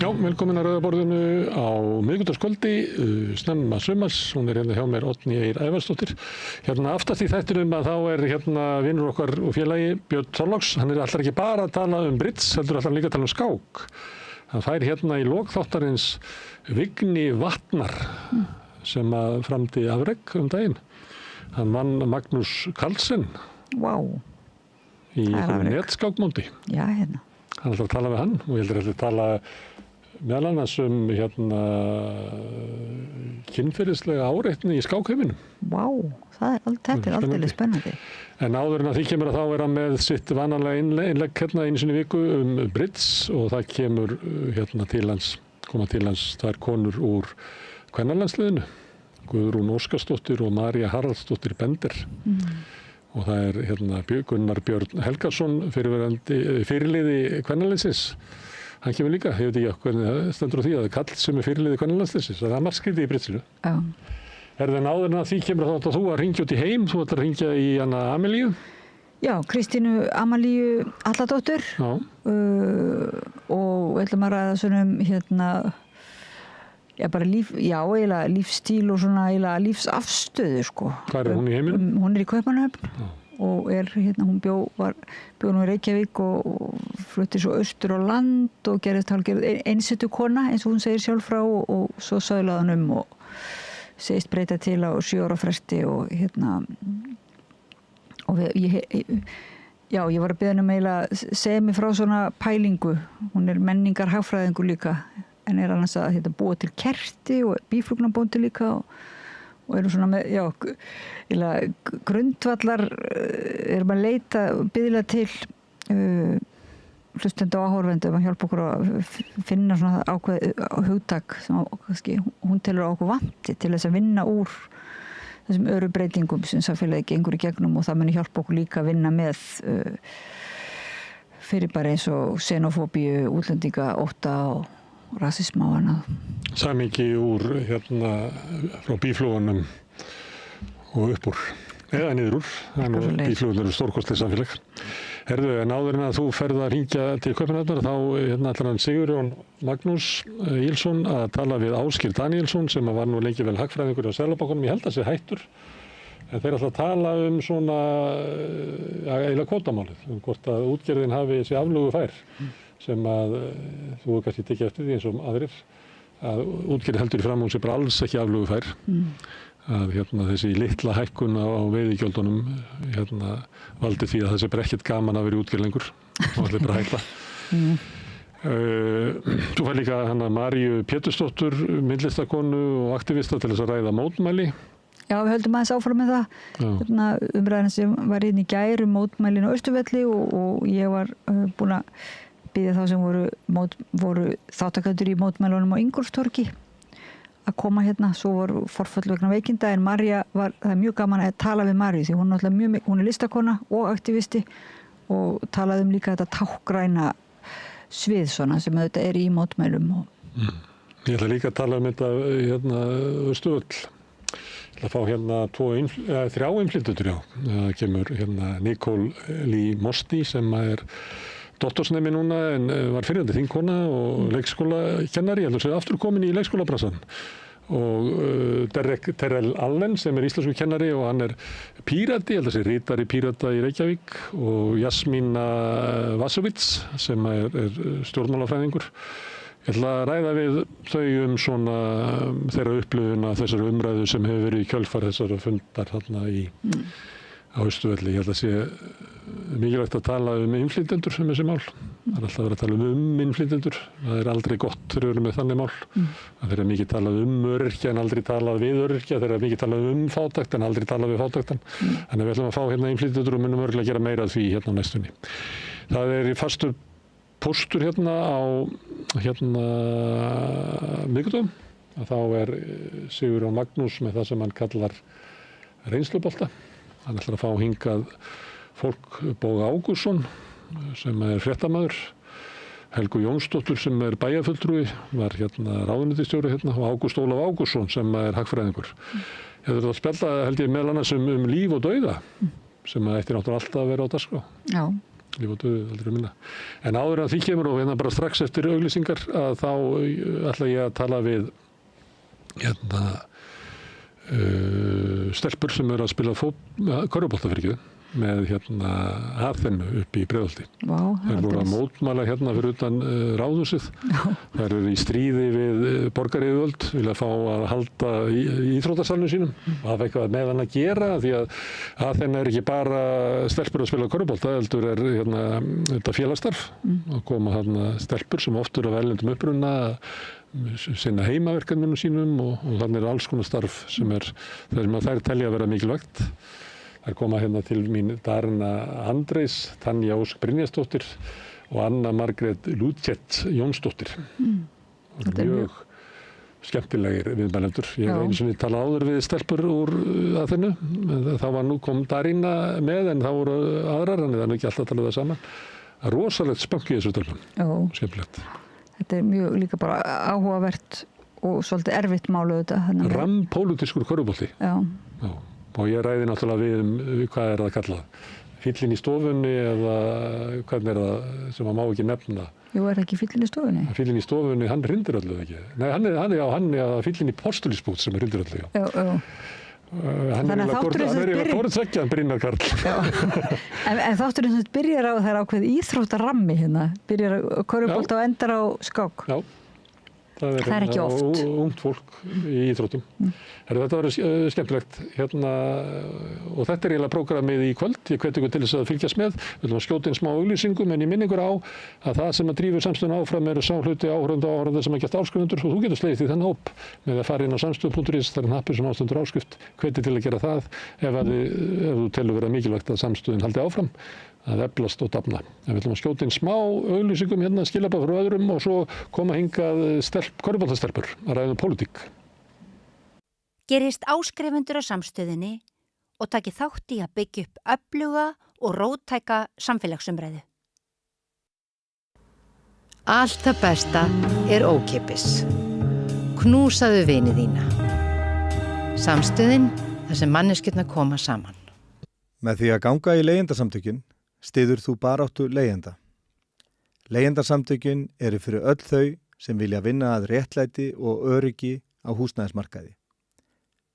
Já, velkomin að Rauðaborðinu á miðvikudagskvöldi, snemma sumars. Hún hérna hjá mér, Oddný Eir Ævarsdóttir. Hérna aftast í þættinum að þá hérna vinur okkar og félagi, Björn Þorláks. Hann alltaf ekki bara að tala bridge, heldur alltaf líka að tala skák. Hann fær hérna í lok þáttarins Vigni Vatnar sem að framdi afrek daginn. Hann vann Magnús Carlsen í netskákmóti. Já, hérna. Hann alltaf að tala við hann og ég heldur að tala meðal annars kynferðislega áreitni í skákheiminum. Þetta er aldrei spennandi. En áður en að því kemur að þá hann með sitt vanalega innlegg hérna einu sinni í viku bridge og það kemur koma til hans tvær konur úr kvennalandsliðinu, Guðrún Óskarsdóttir og María Haraldsdóttir Bender. Og það Gunnar Björn Helgason, fyrirliði kvennalandsliðsins. Hann kemur líka, ég veit ekki hvernig það stendur á því að það kall sem fyrirliði kvennalandsliðsins. Það margt skrítið í bridgeinu. Já. En áður en að því kemur þá þú að hringja út í heim, þú ætlar að hringja í hana Amelíu. Já, Kristínu Amalíu Alladóttur. Já. Og við ætlum að ræða svona eiginlega lífstíl og svona eiginlega lífsafstöðu, sko. Hvar hún í heiminum? Hún í Kaupmannahöfn. Já. Og hún bjó nú í Reykjavík og flutti svo austur á land og gerðist einsetu kona, eins og hún segir sjálf frá og svo söðlaði hann og segist breyta til á 7 ára fresti og ég var að biðja hann eiginlega segja mig frá svona pælingu. Hún menningarhagfræðingur líka en annars að búa til kerti og býflugnabóndi líka og svona með, grundvallar að leita, biðla til hlustandi og áhorfendum að hjálpa okkur að finna svona ákveð hugtak sem kannski hún telur á okkur vanti til þess að vinna úr þessum öru breytingum sem samfélagið gengur í gegnum og það muni hjálpa okkur líka að vinna með fyrirbæri eins og xenofóbíu, útlendinga, ótta og rasisma og annað. Samhengi úr frá býflugunum og upp úr, eða niður úr. Býflugun eru stórkostleg samfélag. Herðu, en áður en að þú ferð að hringja til Kaupmannahafnar, þá ætlar hann Sigurjón Magnús Ílsson að tala við Ásgeir Daníelsson sem var nú lengi vel hagfræðingur á Seðlabankanum. Ég held að sé hættur. En þeir ætla að tala svona eiginlega kvótamálið, hvort að útgerðin hafi þessi aflögu fær sem að þú hefur kannski tekið eftir því eins og aðrir að útgerðin heldur í fram hún sé bara alls ekki aflögu fær að þessi litla hækkun á veiðigjöldunum valdi því að það sé bara ekkert gaman að vera í útgerð lengur og allir bara hætta. Þú fær líka Maríu Pétursdóttur, myndlistakonu og aktivista til þess að ræða mótmæli. Já, við höldum aðeins áfram með það. Umræðan sem var í gær mótmælin á Austurvelli og ég var búin að biðja þá sem voru þáttakendur í mótmælunum á Ingólfstorgi að koma svo voru forföll vegna veikinda en það er mjög gaman að tala við Maríu því hún er listakona og aktivisti og talaði líka þetta tákgræna svið svona sem þetta er í mótmælum. Ég ætla líka að tala þetta Austurvöll. Ég ætla að fá 3 innflytjendur, já. Það kemur Nicole Lee Mosti sem er doktorsnemi núna en var fyrrandi þingkona og leikskólakennari, ég held að segja aftur komin í leikskólabransan. Og Derek Terrell Allen sem er íslensku kennari og hann er pírati, ég held að segja ritari pírata í Reykjavík og Jasmína Vasovits sem er stjórnmálafræðingur. Ég ætla að ræða við þau svona þeirra upplifun af þessari umræðu sem hefur verið í kjölfar þessara fundar á Austurvelli. Ég held að sé mikilvægt að tala innflytjendur þessi mál. Það er alltaf verið að tala innflytjendur. Það er aldrei gott þegar við erum með þannig mál. Það er mikið talað öryrkja en aldrei talað við öryrkja. Það er mikið talað fátækt en aldrei talað við fátæktan. Þannig við ætlum að fá innflytjendur og munum örugglega gera meira af því á næstunni. Það er í fastur póstur á miðvikudögum. Þá er Sigurjón Magnús með það sem hann kallar reynslubolta. Hann ætlar að fá hingað fólk Boga Ágústsson sem er fréttamaður, Helgu Jónsdóttur sem er bæjarfulltrúi, var ráðuneytisstjóri og Ágúst Ólaf Ágústsson sem er hagfræðingur. Ég þurfti að spjalla held ég meðal annars líf og dauða sem ætti náttúrulega alltaf að vera á dagskrá. Já. líf og döðu, aldrei minna. En áður en því kemur og hérna bara strax eftir auglýsingar að þá ætla ég að tala við stelpur sem eru að spila körfubolta með Aþenu upp í Breiðholti. Vá, Þær voru að mótmæla fyrir utan ráðhúsið. Þær eru í stríði við borgaryfirvöld, vilja fá að halda íþróttasalnum sínum. Og hafa eitthvað með hann að gera því að Aþena er ekki bara stelpur að spila körfubolta, heldur er þetta félagsstarf. Og koma stelpur sem oft eru af erlendum uppruna sinna heimaverkefnum sínum og þannig er alls konar starf sem þær telja að vera mikilvægt. Það koma til mín Darna Andrés, Tanja Ósk Brynjarsdóttir og Anna Margrét Lúdjett Jónsdóttir. Mjög skemmtilegir viðmælendur. Ég hef einu sinni talað áður við stelpur úr Aþenu. Þá kom Darina með en þá voru aðrar, en það er ekki alltaf að tala það saman. Það er rosalegt spönk í þessu stelpum. Skemmtilegt. Þetta er mjög líka bara áhugavert og svolítið erfitt málu þetta. Rampólitískur körfubolti. Já. Og ég ræði náttúrulega við hvað er það kallað? Fíllinn í stofunni eða hvernig er það sem maður má ekki nefna? Jú, er það ekki fíllinn í stofunni? Fíllinn í stofunni, hann hrindir öllu ekki. Nei, hann er fíllinn í postulísbút sem hrindir öllu, já. Já. Hann er eiginlega hvort Brynjar Karl. En þátturinn sem byrjar á það ákveð íþróttarammi byrjar á körfubolta og endar á skák. Já. Það er ekki oft. Ungt fólk í íþróttum. Þetta verður skemmtilegt og þetta er eiginlega prógramið í kvöld. Ég hvet ykkur til þess að fylgjast með. Við ætlum að skjóta inn smá auglýsingum en ég minni ykkur á að það sem að drífur samstöðuna áfram eru samhluti áhorfenda sem að geta áskrifendur og þú getur slegist í þennan hóp með að fara inn á samstöð.is, það er hnappur sem ástendur áskrift. Hveti til að gera það ef þú telur vera mikilvægt að samstöðin haldi áfram að eflast og dafna. Við ætlum að skjóta inn smá auglýsingum skilabað frá öðrum og svo koma hingað körfuboltastelpur að ræða pólitík. Gerist áskrifendur á samstöðinni og taki þátt í að byggja upp öfluga og róttæka samfélagsumræðu. Allt það besta er ókeypis. Knúsaðu vini þína. Samstöðin þar sem manneskjurnar koma saman. Með því að ganga í leigjendasamtökin styður þú baráttu leigjenda. Leigjendasamtökin eru fyrir öll þau sem vilja vinna að réttlæti og öryggi á húsnæðismarkaði.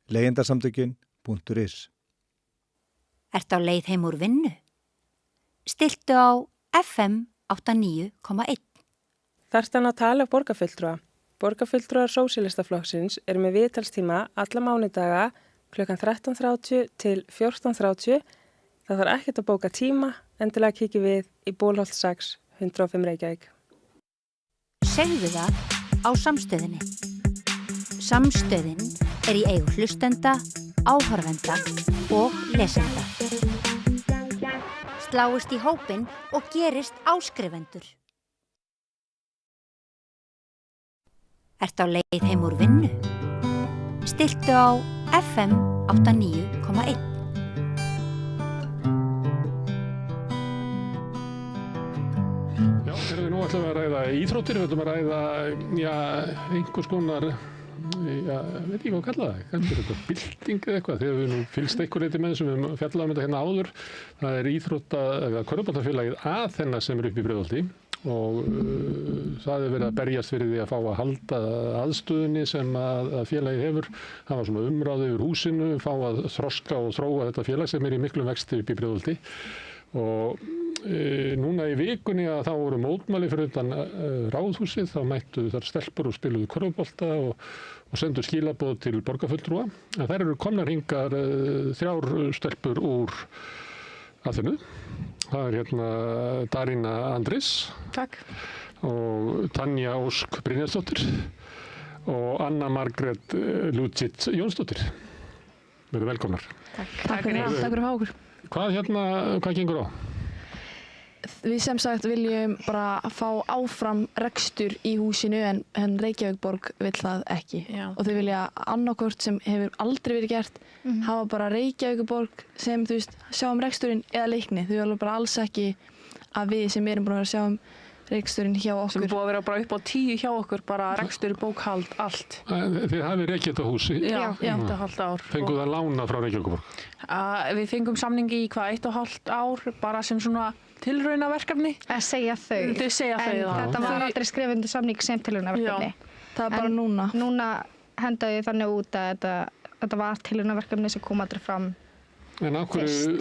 Leigjendasamtökin.is. Ertu á leið heim úr vinnu? Stilltu á FM 89,1. Þarftu að tala borgarfulltrúa. Borgarfulltrúar Sósíalistaflokksins eru með viðtalstíma alla mánudaga klukkan 13:30 til 14:30. Það þarf ekkert að bóka tíma, endilega kíkja við í Bólholt 6, 105 Reykjavík. Segðu það á samstöðinni. Samstöðin er í eigu hlustenda, áhorfenda og lesenda. Sláist í hópinn og gerist áskrifendur. Ertu á leið heim úr vinnu? Stilltu á FM 89,1. Nú ætlum við að ræða íþróttir, við ætlum að ræða einhvers konar, veit ekki hvað að kalla það, kannski þetta bylting eða eitthvað, þegar við nú fylgst einhver leyti með þessum, við fjallaðum þetta áður, það er körfuboltafélagið Aþena sem er upp í Breiðholti og það er verið að berjast fyrir því að fá að halda aðstöðunni sem að félagið hefur. Það var svona umræða yfir húsinu, fá að þroska og þróa þetta félag sem er í miklum vexti upp í Breiðholti og núna í vikunni að þá voru mótmæli fyrir utan ráðhúsið, þá mættu þar stelpur og spiluðu körfubolta og sendu skilaboð til borgarfulltrúa. Þær eru komnar hingað 3 stelpur úr Aþenu. Það er Darina Andrés. Takk. Og Tanja Ósk Brynjarsdóttir og Anna Margrét Lúdjett Jónsdóttir. Verið velkomnar. Takk fyrir að fá okkur. Hvað gengur á? Við sem sagt viljum bara fá áfram rekstur í húsinu en Reykjavíkborg vill það ekki. Já. Og þau vilja annarkvort sem hefur aldrei verið gert hafa bara Reykjavíkborg sem sjá reksturinn eða Leikni. Þau vilja bara alls ekki að við sem erum búin að sjá reksturinn hjá okkur. Sem búið að vera bara upp á 10 hjá okkur, bara rekstur, bókhald, allt. Þið hafið rekið þetta húsi? Já, 1,5 ár. Fenguð það lána frá Reykjavíkborg? Við fengum samning í 1,5 ár, bara sem svona tilraunaverkefni. Að segja þau. Þau segja þau, já. En þetta var aldrei skrifað undir samning sem tilraunaverkefni. Það er bara núna. Núna hendaði þannig út að þetta var tilraunaverkefni sem kom aldrei fram. En af hverju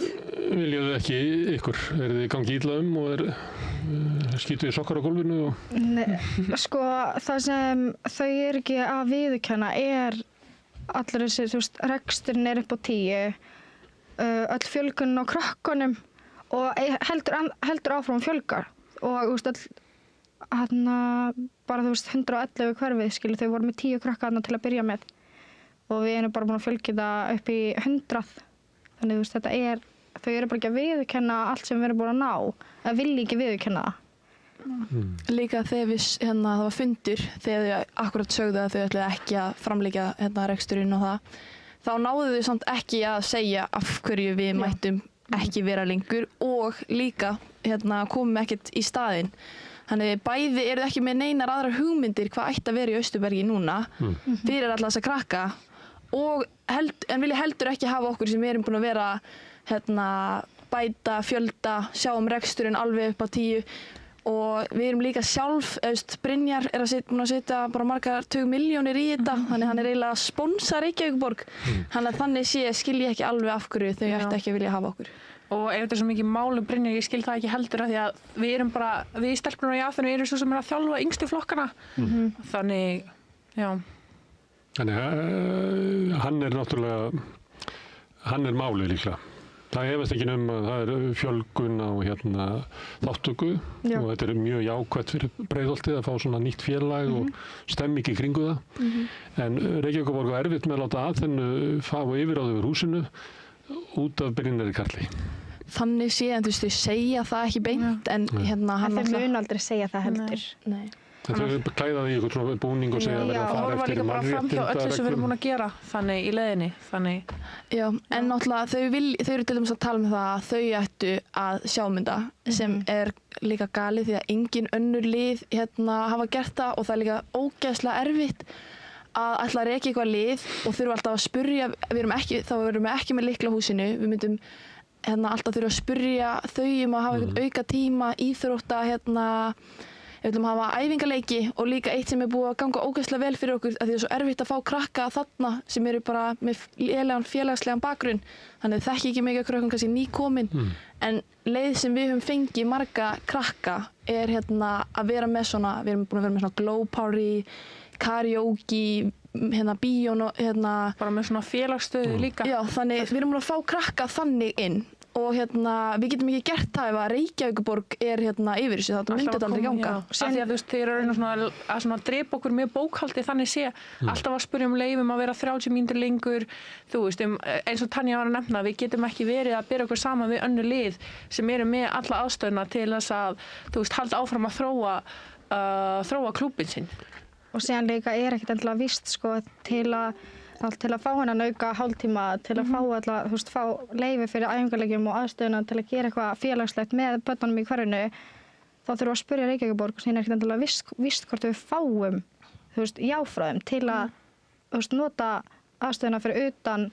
viljaðu ekki ykkur? Er þið gangið illa og skýtuðu sokkar á gólfinu? Sko, það sem þau eru ekki að viðurkenna allir þessi, þú veist, reksturinn upp á 10, öll fjölgunin á krökkunum og heldur áfram fjölgar og þú veist, bara þú veist 111 hverfið, skilur, þau voru með 10 krakka til að byrja með og við erum bara búin að fjölga það upp í 100. Þannig þú veist, þau eru bara ekki að viðurkenna allt sem við erum búin að ná, eða vilja ekki viðurkenna það. Líka þegar það var fundur, þegar þau akkurat sögðu að þau ætluðu ekki að framleggja reksturinn og það, þá náðu þau samt ekki að segja af hverju við mættum ekki vera lengur og líka komum ekkert í staðinn. Þannig bæði eru ekki með neinar aðrar hugmyndir hvað ætti að vera í Austurbergi núna fyrir alla þessa krakka en vilja heldur ekki hafa okkur sem erum búin að vera bæta, fjölda, sjá reksturinn alveg upp á 10 og við erum líka sjálf, Brynjar búin að setja bara margar 20 milljónir í þetta, þannig hann eiginlega að sponsa Reykjavíkurborg, þannig skil ég ekki alveg af hverju þau ætti ekki að vilja hafa okkur. Og þetta svo mikið málu Brynjar, ég skil það ekki heldur af því að við erum bara, við stelpurnar í Aþenu erum svo sem að þjálfa yngstu flokkana, þannig, já. Þannig hann náttúrulega, hann málið líklega. Það efast ekki að það fjölgun á þáttöku og þetta mjög jákvætt fyrir Breiðholtið að fá svona nýtt félag og stemming í kringu það. En Reykjavíkurborg var erfitt með að láta Aþenu fá yfirráð yfir húsinu út af Brynjari Karli. Þannig en þú veist, þau segja það ekki beint en hann þau mun aldrei segja það heldur. Nei. Þau klæðaði í einhvern svona búning og segja að verða að fara eftir mannréttindareglum. Já, öllu sem við erum búin að gera þannig í leiðinni. Já, en náttúrulega þau eru til dæmis að tala með það að þau ættu að sjá þetta sem líka galið því að engin önnur lið hafa gert það og það líka ógeðslega erfitt að ætla að reka eitthvað lið og þurfa alltaf að spurja, þá erum við ekki með lyklahúsinu, við myndum alltaf þurfa að spurja þau að hafa eitthvað auka tíma, íþrótta, við viljum hafa æfingaleiki og líka eitt sem búið að ganga ógeðslega vel fyrir okkur að því það svo erfitt að fá krakka þarna sem eru bara með lélegan félagslegan bakgrunn þannig þekki ekki mikið krökkum kannski nýkomin en leið sem við höfum fengið marga krakka að vera með svona, við erum búin að vera með svona glow party, karaoke, bíón og bara með svona félagsstöðu líka. Já, þannig við erum búin að fá krakka þannig inn og við getum ekki gert það ef að Reykjavíkurborg yfir þessu, þá myndi þetta aldrei ganga. Af því að þeir eru að drepa okkur með bókhaldi þannig alltaf að spyrja leyfum að vera 30 mínútur lengur, þú veist, eins og Tanja var að nefna, við getum ekki verið að bera okkur saman við önnur lið sem eru með alla aðstöðuna til þess að, þú veist, halda áfram að þróa klúbbinn sinn. Og síðan líka ekkert endilega víst, sko, til að fá hennan auka hálftíma, til að fá leyfi fyrir æfingarleikjum og aðstöðuna til að gera eitthvað félagslegt með börnunum í hverfinu, þá þurfum við að spyrja Reykjavíkurborg og síðan ekkert endilega víst hvort við fáum, jáfráðum til að nota aðstöðuna fyrir utan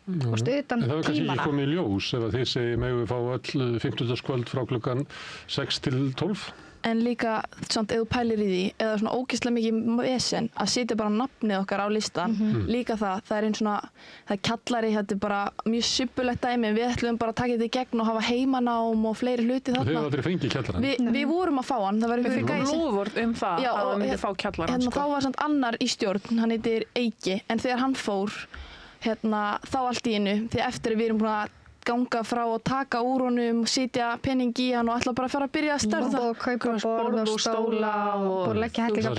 tímana. Það var kannski ekki komið í ljós ef að þið segir megum við fá öll 50. frá klukkan 6 til 12. En líka, samt, ef þú pælir í því, eða svona ógeðslega mikið vesen að setja bara nafnið okkar á listan, líka það er einn svona, það er kjallari, þetta er bara mjög suppulegt dæmi, við ætlum bara að taka þetta í gegn og hafa heimanám og fleiri hluti þarna. Þau hefur aldrei fengið kjallarann? Við vorum að fá hann, það var Við fengum loforð það að það myndi fá kjallarann. Þá var samt annar í stjórn, hann heitir Eiki, en þegar hann fór, þá allt í einu, því eftir við erum búin að ganga frá og taka úr honum, sitja pening í hann og ætla bara að fara að byrja að starta. Og kaupa borð og stóla og leggja hellinga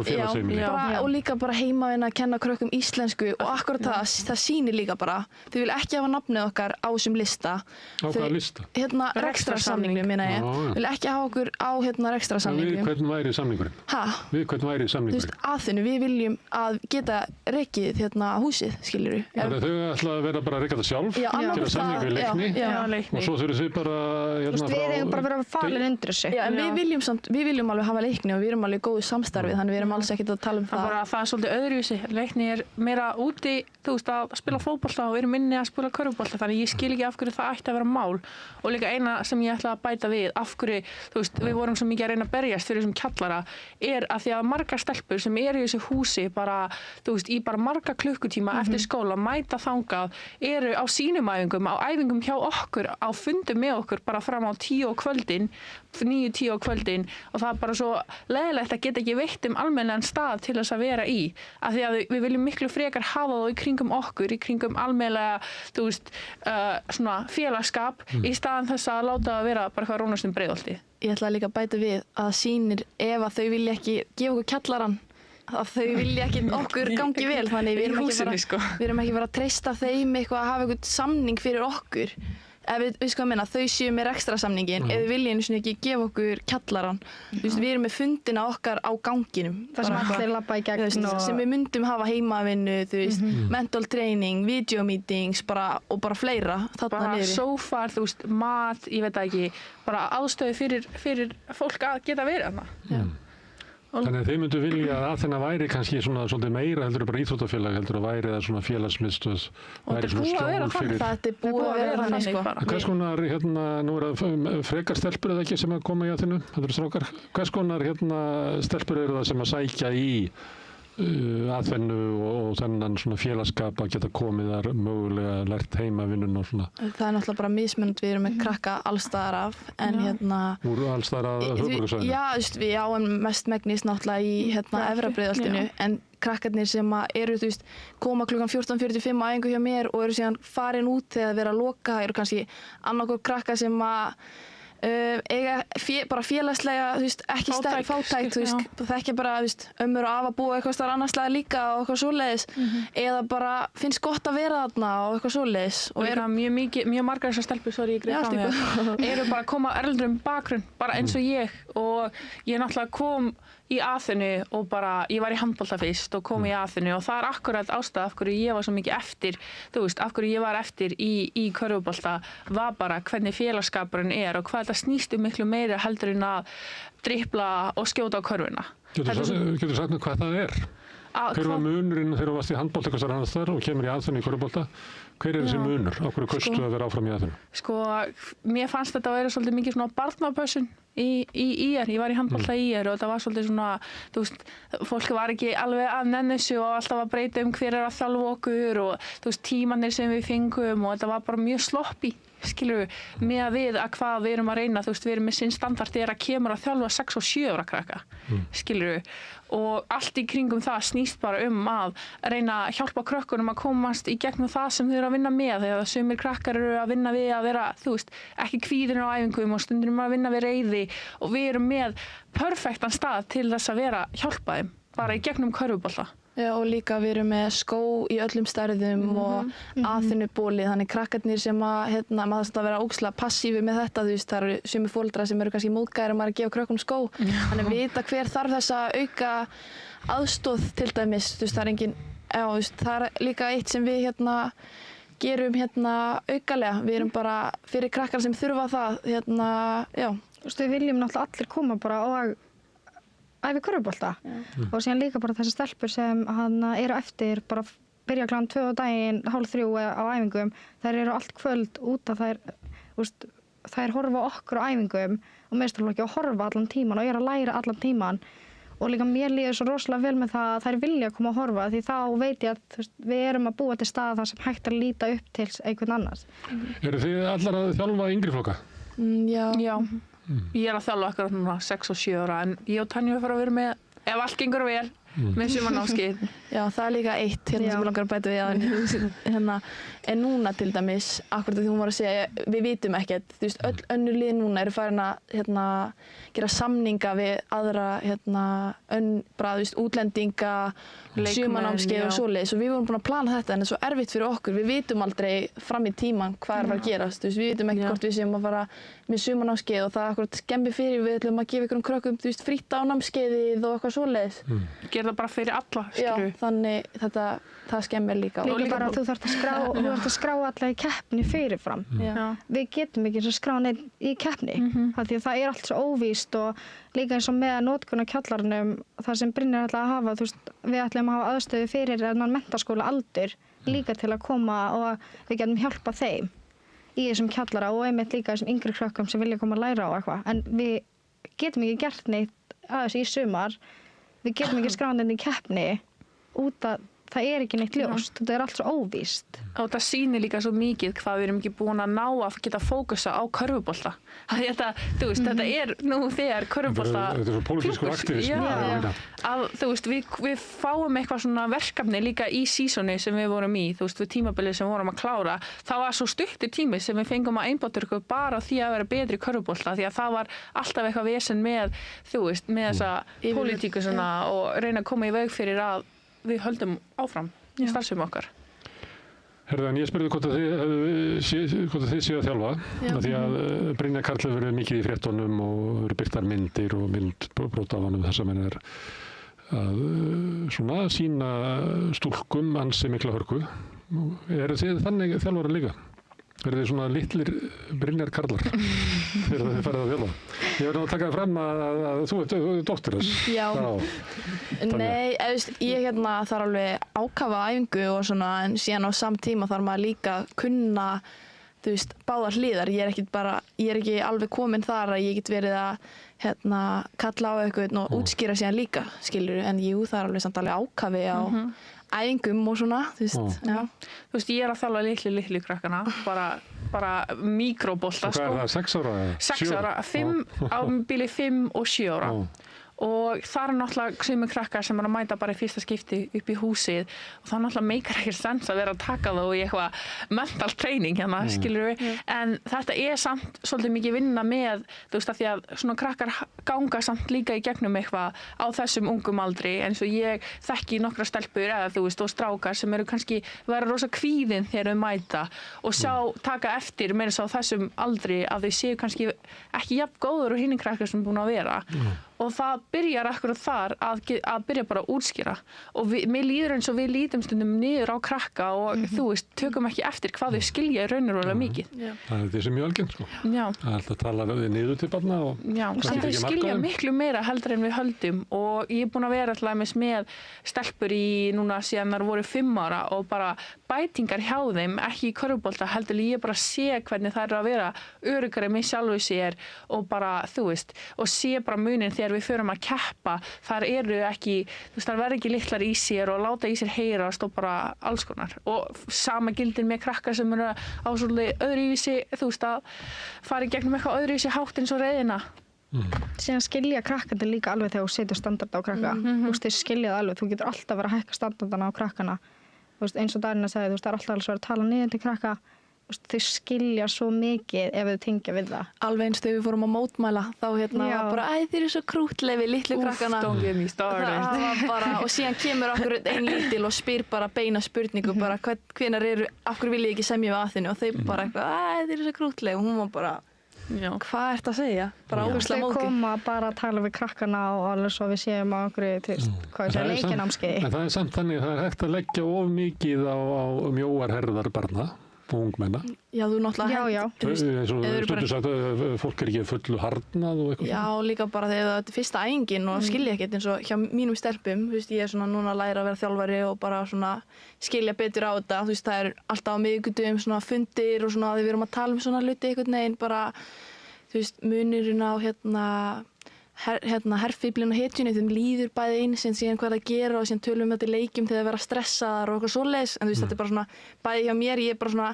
pening í það. Og líka bara heimavinna að kenna krökkum íslensku og akkurat það sýnir líka bara. Þau vil ekki hafa nafnið okkar á þessum lista. Á hvaða lista? Rekstrarsamningnum, minna ég. Vil ekki hafa okkur á rekstrarsamningnum. Við hvern væri samningurinn? Við hvern væri samningurinn? Þú veist, Aþenu, við viljum að geta rekið húsið, skilurðu. Þau ætla að vera bara að reka það sjálf? samning við Leikni Leikni. og svo þurfum þið bara við eigum bara að vera falin undir þessu. Já, en við viljum alveg hafa Leikni og við erum alveg góðu samstarfið, þannig við erum alls ekkert að tala um það. Það er svolítið öðruvísi. Leikni er meira úti, þú veist, að spila fótbolta og við erum minni að spila körfubolta, þannig ég skil ekki af hverju það ætti að vera mál. Og líka eina sem ég ætla að bæta við, af hverju, þú veist, við vorum svo mikið að reyna að berjast fyrir þessum kjallara, er að því að margar stelpur sem eru í þessu húsi bara, þú veist, í bara marga klukkutíma eftir skóla, mæta þangað, eru á sínum æfingum, á æfingum hjá okkur, á fundum með okkur bara fram á 10 á kvöldin, 9-10 á kvöldin og það er bara svo leiðilegt að geta ekki veitt almennilegan stað til þess að vera í. Af því að við viljum miklu frekar hafa það í kringum okkur, í kringum almennilega, þú veist, svona félagskap í staðan þess að láta það vera bara hvað Rónastum Breiðholti. Ég ætla líka að bæta við að sýnir ef að þau vilja ekki gefa okkur kjallarann, að þau vilja ekki okkur gangi vel, þannig við erum ekki bara að treysta þeim eitthvað að hafa eitthvað samning fyrir okkur. Ef við sko að menna, þau séu með ekstra samningin, ef við viljum ekki gefa okkur kjallarann, við erum með fundina okkar á ganginum. Það sem allir labba í gegn sem við myndum hafa heimavinnu, þú veist, mental training, video meetings og bara fleira þarna niðri. Bara sófar, þú veist, mat, ég veit ekki, bara aðstöðu fyrir fólk að geta verið þarna. Þannig að þið myndu vilja að Aþena væri kannski svolítið meira heldur bara íþróttafélag heldur að væri það svona félagsmiðstöð væri svona skjól fyrir. Það er búið að vera þannig sko. Hvers konar, nú er það frekar stelpur eða ekki sem að koma í Aþenu, þetta eru strákar. Hvers konar stelpur eru það sem að sækja í Aþenu og þennan svona félagskap að geta komið þar mögulega lært heimavinnun og svona? Það er náttúrulega bara mismunandi, við erum með krakka allstaðar af, en Úr allstaðar af höfuðborgarsvæðinu? Já, en mest megnist náttúrulega í Efra Breiðholtinu, en krakkarnir sem eru, þú veist, koma klukkan 14:45 á æfingu hjá mér og eru síðan farin út þegar það vera að loka, eru kannski annarkur krakkar sem að eiga bara félagslega, þú veist, ekki fátækt, þú veist, þekkja bara, þú veist, ömmur og afa búa eitthvað starf annars staðar líka og eitthvað svoleiðis, eða bara finnst gott að vera þarna og eitthvað svoleiðis. Og eru mjög margar þessar stelpur, sorry, ég greið frá mér, eru bara að koma erlendum bakgrunn, bara eins og ég, og ég náttúrulega kom í Aþenu og bara, ég var í handbolta fyrst og kom í Aþenu og það er akkurat ástæða af hverju ég var svo mikið eftir, þú veist, af hverju ég var eftir í körfubolta var bara hvernig félagskapurinn er og hvað þetta snýst miklu meira heldur en að dribbla og skjóta á körfuna. Getur sagt mér hvað það er? Hver var munurinn þegar þú varst í handbolta eitthvað annars þar og kemur í Aþenu í körfubolta? Hver er þessi munur? Á hverju kaustu að vera áfram í Aþenu? Sko, mér fannst þetta að vera svolítið mikið svona barnapössun í IR, ég var í handbolta í IR og þetta var svolítið svona, þú veist, fólk var ekki alveg að nenni þessu og alltaf að breyta hver er að þjálfa okkur og þú veist, tímanir sem við fengum og þetta var bara mjög sloppy, skilur með að við að hvað við erum að reyna, þú veist, við erum með sinn standard þegar að kemur að þjálfa 6 og 7 ára krakka, skilur og allt í kringum það snýst bara að reyna að hjálpa krökkunum að komast í gegnum það sem þau eru að vinna með þegar sumir krakkar eru að vinna við að vera, þú veist, ekki kvíðin á æfingum og stundum að vinna við reiði og við erum með perfektan stað til þess að vera hjálpaðum bara í gegnum körfubolta. Já, og líka við erum með skó í öllum stærðum og Aþenubólið, þannig krakkarnir sem að, maður þarf að vera ógeðslega passífur með þetta, þú veist, það eru sumir foreldrar sem eru kannski mótgæðir að maður að gefa krökkunum skó, þannig að vita hver þarf þess að auka aðstoð til dæmis, þú veist, það er engin, já, þú veist, það er líka eitt sem við gerum aukalega, við erum bara fyrir krakkar sem þurfa það, já. Þú veist, við viljum náttúrulega allir koma bara og æfi körfubolta og síðan líka bara þessar stelpur sem eru eftir bara byrja kl. 2 á daginn, 2:30 á æfingum, þær eru allt kvöld út að þær horfa okkur á æfingum og meðstöðulega ekki að horfa allan tíman og eru að læra allan tíman og líka mér líður svo rosalega vel með það að þær vilja koma að horfa því þá veit ég að veist, við erum að búa til stað þar sem hægt að líta upp til einhvern annars. Eru þið allar að þjálfa yngri flokka? Já. Ég er að þjálfa akkurat núna 6 og 7 ára en ég og Tanja að fara að vera með, ef allt gengur vel, með sumarnámskeið. Já, það er líka eitt sem ég langar að bæta við en núna til dæmis, akkurat því hún var að segja, við vitum ekkert, þú veist, öll önnur lið núna eru farin að gera samninga við aðra, bara, þú veist, útlendinga, sumarnámskeið og svoleiðis og við vorum búin að plana þetta en það er svo erfitt fyrir okkur, við vitum aldrei fram í tíman hvað er að fara að gerast, þú veist, við vitum ekkert hvort við séum að fara með sumarnámskeið og það akkurat skemmir fyrir við ætlum að gefa ykkur krökkum, þú veist, frítt á námskeiðið og eitthvað svoleiðis. Gera það bara fyrir alla, Já, þannig það skemmir líka. Líka bara að þú þarft að skrá alla í keppni fyrirfram. Við getum ekki eins og skrá neitt í keppni. Því að það er allt svo óvíst og líka eins og með notkun á kjallarunum, það sem Brynjar ætlaði að hafa, þú veist, við ætlum að hafa aðstöðu fyrir menntaskóla aldur líka til að koma og við getum hjálpa þeim í þessum kjallara og einmitt líka þessum yngri krökkum sem vilja koma að læra á eitthvað. En við getum ekki gert neitt að þessu í sumar. Við getum ekki skráð neitt í keppni út að það er ekki neitt ljóst. Þetta er allt svo óvíst. Og það sýnir líka svo mikið hvað við erum ekki búin að ná að geta fókusa á körfubolta. Þetta, þú veist, þetta er nú þegar körfubolta... Þetta er svo pólitískur aktivismi. Þú veist, við fáum eitthvað svona verkefni líka í sísoni sem við vorum í, þú veist, við tímabilið sem vorum að klára. Það var svo stuttur tími sem við fengum að einbáta okkur bara því að vera betri í körfubolta, því að það var alltaf eitthvað vesen með, þú veist, með þessa pólitíku svona og reyna að koma í veg fyrir að við höldum áfram í starfsemi okkar. Herðu, en ég spurði hvort að þið séu að þjálfa, af því að Brynjar Karl hefur verið mikið í fréttunum og verið birtar myndir og myndbrot af honum þess að menn er að svona sýna stúlkum ansi mikla hörku. Eru þið þannig þjálfara líka? Eru þið svona litlir Brynjar Karlar þegar þið farið að þjálfa? Ég verði að taka það fram að þú ert dóttir þess. Já. Nei, ég þarf alveg ákafa æfingu og svona, en síðan á samtíma þarf maður líka að kunna, þú veist, báðar hliðar. Ég er ekki alveg komin þar að ég get verið að kalla á eitthvað og útskýra síðan líka, skilur, en það er alveg samt alveg ákafi á æfingum og svona, þú veist. Þú veist, ég er að þjálfa litlu krakkana, bara mikróbolta. Og hvað er það, 6 ára? 6 ára, 5 á bili 5 og 7 ára. Og það er náttúrulega sumir krakkar sem er að mæta bara í fyrsta skipti upp í húsið og það náttúrulega meikar ekki sens að vera að taka það í eitthvað mental training skilur við, en þetta er samt svolítið mikið vinna með, þú veist, að því að svona krakkar ganga samt líka í gegnum eitthvað á þessum ungum aldri, eins og ég þekki nokkra stelpur eða þú veist og strákar sem eru kannski vera rosa kvíðin þegar þau mæta og taka eftir meira svo á þessum aldri að þau séu kannski ekki jafn góður og hinni krakkar sem búin að vera. Og það byrjar akkurat þar að byrja bara að útskýra og mér líður eins og við lítum stundum niður á krakka og þú veist, tökum ekki eftir hvað þau skilja í raunverulega mikið. Það er þessi mjög algengt, sko. Það er alltaf að tala við niður til barna og þau skilja miklu meira heldur en við höldum og ég er búin að vera alltaf með stelpur í núna síðan þær voru 5 ára og bara bætingar hjá þeim, ekki í körfubolta heldur ég bara sé hvernig þær eru að vera öruggari með sjálfu sér og bara, þú veist, og sé bara munin þegar við förum að keppa, þar eru ekki, þú veist, þar verður ekki litlar í sér og láta í sér heyrast og bara alls konar. Og sama gildir með krakkar sem eru á svolítið öðruvísi, þú veist, að fara í gegnum eitthvað öðruvísi hátt eins og reiðina. Síðan skilja krakkandi líka alveg þegar þú setur standarda á krakka. Þú veist, þeir skilja það alveg, þú getur alltaf verið að hækka standardana á krakkana. Þú veist, eins og Darína sagði, þú veist, það er alltaf alveg að tala niður til krakka. Þau skilja svo mikið ef þau tengja við það. Alveg eins þegar við fórum að mótmæla þá var bara, þeir eru svo krútleg við litlu krakkana. Don't get me started. Og síðan kemur okkur einn lítil og spyr bara beina spurningu bara hvenær okkur vil ég ekki semja við að þinni og þau bara eitthvað, þeir eru svo krútleg og hún var bara, hvað ert að segja? Bara ógeðslega móðgun. Þau koma bara að tala við krakkana og alveg svo við séum á okkur, hvað sé, leikinámskeiði. En það er samt þannig, það er hægt að leggja of mikið á mjóar herðar barna og ungmenna. Já, þú náttúrulega Stundu sagt að fólk er ekki fullu harnað og eitthvað. Já, líka bara þegar þetta er fyrsta æfingin og skilja ekkert eins og hjá mínum stelpum, þú veist, ég er svona núna að læra að vera þjálfari og bara svona skilja betur á þetta, þú veist, það er alltaf á miðvikudögum svona fundir og svona við erum að tala svona hluti einhvern veginn bara, þú veist, munurinn á herfíblinn og hetjunni, þeim líður bæði eins en síðan hvað það gera og síðan tölum við þetta í leikjum þegar það vera stressaðar og eitthvað svoleiðis, en þú veist, þetta er bara svona bæði hjá mér, ég er bara svona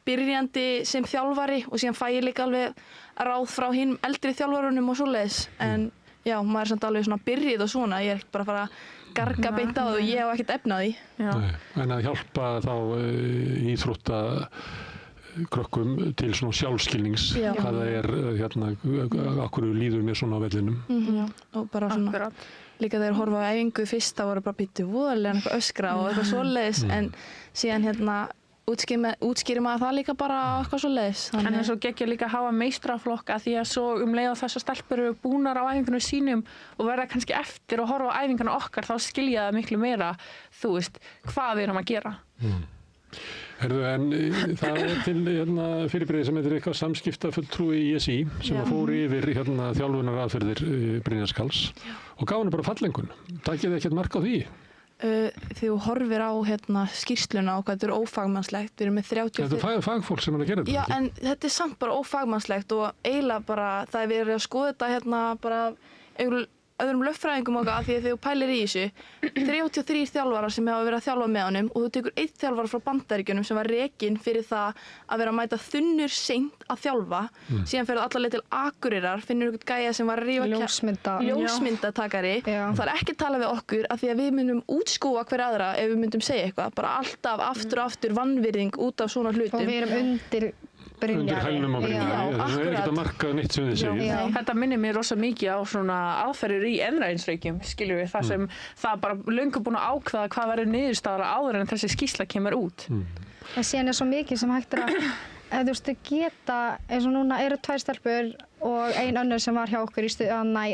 byrjandi sem þjálfari og síðan fæ ég líka alveg ráð frá hinn eldri þjálfarunum og svoleiðis, en já, maður er samt alveg svona byrjið og svona, ég er ekkert bara að fara að garga beint á það og ég hef ekkert efnað því. En að hjálpa þá íþrótta krökkum til svona sjálfskilnings hvað það er okkur líður mér svona á vellinum og bara svona líka þegar horfa á æfingu fyrst þá voru bara býttu voðalega eitthvað öskra og eitthvað svoleiðis en síðan útskýrir maður það líka bara eitthvað svo leiðis. En eins og geggja líka að hafa meistraflokka því að svo leið að þessar stelpur eru búnar á æfingunum sínum og verða kannski eftir og horfa á æfinguna okkar, þá skilja það miklu meira, þú veist, hvað við erum að gera. Herðu, en það til fyrirbrigði sem heitir eitthvað samskiptafulltrúi í ISÍ sem fór yfir þjálfunar aðferðir Brynjars Karls og gaf henni bara fallengun. Takið þið ekkert mark á því? Þegar þú horfir á skýrsluna og hvað þetta er ófagmannslegt, við erum með 30... Þetta er fagfólk sem er að gera þetta? Já, en þetta er samt bara ófagmannslegt og eiginlega bara, það er verið að skoða þetta bara öðrum lögfræðingum okkar af því að þegar þú pælir í þessu 33 þjálfarar sem hafa verið að þjálfa með honum og þú tekur einn þjálfara frá Bandaríkjunum sem var rekinn fyrir það að vera að mæta þunnur seint að þjálfa síðan ferðu alla leið til Akureyrar, finnur einhvern gæja sem var að rífa ljósmyndatakari það er ekki að tala við okkur af því að við myndum útskúfa hver aðra ef við myndum segja eitthvað, bara alltaf aftur og aftur vanvirðing út af svona hlutum og við erum undir hælnum á Brynjari, það er ekkert að marka neitt sem þið segja. Þetta minnir mér rosa mikið á svona aðferðir í endræðinsreikjum, skiljum við, þar sem það er bara löngu búin að ákveða hvað verður niðurstaðar áður en þessi skýrsla kemur út. En síðan er svo mikið sem hægt að, þú veist, geta, eins og núna eru 2 stelpur og ein önnur sem var hjá okkur í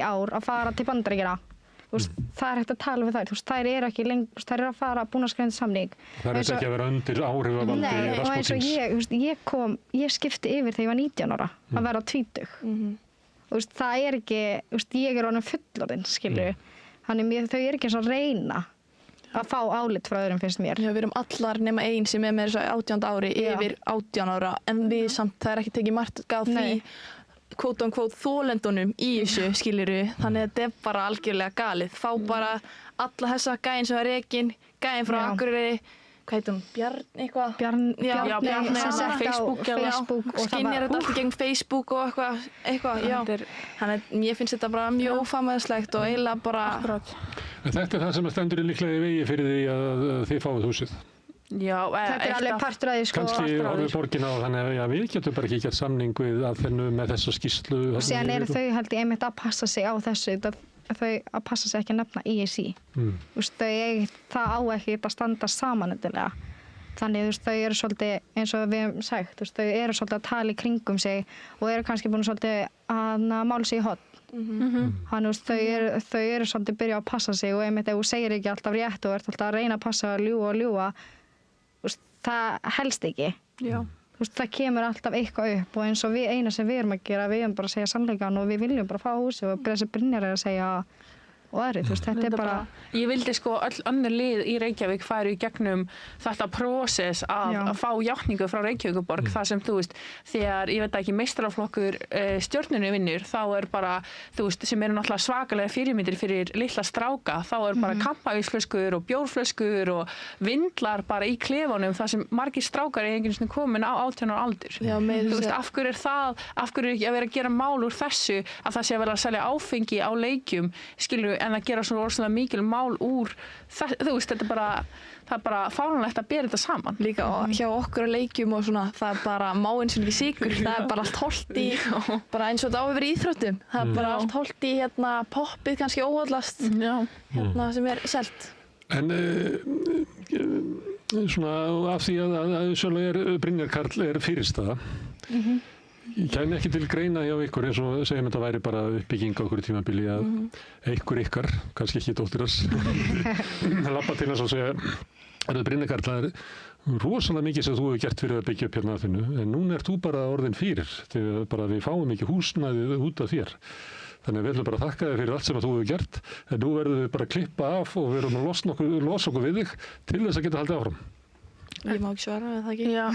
ár að fara til Bandaríkjanna. Það er hægt að tala við þær, þær eru ekki lengur, þær eru að fara búin að skrifa samning. Það er ekki að vera undir áhrifavaldi Rasmussins. Og eins og ég skipti yfir þegar ég var 19 ára að vera 20. Það er ekki, ég er orðin fullorðin, skilur. Þannig þau eru ekki eins og reyna að fá álit frá öðrum finnst mér. Já, við erum allar nema ein sem er með þessu 18 ári yfir 18 ára en við samt, það er ekki tekið margt gaf því quote on quote þólendunum í þessu skiliru þannig að þetta er bara algjörlega galið fá bara alla þessa gæin sem var rekinn gæin frá Akureyri hvað heitum, Bjarni eitthvað Bjarni, Facebook og skynjar þetta alltaf gegn Facebook og eitthvað já þannig að ég finnst þetta bara mjög ófamæðislegt og eiginlega bara En þetta er það sem stendur í líklega í vegi fyrir því að þið fáið húsið Já, þetta er alveg partur að því kannski orðið borgina á þannig að við getum bara ekki gert samning við að þennu með þessa skýrslu og síðan eru þau held ég einmitt að passa sig á þessu þau að passa sig ekki að nefna ISÍ það á ekki að standa saman endilega þannig þau eru svolítið eins og við hefum sagt þau eru svolítið að tala í kringum sig og eru kannski búin svolítið að mála sig í horn þannig þau eru svolítið að byrja að passa sig og einmitt ef þú segir ekki alltaf rétt og ert alltaf að reyna að passa að ljúga það helst ekki það kemur alltaf eitthvað upp og eins og eina sem við erum að gera við erum bara að segja sannleikann og við viljum bara fá húsi og þessi Brynjar er að segja og aðrið, þetta er bara Ég vildi öll önnur lið í Reykjavík færu í gegnum þetta prósess að fá játningu frá Reykjavíkurborg þar sem, þú veist, þegar, ég veit ekki, meistaraflokkur stjörnunni vinnur, þá er bara, þú veist, sem eru náttúrulega svakalega fyrirmyndir fyrir litla stráka, þá er bara kampavínsflöskur og bjórflöskur og vindlar bara í klefunum þar sem margir strákar er einhvern veginn komin á 18 ára aldur. Já, þú veist, af hverju er ekki að vera að gera mál úr þessu að það sé að vera að selja áfengi á leikjum, skilur en að gera svona orðslega mikil mál úr þú veist, þetta er bara fáránlegt að bera þetta saman. Líka hjá okkur á leikjum og svona, það er bara má eins og ekki sigur, það er bara allt holdt í bara eins og þetta á að vera í íþróttum það er bara allt holdt í poppið kannski óhollast sem er selt. En svona af því að sjálflega Brynjar Karl er fyrirstaða kæmi ekki til greina hjá ykkur eins og segjum þetta væri bara uppbygging á okkur tímabili að ykkar, kannski ekki dóttirars labba til þess að segja Brynjar Karl, það er rosalega mikið sem þú hefur gert fyrir að byggja upp hérna að þinnu en núna ert þú bara orðin fyrir þegar bara við fáum ekki húsnæðið út af þér þannig að við ætlum bara að þakka þér fyrir allt sem þú hefur gert en nú verðum við bara að klippa af og við erum að losa okkur við þig til þess að geta haldið áfram. Ég má ekki svara við það ekki. Já,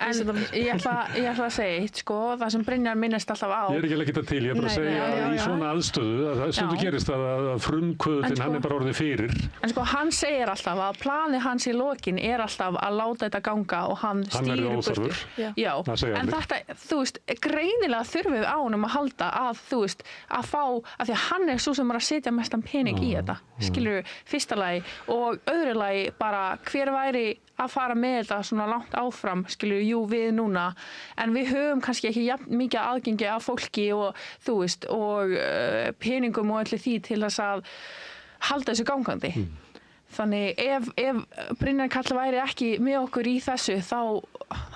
en ég ætla að segja eitt, það sem Brynjar minnist alltaf á. Ég er ekki að leggja þetta til, ég er bara að segja að í svona aðstöðu, að það stundu gerist að frumkvöðlinn, hann er bara orðið fyrir. En hann segir alltaf að planið hans í lokin er alltaf að láta þetta ganga og hann stýrir burtur. Já, en þetta, þú veist, greinilega þurfum við á honum að halda að, þú veist, að fá, að því að hann er svo sem er að setja mestan pening í þetta, skilur við, fyrsta lagi og öðru lagi bara hver væri að fara með þetta svona langt áfram, skilju, við núna, en við höfum kannski ekki jafn mikið aðgengi af fólki og, þú veist, og peningum og öllu því til þess að halda þessu gangandi. Þannig ef Brynjar Karl væri ekki með okkur í þessu þá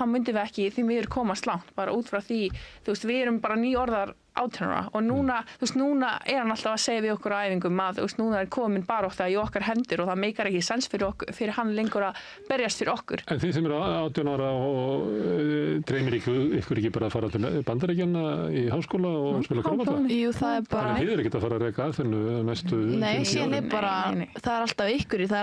myndum við ekki því miður komast langt bara út frá því, þú veist, við erum bara nýorðar 18 ára og núna, þú veist, núna hann alltaf að segja við okkur á æfingum að, þú veist, núna komin barátta í okkar hendur og það meikar ekki sens fyrir hann lengur að berjast fyrir okkur. En þið sem eru 18 ára og dreymir ykkur ekki bara að fara til Bandaríkjanna í háskóla og spila körfubolta? Jú, það er bara... Þannig þið eru ekki að fara að reka aðfernu næstu... Nei, síðan er bara, það er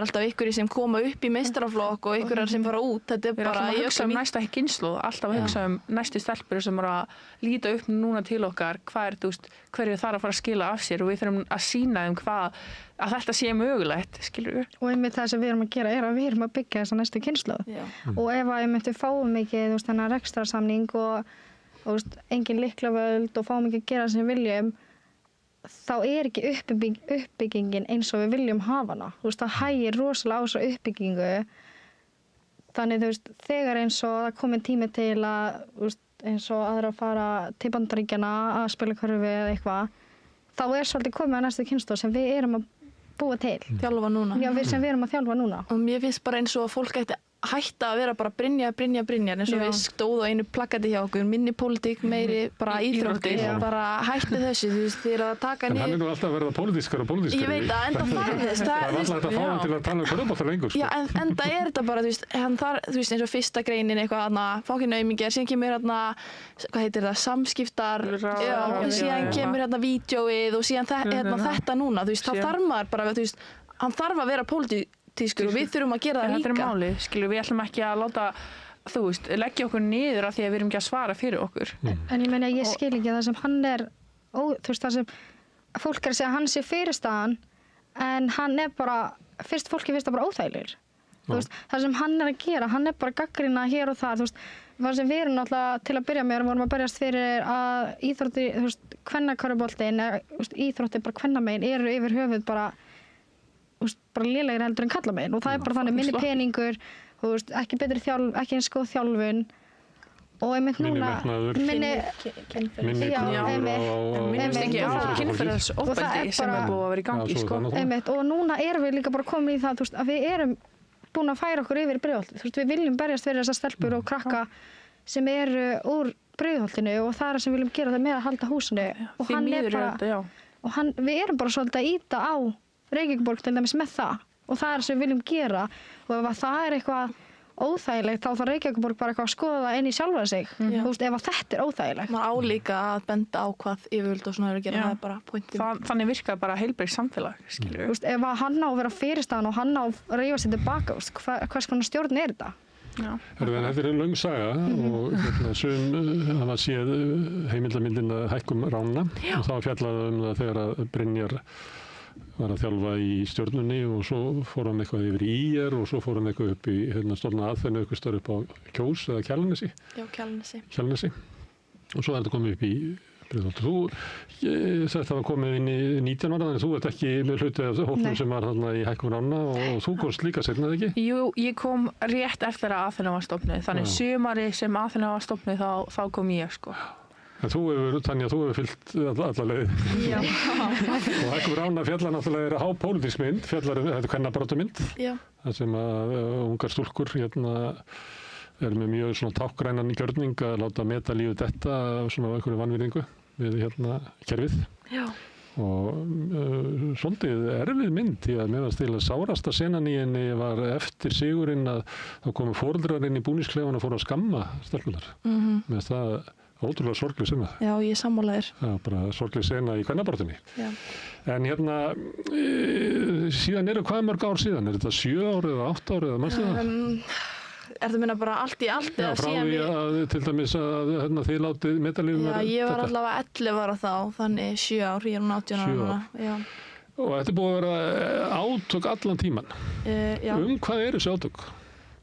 alltaf ykkur sem koma upp í meistaraflokk og ykkur sem fara út, þetta er bara... Við erum alltaf að hugsa næsta kynslóð, alltaf að hugsa næstu stelpur sem eru að líta upp núna til okkar, hverju þarf að fara að skila af sér og við þurfum að sýna þeim að þetta sé mögulegt, skilur við. Og einmitt það sem við erum að gera að við erum að byggja þessa næstu kynslóð. Og ef við fáum ekki þennan rekstrarsamning og engin lyklavöld og fáum ekki að gera það sem við viljum, þá er ekki uppbyggingin eins og við viljum hafa hana. Það hægir rosalega á þessa uppbyggingu. Þannig þegar eins og það komið tími til að eins og aðra að fara til Bandaríkjanna að spila körfu eða eitthvað, þá svolítið komið að næstu kynslóð sem við erum að búa til. Þjálfa núna. Já, sem við erum að þjálfa núna. Og mér finnst bara eins og að fólk ætti hætta að vera bara Brynjar eins og við stóðu á einu plakati hjá okkur, minni pólitík, meiri bara íþróttir, bara hætti þessu, þú veist, þeir að taka niður. En hann er nú alltaf að verða pólitískar og pólitískar. Ég veit en það þarf þess. Það er alltaf að fá hann til að tala um körfubolta lengur, sko. Já, en það er þetta bara, þú veist, eins og fyrsta greinin eitthvað, fákinn aumingjar, síðan kemur hvað heitir það, samskiptar, síðan kemur vídeóið og síðan þetta núna, þú veist, þá þarf maður bara, þú veist, hann þarf að vera pólitískur og við þurfum að gera það líka. Þetta er málið, skilur, við ætlum ekki að láta, þú veist, leggja okkur niður af því að við erum ekki að svara fyrir okkur. En ég meina, ég skil ekki það sem hann þú veist, það sem fólk er að segja að hann sé fyrirstaðan, en hann er bara, fólki finnst það bara óþægilegur. Þú veist, það sem hann er að gera, hann er bara að gagnrýna hér og þar, þú veist, það sem við erum náttúrulega til að byrja með vorum að berjast fyrir að íþróttir, þú veist, kvennakörfuboltinn, íþróttir bara kvennamegin eru yfir höfuð bara lélegir heldur en kallamegin og það er bara þannig minni peningur, þú veist, ekki eins góð þjálfun og einmitt núna minni kynferðisofbeldi sem er búið að vera í gangi, sko. Og núna erum við líka bara komin í það, þú veist, að við erum búin að færa okkur yfir Breiðholtið, þú veist, við viljum berjast fyrir þessar stelpur og krakka sem eru úr Breiðholtinu og það er sem við viljum gera það með að halda húsinu og hann er bara, og við erum bara svolítið að íta á Reykjavíkurborg til dæmis með það og það er sem við viljum gera og ef það er eitthvað óþægilegt þá þarf Reykjavíkurborg bara eitthvað að skoða það inn í sjálfa sig, þú veist, ef þetta er óþægilegt. Maður á líka að benda á hvað yfirvöld og svona eru að gera, það er bara pointið. Þannig virkar bara heilbrigt samfélag, skilur. Þú veist, ef hann á að vera fyrirstaðan og hann á að rífa sér tilbaka, hvers konar stjórn er þetta? Þetta er löng saga og sum hafa séð heimildamyndina Hækkum rána og þá fjallaði það þegar að Brynjar var að þjálfa í Stjörnunni og svo fór hann eitthvað yfir í ÍR og svo fór hann eitthvað upp í stofna aðferðinu eitthvað störf upp á Kjós eða Kjalarnesi. Já, Kjalarnesi. Og svo er þetta komið upp í Breiðholtið. Þú þetta var komið inn í 19 ára, þannig þú ert ekki með hluti af hópnum sem var þarna í Hækkum rána og þú komst líka seinna, eða ekki? Jú, ég kom rétt eftir að Aþena var stofnuð, þannig sumari sem Aþena var stofnuð þá kom ég, sko. En Tanja, þú hefur fyllt alla leið. Já. Og Hækkum rána fjallar náttúrulega hápólitísk mynd, fjallar þetta er kvennabaráttumynd. Já. Það sem að ungar stúlkur er með mjög svona tákgrænan gjörning að láta meta lífið þetta svona á einhverju vanvirðingu við kerfið. Já. Og svolítið erfið mynd því að meðan stila sárasta senan í henni var eftir sigurinn að þá komu foreldrar inn í búningsklefan og fóru að skamma stelpunar. Með það ótrúlega sorgleg sena. Já, ég er sammála þér. Já, bara sorgleg sena í kvennabaráttunni. Já. En síðan hvað mörg ár síðan? Er þetta 7 ár eða 8 ár eða mannstu það? Er það minna bara allt í allt? Já, frá því að til dæmis að þið látið metalífum vera þetta? Já, ég var allavega 11 ára þá, þannig 7 ár, ég er núna 18 ára núna. Já. Og þetta er búið að vera átök allan tíman. Já. Hvað eru þessi átök?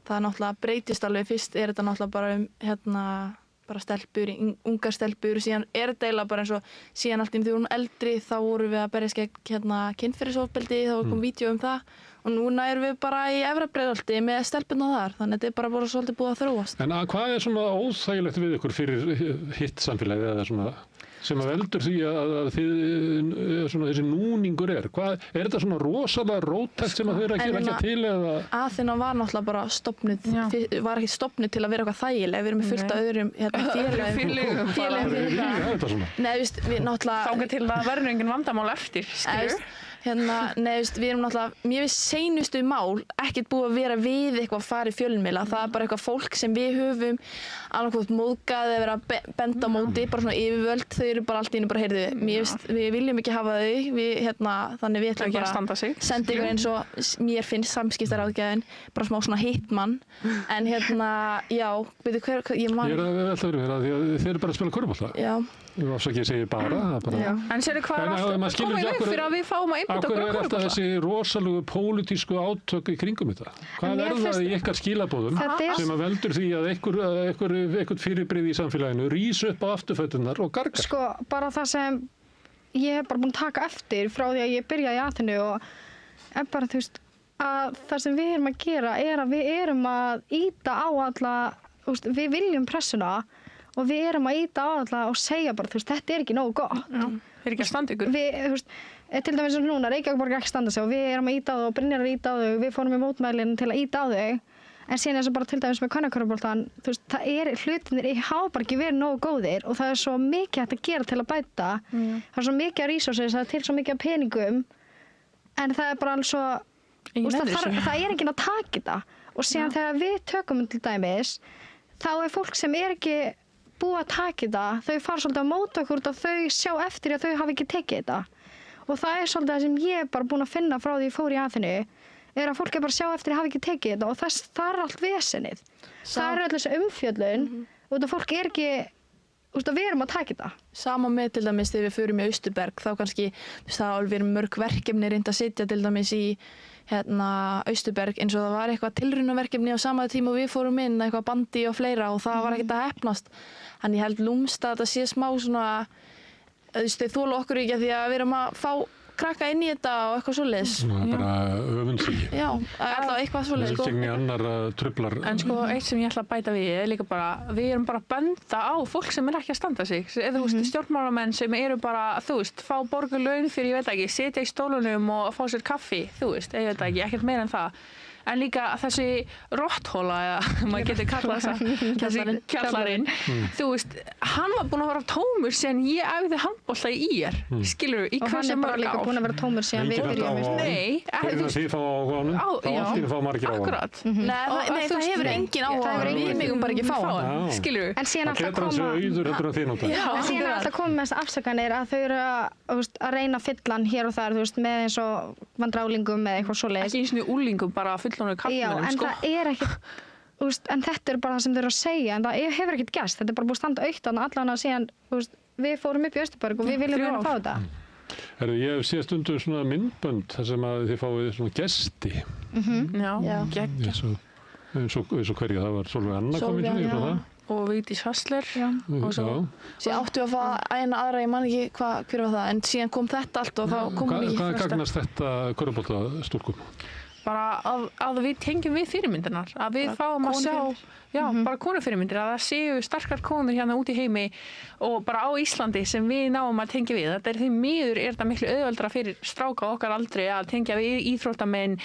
Það er náttúrulega breytist alveg, fyrst er þetta náttúrulega bara bara stelpur, ungar stelpur, síðan er þetta eiginlega bara eins og síðan allt í því hún eldri þá vorum við að berjast gegn kynferðisofbeldi, þá kom vídeo það og núna erum við bara í Efra Breiðholti með stelpurnar þar, þannig að þetta er bara svolítið búið að þróast. En hvað er svona óþægilegt við ykkur fyrir hitt samfélagið eða svona? sem að veldur því að þið, svona þessi núningur hvað, þetta svona rosalega róttækt sem að þau eru að gera til eða? Aþena var náttúrulega bara stofnuð, var ekki stofnuð til að vera eitthvað þægileg, við erum með fullt af öðrum félögum. Nei, við náttúrulega... Þangað til að verður engin vandamál eftir, skilur? Við erum náttúrulega, mér finnst seinustu mál ekkert búið að vera við eitthvað að fara í fjölmiðla, það er bara eitthvað fólk sem við höfum annarkvæmt móðgað eða vera að benda á móti, bara svona yfirvöld, þau eru bara allt í einu bara, við viljum ekki hafa þau, þannig við ætlum bara að senda ykkur eins og mér finnst samskiptaráðgjafinn, bara smá svona hitmann, en já, veitu hver, ég man... Ég er að velta verið því að þeir eru bara að spila körfubolta. Já. Ég afsaki að segja bara. En sérðu hvað er alltaf komið upp fyrir að við fáum að einbytta okkur að körfubolta? Akkur er alltaf þessi rosalegu pólitísku átök í kringum þetta? Hvað er það í ykkar skilabóðum sem að veldur því að einhver fyrirbrigði í samfélaginu rís upp á afturföturnar og gargar? Sko, bara það sem ég hef bara búin að taka eftir frá því að ég byrjaði í Aþenu og er bara, að það sem við erum að gera er að við erum að ýta á alla, við viljum pressuna og við erum að ýta á alla og segja bara, þetta er ekki nógu gott. Er ekki að standa ykkur? Til dæmis eins og núna, Reykjavík ekki standa sig og við erum að ýta á þau og Brynjar að ýta á þau, við fórum í mótmælin til að ýta á þau, en síðan eins og bara til dæmis með kvennakörfuboltann, hlutinir hafa bara ekki verið nógu góðir og það er svo mikið hægt að gera til að bæta, það er svo mikið af resources, það er til svo mikið af peningum, en það er bara alveg svo, það er enginn að taka þetta og síðan þegar við tökum til dæmis, þá er fólk sem er ekki búið að taka þetta, þau fara svolítið að móta okkur og þau sjá eftir að þau hafi ekki tekið þetta og það er svolítið það sem ég er bara búin að finna frá því ég fór í Aþenu er að fólk er bara að sjá eftir að hafi ekki tekið þetta og það er allt vesenið. Það er öll þessi umfjöllun og það fólk er ekki, við erum að taka þetta. Sama með til dæmis þegar við förum í Austurberg, þá kannski við erum mörg verkefni reynd að sitja til dæmis í Austurberg eins og það var eitthvað tilraunaverkefni á sama tíma og við fórum inn, eitthvað bandi og fleira og það var ekkert að heppnast. Þannig ég held lúmst að þetta sé smá svona, þau þola okkur ekki að því að við erum að fá krakka inn í þetta og eitthvað svoleiðis. Bara öfundsýki. Já, allavega eitthvað svoleiðis. Velgengni annar truflar. En eitt sem ég ætla að bæta við er líka bara, við erum bara að benda á fólk sem er ekki að standa sig. Stjórnmálamenn sem eru bara, fá borgarlaun fyrir, ég veit ekki, sitja í stólunum og fá sér kaffi, ég veit ekki, ekkert meira en það. En líka þessi rotthóla, eða maður getur kallað þessi kjallarinn, hann var búinn að vera tómur síðan ég æfði handbolta í IR, skilurðu, í hversu mörg ár. Og hann er bara líka búinn að vera tómur síðan við byrjum. Nei. Hvernig þið fá á honum, þá allt þínu fá margir á honum. Akkurat. Nei, það hefur engin á honum, við megum bara ekki fá hann, skilurðu. En síðan alltaf koma... Það getur hans auður heldur en þið nota. En síðan alltaf koma með þess afsakanir að þau eru að reyna fyllan hér og þar, með eins og vandrálingum eða eitthvað svoleiðis. Ekki eins og úlingum, bara fullorðnir karlmennum, en það er ekkert, en þetta er bara það sem þau eru að segja, en það hefur ekkert gerst, þetta er bara búið að standa aukt allan að síðan, við fórum upp í Austurberg og við viljum vera að fá þetta. Ég hef séð stundum svona myndbönd þar sem að þið fáið svona gesti. Já, geggja. Eins og hverju, það var Sólveig Anna komin til því frá það. Og Vigdís Hassler. Síðan áttu að fá eina aðra, ég man ekki hver var það, en síðan kom þetta allt og þá komum við ekki. Hvað gagnast þetta körfuboltastúlkum? Bara að við tengjum við fyrirmyndirnar, að við fáum að sjá, bara konufyrirmyndir, að það séu sterkar konur hérna út í heimi og bara á Íslandi sem við náum að tengja við. Þetta er því miður er þetta miklu auðveldara fyrir stráka okkar aldrei að tengja við íþróttamenn,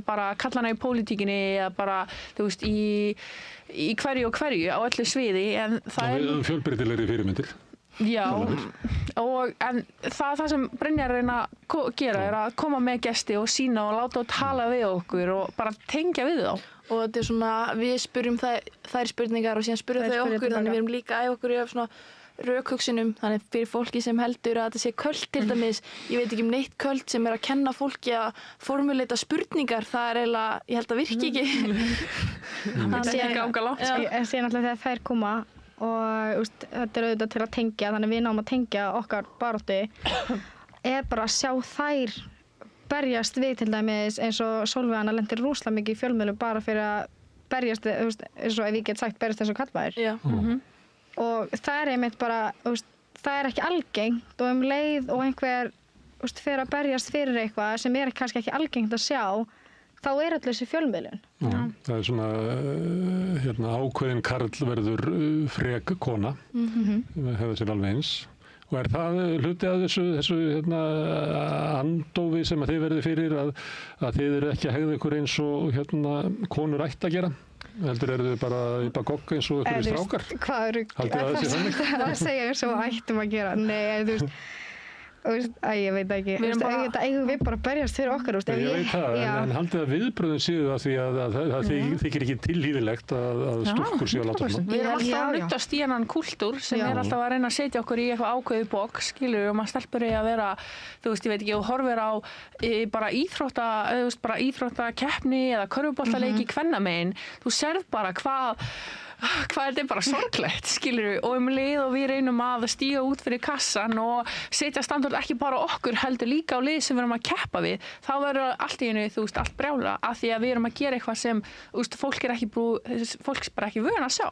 bara kallana í pólitíkinni eða bara, í hverju og hverju á öllu sviði, en það er... Við höfum fjölbreytilegri fyrirmyndir. Já, en það sem Brynjar reyna að gera er að koma með gesti og sína og láta og tala við okkur og bara tengja við þá. Og þetta er svona, við spyrjum þær spurningar og síðan spyrjum þau okkur, þannig við erum líka að okkur í svona rökhugsunum, þannig fyrir fólki sem heldur að þetta sé köld til dæmis, ég veit ekki neitt köld sem er að kenna fólki að formuleita spurningar, það er eiginlega, ég held að virki ekki. Það er ekki ganga langt. En síðan alltaf þegar þær koma og þetta er auðvitað til að tengja, þannig við náum að tengja okkar baráttu, er bara að sjá þær berjast við til dæmis eins og Sólveig Anna lendir rosalega mikið í fjölmiðlum bara fyrir að berjast, eins og ef ég get sagt berjast eins og karlmaður. Og það er einmitt bara, það er ekki algengt og leið og einhver fyrir að berjast fyrir eitthvað sem er kannski ekki algengt að sjá, þá er allir þessi fjölmiðlun. Það er svona ákveðin karl verður frek kona, hefur sér alveg eins. Og er það hluti af þessu andófi sem að þið verði fyrir að þið eru ekki að hegða ykkur eins og konur ætti að gera? Heldur eru þið bara í bakokk eins og ykkur í strákar? Hvað eru það segja sem ættum að gera? Nei, ég veit ekki. Eigum við bara að berjast fyrir okkar. Ég veit það, en haldið að viðbröðin séu að því að það þykir ekki tilhýðilegt að stúlkur séu að láta svona. Við erum alltaf að nuttast í hennan kultúr sem er alltaf að reyna að setja okkur í eitthvað ákveðið bók, skilur, og maður stelpur í að vera, ég veit ekki, og horfir á bara íþróttakeppni eða körfuboltaleiki kvennamegin, þú sérð bara hvað þetta er bara sorglegt, skilur við, og leið og við reynum að stíga út fyrir kassan og setja standard ekki bara okkur heldur líka á lið sem við erum að keppa við, þá verður allt í einu, allt brjála, af því að við erum að gera eitthvað sem, fólk er bara ekki vön að sjá.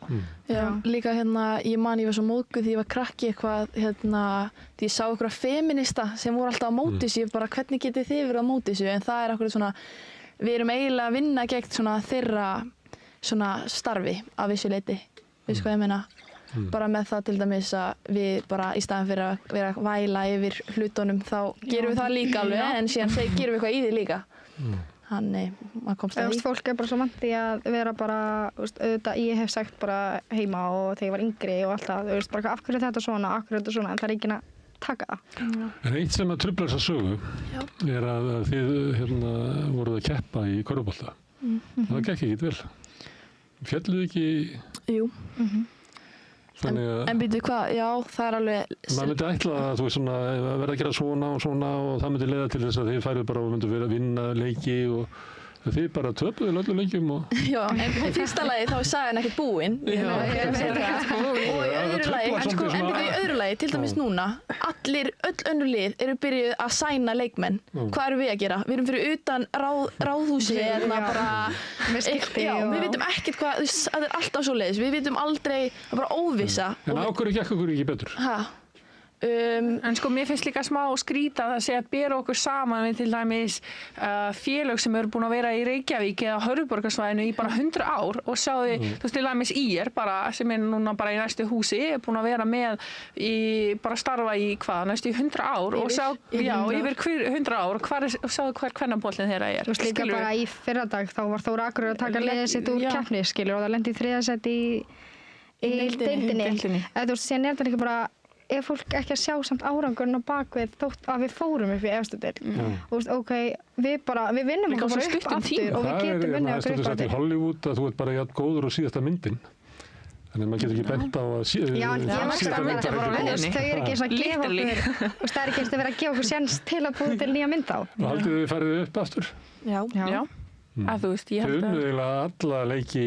Já, líka ég var svo móðguð því ég var krakki eitthvað, því ég sá eitthvað feminista sem voru alltaf á móti þessu, bara hvernig getið þið verið á móti þessu, en það er okkur svona, við erum eiginlega að vinna gegn svona þeirra starfi af vissu leyti, veistu hvað ég meina? Bara með það til dæmis að við bara í staðan fyrir að vera að væla yfir hlutunum þá gerum við það líka alveg, en síðan gerum við eitthvað í því líka. Þannig, maður komst að því. Fólk er bara svo vant í að vera bara, auðvitað, ég hef sagt bara heima og þegar ég var yngri og alltaf, bara af hverju þetta svona, en það er ekki að taka það. En eitt sem að trufla þessa sögu er að þið voruð að keppa í körfubolta. Það gekk ekki vel. Fjalluðu ekki? Jú. En býtu hvað, já, það er alveg... Maður myndi ætla að verða að gera svona og það myndi leiða til þess að þið færið bara og myndi vera að vinna leiki og þið bara töpuðu öllum leikjum og... Já, en í fyrsta lagi þá er sagan ekkert búin. Og í öðru lagi, til dæmis núna, öll önnur lið eru byrjuð að sæna leikmenn. Hvað erum við að gera? Við erum fyrir utan ráðhúsi bara... Með skilti og... Við vitum ekkert hvað, það er alltaf svo leiðis. Við vitum aldrei, það er bara óvissa. En á hverju gekk okkur ekki betur? En mér finnst líka smá skrýta að segja að bera okkur saman við til dæmis félög sem eru búin að vera í Reykjavík eða Höfuðborgarsvæðinu í bara 100 ár og sjáðu, til dæmis IR bara, sem er núna bara í næstu húsi, er búin að vera með bara starfa í næstu 100 ár og sjá, yfir 100 ár og sjáðu hver kvennabóllin þeirra er. Þú veist líka bara í fyrradag þá var Þóra Akureyrar að taka liðið sitt úr keppni, skilur, og það lendi í 3. sæti í deildinni. Þú veist, síðan er þetta líka bara ef fólk ekki að sjá samt árangurinn á bakvið þótt að við fórum upp í efstu deild. Þú veist, við vinnum okkur bara upp aftur og við getum vinnið okkur upp aftur. Það er í Hollywood að þú ert bara jafn góður og síðasta myndin. Þannig að maður getur ekki bent á að síðasta myndin. Þau eru ekki eins að gefa okkur, það er ekki eins að vera að gefa okkur sjans til að búið til nýja mynd á. Og haldið þið farið upp aftur? Já. Þú veist, ég held að... Þau unnu alla leiki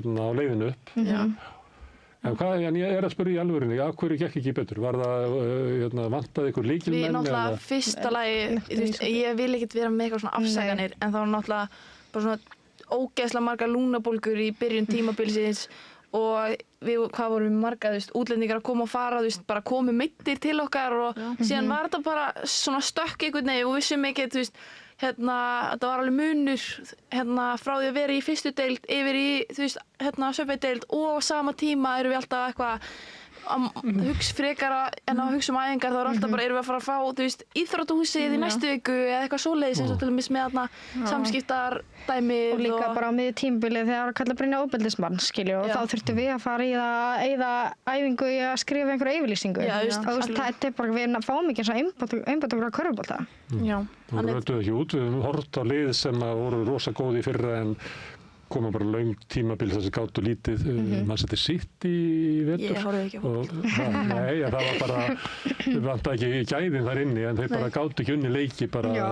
á leiðinu upp. En ég er að spyrja í alvörinni, af hverju gekk ekki betur? Var það, vantaði ykkur lykilmenn? Við náttúrulega fyrsta lagi, ég vil ekkert vera með eitthvað svona afsaganir, en það var náttúrulega bara svona ógeðslega margar lúnabólgur í byrjun tímabilsins og hvað vorum við margar, útlendingar að koma og fara, bara komu meiddir til okkar og síðan var þetta bara svona stökk einhvern veginn og vissum ekkert, þetta var alveg munur frá því að vera í fyrstu deild yfir í söpveideild og á sama tíma erum við alltaf eitthvað að hugsa frekara en að hugsa æfingar, þá er alltaf bara erum við að fara að fá íþróttahúsið í næstu viku eða eitthvað svoleiðis eins og til dæmis með samskiptardæmið og líka bara á miðju tímabilið þegar að kalla brýna ofbeldismann, skilju, og þá þurftum við að fara í það eða æfingu í að skrifa einhverja yfirlýsingu og þetta er bara, við fáum ekki eins og einbætt okkur að körfubolta. Þú rölduð ekki út, við höfum hort á lið sem voru rosa góð í fyrra en koma bara löng tímabil þess að gátu lítið, mann setti sitt í vetur. Ég horfði ekki á fótbolta. Nei, það var bara, við vantaði ekki gæðin þar inni, en þeir bara gátu ekki unni leiki bara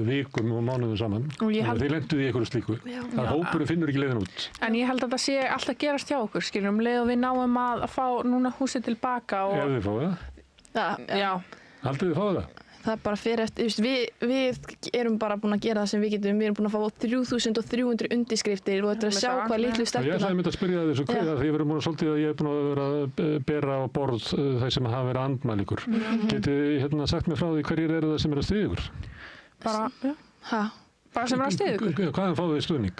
vikum og mánuðum saman. Þeir lenduðu í einhverju slíku. Það hópurinn finnur ekki leiðin út. En ég held að það sé alltaf gerast hjá okkur, skiljum, leið og við náum að fá núna húsið tilbaka og... Ef þið fáið það? Já. Haldið þið fáið það? Það er bara fyrir eftir, við erum bara búin að gera það sem við getum, við erum búin að fá 3300 undirskriftir og þetta er að sjá hvað litlu stelpuna. Ég ætlaði að spyrja þessu hverja, því ég verið búin að svolítið að ég er búin að vera að bera á borð þeir sem hafa verið andmælingur. Getið sagt mér frá því hverjir eru það sem eru að styðja ykkur? Bara sem eru að styðja ykkur? Hvaðan fáið þið stuðning?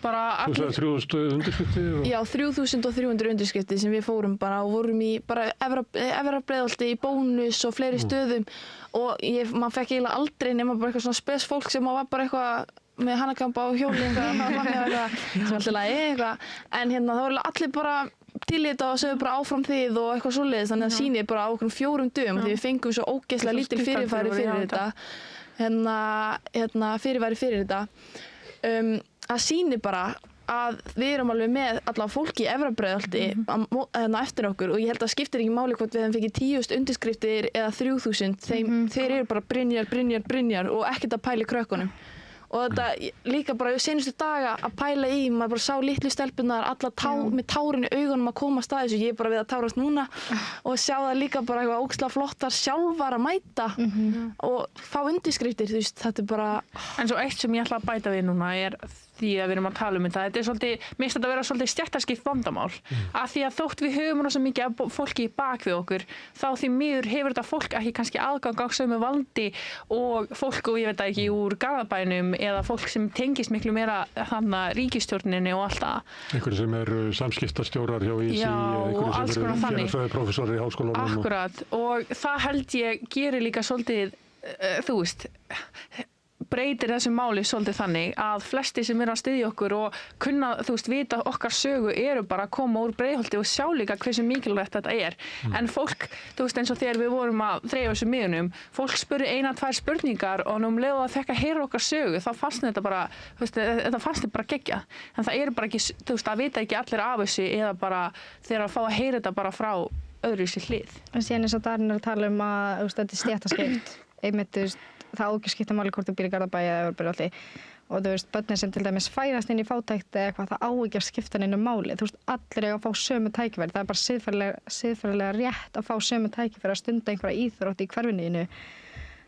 bara Þú sagði 3.000 undirskriftir? Já, 3.300 undirskriftir sem við fórum bara og vorum í bara Efra Breiðholti, í Bónus og fleiri stöðum og maður fekk eiginlega aldrei nema bara eitthvað svona spes fólk sem var bara eitthvað með hanakampa á hjóli eitthvað sem alltaf lagi eitthvað en hérna það voru allir bara til í þetta og sögðu bara áfram þið og eitthvað svoleiðis þannig að sýnið bara á okkur 4 dögum því við fengum svo ógeðslega lítil fyrirfæri fyrir þetta fyrirfæri fyrir þetta að sýni bara að við erum alveg með allavega fólki í Efra Breiðholti eftir okkur og ég held að skiptir ekki máli hvort við hefum fengið 10.000 undirskriftir eða 3.000 þeir eru bara Brynjar og ekkert að pæla í krökkunum og þetta líka bara senustu daga að pæla í, maður bara sá litlu stelpunar með tárin í augunum að koma að stað þessu, ég er bara við að tárast núna og sjá það líka bara eitthvað ógeðslega flottar sjálfar að mæta og fá undirskriftir, þú veist, þetta er bara En svo eitt sem ég ætla að bæta við núna er því að við erum að tala þetta er svolítið, mér finnst þetta að vera svolítið stjættaskipt vandamál að því að þótt við höfum rosa mikið af fólki bak við okkur þá því miður hefur þetta fólk ekki kannski aðgang á sömu valdi og fólk og ég veit ekki úr Garðabænum eða fólk sem tengist miklu meira þannig ríkisstjórninni og allt það. Einhverju sem eru samskiptastjórar hjá ISI, einhverju sem eru félagsfræðiprófessor í háskólanum. Akkurat og það held ég gerir líka svolítið, þú veist, breytir þessu máli svolítið þannig að flesti sem eru að styðja okkur og kunna, þú veist, vita okkar sögu eru bara að koma úr Breiðholti og sjá líka hversu mikilvægt þetta er. En fólk, þú veist, eins og þegar við vorum að dreifa þessu miðunum, fólk spurði 1-2 spurningar og nú leið að fekk að heyra okkar sögu, þá fannst þetta bara, þú veist, þetta fannst þetta bara geggjað. En það eru bara ekki, þú veist, að vita ekki allir af þessu eða bara þegar að fá að heyra þetta bara frá öðruvísi hlið. En síðan eins og Darin er að tala að þetta er stéttaskipt, einmitt, þú veist, það á ekki að skipta máli hvort þú býr í Garðabæ eða Efra Breiðholti og þú veist, börnin sem til dæmis fæðast inn í fátækt eða eitthvað, það á ekki að skipta neinu máli, þú veist, allir eiga að fá sömu tækifæri, það er bara siðferðilega rétt að fá sömu tækifæri að stunda einhverja íþrótt í hverfinu þínu,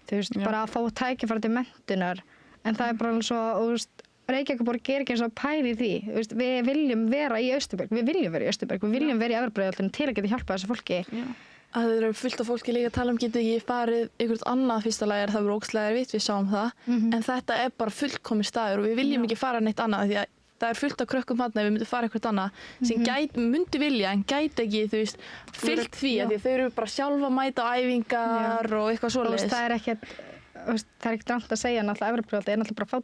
þú veist, bara að fá tækifæri til menntunar, en það er bara alveg svo, þú veist, Reykjavíkurborg er ekki eins og pæli því, þú veist, við viljum vera í Austurberg, við viljum vera í Efra Breiðholtinu til að geta hjálpað þessu fólki. að það eru fullt af fólki líka að tala getur ekki farið einhvert annað fyrsta lagi það voru ógeðslega erfitt, við sáum það en þetta er bara fullkominn staður og við viljum ekki fara neitt annað því að það er fullt af krökkum þarna ef við myndum fara eitthvað annað sem myndi vilja en gæti ekki þú veist fyllt því að þau eru bara sjálfa að mæta á æfingar og eitthvað svoleiðis. Það er ekkert rangt að segja náttúrulega Efra Breiðholti er náttúrulega bara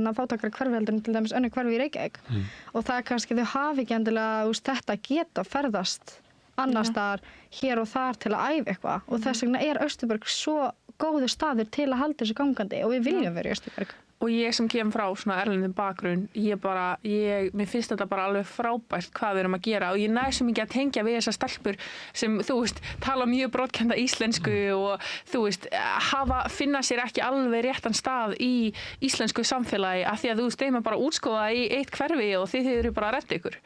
að fátækra hverfi heldur en til dæmis önnur hverfi í Reykjavík og það er kannski þau hafi ekki endilega þetta geta ferðast annars staðar hér og þar til að æfa eitthvað og þess vegna er Austurberg svo góður staður til að halda þessu gangandi og við viljum vera í Austurberg. Og ég sem kem frá svona erlendum bakgrunn, mér finnst þetta bara alveg frábært hvað við erum að gera og ég næ svo mikið að tengja við þessar stelpur sem, þú veist, tala mjög brotkennda íslensku og, þú veist, finna sér ekki alveg réttan stað í íslensku samfélagi af því að þú veist, þeim er bara útskóða í eitt hverfi og þið eru bara að redda ykkur.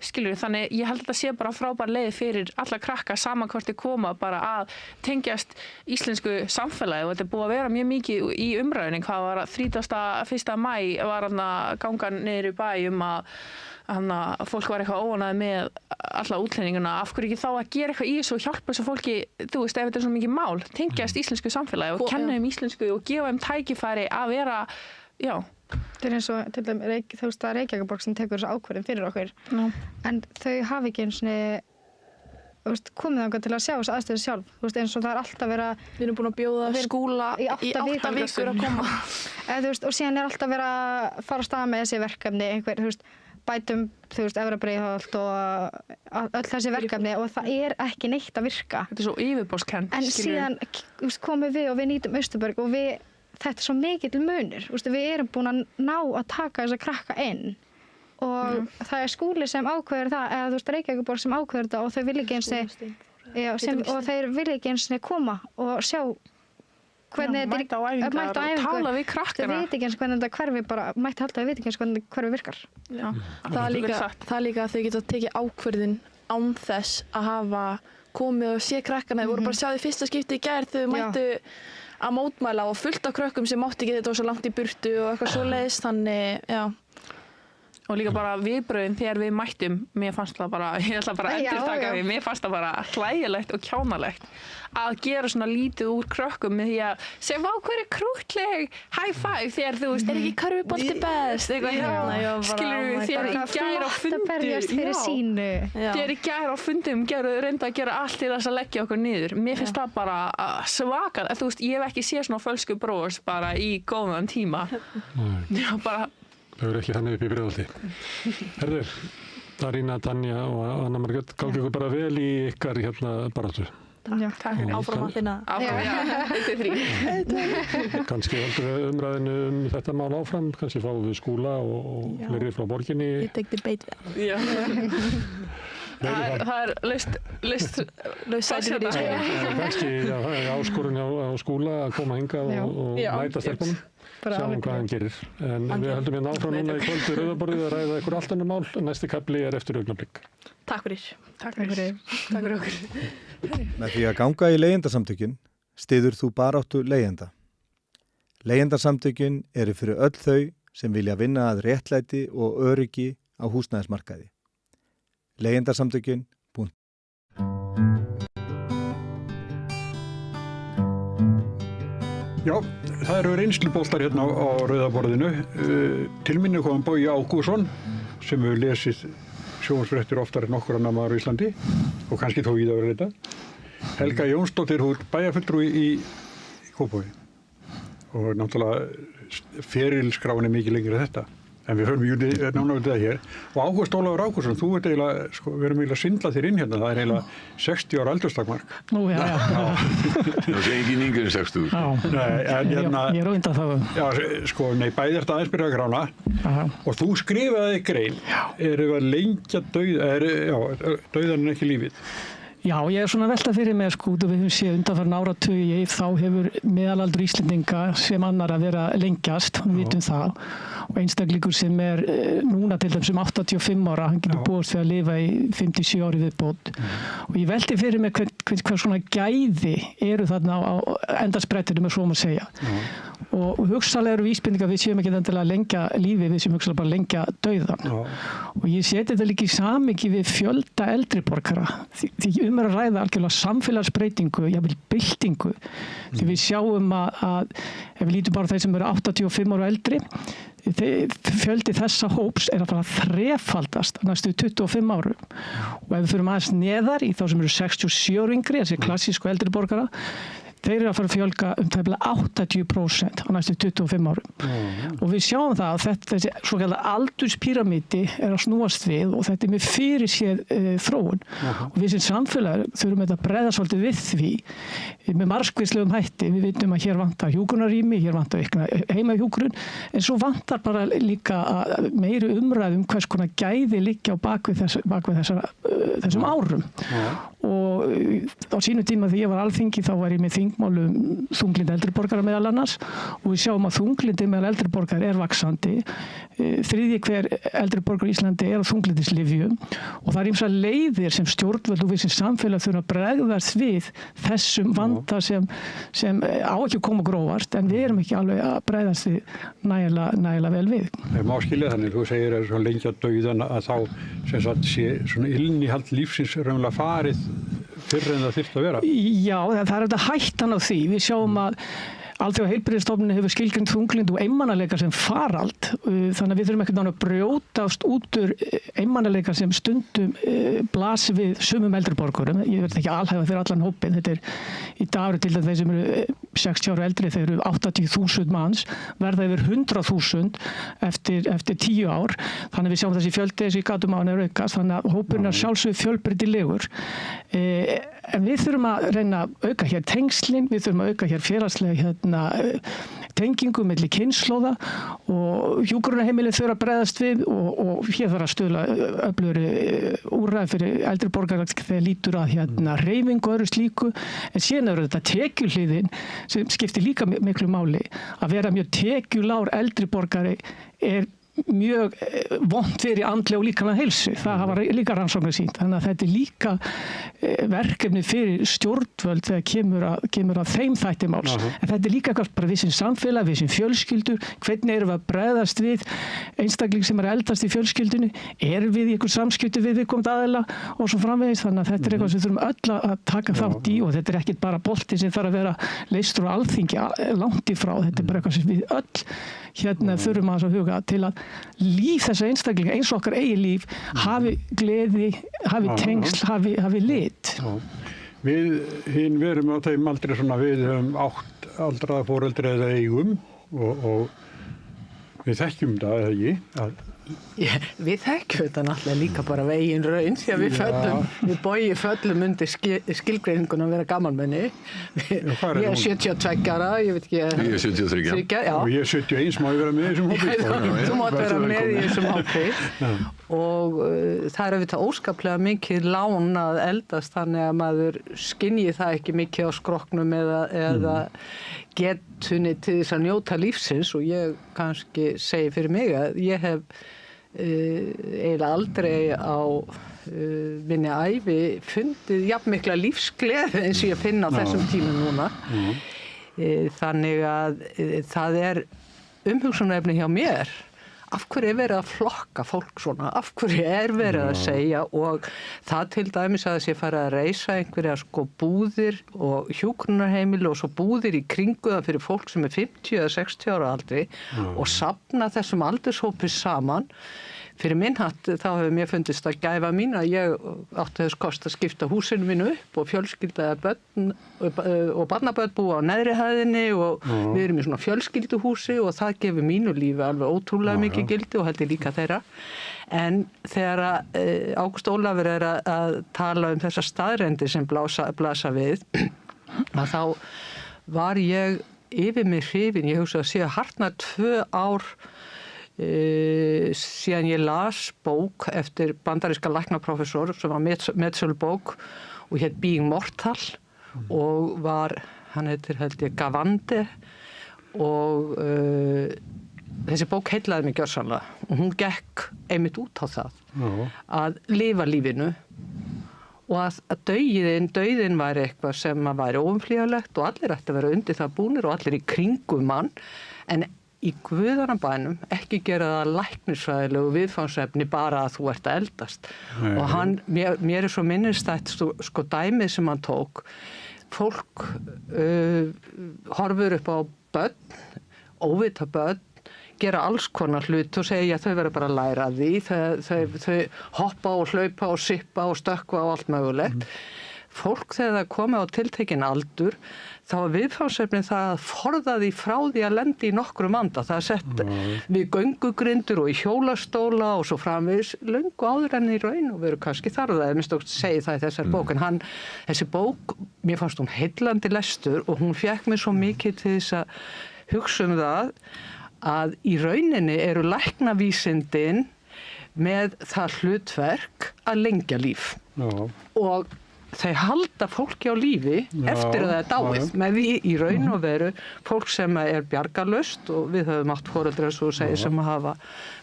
Skilur, þannig ég held að þetta sé bara frábær leið fyrir alla krakka saman hvort þið koma bara að tengjast íslensku samfélagi og þetta er búið að vera mjög mikið í umræðunni hvað var 1. maí var hann að ganga niður í bæ að fólk var eitthvað óánægð með alla útlendinguna, af hverju ekki þá að gera eitthvað í þessu og hjálpa þessu fólki, þú veist, ef þetta er svo mikið mál, tengjast íslensku samfélagi og kenna þeim íslensku og gefa þeim tækifæri að vera, já. Það er eins og til dæmis, þú veist, það er Reykjavíkurborg sem tekur þessu ákvörðun fyrir okkur, en þau hafi ekki einu svona komið þangað til að sjá þessu aðstöðu sjálf eins og það er alltaf verið að við erum búin að bjóða skúla í 8 vikur að koma og síðan er alltaf verið að fara á stað með þessi verkefni bætum Efra Breiðholt og öll þessi verkefni og það er ekki neitt að virka þetta er svo yfirborðskennt en síðan komum við og við nýtum Austurberg og þetta er svo mikill munur við erum búin að ná að taka þessa krakka inn og það er skúli sem ákveður það eða Reykjavíkurborg sem ákveður það og þau vilja ekki eins og koma og sjá hvernig mæta á æfingar og tala við krakkana þau veit ekki eins hvernig þetta hverfi bara mætti halda þau veit ekki eins hvernig hverfi virkar það er líka að þau geta tekið ákvörðin án þess að hafa komið og sé krakkana þau voru bara að sjá því fyrsta skipti í gær þau mættu að mótmæla og fullt af krökkum sem mátti ekki þetta svo langt í burtu og eitthvað svoleiðis þannig, já Og líka bara viðbröðin þegar við mættum, mér fannst það bara, ég ætla bara að endurtaka því, mér fannst það bara hlægilegt og kjánalegt að gera svona lítið úr krökkum með því að segja, vá, hver er krúttleg, high five, þegar þú veist, er ekki körfubolti best, eitthvað hérna, skilur við, þegar í gær á fundum, þegar í gær á fundum reynda að gera allt til þess að leggja okkur niður. Mér finnst það bara svakað, þú veist, ég hef ekki séð svona fölsku bros bara í góðan tíma. Já, bara Það verður ekki þannig upp í Breiðholti. Herðu, Darína, Tanja og Anna Margrét, gangi ykkur bara vel í ykkar baráttu. Takk fyrir. Áfram að finna. Kannski heldur umræðinu þetta mál áfram, kannski fáum við Skúla og fleiri frá borginni. Ég tekti beit við. Já. Það laust sæti fyrir því. Kannski það áskorun á Skúla að koma hingað og mæta stelpunum. Sjáum hvað hann gerir. En við höldum hérna áfram núna í kvöld við Rauðaborðið að ræða ykkur allt annað mál. Næsti kafli eftir augnablik. Takk fyrir. Takk fyrir okkur. Með því að ganga í leigjendasamtökin styður þú baráttu leigjenda. Leigjendasamtökin eru fyrir öll þau sem vilja vinna að réttlæti og öryggi á húsnæðismarkaði. Leigjendasamtökin. Já, það eru reynsluboltar hérna á Rauðaborðinu. Til minni kom Bogi Ágússon sem hefur lesið sjónvarpsfréttir oftar en nokkur annar maður á Íslandi og kannski þó víða verið þetta. Helga Jónsdóttir, hún er bæjarfulltrúi í Kópavogi og náttúrulega ferilskráin er mikið lengri þetta. En við höfum nánar þetta hér. Og Ágúst Ólafur Ágústsson, þú ert eiginlega, við erum eiginlega svindlað þér inn hérna. Það er eiginlega 60 ára aldurstakmark. Nú, já. Það sé engin yngri en 60. Nei, en hérna... Ég er undan það. Já, bæði ert aðeins byrjað að grána. Og þú skrifaði grein. Eru að lengja dauðan en ekki lífið? Já, ég er svona velta fyrir mig, við höfum séð undanfarinn áratugi, þá hefur meðalaldur Íslendinga sem annar að vera lengjast, við vitum það, og einstaklingur sem er núna til dæmis 85 ára, hann getur búist við að lifa í 57 ári viðbót. Og ég velti fyrir mig hvað svona gæði eru þarna á endarsprettinu með svo að segja. Og hugsalega eru vísbendingar við séum ekki endilega að lengja lífi, við séum hugsalega bara að lengja dauðan. Og ég seti þetta líka í samhengi við fjölda eldri borgara, því er að ræða algjörlega samfélagsbreytingu, jafnvel byltingu. Því við sjáum að ef við lítum bara þeir sem eru 85 ára eldri, fjöldi þessa hóps er að fara að þrefaldast næstu 25 árum. Og ef við fyrir aðeins neðar í þá sem eru 67 ára yngri, þessi klassísku eldri borgara, þeir eru að fara að fjölga tæplega 80% á næstu 25 árum. Og við sjáum það að þessi svo kallar aldurspíramídi er að snúast við og þetta er með fyrirséð þróun. Og við sem samfélag þurfum að bregða svolítið við því með margvíslegum hætti. Við vitum að hér vantar hjúkrunarrými, hér vantar heimahjúkrun, en svo vantar bara líka meiri umræðum hvers konar gæði liggja á bakvið þessum árum. Og á sínum tíma þegar ég var alþingi þá var ég með þingmálum þunglind eldri borgara meðal annars og við sjáum að þunglindi meðal eldri borgara er vaxandi. Þriðji hver eldri borgar í Íslandi er á þunglindislyfjum og það er ýmsar leiðir sem stjórnvöld og við sem samfélag þurfum að bregðast við þessum vanda sem á ekki að koma grófast en við erum ekki alveg að bregðast við nægilega vel við. Má skilja þannig, þú segir að lengja dauðan að þá sem sagt sé svona innihald lífsins raunverulega farið fyrr en það þyrfti að vera. Já, það er þetta hættan á því. Við sjáum að Alþjóða heilbrigðisstofnunin hefur skilgreint þunglyndi og einmanaleika sem farald, þannig að við þurfum ekkert að brjótast út úr einmanaleika sem stundum blasi við sumum eldri borgurum. Ég verð ekki alhæfa fyrir allan hópinn. Þetta er í dag til þeir sem eru 60 ára eldri, þeir eru 80.000 manns, verða yfir 100.000 eftir 10 ár. Þannig að við sjáum þessi fjöldi þessi gatum á hann er aukast, þannig að hópurinn er sjálfsögðu fjölbreytilegur. En við þurfum að reyna að auka hér tengslin, við þurfum að auka hér félagslega tengingu milli kynslóða og hjúkrunarheimilin þurfa að bregðast við og hér þarf að stuðla öflugri úrræði fyrir eldri borgara þegar lítur að hreyfingu og öðru slíku. En síðan er þetta tekjuhliðin sem skiptir líka miklu máli. Að vera mjög tekjulár eldri borgari er mjög vont fyrir andlega og líkamlega heilsu. Það hafa líka rannsóknir sýnt. Þannig að þetta líka verkefni fyrir stjórnvöld þegar kemur að þeim þætti máls. En þetta líka bara við sem samfélag, við sem fjölskyldur, hvernig erum við að bregðast við einstakling sem eldast í fjölskyldunni, erum við í einhver samskipti við viðkomandi aðila og svo framvegis. Þannig að þetta eitthvað sem við þurfum öll að taka þátt í og þetta ekki bara bolti sem þarf að vera leystur á alþingi langt í frá. Þetta bara eitthvað sem við öll þurfum að huga til að líf þessa einstaklinga eins og okkar eigin líf hafi gleði, hafi tengsl, hafi lit. Við hinn verum á þeim aldrei svona við höfum 8 aldraða foreldri eða eigum og við þekkjum það eða ekki. Við þekkjum þetta náttúrulega líka bara af eigin raun því að við Bogi föllum undir skilgreininguna að vera gamalmenni. Ég er 72 ára, ég veit ekki. Ég er 73. Og ég er 71, má ég vera með í þessum hópi? Þú mátt vera með í þessum hópi. Og það er auðvitað óskaplega mikið lán að eldast þannig að maður skynji það ekki mikið á skrokknum eða getunni til þess að njóta lífsins og ég kannski segi fyrir mig að ég hef eiginlega aldrei á minni ævi fundið jafnmikla lífsgleði eins og ég finn á þessum tímum núna. Þannig að það er umhugsunarefni hjá mér. Af hverju verið að flokka fólk svona? Af hverju verið að segja og það til dæmis að þessi farið að reisa einhverja búðir og hjúkrunarheimili og svo búðir í kringu það fyrir fólk sem er 50 eða 60 ára aldri og safna þessum aldurshópi saman. Fyrir minn hatt þá hefur mér fundist að gæfa mín að ég átti þess kost að skipta húsinu mínu upp og fjölskyldaði börn og barnabörn búa á neðri hæðinni og við erum í svona fjölskylduhúsi og það gefur mínu lífi alveg ótrúlega mikið gildi og heldur líka þeirra. En þegar Ágúst Ólafur er að tala þessa staðreyndir sem blasa við, að þá var ég yfir mig hrifin, ég hugsa að sé að hartnar 2 ár síðan ég las bók eftir bandaríska læknaprófessor sem var metsölubók og hét Being Mortal og hann heitir held ég Gavande og þessi bók heillaði mig gjörsamlega og hún gekk einmitt út á það að lifa lífinu og að dauðinn væri eitthvað sem væri óumflýjanlegt og allir ætti að vera undir það búnir og allir í kringum mann en í guðanabænum ekki gera það læknisfræðilegu viðfangsefni bara að þú ert að eldast. Og mér er svo minnistætt dæmið sem hann tók. Fólk horfur upp á börn, óvita börn, gera alls konar hlut og segja að þau verða bara að læra því. Þau hoppa og hlaupa og sippa og stökkva og allt mögulegt. Fólk þegar það komið á tiltekinn aldur þá var viðfangsefni það að forða því frá því að lendi í nokkrum vanda. Það er sett við göngugrindur og í hjólastóla og svo framvegis löngu áður en í raun og veru kannski þar og það er minnst okkur segi það í þessari bók. En þessi bók, mér fannst hún heillandi lestur og hún fékk mér svo mikið til þess að hugsa það að í rauninni eru læknavísindin með það hlutverk að lengja líf. Og þau halda fólki á lífi eftir að það er dáið með því í raun og veru fólk sem er bjargarlaust og við höfum átt foreldrar svo að segja sem hafa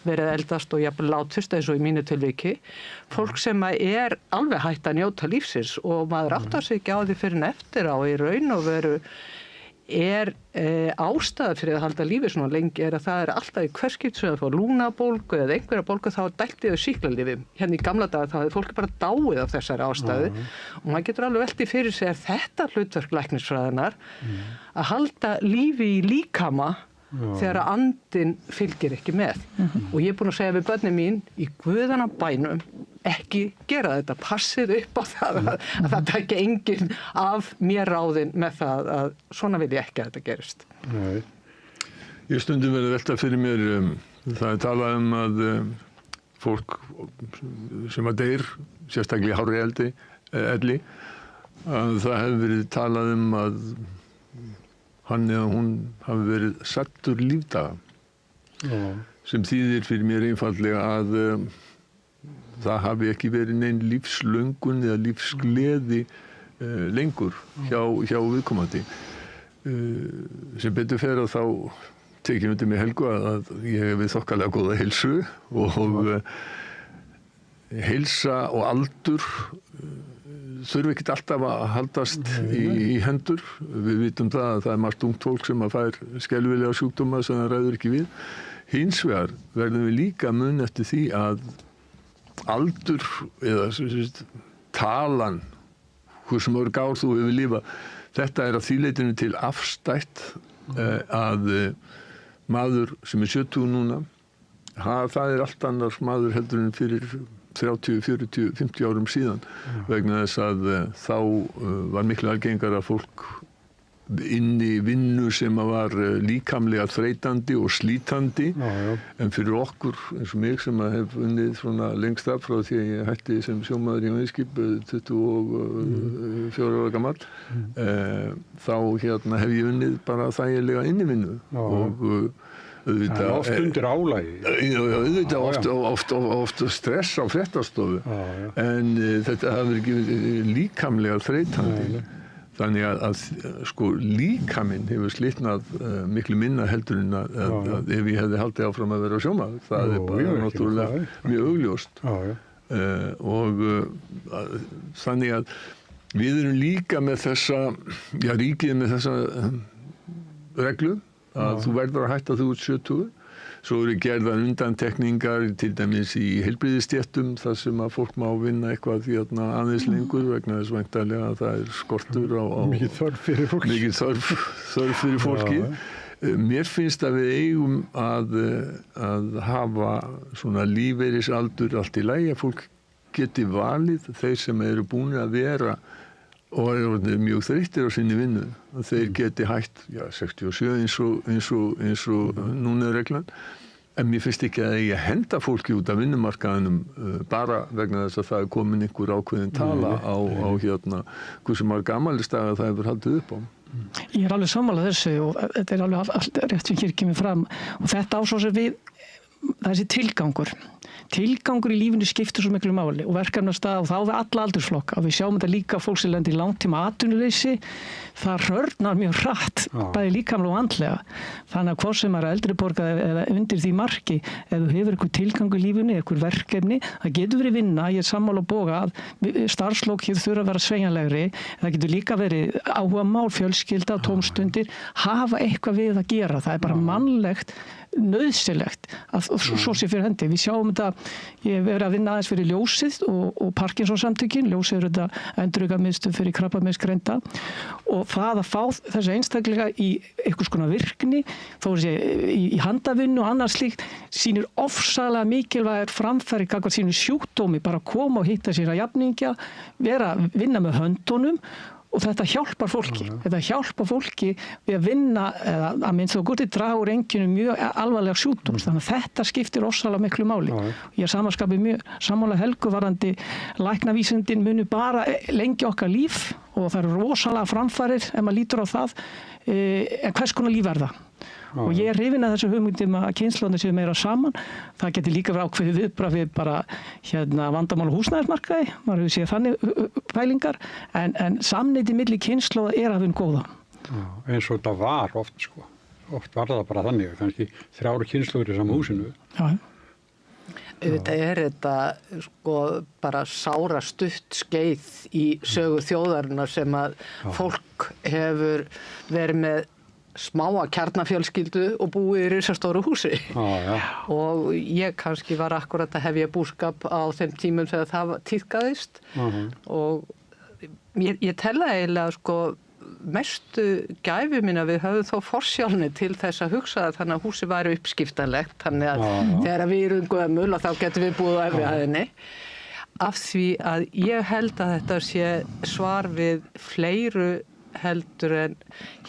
verið eldast og jafnvel látist eins og í mínu tilviki fólk sem er alveg hætt að njóta lífsins og maður áttar sig ekki á því fyrir en eftir á í raun og veru ástæða fyrir að halda lífi svona lengi að það er alltaf í hverskipt sem það fá lúnabólgu eða einhverja bólgu þá dælt yfir sýklalyfjum. Hérna í gamla daga þá hefði fólki bara dáið af þessari ástæðu og maður getur alveg veltið fyrir sig er þetta hlutverk læknisfræðinnar að halda lífi í líkama þegar að andinn fylgir ekki með. Og ég er búin að segja við börnin mín í guðana bænum ekki gera þetta, passið upp á það að það taki enginn af mér ráðinn með það að svona vil ég ekki að þetta gerist. Nei. Ég stundum verið að velta fyrir mér, það er talað að fólk sem að deyr, sérstaklega hárri elli, að það hefur verið talað að hann eða hún hafi verið sattur lífdaga sem þýðir fyrir mér einfaldlega að það hafi ekki verið nein lífslöngun eða lífsgleði lengur hjá viðkomandi. Sem betur fer að þá tekið undir mig Helgu að ég hef við þokkalega góða heilsu og heilsa og aldur þurfi ekkert alltaf að haldast í hendur. Við vitum það að það margt ungt fólk sem að fær skelfilega sjúkdóma sem það ræður ekki við. Hins vegar verðum við líka að muna eftir því að aldur eða talan, hversu mörg ár þú hefur lifað, þetta að því leytinu til afstætt að maður sem 70 núna, það allt annar maður heldur en fyrir 30, 40, 50 árum síðan vegna þess að þá var miklu algengar að fólk inn í vinnu sem var líkamlega þreytandi og slítandi en fyrir okkur eins og mig sem hef unnið svona lengst af frá því að ég hætti sem sjómaður í veiðskip 24 ára gamall þá hef ég unnið bara þægilega inn í vinnu og það oft undir álagi auðvitað oft stress á fréttastofu en þetta hafi ekki líkamlega þreytandi þannig að sko líkaminn hefur slitnað miklu minna heldur en að ef ég hefði haldið áfram að vera sjómaður það bara náttúrulega mjög augljóst og þannig að við erum líka með þessa ríkið með þessa reglu að þú verður að hætta þú út 70. Svo eru gerðar undantekningar til dæmis í heilbrigðisstéttum þar sem að fólk má vinna eitthvað aðeins lengur vegna þess væntanlega að það skortur á mikið þörf fyrir fólki. Mér finnst að við eigum að hafa svona lífeyrisaldur allt í lagi að fólk geti valið þeir sem eru búin að vera og eru mjög þreyttir á sinni vinnu og þeir geti hætt 67 eins og núna er reglan en mér finnst ekki að ég henda fólki út af vinnumarkaðinum bara vegna þess að það komin einhver ákveðin tala á hversu marga afmælisdaga það hefur haldið upp á. Ég er alveg sammála þessu og þetta er alveg allt rétt sem hér kemur fram og þetta á svo sem við þessi tilgangur í lífinu skiptir svo miklu máli og verkefnastað og þá við alla aldursflokka og við sjáum þetta líka fólk sem lendir í langtíma atvinnuleysi það hörnar mjög hratt bæði líkamlega og andlega þannig að hvort sem er eldri borgað eða undir því marki ef þú hefur eitthvað tilgang í lífinu, eitthvað verkefni það getur verið vinna, ég er sammála og boga að starfslok hér þurfa að vera sveigjanlegri það getur líka verið áhugamál, fjölskylda, tómstundir hafa eitthvað við að gera, það er bara mannlegt nauðsynlegt að svo sé fyrir hendi. Við sjáum þetta, ég hef verið að vinna aðeins fyrir Ljósið og Parkinsons samtökin, Ljósið eru þetta endurhæfingarmiðstöð fyrir krabbameinsgreinda og það að fá þessi einstaklega í einhvers konar virkni, þó sé í handavinnu og annars slíkt, sýnir ofsalega mikilvægir framfæri gagnvart sínu sjúkdómi, bara koma og hitta sér að jafningja, vinna með höndunum og þetta hjálpar fólki. Þetta hjálpar fólki við að vinna, eða að minnst þá gotið draga úr einkennum mjög alvarlega sjúkdóms. Þannig að þetta skiptir rosalega miklu máli. Ég er samanskapið mjög sammála Helgu varðandi læknavísindin munu bara lengja okkar líf og það eru rosalega framfarir ef maður lítur á það. En hvers konar líf er það? Og ég er hrifin að þessu hugmyndum að kynslóðarnir séu meira saman. Það getur líka verið ákveðið viðbragð við bara vandamál á húsnæðismarkaði, maður hefur séð þannig pælingar, en samneyti milli kynslóða er af hinn góða. Já, eins og þetta var oft sko. Oft var það bara þannig, kannski 3 kynslóðir í sama húsinu. Já. Þetta er þetta sko bara sára stutt skeið í sögu þjóðarinnar sem að fólk hefur verið með smáa kjarnafjölskyldu og búið í risastóru húsi. Og ég kannski var akkurat að hefja búskap á þeim tímum þegar það tíðkaðist og ég tella eiginlega sko mestu gæfi mín að við höfum þó forsjálni til þess að hugsa að þannig að húsi væri uppskiptanlegt þannig að þegar við erum gömul og þá getum við búið á efri hæðinni af því að ég held að þetta sé svar við fleiru heldur en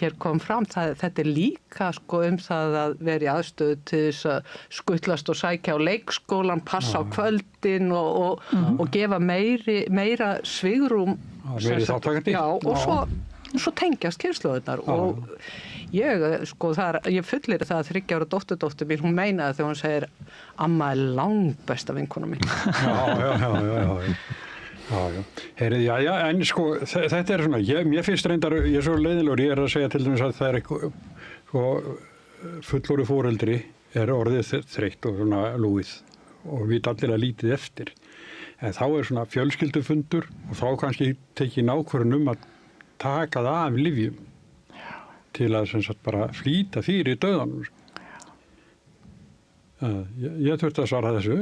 hér kom fram þetta er líka sko það að vera í aðstöðu til þess að skutlast og sækja á leikskólan, passa á kvöldin og gefa meira svigrúm og svo tengjast kynslóðirnar og ég fullir það að 3 ára dótturdóttir mín, hún meinaði þegar hún segir amma er langbesta vinkona mín. Já. Heyrðu, já, en sko, þetta er svona, mér finnst reyndar, ég er svo leiðilegur, ég er að segja til dæmis að það er eitthvað, sko, fullorðið foreldri orðið þreytt og svona lúið og vita allir að lítið eftir. En þá svona fjölskyldufundur og þá kannski tekið ákvörðun að taka það af lyfjum til að sem sagt bara flýta fyrir dauðanum. Ég þurfti að svara þessu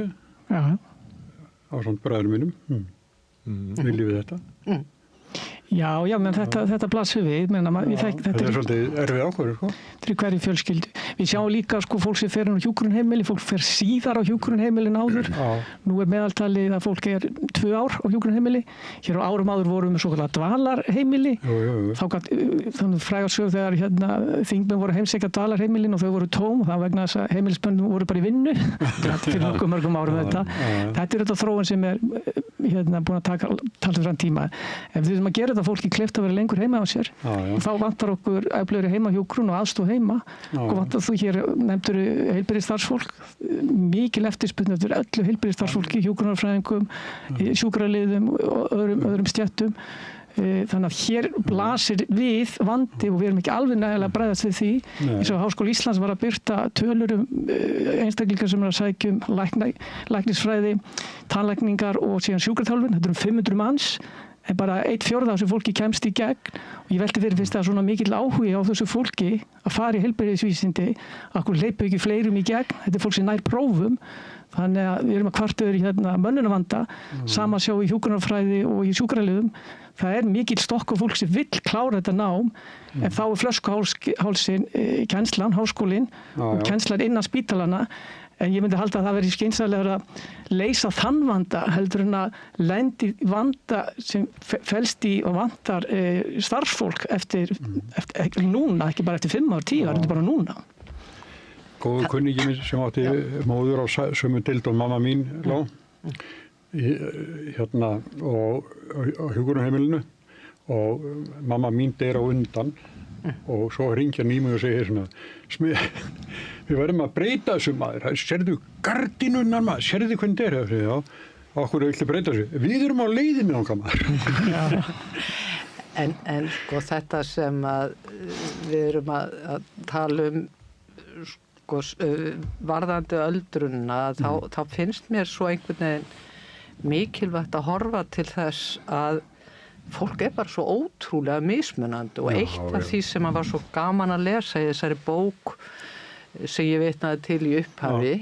á svona bræðurum mínum. Viljum við þetta? Já, menn þetta blasir við. Þetta er svolítið erfið ákvörður, sko. Þetta er hverju fjölskyldu. Við sjáum líka, sko, fólk sem fer á hjúkrunarheimili, fólk fer síðar á hjúkrunarheimilin áður. Nú er meðaltalið að fólk 2 ár á hjúkrunarheimili. Hér á árum áður vorum við svokallaða dvalarheimili. Þannig frægar sögur þegar þingmenn voru að heimsækja dvalarheimilin og þau voru tóm. Það vegna þess að heimilisböndum voru bara í vinnu. Fyrir mörgum árum þetta. Þetta er þetta þróun sem er búin að taka talsverðan tíma. Ef við þurfum að gera þetta fólki kleift að vera lengur heima á sér og þá vantar okkur öflugri heimahjúkrun og aðstoð heima. Þú hér nefndur heilbrigðisstarfsfólk, mikil eftirspurn eftir öllu heilbrigðisstarfsfólki, hjúkrunarfræðingum, sjúkraliðum og öðrum stéttum. Þannig að hér blasir við vandi og við erum ekki alveg nægilega að bregðast við því. Eins og Háskóli Íslands var að birta tölur einstaklingar sem að sækja læknisfræði, tannlækningar og síðan sjúkraþjálfun. Þetta 500 manns. En bara 1/4 af þessu fólki kemst í gegn og ég velti fyrir fyrst að svona mikill áhugi á þessu fólki að fara í heilbrigðisvísindi, akkur hleypa ekki fleirum í gegn, þetta fólk sem nær prófum, þannig að við erum að kvarta yfir mönnunarvanda, sama sjá í hjúkrunarfræði og í sjúkraliðum, það mikill stokk af fólk sem vill klára þetta nám, en þá flöskuhálsin kennslan, háskólinn og kennslan innan spítalana. En ég myndi halda að það veri skynsamlegur að leysa þann vanda heldur en að lendi vanda sem felst í og vantar starfsfólk eftir núna, ekki bara eftir 5 ár, 10 ár, þetta bara núna. Góður kunningi minn sem átti móður á sömu deild og mamma mín lá og á hjúkrunarheimilinu og mamma mín deyr á undan og svo hringja nýmur og segir svona við verðum að breyta þessu maður, sérðu gardínunnar maður, sérðu hvernig þetta er? Já, okkur viltu breyta þessu? Við erum á leiðinni okkar maður. En sko þetta sem að við erum að tala sko varðandi öldrunna, þá finnst mér svo einhvern veginn mikilvægt að horfa til þess að fólk bara svo ótrúlega mismunandi og eitt af því sem var svo gaman að lesa í þessari bók sem ég vitnaði til í upphafi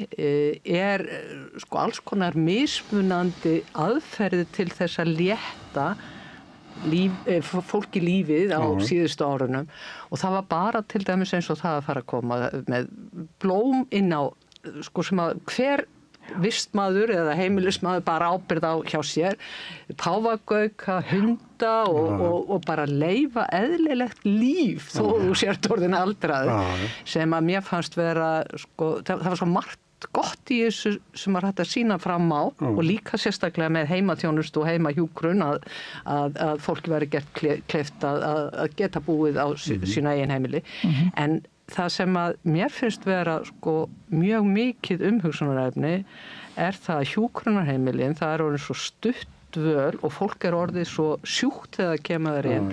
sko alls konar mismunandi aðferði til þess að létta fólki lífið á síðustu árunum og það var bara til dæmis eins og það að fara að koma með blóm inn á sko sem að hver vistmaður eða heimilismaður bara ábyrgð á hjá sér, páfagauka, hunda og bara leyfa eðlilegt líf þó þú sért orðin aldraður sem að mér fannst vera, sko, það var svo margt gott í þessu sem var hægt að sýna fram á og líka sérstaklega með heimaþjónustu og heimahjúkrun að fólki væri gert kleift að geta búið á sína eigin heimili. En það sem að mér finnst vera sko mjög mikið umhugsunarefni það að hjúkrunarheimilin, það orðið svo stutt dvöl og fólk orðið svo sjúkt þegar það kemur þar inn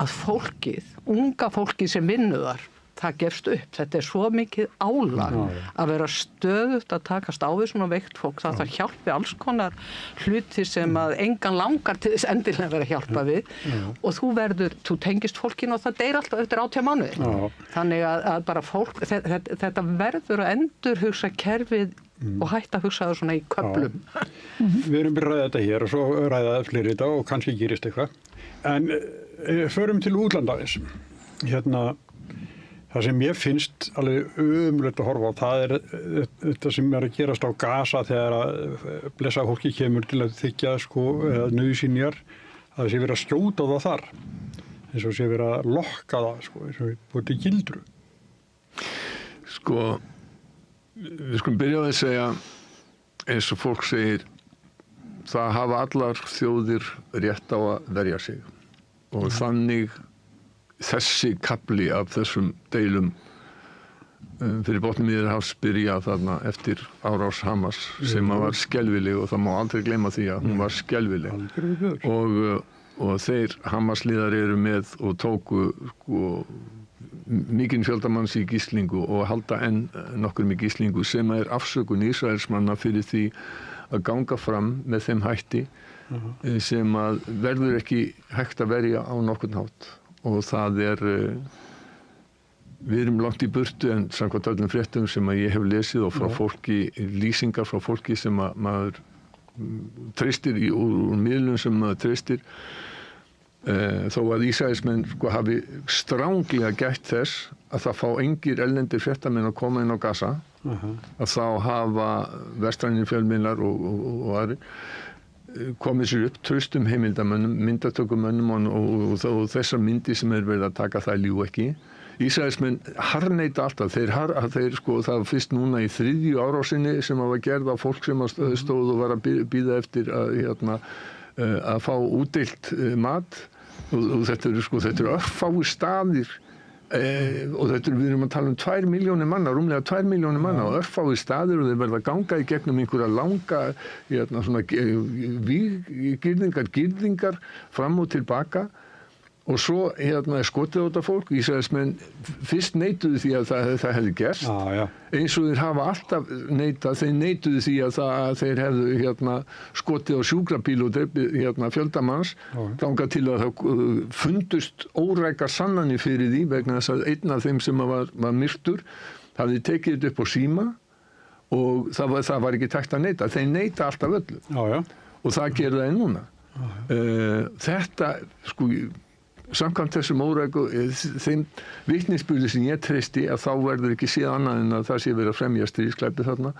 að fólkið, unga fólkið sem vinnuðar, það gefst upp. Þetta svo mikið álag að vera stöðugt að takast á við svona veikt fólk. Það hjálpi alls konar hluti sem að engan langar til þess endilega vera að hjálpa við og þú tengist fólkinu og það deyr alltaf eftir 18 mánuði. Þannig að bara fólk, þetta verður að endurhugsa kerfið og hætta að hugsa það svona í köflum. Við erum byrjað að ræða þetta hér og svo ræða fleiri þetta og kannski gerist eitthvað. En förum til útlandaðins. Það sem ég finnst alveg ömurlegt að horfa á, það þetta sem að gerast á Gaza þegar að blessa fólki kemur til að þykja sko, eða nauðsynjar, að það sé verið að skjóta það þar, eins og sé verið að lokka það, sko, eins og búið til gildru. Sko, við skulum byrja á að segja, eins og fólk segir, það hafa allar þjóðir rétt á að verja sig og þannig þessi kafli af þessum deilum fyrir botni Miðjarðarhafs byrja þarna eftir árás Hamas sem var skelfileg og það má aldrei gleyma því að hún var skelfileg og þeir Hamas-líðar eru með og tóku sko mikinn fjöldamanns í gíslingu og halda enn nokkurum í gíslingu sem afsökun Ísraelsmanna fyrir því að ganga fram með þeim hætti sem að verður ekki hægt að verja á nokkurn hátt og það við erum langt í burtu en samkvæmt öllum fréttum sem að ég hef lesið og frá fólki, lýsingar frá fólki sem að maður treystir úr miðlum sem maður treystir þó að Ísraelsmenn hafi stranglega gætt þess að það fá engir erlendir fréttamenn að koma inn á Gaza að þá hafa vestrænir fjölmiðlar og aðrir komið sér upp traustum heimildamönnum, myndatökumönnum og þessar myndi sem verið að taka það ljú ekki. Ísraelsmenn harneita alltaf, þeir það fyrst núna í 3. árásinni sem var gerð á fólk sem stóð og var að bíða eftir að fá útdeilt mat og þetta eru örfáir staðir og við erum að tala 2 milljónir manna, rúmlega 2 milljónir manna og örfáir staðir og þeir verða að ganga í gegnum einhverja langa girðingar fram og tilbaka og svo skotið á þetta fólk. Ísraelsmenn fyrst neituðu því að það hefði gerst eins og þeir hafa alltaf neitað, þeir neituðu því að þeir hefðu skotið á sjúkrabíl og dreipið fjöldamanns þangað til að það fundust órækar sannanir fyrir því vegna þess að einn af þeim sem var myrtur hafði tekið þetta upp á síma og það var ekki tækt að neita. Þeir neita alltaf öllu og það gerir það núna. Þetta samkvæmt þessum óræku þeim vitnisburði sem ég treysti að þá verður ekki séð annað en að það sé verið að fremja stríðsglæpi þarna.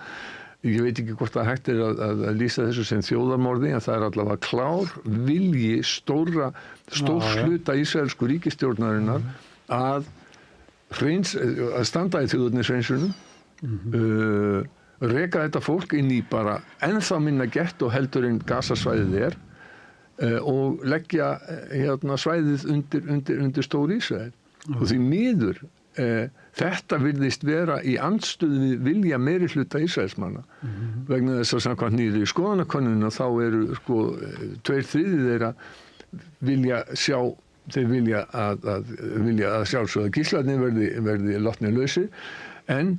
Ég veit ekki hvort það hægt að lýsa þessu sem þjóðarmorði en það allavega klár vilji stórs hluta ísraelsku ríkisstjórnarinnar að standa í þjóðarnishreinsunum reka þetta fólk inn í bara ennþá minna gett og heldur en Gazasvæðið og leggja svæðið undir stór Ísrael og því miður þetta virðist vera í andstöðu við vilja meirihluta Ísraelsmanna vegna þess að samkvæmt nýrri skoðanakönnunum þá eru 2/3 þeirra vilja að sjálfsögða gíslarnir verði látnir lausir en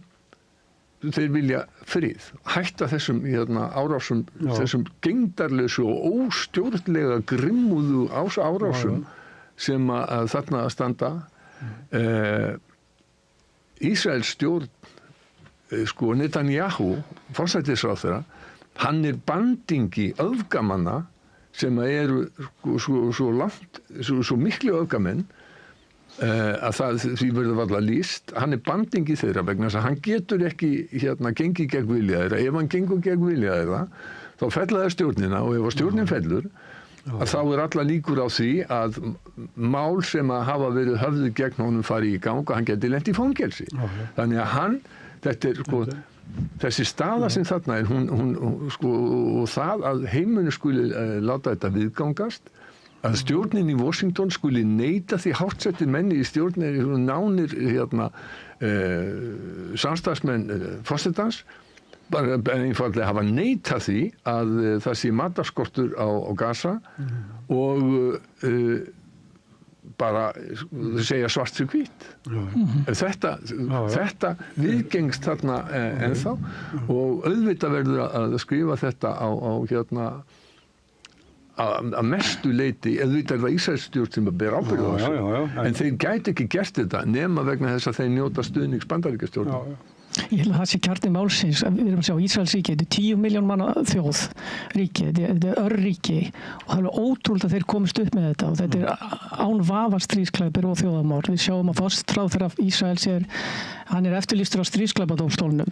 þeir vilja frið, hætta þessum árásum, þessum gegndarlausu og óstjórnlega grimmúðu árásum sem að þarna standa. Ísraels stjórn, Netanyahu, forsætisráðherra, hann bandingi öfgamanna sem eru svo miklu öfgamenn að því verður varla lýst. Hann bandingi þeirra vegna þess að hann getur ekki gengið gegn vilja þeirra. Ef hann gengur gegn vilja þeirra þá fella það stjórnina og ef stjórnin fellur að þá allar líkur á því að mál sem að hafa verið höfðu gegn honum fari í gang og hann geti lent í fangelsi. Þannig að þessi staða sem þarna og það að heimunu skuli láta þetta viðgangast að stjórnin í Washington skuli neita því hártsettir menni í stjórnin nánir samstarfsmenn forsetans bara einfaldlega hafa neitað því að það sé matarskortur á Gaza og bara segja svart fyrir hvítt. Þetta viðgengst þarna ennþá og auðvitað verður að skrifa þetta að mestu leyti, auðvitað það Ísraelsstjórn sem ber ábyrgð á þessu. En þeir gæti ekki gert þetta nema vegna þess að þeir njóta stuðnings Bandaríkjastjórnar. Ég held að það sé kjarni málsins. Við erum að sjá Ísraelsríki, þetta 10 milljón manna þjóð ríki, þetta örríki og það er ótrúlega að þeir komist upp með þetta og þetta án vafa stríðsglæpir og þjóðarmorð. Við sjáum að forsætisráðherra Ísraels hann eftirlýstur á stríðsglæpadómstólnum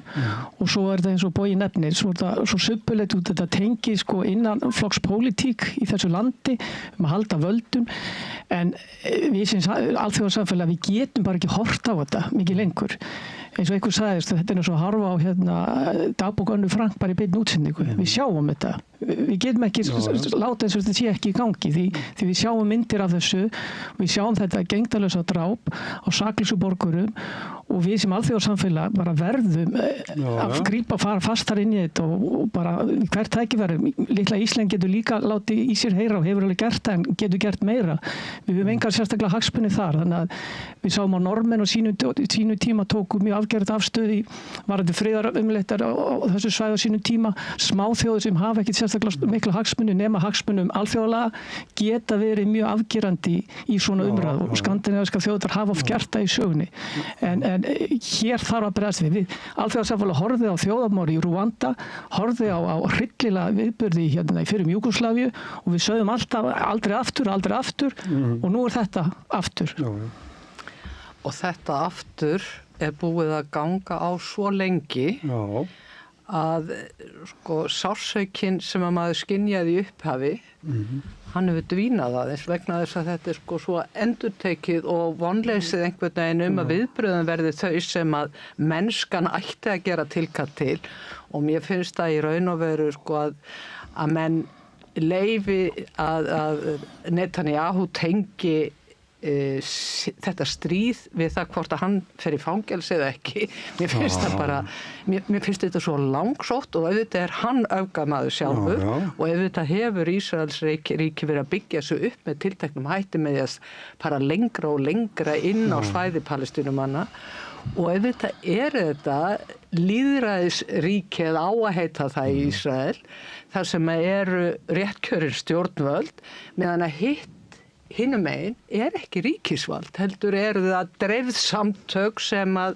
og svo þetta eins og Bogi nefnir, svo subbulegt út þetta tengi innan flokkspólitík í þessu landi að halda völdum en við sem alþjóðarsamfélag við getum bara ekki horft á þetta mikið lengur. Eins og einhver sagðist, þetta eins og að harfa á dagbók Önnu Frank bara í beinni útsendingu. Við sjáum þetta. Við getum ekki láta eins og þetta sé ekki í gangi því við sjáum myndir af þessu, við sjáum þetta gegndarlausa dráp á saklausu borgurum og við sem alþjóðarsamfélag bara verðum að grípa fara fastar inn í þetta og bara hvert tækifæri. Litla Ísland getur líka látið í sér heyra og hefur alveg gert það en getur gert meira. Við höfum engar sérstaklega hagsmuni þar, þannig að við sáum á Norðmenn og sínu tíma tóku mjög afgerð afstöðu varðandi friðarumleitar á þessu svæði á sínu tíma. Smáþjóðir sem hafa ekkert sérstaklega mikla hagsmuni nema hagsmunum alþjóðlega geta verið mjög afgerandi í svona umræðu og skandinavískar þjóðir hafa oft gert það í sögunni. En hér þarf að bregðast við. Alþjóðarsamfélag horfði á þjóðarmorð í Rúanda, horfði á hryllilega viðburði hérna í fyrrum Júgóslavíu og við sögðum alltaf aldrei aftur og nú þetta aftur. Og þetta aftur búið að ganga á svo lengi að sko sársaukin sem að maður skynjaði í upphafi hann hefur dvínað aðeins vegna þess að þetta sko svo endurtekið og vonleysið einhvern veginn að viðbröðum verði þau sem að mennskan ætti að gera tilkall til og mér finnst það í raun og veru sko að menn leyfi að Netanyahu tengi þetta stríð við það hvort að hann fer í fangelsi eða ekki. Mér finnst það bara, mér finnst þetta svo langsótt og auðvitað hann öfgamaður sjálfur og auðvitað hefur Ísraels ríki verið að byggja sig upp með tilteknum hætti með þess bara lengra og lengra inn á svæði Palestínumanna og auðvitað þetta lýðræðisríki eða á að heita það í Ísrael þar sem eru réttkjörin stjórnvöld meðan að hinum megin ekki ríkisvald, heldur eru það dreifð samtök sem að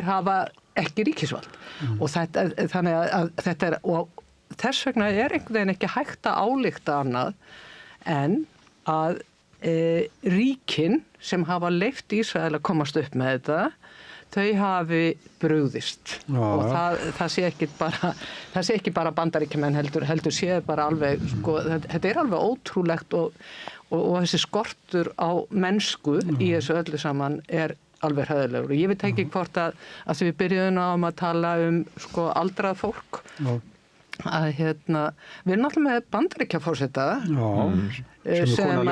hafa ekki ríkisvald og þannig að þetta og þess vegna einhvern veginn ekki hægt að álykta annað en að ríkin sem hafa leyft Ísrael að komast upp með þetta þau hafi brugðist og það sé ekki bara Bandaríkjamenn heldur sé bara alveg sko, þetta alveg ótrúlegt og þessi skortur á mennsku í þessu öllu saman alveg hræðilegur og ég veit ekki hvort að því við byrjuðum að tala sko aldrað fólk að við erum náttúrulega með Bandaríkjaforseta sem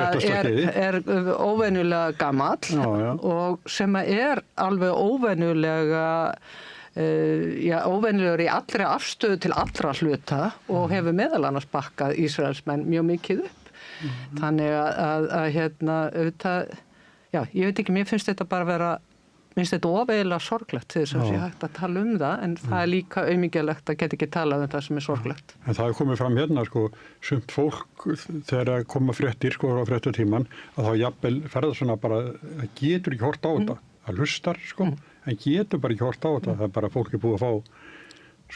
óvenjulega gamall og sem alveg óvenjulega óvenjulegur í allri afstöðu til allra hluta og hefur meðal annars bakkað Ísraelsmenn mjög mikið upp þannig að auðvitað ég veit ekki, mér finnst þetta bara vera minnst þetta ofeiginlega sorglegt til þess að sé hægt að tala það en það líka auðmyggjulegt að geta ekki talað það sem sorglegt. En það komið fram hérna sko, sumt fólk þegar koma fréttir sko á fréttatíman að þá jafnvel ferða svona bara það getur ekki hort á þetta, það hlustar sko en getur bara ekki hort á þetta, það bara fólk búið að fá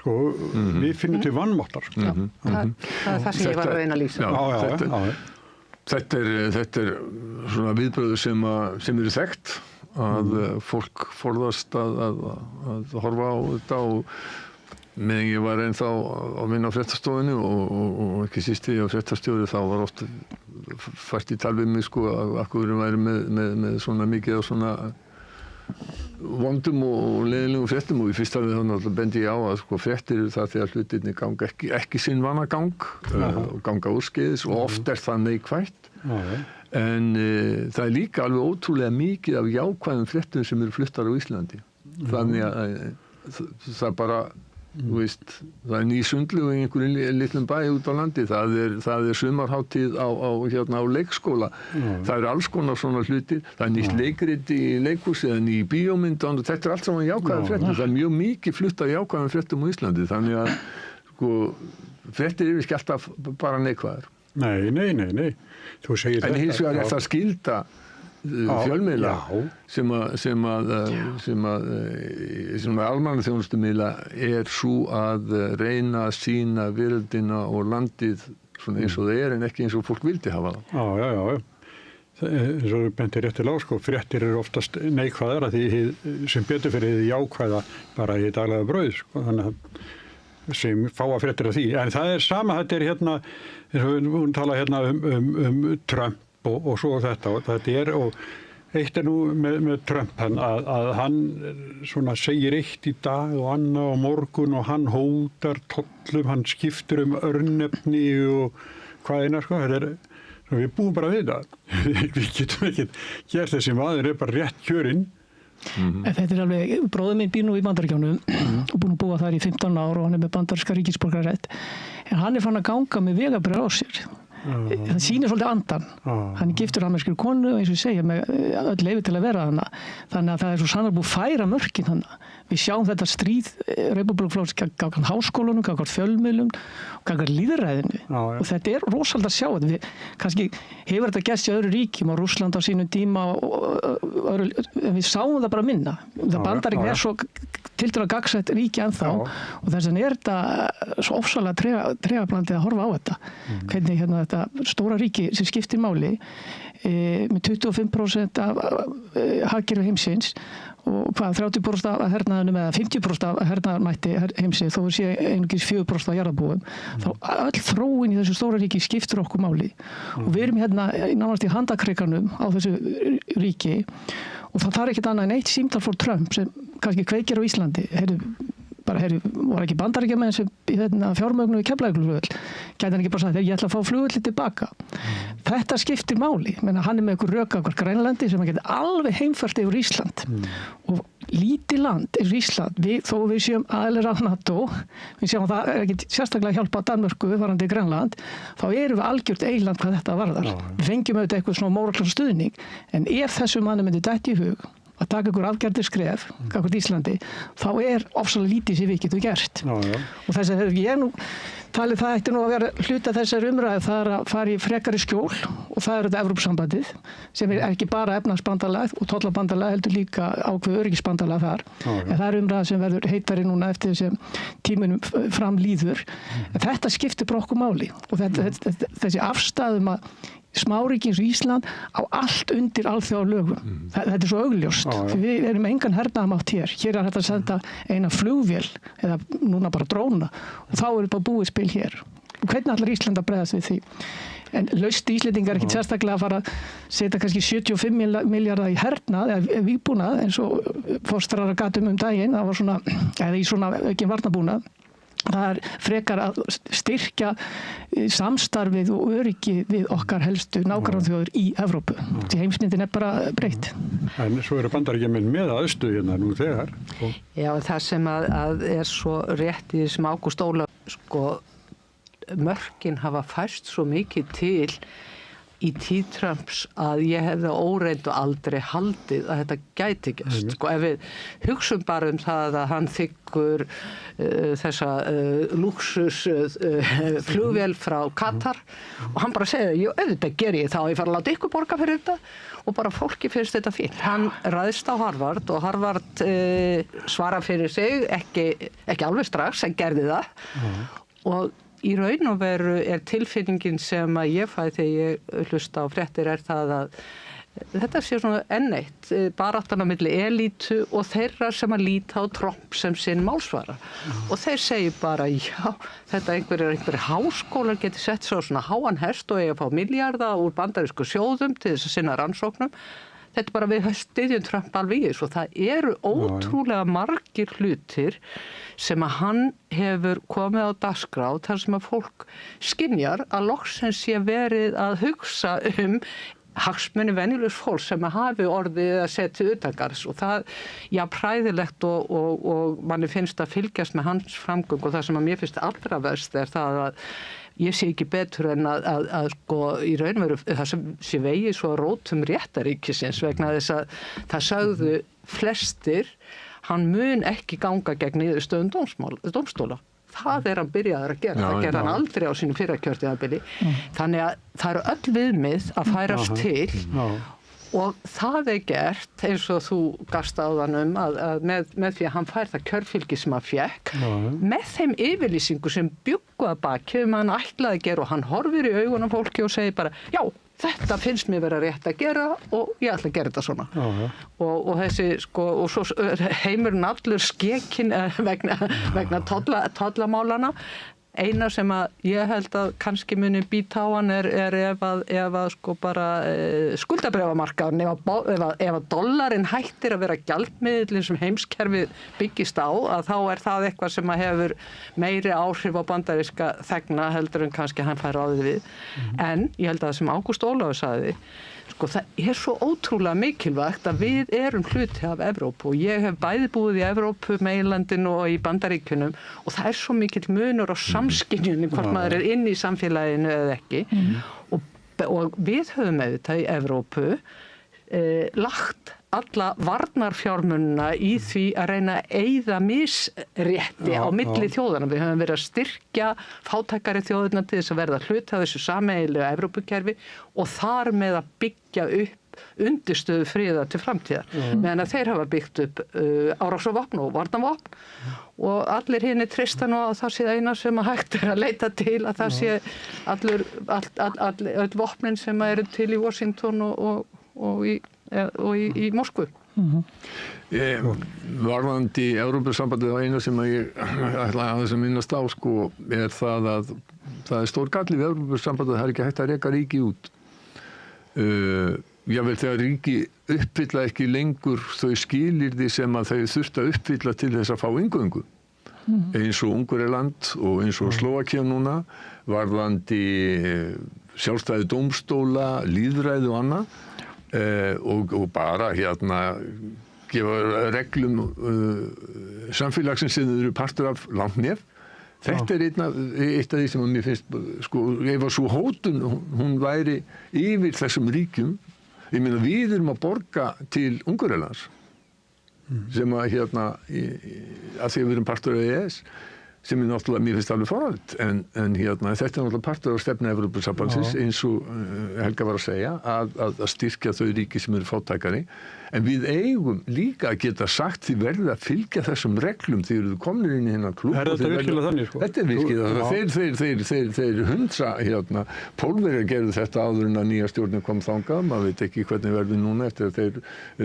sko, við finnum til vanmáttar sko. Það sem ég var að reyna að lýsa. Þetta svona viðbröðu sem eru þekkt að fólk forðast að horfa á þetta og meðan ég var ennþá á minna á fréttastofunni og ekki síst því á fréttastjóri þá var oft fært í tal við mig sko að akkur væri með svona mikið og svona vondum og leiðilegum fréttum og í fyrsta við þá bendi ég á að sko fréttir eru það þegar hlutirnir ganga ekki sinn vanagang og ganga úrskeiðis og oft það neikvætt en það líka alveg ótrúlega mikið af jákvæðum fréttum sem eru fluttar á Íslandi þannig að það bara þú veist, það ný sundlaug í einhverjum litlum bæ út á landi það sumarhátíð á leikskóla það alls konar svona hlutir það nýtt leikrit í leikhúsi eða ný bíómynd og þetta allt saman jákvæðum fréttum það mjög mikið flutt af jákvæðum fréttum á Íslandi þannig að sko fréttir eru ekki alltaf bara neikvæðar. Nei. Þú segir en hins vegar það skylda fjölmiðla sem almannaþjónustumiðla svo að reyna að sýna veröldina og landið svona eins og það en ekki eins og fólk vildi hafa það. Já. Eins og benti réttilega á sko, fréttir eru oftast neikvæðar að því sem betur fyrir því jákvæða bara í daglega brauð sko, þannig að sem fáa fréttir af því. En það sama, þetta hérna, eins og við tala hérna Trump og svo þetta og eitt nú með Trump að hann svona segir eitt í dag og annað á morgun og hann hótar tollum, hann skiptir örnefni og hvað sko, við búum bara við það. Við getum ekki gert þessi maður bara rétt kjörinn En þetta alveg, bróðir minn býr nú í Bandaríkjánum og búinn að búa þar í 15 ár og hann með bandaríska ríkisborgararétt. En hann fann að ganga með vegabréf á sér. Það sýnir svolítið andan. Hann giftur amerískri konu, eins og ég segja, með öll leyfi til að vera þarna. Þannig að það svo sannarlega búið færa mörkin þarna. Við sjáum þetta stríð Republikaflokks gagnvart háskólunum, gagnvart fjölmiðlum og gagnvart lýðræðinu. Og þetta rosalega að sjá þetta. Við kannski hefur þetta gerst í öðru ríkjum á Rússland á sínum tíma en við sáum það bara minna. Það Bandaríkin svo tiltölulega gagnsætt ríki ennþá og þess vegna þetta svo ofsalega tregablandið að horfa á þetta. Hvernig þetta stóra ríki sem skiptir máli með 25% af hagkerfi heimsins og 30% af hernaðinum eða 50% af hernaðarmætti heimsins, þó sé einungis 4% af jarðarbúum. Þá öll þróun í þessu stóra ríki skiptir okkur máli og við erum nánast í handakrikanum á þessu ríki og það þarf ekkert annað en eitt símtal frá Trump sem kannski kveikir á Íslandi. Var ekki Bandaríkjamenn sem fjármögnu í Keflavíkurflugvöll, gæti hann ekki bara sagt ég ætla að fá flugvöllin tilbaka. Þetta skiptir máli, menn hann með einhver rök af Grænlandi sem hann geti alveg heimfært yfir Ísland og lítið land er Ísland, þó við séum aðilar af NATO, við séum að það ekki sérstaklega hjálpa Danmörku varðandi Grænland, þá erum við algjört eiland hvað þetta varðar. Við fengjum auðvitað eitthvað svona mórallan stuðning, en ef þessu manni myndi dætt í hug að taka ykkur afgerðir skref gagnvart Íslandi, þá ofsalega lítið sem við getum gert. Og þess að ég talið það ætti að vera hluta þessar umræðu, það að fara í frekari skjól og það þetta Evrópusambandið sem ekki bara efnahagsbandalag og tollabandalag heldur líka ákveð öryggisbandalag þar. En það umræða sem verður heitari núna eftir þessum tímunum fram líður. En þetta skiptir bara okkur máli og þessi afstæðum að smáríki eins og Ísland á allt undir alþjóðalögum. Þetta svo augljóst. Við erum engan hernaðarmátt hér. Hér hægt að senda eina flugvél eða núna bara dróna og þá bara búið spil hér. Og hvernig ætlar Ísland að bregðast við því? En laust Íslendingar ekki sérstaklega að fara að setja kannski 75 milljarða í hernað eða vígbúnað eins og fórstrar að gatum daginn, það var svona, eða í svona ekki varnarbúnað. Það frekar að styrkja samstarfið og öryggi við okkar helstu nágrannaþjóðir í Evrópu. Því heimsmyndin bara breytt. En svo eru Bandaríkjamenn með aðstöðu hérna nú þegar. Já, það sem að er svo rétt í þessum Ágúst Ólafs, mörkin hafa færst svo mikið til í tíð Trumps að ég hefði óreind og aldrei haldið að þetta gæti gerst. Ef við hugsum bara það að hann þiggur þessa lúxus flugvél frá Katar og hann bara segir, auðvitað ger ég það og ég fara að láta ykkur borga fyrir þetta og bara fólki finnst þetta fínt. Hann ræðst á Harvard og Harvard svara fyrir sig, ekki alveg strax, en gerði það og í raun og veru tilfinningin sem að ég fæ þegar ég hlusta á fréttir það að þetta sé svona enneitt, baráttan á milli elítu og þeirra sem að líta á Trump sem sinn málsvara. Og þeir segi bara, já, þetta einhverjir háskólar geti sett svo svona háan hest og eigi að fá milljarða úr bandarísku sjóðum til þess að sinna rannsóknum. Þetta bara við styðjum Trump alveg í þessu og það eru ótrúlega margir hlutir sem að hann hefur komið á dagskrá þar sem að fólk skynjar að loksins sé verið að hugsa hagsmuni venjulegs fólk sem að hafi orðið að setja utangarðs og það, já, præðilegt og manni finnst að fylgjast með hans framgöng og það sem að mér finnst allra verst það að ég sé ekki betur en að í raun og veru það sem sé vegið svo rótum réttaríkisins vegna þess að það sagðu flestir, hann mun ekki ganga gegn niðurstöðum dómstóla. Það hann byrjaður að gera, það gerði hann aldrei á sínu fyrra kjörtímabili. Þannig að það eru öll viðmið að færast til og það gert eins og þú gafst áðan að með því að hann fær það kjörfylgi sem hann fékk með þeim yfirlýsingu sem bjuggu að baki hann ætlaði að gera og hann horfir í augun á fólki og segir bara, já, þetta finnst mér vera rétt að gera og ég ætla að gera þetta svona. Og þessi, og svo heimurinn allur skekinn vegna tollamálana Eina sem að ég held að kannski muni býta á hann er ef að sko bara skuldabréfamarkaðurinn, ef að dollarinn hættir að vera gjaldmiðill sem heimskerfið byggist á, að þá er það eitthvað sem að hefur meiri áhrif á bandaríska þegna heldur en kannski hann fær ráðið við. En ég held að það sem Ágúst Ólafur sagði, sko það er svo ótrúlega mikilvægt að við erum hluti af Evrópu og ég hef bæði búið í Evrópu, meginlandinu og í Bandaríkjunum og það er svo mikill munur á samskynjunni hvort maður er inn í samfélaginu eða ekki og við höfum auðvitað í Evrópu lagt alla varnarfjármunna í því að reyna að eyða misrétti á milli þjóðana. Við höfum verið að styrkja fátækari þjóðirna til þess að verða hluti af þessu sameiginlega Evrópukerfi og þar með að byggja upp undirstöðu friðar til framtíðar. Meðan að þeir hafa byggt upp árásarvopn og varnarvopn og allir hinni treysta nú að það sé eina sem að hægt er að leita til, að það sé öll vopnin sem eru til í Washington og í Moskvu. Varðandi Evrópusambandið og eina sem ég ætla að þess að minnast á sko, er það að það er stór galli við Evrópusambandið, það er ekki hægt að reka ríki út. Jável þegar ríki uppfylla ekki lengur þau skilyrði sem að þau þurft að uppfylla til þess að fá inngöngu. Eins og Ungverjaland og eins og Slóvakía núna, varðandi sjálfstæði dómstóla, lýðræði og annað. Og bara gefa reglum samfélagsins sem þau eru partur af langt nef. Þetta er eitt af því sem mér finnst, sko, ef að svo hótun hún væri yfir þessum ríkjum, ég meina við erum að borga til Ungverjalands sem að að því að við erum partur af EES, sem er náttúrulega, mér finnst alveg forrætt, en þetta er náttúrulega partur af stefnu Evrópusambandsins, eins og Helga var að segja, að styrkja þau ríki sem eru fátækari, en við eigum líka að geta sagt því verður að fylgja þessum reglum því eru komnir inn í hennar klúbb. Er þetta virkilega þannig, sko? Þetta er virkilega þannig. Þeir hundsa, Pólverjar gerðu þetta áður en að nýja stjórnin kom þangað, maður veit ekki hvernig verður núna eftir að þeir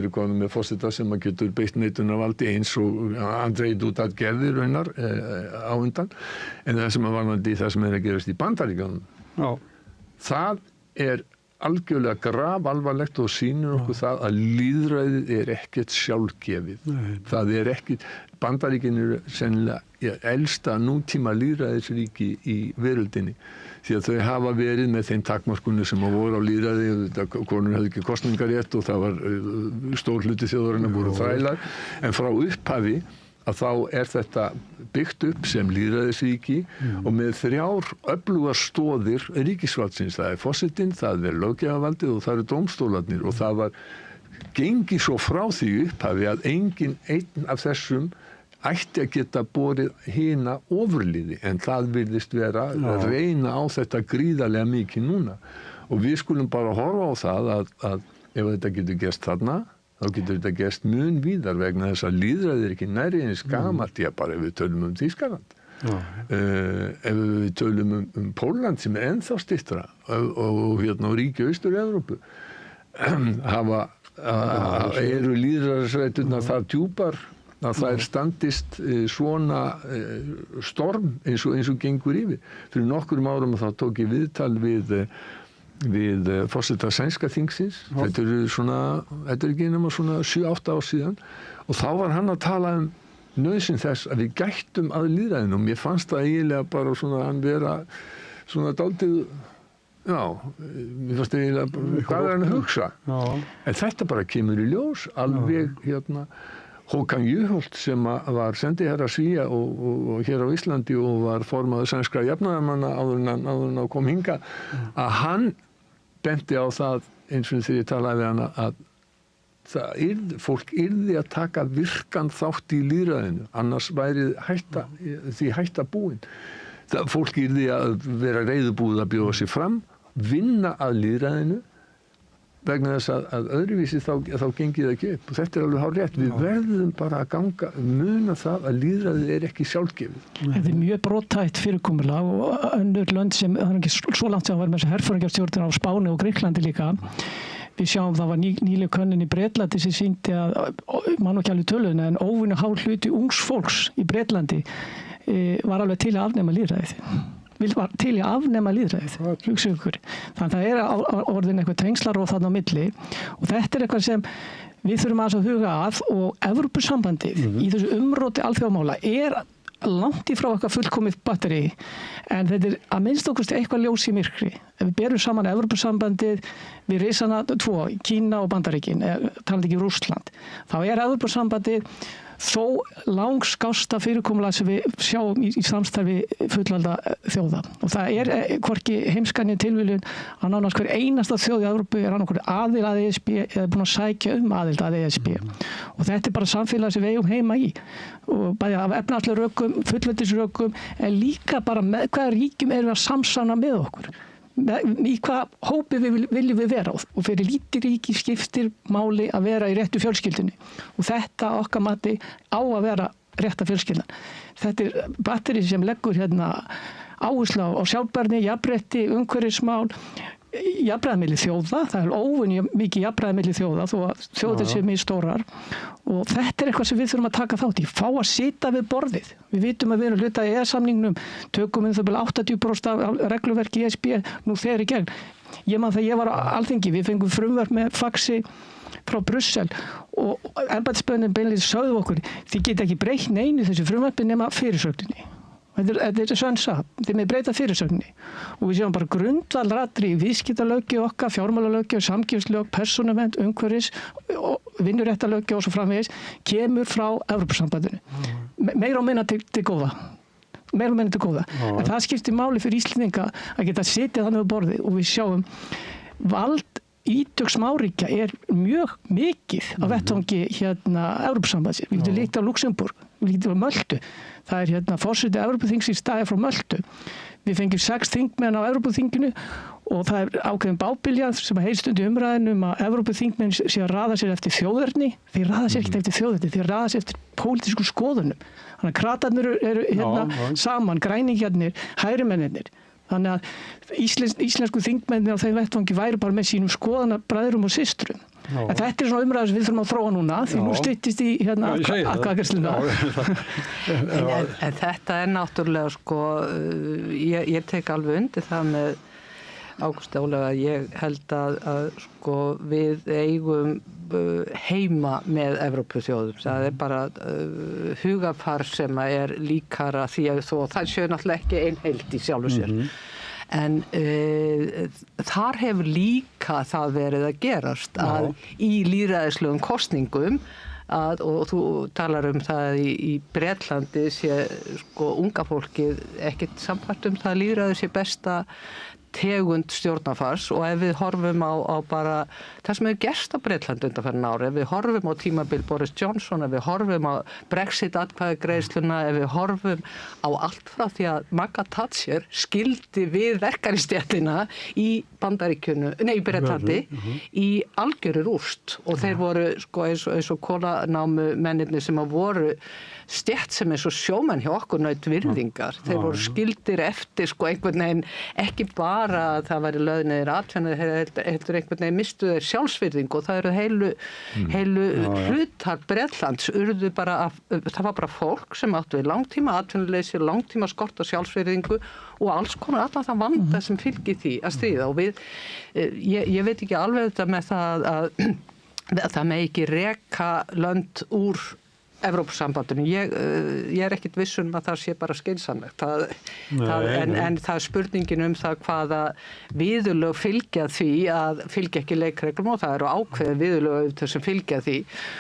eru komið með forseta sem að getur beitt neitunarvaldi eins og Andrzej Duda gerði raunar á undan, en það sem að varðandi það sem er að gerast í Bandaríkjunum. Það er algjörlega grafalvarlegt og sýnir okkur það að lýðræðið er ekkert sjálfgefið. Það er ekki, Bandaríkin eru sennilega elsta nútíma lýðræðisríki í veröldinni, því að þau hafa verið með þeim takmarkunni sem voru á lýðræði, konur hefði ekki kosningarétt og það var stór hluti þjóðarinnar voru þrælar, en frá upphafi að þá er þetta byggt upp sem lýðræðisríki og með 3 öflugar stoðir ríkisvaldsins. Það er forsetinn, það er löggjafarvaldið og það eru dómstólarnir og það var gengið svo frá því upphafi að engin einn af þessum ætti að geta borið hina ofurliði, en það virðist vera að reyna á þetta gríðarlega mikið núna. Og við skulum bara horfa á það að ef þetta getur gerst þarna, þá getur þetta gerst mun víðar vegna þess að lýðræði er ekki nærri eins gamalt, bara ef við tölum Þýskaland. Ef við tölum Pólland sem er ennþá styttra og ríki Austur-Evrópu eru lýðræðisræturnar það djúpar að þær standist svona storm eins og gengur yfir. Fyrir nokkrum árum þá tók ég viðtal við forseta sænska þingsins. Þetta er ekki nema svona 7-8 ár síðan og þá var hann að tala nauðsyn þess að við gættum að lýðræðinu og mér fannst það eiginlega bara svona hann vera svona dálítið, mér fannst eiginlega hvað er hann að hugsa? En þetta bara kemur í ljós alveg Håkan Juholt sem var sendiherra Svía og hér á Íslandi og var formaður sænskra jafnaðarmanna áður en hann kom hingað, að hann benti á það eins og þegar ég talaði við hana að fólk yrði að taka virkan þátt í lýðræðinu, annars væri hætta búin. Fólk yrði að vera reiðubúið að bjóða sig fram, vinna að lýðræðinu, vegna þess að öðruvísi þá gengið það ekki upp. Og þetta er alveg hárrétt. Við verðum bara að muna það að lýðræðið er ekki sjálfgefið. Þetta er mjög brothætt fyrirkomulag og önnur lönd sem, það er ekki svo langt sem var með þessu herforingjastjórnir á Spáni og Grikklandi líka. Við sjáum það var nýleg könnun í Bretlandi sem sýndi að, man ekki alveg töluna, en óvinna hár hluti ungs fólks í Bretlandi var alveg til að afnema lýðræðið. Var til að afnema lýðræðið, hugsa ykkur. Þannig að það orðin eitthvað tengslar og þarna á milli og þetta eitthvað sem við þurfum að huga að og Evrópusambandið í þessu umróti alþjóðamála langt í frá eitthvað fullkomið batteri en þetta að minnst okkurst eitthvað ljós í myrkri. Ef við berum saman Evrópusambandið við risana 2, Kína og Bandaríkin, talandi ekki Rússland, þá Evrópusambandið þó langskásta fyrirkomulag sem við sjáum í samstarfi fullvalda þjóða. Og það hvorki heimskanni tilviljun að nánast hver einasta þjóð í Evrópu annarkvort aðild að ESB eða búin að sækja aðild að ESB. Og þetta bara samfélag sem við eigum heima í. Og bæði af efnahagslegum rökum, fullveldisrökum, en líka bara með hvaða ríkjum erum við að samsana með okkur. Í hvað hópi viljum við vera og fyrir lítið ríki skiptir máli að vera í réttu fjölskyldunni og þetta okkar mati á að vera rétta fjölskyldan. Þetta batteri sem leggur áherslu á sjálfbærni, jafnrétti, umhverfismál, jafnræði milli þjóða, það óvenju mikið jafnræði milli þjóða þó að þjóðir séu mjög stórar og þetta eitthvað sem við þurfum að taka þátt í, fá að sitja við borðið. Við vitum að við erum hluta í EES-samningnum, tökum við 80% af regluverki ESB nú þegar í gegn. Ég man þegar ég var á Alþingi, við fengum frumvarp með faxi frá Brussel og embættisböndin beinlega sögðu okkur, þið geta ekki breytt neinu þessu frumvarpi nema fyrirsögninni. Þetta sönsa, þið með breyta fyrirsögninni og við séum bara grundvallratri í viðskiptalöggjöf okkar, fjármálalöggjöf, samgjöfslög, persónuvernd, umhverfis, vinnuréttarlöggjöf og svo framvegis kemur frá Evrópusambandinu. Meira og minna til góða. En það skiptir máli fyrir Íslendinga að geta setið þannig á borðið og við sjáum vald ítök smáríkja mjög mikið á vettvangi Evrópusambandsins. Við getum líkt á Luxemburg, við getum á Möltu. Það forseti Evrópuþingsins í frá Möltu. Við fengjum 6 þingmenn á Evrópuþinginu og það ákveðin bábiljað sem heyrst undir umræðinu að Evrópuþingmenn sé að raða sér eftir þjóðerni. Þeir raða sér ekkert eftir þjóðerni, þeir raða sér eftir pólitískum skoðunum. Þannig að kratarnir eru saman, græningjarnir, hægrimennirnir. Þannig að íslensku þingmennir á þeim vettvangi væru bara með sínum skoðanabræðrum og systrum. En þetta svona umræður sem við þurfum að þróa núna því nú styttist í atkvæðagreiðsluna. En þetta náttúrulega ég tek alveg undir það með Ágústi Ólafur að ég held að við eigum heima með Evrópuþjóðum. Það bara hugafar sem líkara því að það séu náttúrulega ekki ein heild í sjálfu sér. En þar hefur líka það verið að gerast að í lýðræðislegum kosningum og þú talar það í Bretlandi sé unga fólkið ekkert sambært það að lýðræði sé besta tegund stjórnarfars og ef við horfum á bara það sem hefur gerst á Bretlandi undanfarin ári, ef við horfum á tímabil Boris Johnson, ef við horfum á Brexit-atkvæðagreiðsluna, ef við horfum á allt frá því að Margaret Thatcher skildi við verkaristéttina í Bretlandi í algjöru rúst og þeir voru eins og kolanámu mennirnir sem voru stétt sem eins og sjómenn hjá okkur naut virðingar. Þeir voru skildir eftir einhvern veginn ekki bara að það væri lögniðir atvinna, heldur einhvern veginn mistu þeir sjálfsvirðingu og það eru heilu hlutar Bretlands urðu bara það var bara fólk sem áttu við langtíma atvinnuleysi, langtíma skort á sjálfsvirðingu og alls konar allan það vanda sem fylgir því að stríða og ég veit ekki alveg þetta með það að það með ekki reka lönd úr Evrópusambandinu. Ég ekkert viss að það sé bara skynsamlegt. En það spurningin það hvaða viðurlög fylgja því að fylgja ekki leikreglum og það eru ákveðin viðurlög sem fylgja því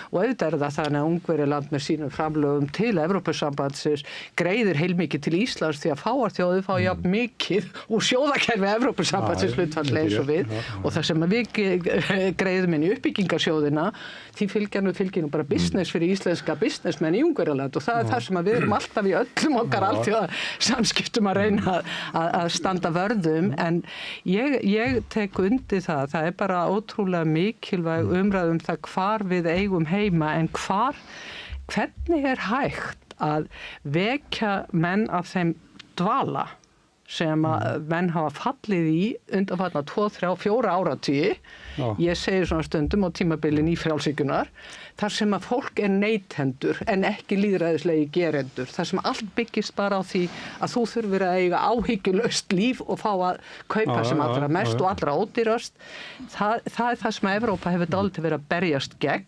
og auðvitað það þannig að Ungverjaland með sínum framlögum til Evrópusambandsins greiðir heilmikið til Íslands því að fáar þjóðir fá jafn mikið úr sjóðakerfi Evrópusambandsins hlutfallslega eins og við og það sem við greiðum inn í uppbyggingarsjóðina því fylgja nú bara business fyrir íslenska businessmenn í Ungverjaland og það það sem við erum alltaf í öllum okkar alltaf samskiptum að reyna að standa vörðum en ég tek undir það bara ótrúlega mikilvæg umræðum það hvar við eigum heima en hvernig hægt að vekja menn af þeim dvala sem að menn hafa fallið í undanfarna 2, 3, 4 áratugi. Ég segi svona stundum á tímabilin í frjálshyggjunar, þar sem að fólk neytendur en ekki lýðræðislegi gerendur, þar sem allt byggist bara á því að þú þurfir að eiga áhyggjulaust líf og fá að kaupa sem allra mest og allra ódýrast. Það er það sem Evrópa hefur dálítið verið að berjast gegn.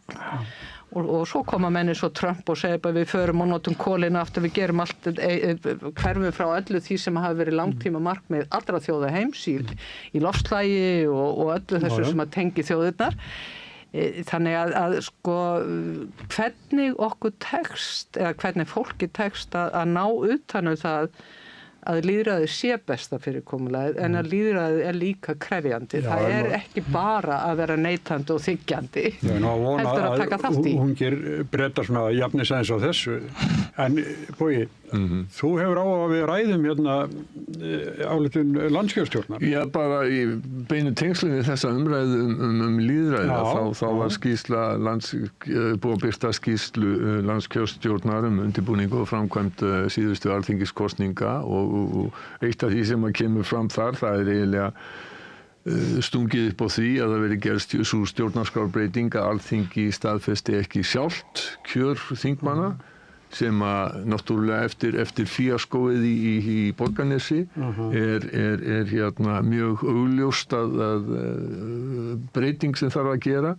Og svo koma menni svo Trump og segja að við förum og notum kólina aftur, við gerum allt, hverfum frá öllu því sem hafa verið langtíma markmið allra þjóða heims í loftslagi og öllu þessu sem að tengi þjóðirnar. Þannig að sko hvernig okkur tekst, eða hvernig fólki tekst að ná utan það að lýðræði sé besta fyrirkomulagið en að lýðræði líka krefjandi. Það ekki bara að vera neytandi og þiggjandi, heldur að taka þátt í. Ungir Bretar svona jafnis eins á þessu. En Bogi, þú hefur á að við ræðum hérna ályktun landskjörstjórnar. Já, bara í beinu tengslu við þessa umræðu um lýðræði. Þá var skýrsla búið að birta skýrslu landskjörstjórnar undirbúningu og framkvæmd síðustu alþingiskosninga og eitt af því sem kemur fram þar, það er eiginlega stungið upp á því að það veri gerst sú stjórnarskrárbreyting að Alþingi staðfesti ekki sjálft kjör þingmanna sem að náttúrulega eftir fíaskóið í Borgarnesi er hérna mjög augljóst að breyting sem þarf að gera.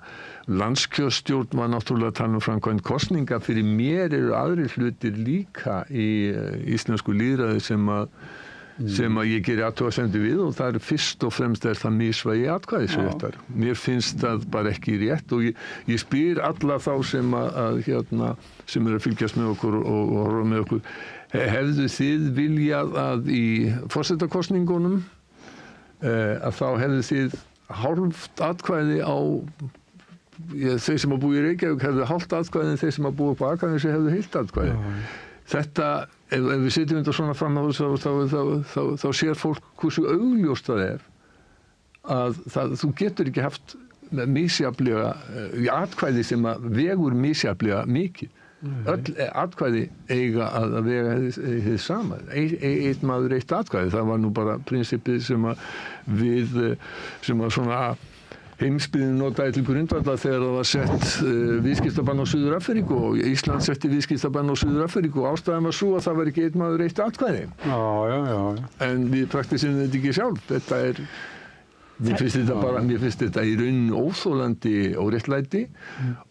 Landskjörstjórn var náttúrulega að tala um framkvæmd kosninga. Fyrir mér eru aðrir hlutir líka í íslensku lýðræði sem að ég geri athugasemdir við og það fyrst og fremst það misvægi atkvæðisréttar. Mér finnst það bara ekki rétt og ég spyr alla þá sem sem að fylgjast með okkur og horfa með okkur. Hefðu þið viljað að í forsetakosningunum að þá hefðu þið hálft atkvæði á þeir sem að búa í Reykjavík hefðu hálft atkvæði en þeir sem að búa upp á Akranesi hefðu heilt atkvæði. Þetta, ef við setjum þetta svona fram á þá sér fólk hversu augljóst það er að þú getur ekki haft misjafnlega atkvæði sem að vegur misjafnlega mikið. Öll atkvæði eiga að vega hið sama. Eitt maður, eitt atkvæði. Það var nú bara prinsipið sem að svona heimsbyggðin notaði til grundvallar þegar það var sett viðskiptabann á Suður-Afríku og Ísland setti viðskiptabann á Suður-Afríku og ástæðan var svo að það var ekki einn maður eitt atkvæði. En við praktisum þetta ekki sjálf. Þetta mér finnst þetta í rauninni óþolandi óréttlæti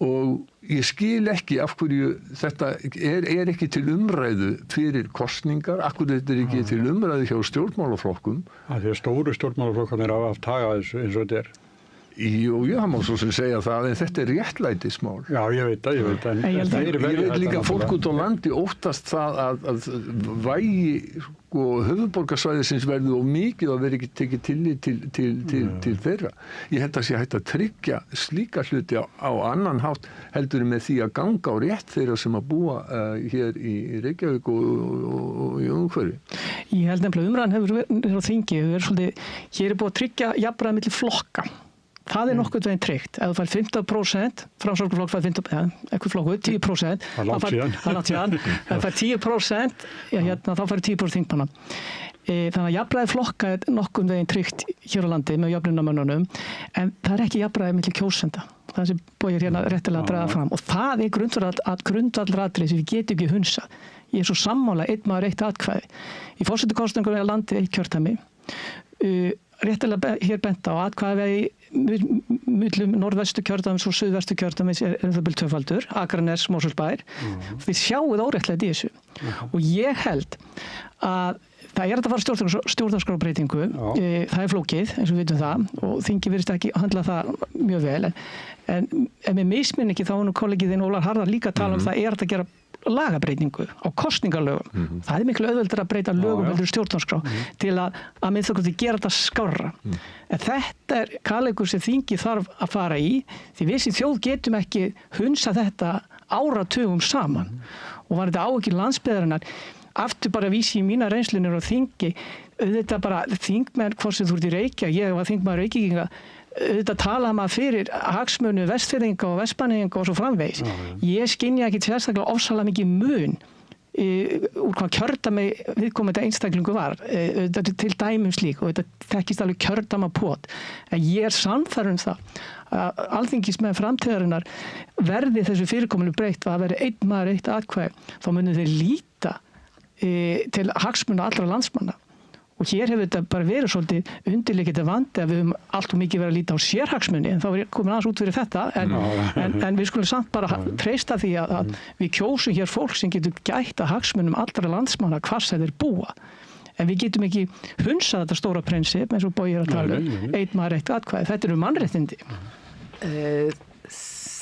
og ég skil ekki af hverju þetta er ekki til umræðu fyrir kosningar, af hverju þetta ekki til umræðu hjá stjórnmálaflokkum. Því að stóru stjórnmálaflokkarnir hafa haft taga þessu eins og þetta Jú, það má svo sem segja það, en þetta réttlætismál. Já, ég veit það. Ég veit líka fólk út á landi óttast það að vægi höfuðborgarsvæðisins verði of mikið og verði ekki tekið tillit til þeirra. Ég held að sé hægt að tryggja slíka hluti á annan hátt heldur með því að ganga á rétt þeirra sem að búa hér í Reykjavík og í umhverfi. Ég held nefnilega umræðan hefur verið á þingi, hér búið að tryggja jafnræði milli flokka. Það nokkuð veginn tryggt. Ef þú fær 15%, Framsóknarflokk fær 15%, eitthvað flokkur, 10%. Það er langt síðan. Ef þú fær 10%, þá fær 10% þingmanna. Þannig að jafnræði flokka nokkuð veginn tryggt hér á landi með jöfnunarmönnunum, en það ekki jafnræði milli kjósenda. Það sem bóið hérna réttilega að draga fram. Og það grundvallaratriði sem við getum ekki hunsað. Ég svo sammála, einn maður eitt atkvæði. Í forsetakosningunum landið eitt kjördæmi. Réttilega hér bent á atkvæði millum norðvestu kjördæmis og suðvestu kjördæmis það bil tvöfaldur, Akranes, Mosfellsbær. Þið sjáuð óréttlæti í þessu. Og ég held að það að fara stjórnarskrárbreytingu, það flókið, eins og við vitum það, og þingi virðist ekki handla það mjög vel. En ef við misminn ekki, þá nú kollegið þinn Ólar Harðar líka að tala um það að gera lagabreytingu á kosningalögum. Það miklu auðveldur að breyta lögum heldur stjórnarskrá til að minnst okkur til gera þetta skárra. En þetta kalegur sem þingi þarf að fara í, því við sem þjóð getum ekki hunsa þetta áratugum saman. Og var þetta áhyggjur landsbyggðarinnar, aftur bara vísi í mína reynslunir á þingi, auðvitað bara þingmenn, hvort sem þú ert í Reykjavík, ég var þingmaður Reykjavíkinga, auðvitað talaði maður fyrir hagsmuni Vestfirðinga og Vestmannaeyinga og svo framvegis. Ég skynja ekki sérstaklega ofsalega mikið mun úr hvað kjördæmi viðkomandi einstaklingu var. Þetta er til dæmum slík og þetta þekkist alveg kjördæmapot. En ég er sannfærður um það að alþingismenn framtíðarinnar verði þessu fyrirkominu breytt að veri einn maður eitt atkvæði, þá munu þeir líta til hagsmuna allra landsmanna. Og hér hefur þetta bara verið svolítið undirleikandi vandi að við höfum allt og mikið verið að líta á sérhagsmuni, en þá er komin aðeins út fyrir þetta, en við skulum samt bara treysta því að við kjósum hér fólk sem getur gætt að hagsmunum allra landsmanna hvar sem þeir búa. En við getum ekki hunsað þetta stóra prinsip eins og Bogi er að tala einn maður eitt atkvæði. Þetta eru mannréttindi.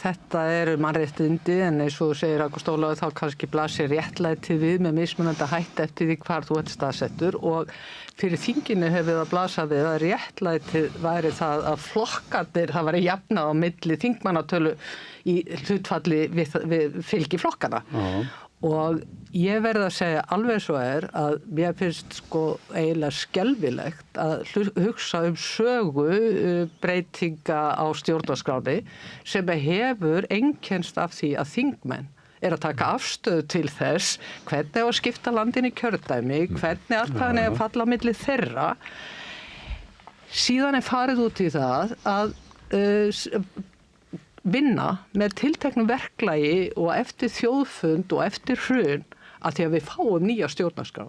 Þetta eru mannréttindi en eins og þú segir Ágúst Ólafur þá kannski blasir réttlæti við með mismunandi hætti eftir því hvar þú ert staðsettur og fyrir þinginu hefur það blasað við að réttlæti væri það að flokkarnir það væri jafnað á milli þingmannatölu í hlutfalli við fylgi flokkana. Og ég verð að segja alveg svo að mér finnst eiginlega skelfilegt að hugsa sögu breytinga á stjórnarskráni sem hefur einkennst af því að þingmenn að taka afstöðu til þess hvernig á að skipta landinu í kjördæmi, hvernig atkvæðin að falla á milli þeirra. Síðan farið út í það að vinna með tilteknum verklagi og eftir þjóðfund og eftir hrun að því að við fáum nýja stjórnarskrá.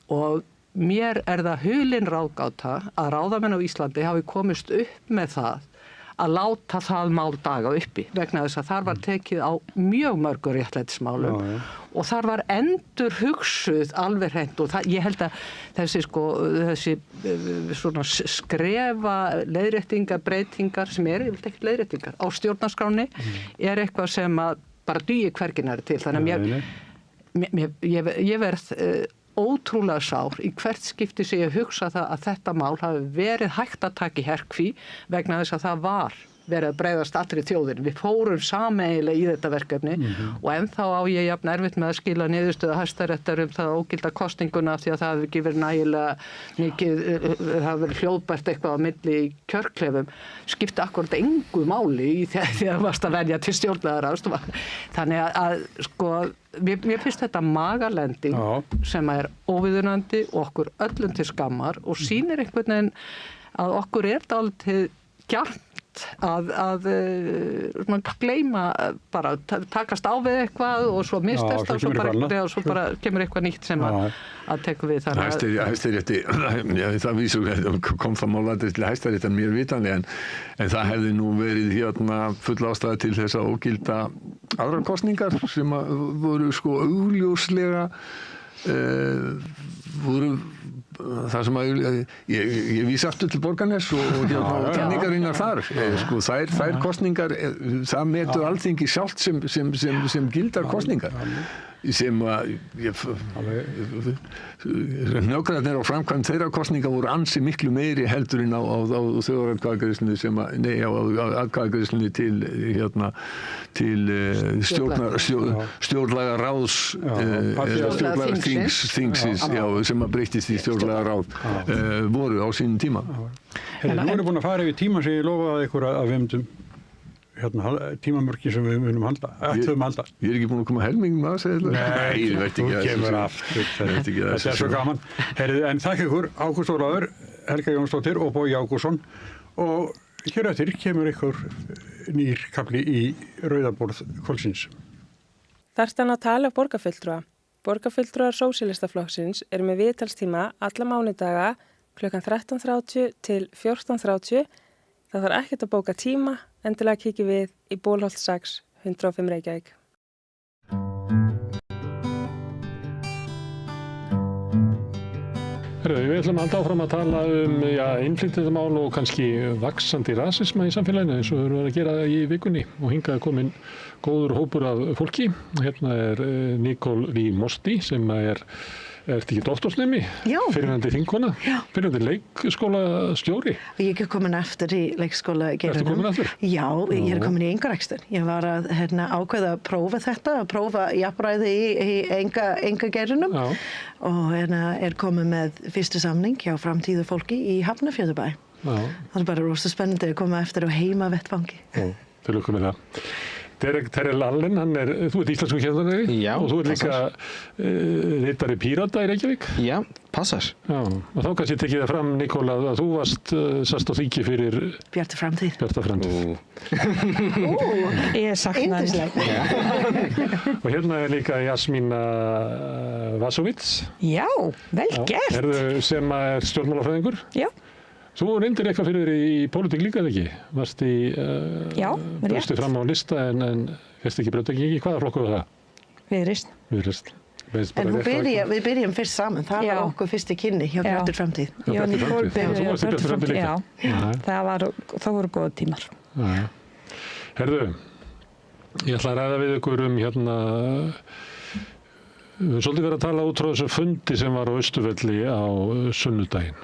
Og mér það hulin ráðgáta að ráðamenn á Íslandi hafi komist upp með það að láta það mál daga uppi vegna þess að þar var tekið á mjög mörgur réttlætismálum og þar var endur hugsuð alveg hreint og ég held að þessi svona skrefa leiðréttingar, breytingar sem yfirleitt ekki leiðréttingar á stjórnarskráni eitthvað sem að bara dugi hvergi nærri til. Þannig að ég verð ótrúlega sár í hvert skipti sem ég hugsa það að þetta mál hafi verið hægt að taka í herkví vegna þess að það var verið að bregðast allri þjóðin. Við fórum sameiginlega í þetta verkefni og ennþá á ég jafn erfitt með að skila niðurstöðu Hæstaréttar það ógilda kosninguna því að það hafi ekki verið nægilega mikið, það hafi verið hljóðbært eitthvað á milli í kjörklefum, skipti akkurat engu máli í þegar varst að velja til stjórnlagaráðs. Þannig að mér finnst þetta magalending sem óviðunandi og okkur öllum til skammar og sýnir einhvern veginn að okkur dálítið gjarnt að gleyma bara takast á við eitthvað og svo mistast og svo bara kemur eitthvað nýtt sem að tekur við þar. Hæstarétti, það vísur kom það málaðið til Hæstaréttar mér vitanlega en það hefði nú verið full ástæða til þess að ógilda aðrar kosningar sem voru augljóslega voru það sem ég vísi aftur til Borgarnes og kenningarinnar þar þær kosningar það metur Alþingi sjálft sem gildar kosningar sem hnökrarnir á framkvæmd þeirra kosninga voru ansi miklu meiri heldur en á þjóðaratkvæðagreiðslunni á atkvæðagreiðslunni til stjórnlagaráðs stjórnlagaþingsins sem breyttist í stjórnlagaráð voru á sínum tíma. Nú erum búin að fara yfir tíma sem ég lofaði ykkur að við myndum tímamörki sem við munum halda. Ég ekki búin að koma helmingum að segja þetta. Nei, þú kemur aftur. Þetta svo gaman. En þakka ykkur, Ágúst Ólafur, Helga Jónsdóttir og Bogi Ágústsson. Og hér eftir kemur ykkur nýr kafli í Rauðaborð kvöldsins. Þarftan að tala af borgarfulltrúa. Borgarfulltrúar Sósíalistaflokksins með viðtalstíma alla mánudaga klukkan 13:30 til 14:30. Það þarf ekkert að bóka tíma, endilega kíkjum við í Bólholt 6, 105 Reykjavík. Við ætlum að halda áfram að tala innflytjendamál og kannski vaxandi rasisma í samfélaginu eins og við erum að gera í vikunni og hingað komin góður hópur af fólki. Hérna Nicole Lee Mosti sem Ertu ekki doktorsnemi? Já. Fyrrverandi þingkona? Já. Fyrrverandi leikskólastjóri? Ég komin aftur í leikskóla geiranum. Ertu komin aftur? Já, ég komin í einkarekstur. Ég var að ákveða að prófa þetta, að prófa jafnræði í enga geiranum og komin með fyrsta samning hjá framtíðu fólki í Hafnarfjarðarbæ. Það bara rosa spennandi að koma eftir á heimavettvangi. Til lukku með það. Derek Terrell Allen, þú ert íslensku kennari og þú ert líka ritari Pírata í Reykjavík. Já, passar. Já, og þá kannski tekið það fram, Nikóla, að þú sast á þingi fyrir Bjarta framtíð. Ég sakna henni. Og hérna er líka Jasmína Vasovits. Já, vel gert. Sem er stjórnmálafræðingur. Já. Þú reyndir eitthvað fyrir þér í pólitík líka, eða ekki? Varst Já, rétt. Bauðstu fram á lista en fyrst ekki brjótagengi. Hvaða flokkur var það? Viðreisn. En við byrjum fyrst saman. Það var okkur fyrsti kynni hjá Bjartur framtíð. Já, Nikól byrjaði hjá Bjartur framtíð. Já, það voru góða tímar. Herðu, ég ætla að ræða við ykkur við höfum svolítið verið að tala út frá þessu fundi sem var á Austurvelli á sunnudaginn.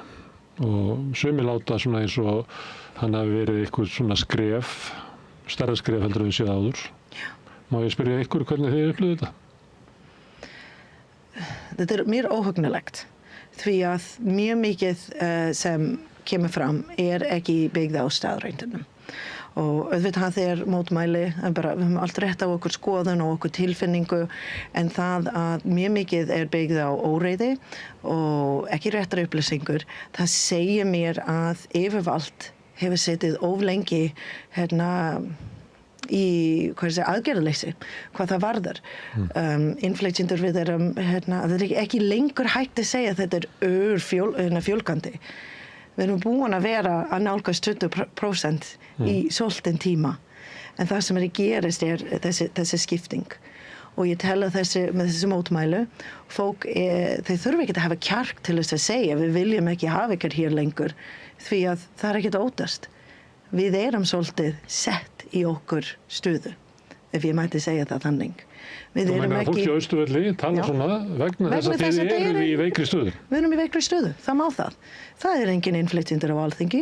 Og sumir láta svona eins og hann hafi verið eitthvað svona skref, stærra skref heldur við séð áður. Má ég spyrja ykkur hvernig þið upplifðu þetta? Þetta er mjög óhugnulegt því að mjög mikið sem kemur fram ekki byggð á staðreyndunum. Og auðvitað þeir mótmæli, við höfum allt rétt á okkur skoðun og okkur tilfinningu en það að mjög mikið byggð á óreiði og ekki réttar upplýsingur, það segir mér að yfirvald hefur setið of lengi í aðgerðarleysi, hvað það varðar. Innflytjendur við það er ekki lengur hægt að segja að þetta er fjölgandi. Við erum búin að vera að nálgast 20% í svolítinn tíma. En það sem gerist þessi skipting. Og ég tel að með þessi mótmælu, fólk, þeir þurfa ekki að hafa kjark til þess að segja, við viljum ekki hafa ykkur hér lengur, því að það er ekkert óttast. Við erum svolítið sett í okkur stöðu, ef ég mætti segja það þannig. Þú meina að fólki á Austurvelli tala svona vegna þess að þið eru í veikri stöðu? Við erum í veikri stöðu, það má það. Það er engin innflytjendur á Alþingi,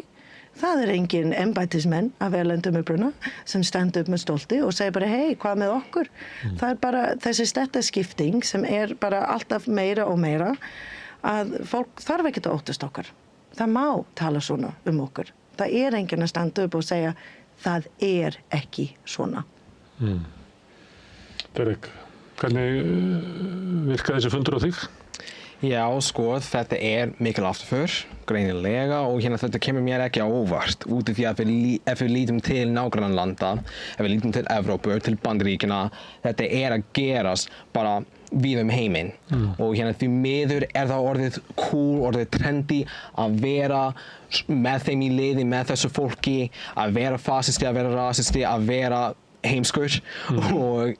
það er engin embættismenn af erlendum uppruna sem standa upp með stolti og segja bara hei, hvað með okkur? Það er bara þessi stéttaskipting sem er bara alltaf meira og meira að fólk þarf ekki að óttast okkar. Það má tala svona okkur. Það er engin að standa upp og segja það er ekki svona. Derek, hvernig virkaði þessi fundur á þig? Já, sko, þetta er mikil afturför, greinilega, og þetta kemur mér ekki á óvart út af því að ef við lítum til nágrannalanda, ef við lítum til Evrópu, til Bandaríkjanna, þetta er að gerast bara víða heiminn. Og því miður er það orðið cool, orðið trendy að vera með þeim í liði, með þessu fólki, að vera fasisti, að vera rasisti, að vera heimskur og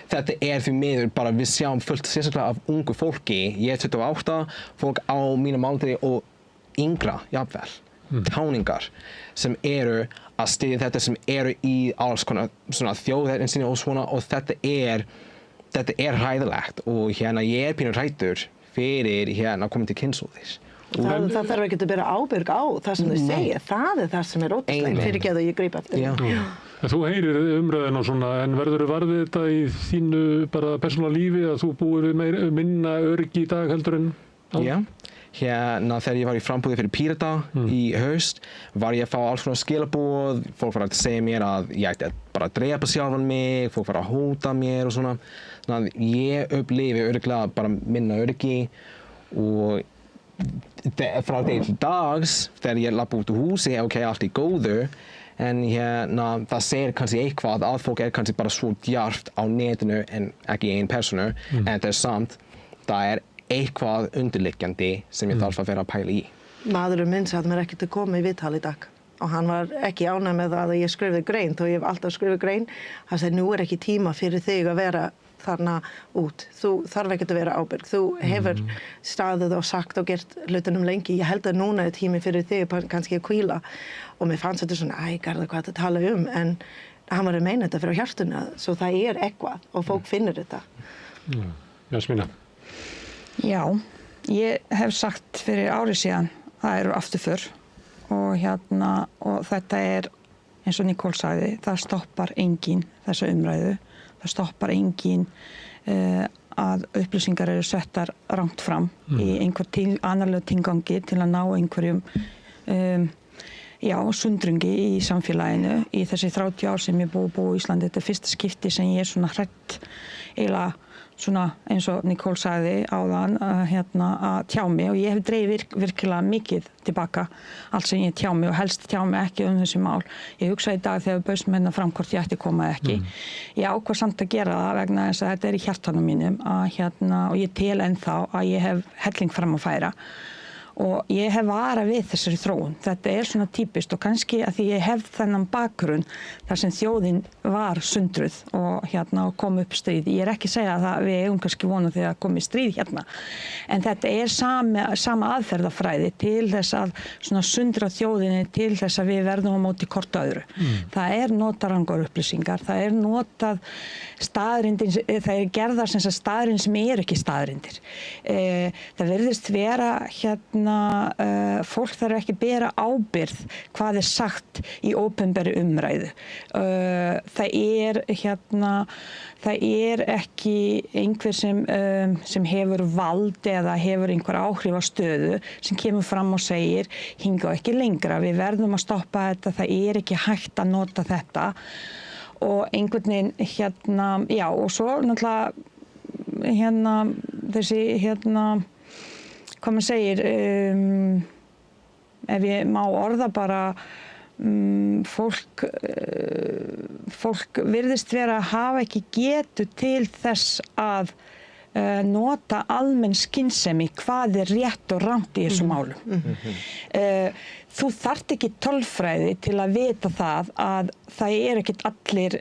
þetta er því miður bara við sjáum fullt sérstaklega af ungu fólki, ég er 28, fólk á mínum aldri og yngra, jafnvel, táningar sem eru að styðja þetta, sem eru í alls konar þjóðernissinni og svona og þetta er hræðilegt og ég er pínur hræddur fyrir komandi kynslóðir. Það þarf ekki að bera ábyrg á það sem þau segja, það er það sem er ótrúlegt fyrir ekki að ég grípa eftir. Þú heyrir umræðin og svona, en verður þú varðið þetta í þínu bara persónulega lífi að þú búir við minna öryggi í dag heldur en á? Já, þegar ég var í frambúði fyrir Pírata í haust, var ég að fá alls svona skilaboð, fólk var að segja mér að ég ætti bara að drepa sjálfan mig, fólk var að hóta mér og svona að ég upplifi örugglega bara minna öryggi og frá degi til dags, þegar ég lappa út úr húsi, allt í góðu, en það segir kannski eitthvað að fólk er kannski bara svo djarft á netinu en ekki ein persónu, en þetta er samt, það er eitthvað undirliggjandi sem ég þarf að vera að pæla í. Maðurinn minn sagði mér ekkert að koma í viðtal í dag og hann var ekki ánægður með það að ég skrifaði grein, þó ég hef alltaf skrifað grein. Hann sagði, nú er ekki tíma fyrir þig að vera þarna út. Þú þarf ekki að vera ábyrg. Þú hefur staðið og sagt og gert hlutunum lengi. Ég held að núna er tími fyrir þig kannski að hvíla. Og mér fannst þetta svona, Garðar, hvað þetta tala en hann var að meina þetta fyrir hjartuna. Svo það er eitthvað og fólk finnur þetta. Jasmína. Já, ég hef sagt fyrir ári síðan, það eru afturför og þetta er, eins og Nikól sagði, það stoppar engin þessa umræðu. Það stoppar engin að upplýsingar eru settar rangt fram í einhver annarlegu tilgangi til að ná einhverjum sundrungi í samfélaginu í þessi 30 ár sem ég búið í Íslandi. Þetta fyrsta skipti sem ég svona hrætt eiginlega svona eins og Nicole sagði áðan að tjá mig og ég hef dreifið virkilega mikið tilbaka allt sem ég tjá mig og helst tjá mig ekki þessi mál. Ég hugsa í dag þegar bauðst mér fram hvort ég ætti koma eða ekki. Ég ákvað samt að gera það vegna þess að þetta í hjartanum mínum og ég tel ennþá að ég hef helling fram að færa. Og ég hef varað við þessari þróun. Þetta svona típist og kannski að því ég hef þennan bakgrunn þar sem þjóðin var sundruð og kom upp stríð. Ég ekki að segja að við eigum kannski vona því að komi stríð hérna. En þetta sama aðferðafræði til þess að sundra þjóðinni til þess að við verðum á móti hvort öðru. Það notarangar upplýsingar, það notað staðrindin, það gerðar sem staðrind sem ekki staðrindir. Það virðist vera fólk þarf ekki bera ábyrgð hvað sagt í opinberri umræðu. Það ekki einhver sem hefur vald eða hefur einhver áhrif á stöðu sem kemur fram og segir hingað ekki lengra, við verðum að stoppa þetta, það ekki hægt að nota þetta og einhvern veginn og svo náttúrulega þessi hvað maður segir, ef ég má orða bara, fólk virðist vera að hafa ekki getu til þess að nota almenn skynsemi hvað rétt og rangt í þessu málum. Þú þarft ekki tölfræði til að vita það að það ekkert allir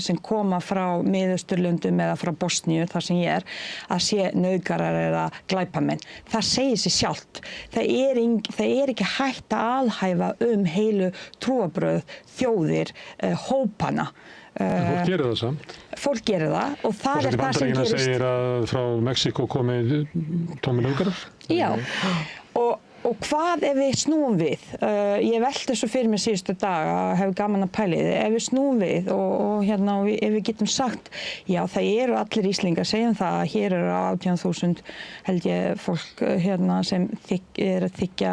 sem koma frá Miðausturlöndum eða frá Bosníu, þar sem ég að sé nauðgarar eða glæpamenn. Það segir sig sjálft. Það ekki hægt að alhæfa heilu trúarbrögð, þjóðir, hópana. Fólk gerir það samt. Fólk gerir það og það það sem gerist. Segir að frá Mexíkó komi tómir nauðgarar? Já, og hvað ef við snúum við? Ég velti þessu fyrir mig síðustu dag að hef gaman að pæla í þið. Ef við snúum við og ef við getum sagt, já það allir Íslingar, segjum það að hér 18.000 held ég fólk sem að þiggja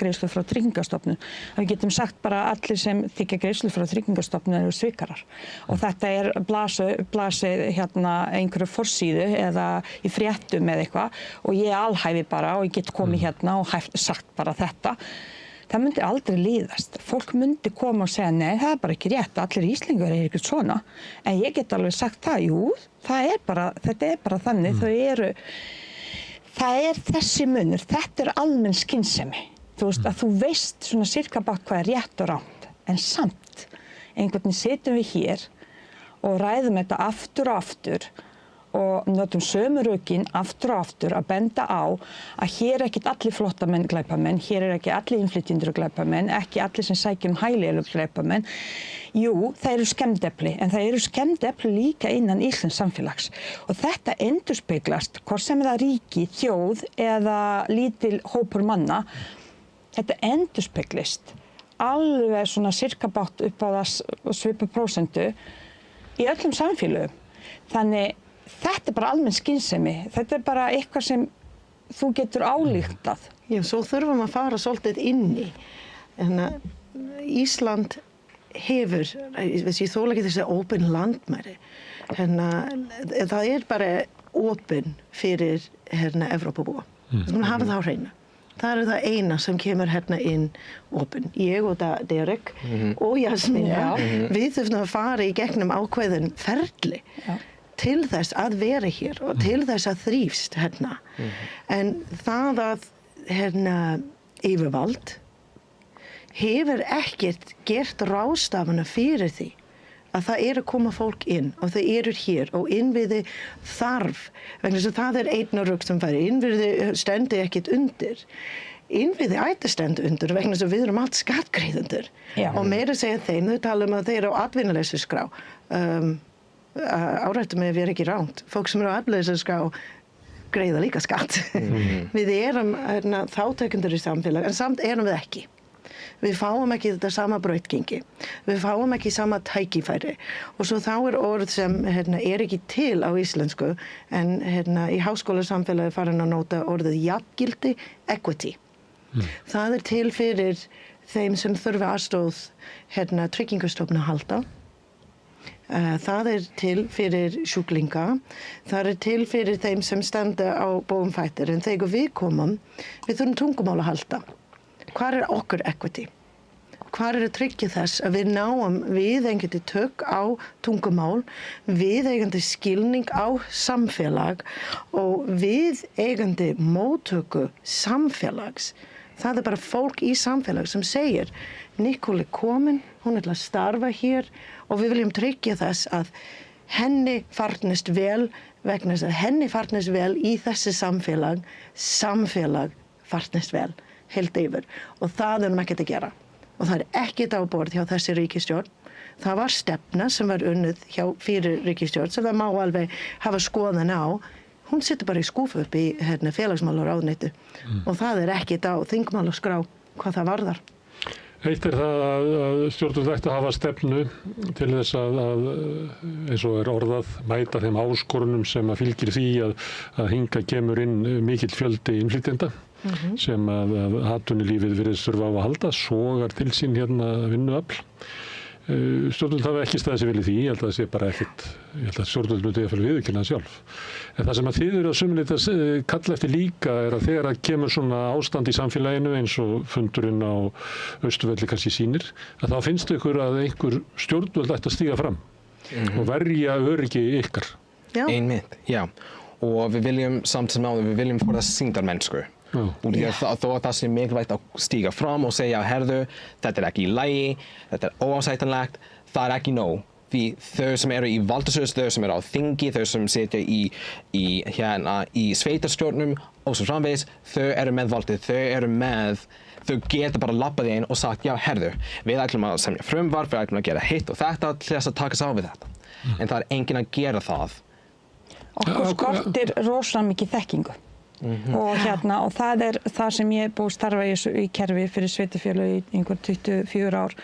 greiðslur frá Tryggingastofnun. Við getum sagt bara allir sem þiggja greiðslur frá Tryggingastofnun eru svikarar. Og þetta blasið einhverju forsíðu eða í fréttum eða eitthvað og ég alhæfi bara og ég get komið og sagt bara þetta. Það myndi aldrei líðast. Fólk myndi koma og segja, nei, það bara ekki rétt, allir Íslingar ekkert svona. En ég get alveg sagt það, jú, þetta bara þannig, það þessi munur, þetta almenn skynsemi. Þú veist, að þú veist svona sirka bak hvað rétt og rangt. En samt, einhvern veginn sitjum við hér og ræðum þetta aftur og aftur og notum sömu rökin aftur og aftur að benda á að hér ekkert allir flottamenn glæpamenn, hér ekki allir innflytjendur glæpamenn, ekki allir sem sækja hæli eru glæpamenn. Jú, það eru skemmdepli, en það eru skemmdepli líka innan Íslands samfélags. Og þetta endurspeglast, hvort sem það ríki, þjóð eða lítil hópur manna, þetta endurspeglist alveg svona sirka bátt upp á það svipa prósentu í öllum samfélögum. Þannig þetta bara almenn skynsemi. Þetta bara eitthvað sem þú getur álíktað. Já, svo þurfum að fara svolítið inn í. Ísland hefur, ég þóla ekki þessi opin landmæri. Það bara opin fyrir Evrópubúa. Við skulum hafa það á hreinu. Það það eina sem kemur inn opin. Ég og Derek og Jasmína, við þurfum að fara í gegnum ákveðin ferli. Til þess að vera hér og til þess að þrífst En það að yfirvald hefur ekkert gert ráðstafana fyrir því að það að koma fólk inn og þau hér og innviði þarf vegna þess að það einn rök sem færi innviði stendi ekkert undir innviði ætti stenda undir vegna þess að við erum allt skattgreiðendur og meira segja þeim, þau tala að þeir á atvinnuleysisskrá árættum að vera ekki ránt. Fólk sem á atvinnuleysisskrá greiða líka skatt. Við erum þátttakendur í samfélag, en samt erum við ekki. Við fáum ekki þetta sama brautgengi. Við fáum ekki sama tækifæri. Og svo þá orð sem ekki til á íslensku, en í háskólasamfélagi farin að nota orðið jafngildi, equity. Það til fyrir þeim sem þurfa aðstoð Tryggingastofnun að halda. Það til fyrir sjúklinga, það til fyrir þeim sem standa á báðum fætur, en þegar við komum, við þurfum tungumál að halda. Hvar okkar equity? Hvar að tryggja þess að við náum viðeigandi tök á tungumál, viðeigandi skilning á samfélag og viðeigandi móttöku samfélags. Það bara fólk í samfélag sem segir, Nicole komin, hún að starfa hér og við viljum tryggja þess að henni farnist vel vegna þess að henni farnist vel í þessi samfélag farnist vel, heilt yfir. Og það ekkert að gera. Og það ekkert á borð hjá þessi ríkisstjórn. Það var stefna sem var unnið hjá fyrir ríkisstjórn sem það má alveg hafa skoðan á. Hún situr bara í skúfu upp í félagsmálaráðuneyti og það ekkert á þingmálaskrá hvað það varðar. Eitt það að stjórnvöld ætti að hafa stefnu til þess að eins og orðað, mæta þeim áskorunum sem að fylgir því að hingað kemur inn mikill fjöldi innflytjenda sem að atvinnulífið virðist þurfa á að halda, sogar til sín vinnuafl. Stjórnvöld hafa ekki staðið sig vel í því, ég held að það sé bara ekkert, ég held að stjórnvöld myndi að fyrir viðurkenna það sjálf. En það sem að þið eru að sumuleita kalla eftir líka að þegar að kemur svona ástand í samfélaginu eins og fundurinn á Austurvelli kannski sýnir, að þá finnst ykkur að einhver stjórnvöld ætti að stíga fram og verja öryggi ykkar. Einmitt, já. Og við viljum samt sem áður, við viljum forða sýndarmennsku. Og þó að það sé mikilvægt að stíga fram og segja, herðu, þetta ekki í lagi, þetta óásættanlegt, það ekki nóg. Því þau sem eru í valdastöðu, þau sem eru á þingi, þau sem sitja í sveitarstjórnum og svo framvegis, þau eru með valdið, þau geta bara labbað inn og sagt, já, herðu, við ætlum að semja frumvarp, við ætlum að gera hitt og þetta til þess að taka sig á við þetta. En það enginn að gera það. Okkur skortir rosalega mikið þekkingu. Og það það sem ég búið að starfa í kerfi fyrir sveitarfélög í einhver 24 ár.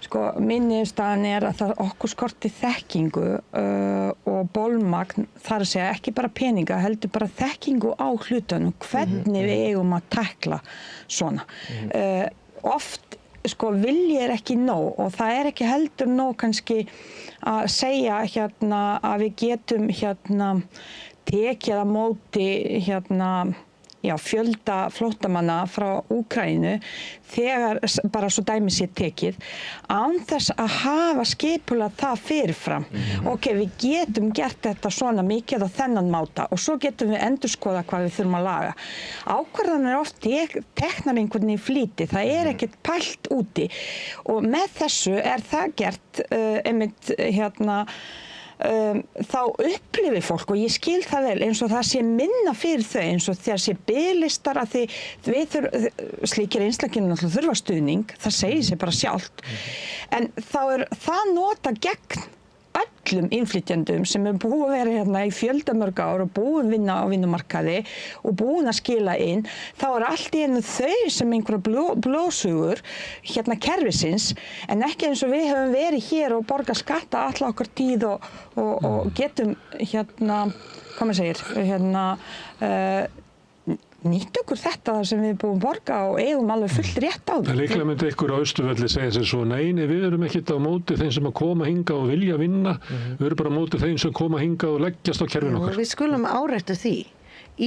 Sko, mín niðurstaðan að okkur skorti þekkingu og bolmagn, þar að segja ekki bara peninga, heldur bara þekkingu á hlutunum, hvernig við eigum að tækla svona. Oft vilji ekki nóg og það ekki heldur nóg kannski að segja að við getum tekið að móti fjölda flóttamanna frá Úkraínu þegar bara svo dæmi sé tekið án þess að hafa skipulað það fyrirfram. Ok, við getum gert þetta svona mikið á þennan máta og svo getum við endurskoða hvað við þurfum að laga. Ákvarðanir oft teknar einhvern í flýti, það ekkert pælt úti og með þessu það gert einmitt þá upplifir fólk og ég skil það vel eins og það sé minna fyrir þau eins og þegar sé biðlistar að því slíkir einstaklingar náttúrulega þurfa stuðning, það segir sig bara sjálft en þá það nota gegn öllum innflytjendum sem búið að vera í fjöldamörg ár og búið vinna á vinnumarkaði og búin að skila inn, þá allt í einu þau sem einhverja blóðsugur kerfisins, en ekki eins og við höfum verið hér og borga skatta alla okkar tíð og getum hvað maður segir, nýtt okkur þetta sem við búum borga og eigum alveg fullt rétt á því. Það líklega myndi ykkur á Austurvelli segja sem svo, nei, við erum ekkert á móti þeim sem að koma hingað og vilja vinna, við erum bara á móti þeim sem koma hingað og leggjast á kerfin okkar. Við skulum árétta því.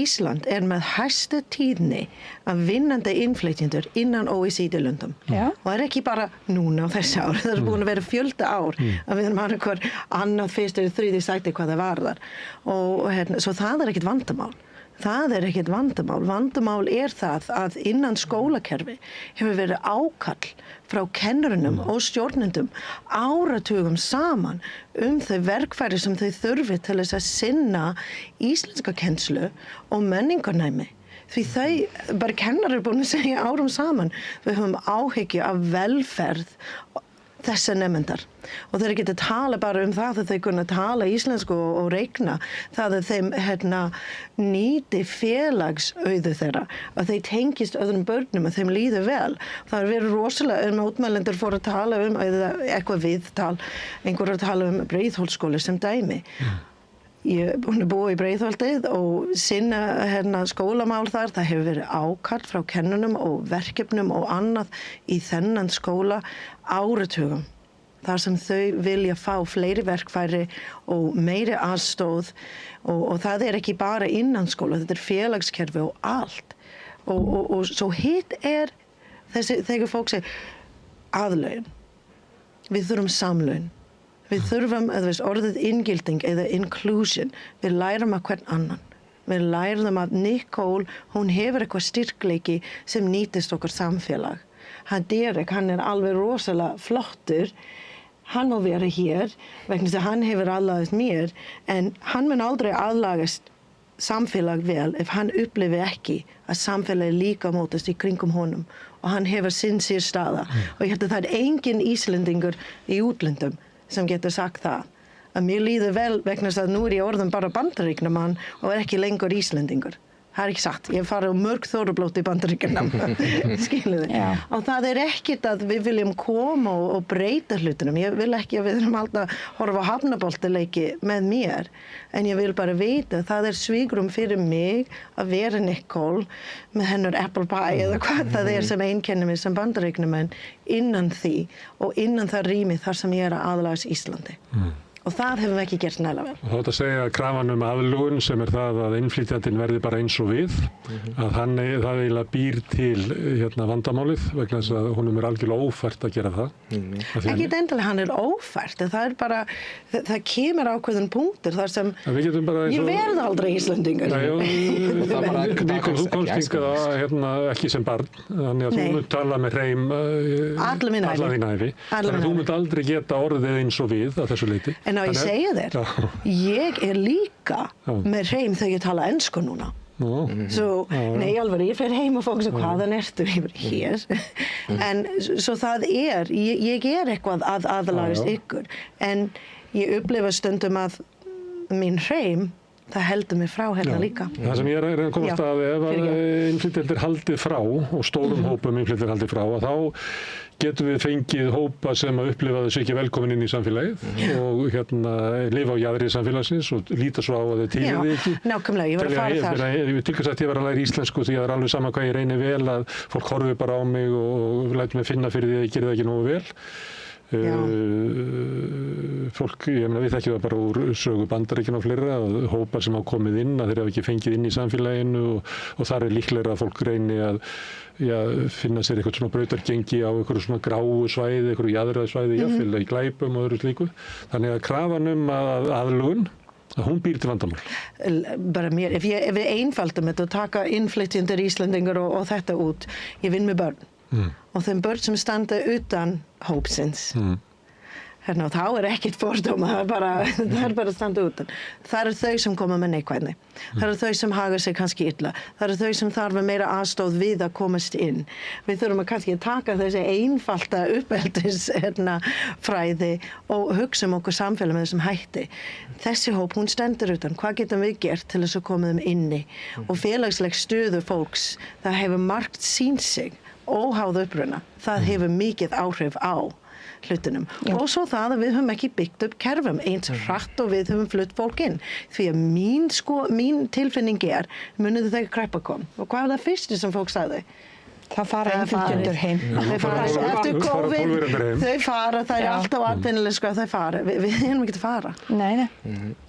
Ísland með hæstu tíðni af vinnandi innflytjendur innan OECD-löndum. Og ekki bara núna á þessi ár, það búin að vera fjölda ár að við erum einhver annað, fyrst eða þriðji sæti hvað það varðar. Og svo það ekkert vandamál. Það ekkert vandamál. Vandamál það að innan skólakerfi hefur verið ákall frá kennurunum og stjórnendum áratugum saman þau verkfæri sem þau þurfi til þess að sinna íslenska kennslu og menningarnæmi. Því þau, bara kennarar búin að segja árum saman, við höfum áhyggju af velferð þessa nemendar og þeir geta tala bara það að þau kunna tala íslensku og reikna það að þeim nýti félagsauðu þeirra að þeir tengist öðrum börnum að þeim líður vel. Það verið rosalega mótmælendur fóru að tala eitthvað viðtal, einhver að tala Breiðholtsskóla sem dæmi. Ég er búin að búa í Breiðholtið og sinna skólamál þar. Það hefur verið ákall frá kennunum og verkefnum og annað í þennan skóla áratugum. Þar sem þau vilja fá fleiri verkfæri og meiri aðstóð og það er ekki bara innan skóla, þetta er félagskerfi og allt. Og svo hitt þegar fólk segir aðlaun, við þurfum samlaun. Við þurfum, orðið inngilding eða inclusion, við lærum að hvern annan. Við lærum að Nicole, hún hefur eitthvað styrkleiki sem nýtist okkur samfélag. Derek, hann er alveg rosalega flottur. Hann má vera hér, vegna þess að hann hefur aðlagast mér, en hann mun aldrei aðlagast samfélag vel ef hann upplifi ekki að samfélagi líka mótast í kringum honum og hann hefur sinn sérstaða. Og ég held að það er engin Íslendingur í útlöndum sem getur sagt það. Að mér líður vel vegna þess að nú er ég orðin bara Bandaríkjamann og er ekki lengur Íslendingur. Það er ekki satt. Ég farið mörg þorublót í Bandaríkjunum. Skiluðu. Og það er ekkert að við viljum koma og breyta hlutunum. Ég vil ekki að við erum alltaf horfa á hafnaboltaleiki með mér. En ég vil bara vita að það er svígrum fyrir mig að vera Nicole með hennar apple pie eða hvað það er sem einkennir mig sem Bandaríkjaman innan því og innan það rými þar sem ég er að aðlagast Íslandi. Og það hefum við ekki gert nægilega vel. Og þá að segja að krafan aðlögun sem er það að innflytjandinn verði bara eins og við, að það eiginlega býr til vandamálið vegna þess að honum er algjörlega ófært að gera það. Ekki endilega hann er ófært, það er bara, það kemur ákveðin punktur þar sem ég verð aldrei Íslendingur. Nicole, þú komst hingað ekki sem barn, þannig að þú munt tala með hreim alla þín ævi. Þannig að þú munt aldrei geta orðið eins og við að þessu leyti. En á ég segja þér, ég er líka með hreim þegar ég tala ensku núna. Nei, alveg, ég fer heim og fólk sem hvaðan ertu, ég er hér. En svo það ég er eitthvað að aðlagast ykkur. En ég upplifa stundum að minn hreim, það heldur mig frá líka. Það sem ég er að komast að ef innflytjendur haldið frá og stórum hópum innflytjendur haldið frá, að þá getum við fengið hópa sem að upplifa þessu ekki velkomin inn í samfélagið og lifa á jaðri samfélagsins og líta svo á að þau tíðið ekki. Nákvæmlega, ég var að fara þar. Til þess að ég var að læra íslensku því að það er alveg sama hvað ég reyni vel að fólk horfi bara á mig og lætur mig finna fyrir því að ég geri það ekki nógu vel. Fólk, við þekkjum það bara úr sögu Bandaríkjanna og fleira, að hópar sem hafa komið inn að þeir hafa ekki fengið inn í samfélaginu og þar er líklega að fólk reyni að finna sér eitthvað svona brautargengi á eitthvað svona gráu svæði, eitthvað jaðraðsvæði, jafnvel í glæpum og öðru slíku. Þannig að krafan að aðlögun, að hún býr til vandamál. Bara mér, ef við einfaldum þetta og taka innflytjendur Íslendingar og þetta út, ég vinn með börn. Og þeim börn sem standa utan hópsins. Þá er ekkert fordóma, það er bara að standa utan. Það eru þau sem koma með neikvæðni. Það eru þau sem haga sig kannski illa. Það eru þau sem þarf meira aðstóð við að komast inn. Við þurfum að kannski taka þessi einfalda uppeldisfræði og hugsa okkur samfélag með þessum hætti. Þessi hóp, hún stendur utan. Hvað getum við gert til þess að koma þeim inni? Og félagsleg stöðu fólks, það hefur margt sín sig, óháð uppruna. Það hefur mikið áhrif á hlutunum. Og svo það að við höfum ekki byggt upp kerfum eins hratt og við höfum flutt fólk inn. Því að mín tilfinning munið þegar kreppa kom. Og hvað var það fyrstu sem fólk sagði? Það fara innflytjendur heim. Þau fara eftir COVID, þau fara, það er alltaf atvinnuleg sko að þau fara. Við erum ekki að fara. Nei.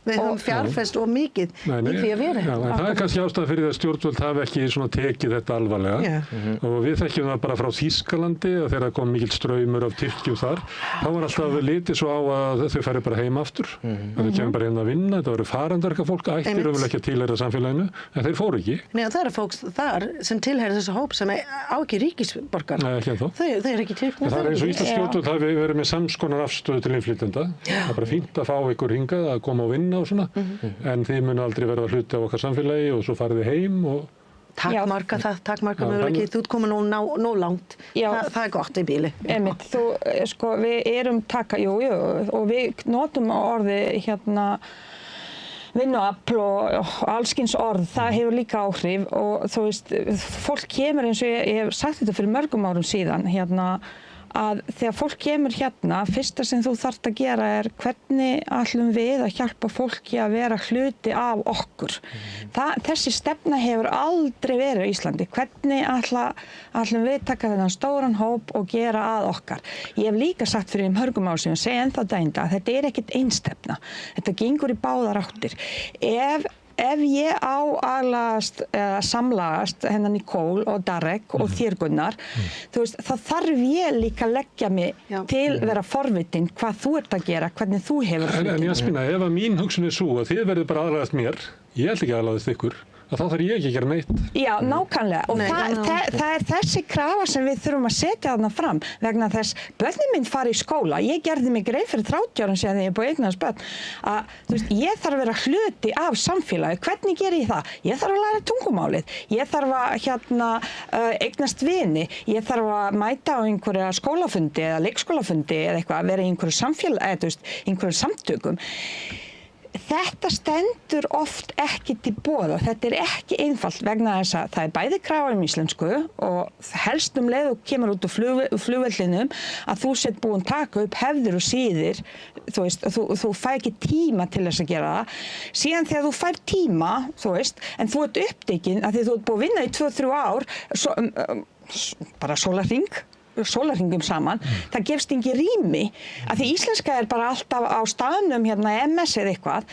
Við höfum fjárfest og mikið í því að vera. En það er kannski ástæða fyrir að stjórnvöld hafi ekki svona tekið þetta alvarlega. Og við þekkjum það bara frá Þýskalandi að þegar kom mikill straumur af Tyrkjum þar, þá var alltaf litið svo á að þau færi bara heim aftur. Þau kemur bara inn að vinna, þetta voru farandarka fólk, ættir ekki að tilheyra samfélaginu, en þeir fóru ekki. Nei, það eru fólk þar sem tilheyra þessu hóp sem á ekki ríkisborgar. Nei, ekki ennþá. Þau eru ekki tilknæð. Það er eins og íslensk stjórnvöld hafi verið með samskonar afstöðu til innflytjenda. Það er bara fínt að fá ykkur hingað að koma og vinna og svona, en þið munu aldrei verða hluti af okkar samfélagi og svo farið þið heim og takmarka möguleiki, þú ert komin nóg langt. Það er gott í bíli. Einmitt, við erum og við notum orði vinnuafl og allskins orð, það hefur líka áhrif og þú veist, fólk kemur eins og ég hef sagt þetta fyrir mörgum árum síðan, að þegar fólk kemur hérna, fyrsta sem þú þarft að gera hvernig ætlum við að hjálpa fólki að vera hluti af okkur. Þessi stefna hefur aldrei verið á Íslandi. Hvernig ætlum við taka þennan stóran hóp og gera að okkar. Ég hef líka sagt fyrir mörgum árum síðan, segi ennþá daginn að þetta ekkert einstefna. Þetta gengur í báðar áttir. Ef ég á aðlagast eða samlagast hennar Nicole og Darek og þér Gunnar, þú veist, þá þarf ég líka að leggja mig til vera forvitin hvað þú ert að gera, hvernig þú hefur hlutina. En Jasmína, ef að mín hugsun svo að þið verður bara aðlagast mér, ég ætla ekki að aðlagast ykkur, að þá þarf ég ekki að gera neitt. Já, nákvæmlega. Og það þessi krafa sem við þurfum að setja þarna fram vegna þess, börnin minn fara í skóla. Ég gerði mig grein fyrir 30 árum síðan þegar ég búið að eignast börn að þú veist, ég þarf að vera hluti af samfélagi. Hvernig ger ég það? Ég þarf að læra tungumálið. Ég þarf að eignast vini. Ég þarf að mæta á einhverja skólafundi eða leikskólafundi eða eitthvað, að vera í einhverju samfélagi, þú veist, einhverju samtökum. Þetta stendur oft ekki til boða. Þetta ekki einfalt vegna þess að það bæði krafa íslensku og helst leið og kemur út úr flugvellinum að þú sett búin taka upp hefðir og síðir, þú veist, þú fær ekki tíma til þess að gera það. Síðan þegar þú fær tíma, þú veist, en þú ert upptekinn að því þú ert búin að vinna í 2-3 ár, bara sólarhringum saman, það gefst ekki rými að því íslenska bara alltaf á staðnum hérna MS eða eitthvað.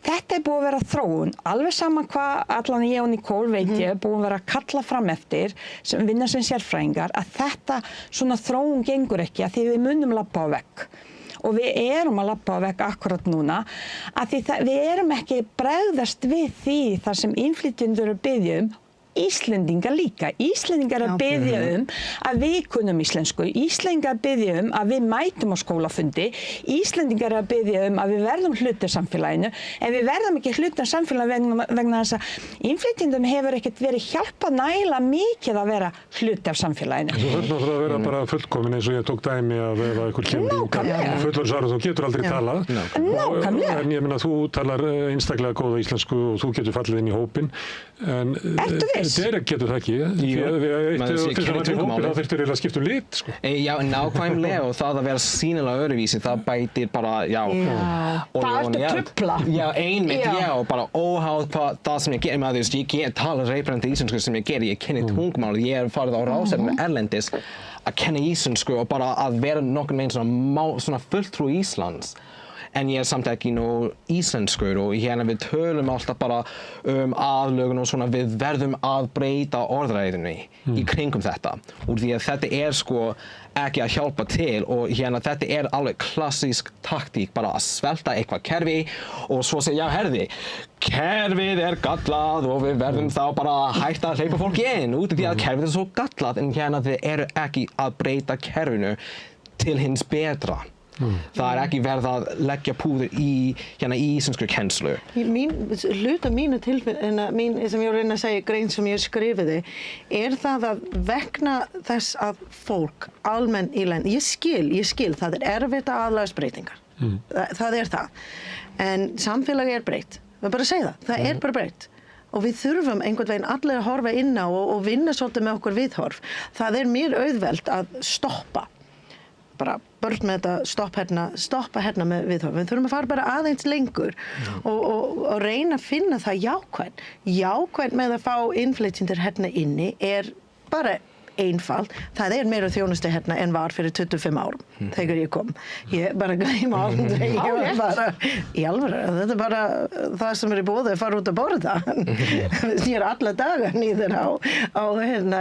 Þetta búið að vera þróun, alveg saman hvað allan ég og Nicole veit ég búið að vera að kalla fram eftir sem vinna sem sérfræðingar, að þetta svona þróun gengur ekki að því við munum labba á vegg. Og við erum að labba á vegg akkurat núna að því við erum ekki bregðast við því þar sem innflytjendur biðja Íslendingar líka. Íslendingar að biðja að við kunnum íslensku. Íslendingar að biðja að við mætum á skólafundi. Íslendingar að biðja að við verðum hluti af samfélaginu. En við verðum ekki hluti af samfélaginu vegna þess að innflytjendum hefur ekkert verið hjálpað nægilega mikið að vera hluti af samfélaginu. Þú þarf náttúrulega að vera bara fullkomin eins og ég tók dæmi af ef einhver kemur fullorðsár og þú getur aldrei talað. Nákvæmlega. En ég meina þú talar einstaklega góða íslensku og þú getur fallið inn í hópinn. En Derek getur það ekki. Það þurftir að skipta lit, sko. Já, nákvæmlega og það að vera sýnilega öðruvísi, það bætir bara, Það ertu trufla. Já, einmitt, og bara óháð það sem ég ger með því, ég get tala reybrandi íslensku sem ég ger, ég kenni tungumál, ég farið á ráðstefnu erlendis að kenna íslensku og bara að vera nokkurn veginn svona fulltrúi Íslands. En ég samt ekki íslenskur og hérna við tölum alltaf bara aðlögun og svona við verðum að breyta orðræðunni í kringum þetta. Úr því að þetta sko ekki að hjálpa til og hérna þetta alveg klassísk taktík bara að svelta eitthvað kerfi og svo segja, herði, kerfið gallað og við verðum þá bara að hætta að hleypa fólki inn út af því að kerfið svo gallað en hérna þið ekki að breyta kerfinu til hins betra. Það ekki verið að leggja púður í íslenskri kennslu. Hluta mínu tilfinning, sem ég reyna að segja, grein sem ég skrifiði, það að vegna þess að fólk almenn í land, ég skil, það erfitt að aðlagast breytingar. Það það. En samfélagi breytt. Við bara segja það bara breytt. Og við þurfum einhvern veginn allir að horfa inn á og vinna svolítið með okkur viðhorf. Það mér auðvelt að stoppa. Bara börn með þetta stoppa hérna með viðhorf. Við þurfum að fara bara aðeins lengur og reyna að finna það jákvætt. Jákvætt með að fá innflytjendur hérna inni bara einfalt. Það meira þjónustu hérna en var fyrir 25 árum þegar ég kom. Ég bara gleyma aldrei. Ég bara, í alvöru, þetta bara það sem í boði að fara út að borða. Ég alla daga nýður á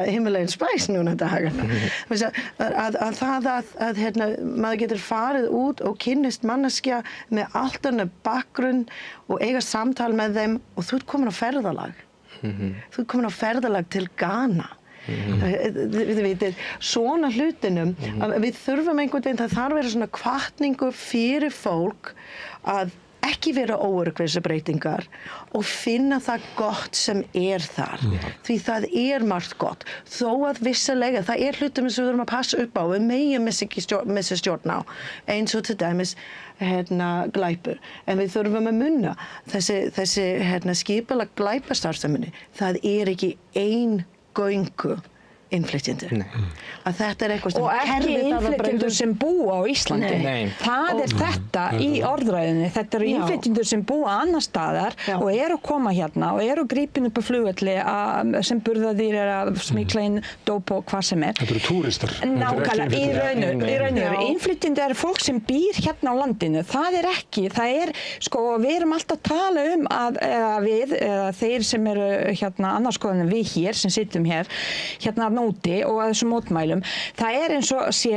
himmelegin spæs núna dagana. Að maður getur farið út og kynnist manneskja með allt annað bakgrunn og eiga samtal með þeim og þú komin á ferðalag. Þú komin á ferðalag til Ghana. Við veitir, svona hlutinum við þurfum einhvern veginn, það þarf að vera svona hvatningu fyrir fólk að ekki vera óörugg við þessar breytingar og finna það gott sem þar. Því það margt gott. Þó að vissulega, það hlutum sem við þurfum að passa upp á, við megum missa stjórn á, eins og til dæmis glæpur. En við þurfum að munna þessi skipulag glæpastarfseminni, það ekki ein göngu innflytjendur. Að þetta eitthvað sem og ekki innflytjendur sem búa á Íslandi. Það þetta í orðræðinni. Þetta eru innflytjendur sem búa annar staðar og eru að koma hérna og eru grípin upp á flugvelli sem burðaðir að smykla inn dóp og hvað sem Þetta eru túristar. Nákvæmlega, í rauninu. Innflytjendur eru fólk sem býr hérna á landinu. Það ekki, við erum alltaf að tala eða þeir sem eru hérna annars skoðan en við hér sem sittum hérna úti og að þessum mótmælum. Það eins og sé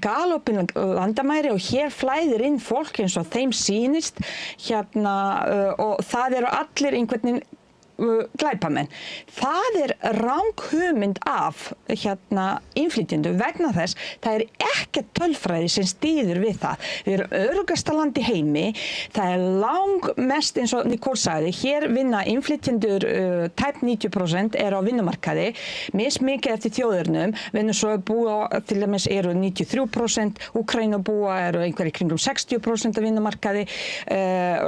galopin landamæri og hér flæðir inn fólk eins og þeim sýnist hérna og það eru allir einhvern veginn glæpamenn. Það rang hugmynd af innflytjendur vegna þess það ekkert tölfræði sem styður við það. Við erum öruggasta land í heimi. Það langmest eins og Nicole sagði, hér vinna innflytjendur tæp 90% á vinnumarkaði, mismikið eftir þjóðurnum, Venezuela búa til dæmis eru 93%, Úkraína búa eru einhverjir kringum 60% á vinnumarkaði,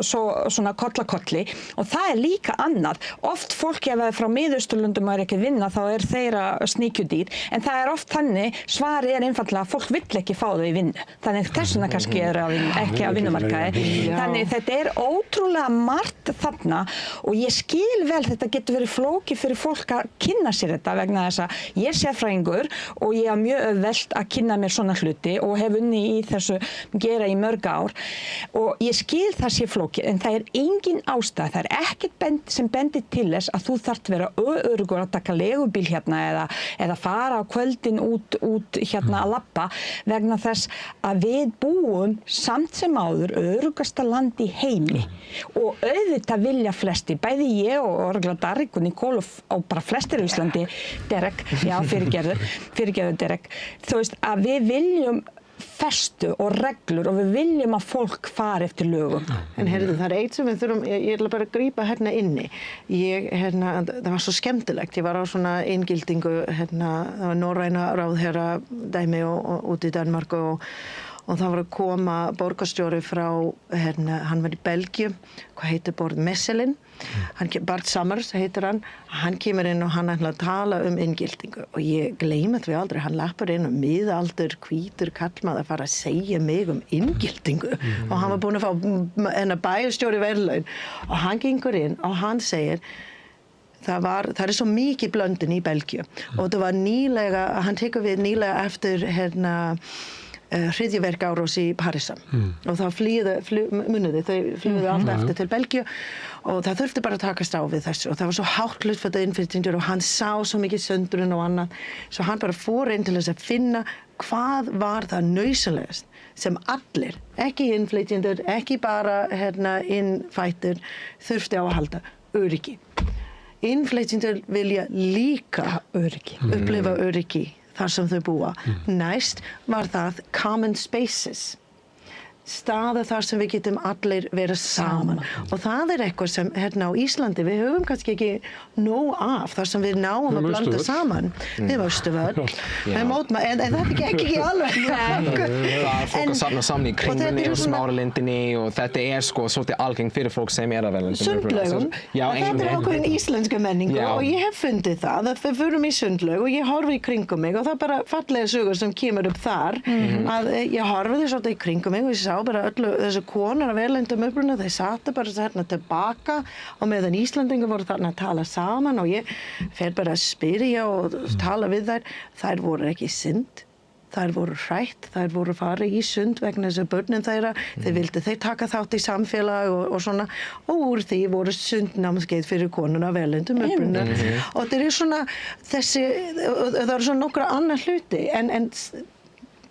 svona kollakolli og það líka annað. Oft fólk ef það frá Miðausturlöndum ekki að vinna þá þeirra sníkjudýr en það oft þannig, svarið einfaldlega að fólk vill ekki fá þau í vinnu. Þannig þess vegna kannski ekki á vinnumarkaði. Þannig þetta ótrúlega margt þarna og ég skil vel þetta getur verið flókið fyrir fólk að kynna sér þetta vegna þess að ég sérfræðingur og ég mjög auðvelt að kynna mér svona hluti og hef unnið í þessu gera í mörg ár og ég skil það sé flókið en það engin ástæða, það ekkert sem bendir til þess að þú þarft vera öruggur að taka legubíl hérna eða fara á kvöldin út hérna að labba vegna þess að við búum samt sem áður öruggasta land í heimi og auðvitað vilja flestir, bæði ég og Orgla Darrik og Nicole og bara flestir í Íslandi, Derek, fyrirgerðu Derek, þú veist að við viljum festu og reglur og við viljum að fólk fari eftir lögum. En heyrðu, það eitt sem við þurfum, ég ætla bara að grípa hérna inni. Það var svo skemmtilegt, ég var á svona inngildingu, það var norræna ráðherra dæmi út í Danmark og það var að koma borgarstjóri frá, hann var í Belgíu, hvað heitir borð, Messelin, Bart Summers heitir hann kemur inn og hann ætla að tala inngildingu og ég gleymi því aldrei, hann lappar inn og miðaldur, hvítur kallmaður að fara að segja mig inngildingu og hann var búinn að fá bæjarstjóri verðlaun og hann gengur inn og hann segir það svo mikið blöndun í Belgíu og það var nýlega, hann tekur við nýlega eftir hryðjuverkaárás í Parísar og þá þau flýðu allt eftir til Belgíu og það þurfti bara að takast á við þessu og það var svo hátt hlutfall innflytjendur og hann sá svo mikið sundrun og annað svo hann bara fór inn til þess að finna hvað var það nauðsynlegast sem allir, ekki innflytjendur, ekki bara innfættir þurfti á að halda öryggi. Innflytjendur vilja líka upplifa öryggi þar sem þau búa. Næst var það common spaces. Staða þar sem við getum allir vera saman. Og það eitthvað sem á Íslandi, við höfum kannski ekki nóg af þar sem við náum að blanda saman. Við Austurvöll. En þetta ekki alveg. Það fólk að safna saman í Kringlunni og Smáralindinni og þetta svolítið algengt fyrir fólk sem að velja. Sundlaugum. Þetta ákveðin íslenska menningu og ég hef fundið það að við förum í sundlaug og ég horfi í kringum mig og það bara fallega sögur sem kemur upp þar að ég horfiði svolítið í kringum mig og ég sá bara öllu þessu konur af erlendum uppruna, þeir satu bara þarna tilbaka og meðan Íslandingar voru þarna að tala saman og ég fer bara að spyrja og tala við þær voru ekki synd, þær voru hrætt, þær voru farið í sund vegna þess að börnin þeirra, þeir taka þátt í samfélag og svona og úr því voru sundnámskeið fyrir konur af erlendum uppruna og þetta svona þessi, það eru svona nokkra annar hluti en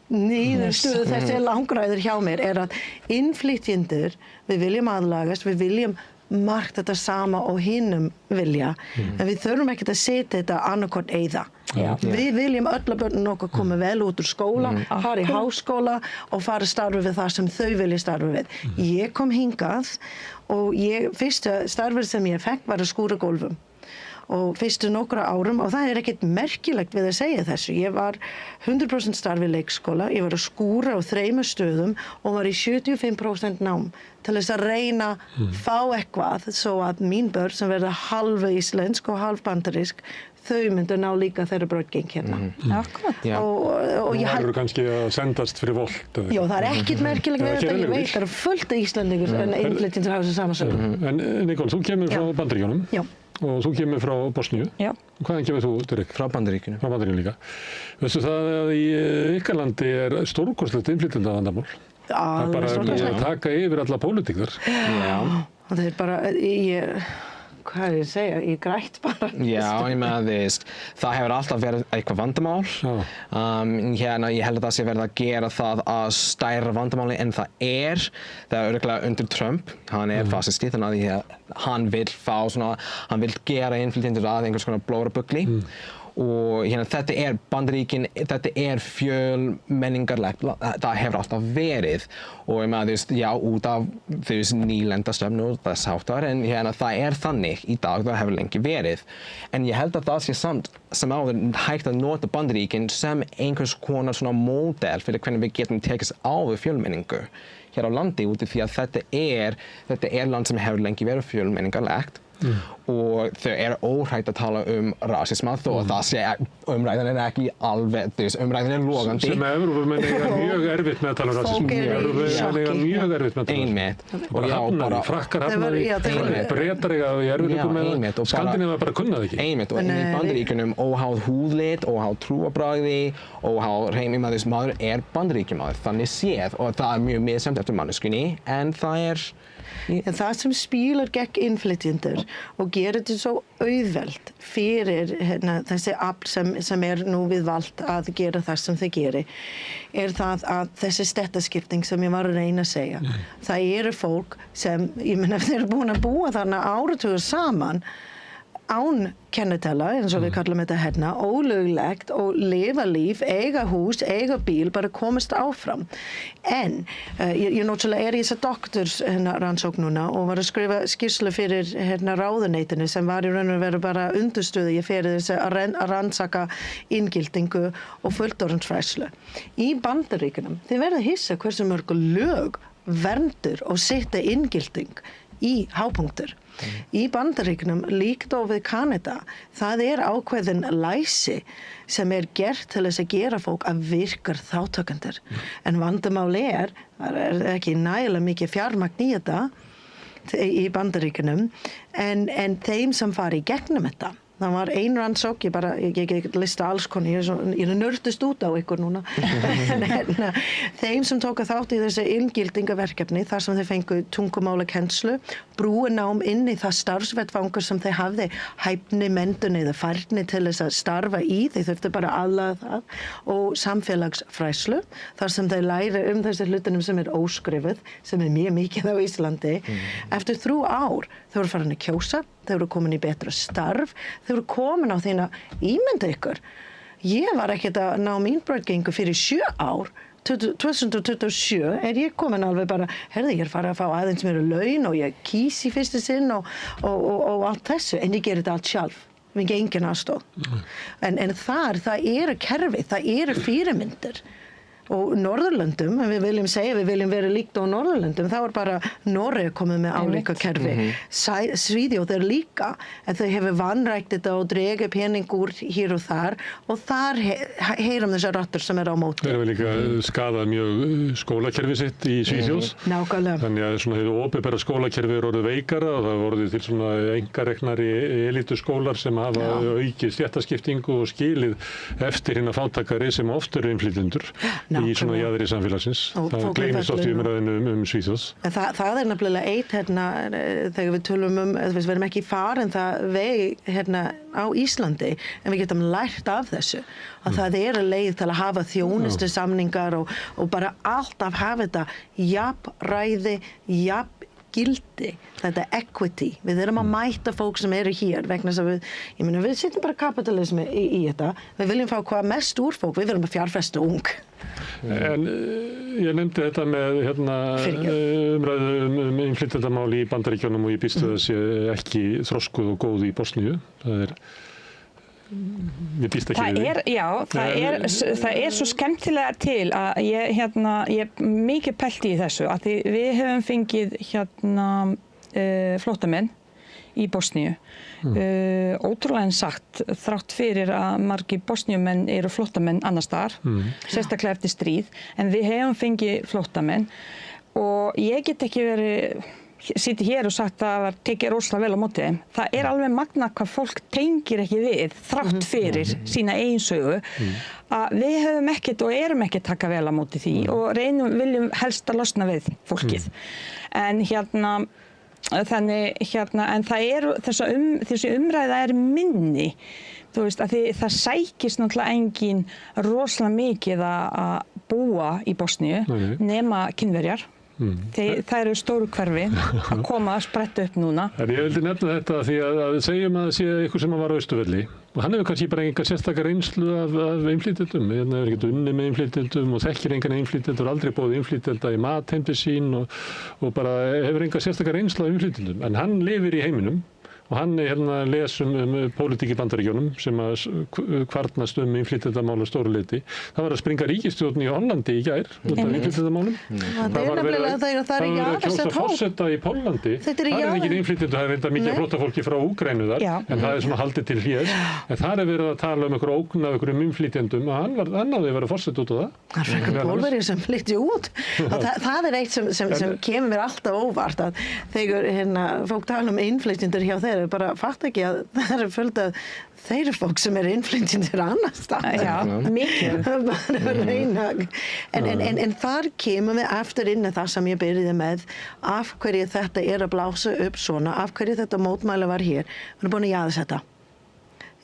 niðurstöðu þessi langræður hjá mér að innflytjendur, við viljum aðlagast, við viljum margt þetta sama og hinum vilja en við þurfum ekkert að setja þetta annarkort eyða. Við viljum öll að börnin okkar koma vel út úr skóla, fara í háskóla og fara að starfa við það sem þau vilja starfa við. Ég kom hingað og fyrsta starfið sem ég fekk var að skúra gólfum og fyrstu nokkra árum og það ekkert merkilegt við að segja þessu. Ég var 100% starf í leikskóla, ég var að skúra á 3 stöðum og var í 75% nám til þess að reyna fá eitthvað svo að mín börn sem verða halv íslensk og halv bandarísk þau myndu ná líka þeirra brotgeng hérna. Akkurat. Og ég verður kannski að sendast fyrir volt. Já, það ekkert merkilegt við þetta, ég veit, það fullt af Íslandingur en innflytjendur hafa þessu samansögn. En Nicole, þú kemur frá Bandaríkjunum. Já. Og þú kemur frá Bosníu. Já. Hvaðan kemur þú, Dirk? Frá Bandaríkjunum. Frá Bandaríkjunum líka. Veistu það að í ykkar landi stórkostlegt innflytjendavandamál? Það bara að taka yfir alla pólitík þar. Já. Það bara, hvað er ég að segja, ég grætt bara. Já, ég það hefur alltaf verið eitthvað vandamál. Ég held að það sé verið að gera það að stærra vandamáli en það er örugglega undir Trump. Hann fasisti, þannig að hann vill gera innflytjendur að einhvers konar blórabugli. Og þetta Bandaríkin, þetta fjölmenningarlegt, það hefur alltaf verið og út af nýlendastefnu og þess háttar en það þannig í dag, það hefur lengi verið. En ég held að það sé samt sem áður hægt að nota Bandaríkin sem einhvers konar svona módel fyrir hvernig við getum tekist á við fjölmenningu hér á landi út af því að þetta land sem hefur lengi verið fjölmenningarlegt. Og þau óhætt að tala rasisma þó að það sé umræðan ekki alveg, umræðan logandi. Sem Evrópumenn eiga mjög erfitt með að tala rasisma. Evrópumenn eiga mjög erfitt með að tala rasisma. Bara hafnaði, frakkar hafnaði, Bretar eiga í erfiðleikum með það, Skandinavar bara kunnaði ekki. Einmitt, og í Bandaríkjunum óháð húðlit, óháð trúarbragði, óháð maður Bandaríkjamaður, þannig séð og það mjög misjafnt eftir manneskjunni en það En það sem spilar gegn innflytjendur og gerir þetta svo auðvelt fyrir þessi afl sem nú við vald að gera það sem þau gerir það að þessi stéttaskipting sem ég var að reyna að segja. Það eru fólk sem, ég meina, þeir eru búin að búa þarna áratugur saman án kennitala, eins og við kallum þetta hérna, ólöglegt og lifa líf, eiga hús, eiga bíl, bara komast áfram. En ég náttúrulega í þessa doktorsrannsókn núna og var að skrifa skýrslu fyrir ráðuneytinu sem var í raun og veru bara undirstöðu ég fyrir þess að rannsaka inngildingu og fullorðinsfræðslu. Í Bandaríkjunum, þið verða hissa hversu mörg lög verndur og setja inngilding í hápunktur. Í Bandaríkjunum líkt og við Kanada, það ákveðin læsi sem gert til þess að gera fólk að virkar þáttakendur. En vandamáli það ekki nægilega mikið fjármagn í þetta í Bandaríkjunum en þeim sem fara í gegnum þetta. Það var ein rannsókn, ég lista alls konar, ég nördist út á ykkur núna. Þeim sem tóku þátt í þessi inngildingaverkefni, þar sem þeir fengu tungumálakennslu, brúinám inn í það starfsvettvangur sem þeir hafði hæfni, menntun eða færni til þess að starfa í, þeir þurftu bara aðlaga það, og samfélagsfræðslu, þar sem þeir læra þessi hlutunum sem óskrifað, sem mjög mikið á Íslandi. Eftir 3 ár, þau voru farin að kjósa, þau voru komin í betra starf, þau voru komin á þína ímynda ykkur. Ég var ekkert að ná mín brotgengu fyrir 7 ár. 2027 ég komin alveg bara, ég farið að fá aðeins meira laun og ég kýs í fyrsta sinn og allt þessu, en ég gerir þetta allt sjálf. Við engin aðstoð. En það kerfi, það fyrirmyndir. Og Norðurlöndum, við viljum segja, við viljum vera líkt á Norðurlöndum, þá bara Noreg komið með álíka kerfi. Svíþjóð líka, en þau hefur vanrækt þetta og drega pening úr hér og þar heyrum þessar rattur sem á móti. Þeir hafa líka skadað mjög skólakerfi sitt í Svíþjóð. Nákvæmlega. Þannig að þetta opinbera skólakerfi orðið veikara og það orðið til svona einkareknari elítuskólar sem hafa aukið stéttaskiptingu og skilið eftir hina fátækari sem oft eru innflytjendur. Í svona jaðri samfélagsins. Það gleymist oft í umræðinu Svíþjóð. Það nefnilega eitt þegar við tölum við verðum ekki farin það veg á Íslandi en við getum lært af þessu. Að það leið til að hafa þjónustu samningar og bara alltaf hafa þetta jafnræði, gildi, þetta equity. Við erum að mæta fólk sem eru hér vegna þess að við sittum bara kapitalismi í þetta. Við viljum fá hvað mest úr fólk, við viljum að fjárfesta ung. En ég nefndi þetta með umræðu innflytjendamál í Bandaríkjunum og ég býst að það sé ekki þroskuð og góð í Bosníu. Ég býst ekki við því. Það svo skemmtilega til að ég mikið pælt í þessu að því við höfum fengið flóttamenn í Bosníu. Ótrúlega en sagt, þrátt fyrir að margir bosníumenn eru flóttamenn annars staðar, sérstaklega eftir stríð, en við hefum fengið flóttamenn og ég get ekki sitið hér og sagt að það tekið rosalega vel á móti þeim. Það alveg magnað hvað fólk tengir ekki við, þrátt fyrir sína eigin sögu, að við höfum ekkert og erum ekki að taka vel á móti því og viljum helst að losna við fólkið. En en þessi umræða minni, þú veist, að það sækist náttúrulega engin rosalega mikið að búa í Bosníu nema Kínverjar. Það eru stóru hverfi að koma að spretta upp núna. En ég vildi nefna þetta því að segjum að það sé eitthvað sem var á Austurvelli og hann hefur kannski bara enga sérstakar reynslu af innflytjendum. Hann hefur ekkert unnið með innflytjendum og þekkir engan innflytjendur, aldrei boðið innflytjenda í mat heim til sín og bara hefur enga sérstakar reynslu af innflytjendum. En hann lifir í heiminum og hann les pólitík í Bandaríkjunum sem að kvarnast innflytjendamál á stóru leyti. Það var að springa ríkisstjórn í Hollandi í gær út af innflytjendamálum. Það var verið að kjósa forseta í Póllandi. Það er ekki innflytjendur, það er reynda mikið flóttafólki frá Úkraínu þar, en það er svona haldið til hlés. En þar er verið að tala einhverju ógn af einhverjum innflytjendum og hann náði að vera forseti út af það. Það er frekar Pólverjir sem flytti út. Það er eitt sem kemur mér alltaf óvart að þegar fólk tala innflytjendur hjá þeir bara fatt ekki að það er fullt af þeir fólk sem innflytjendur annars staðar. Já, mikið. Bara reyna. En þar kemur við aftur inn það sem ég byrjaði með, af hverju þetta að blása upp svona, af hverju þetta mótmæli var hér. Við erum búin að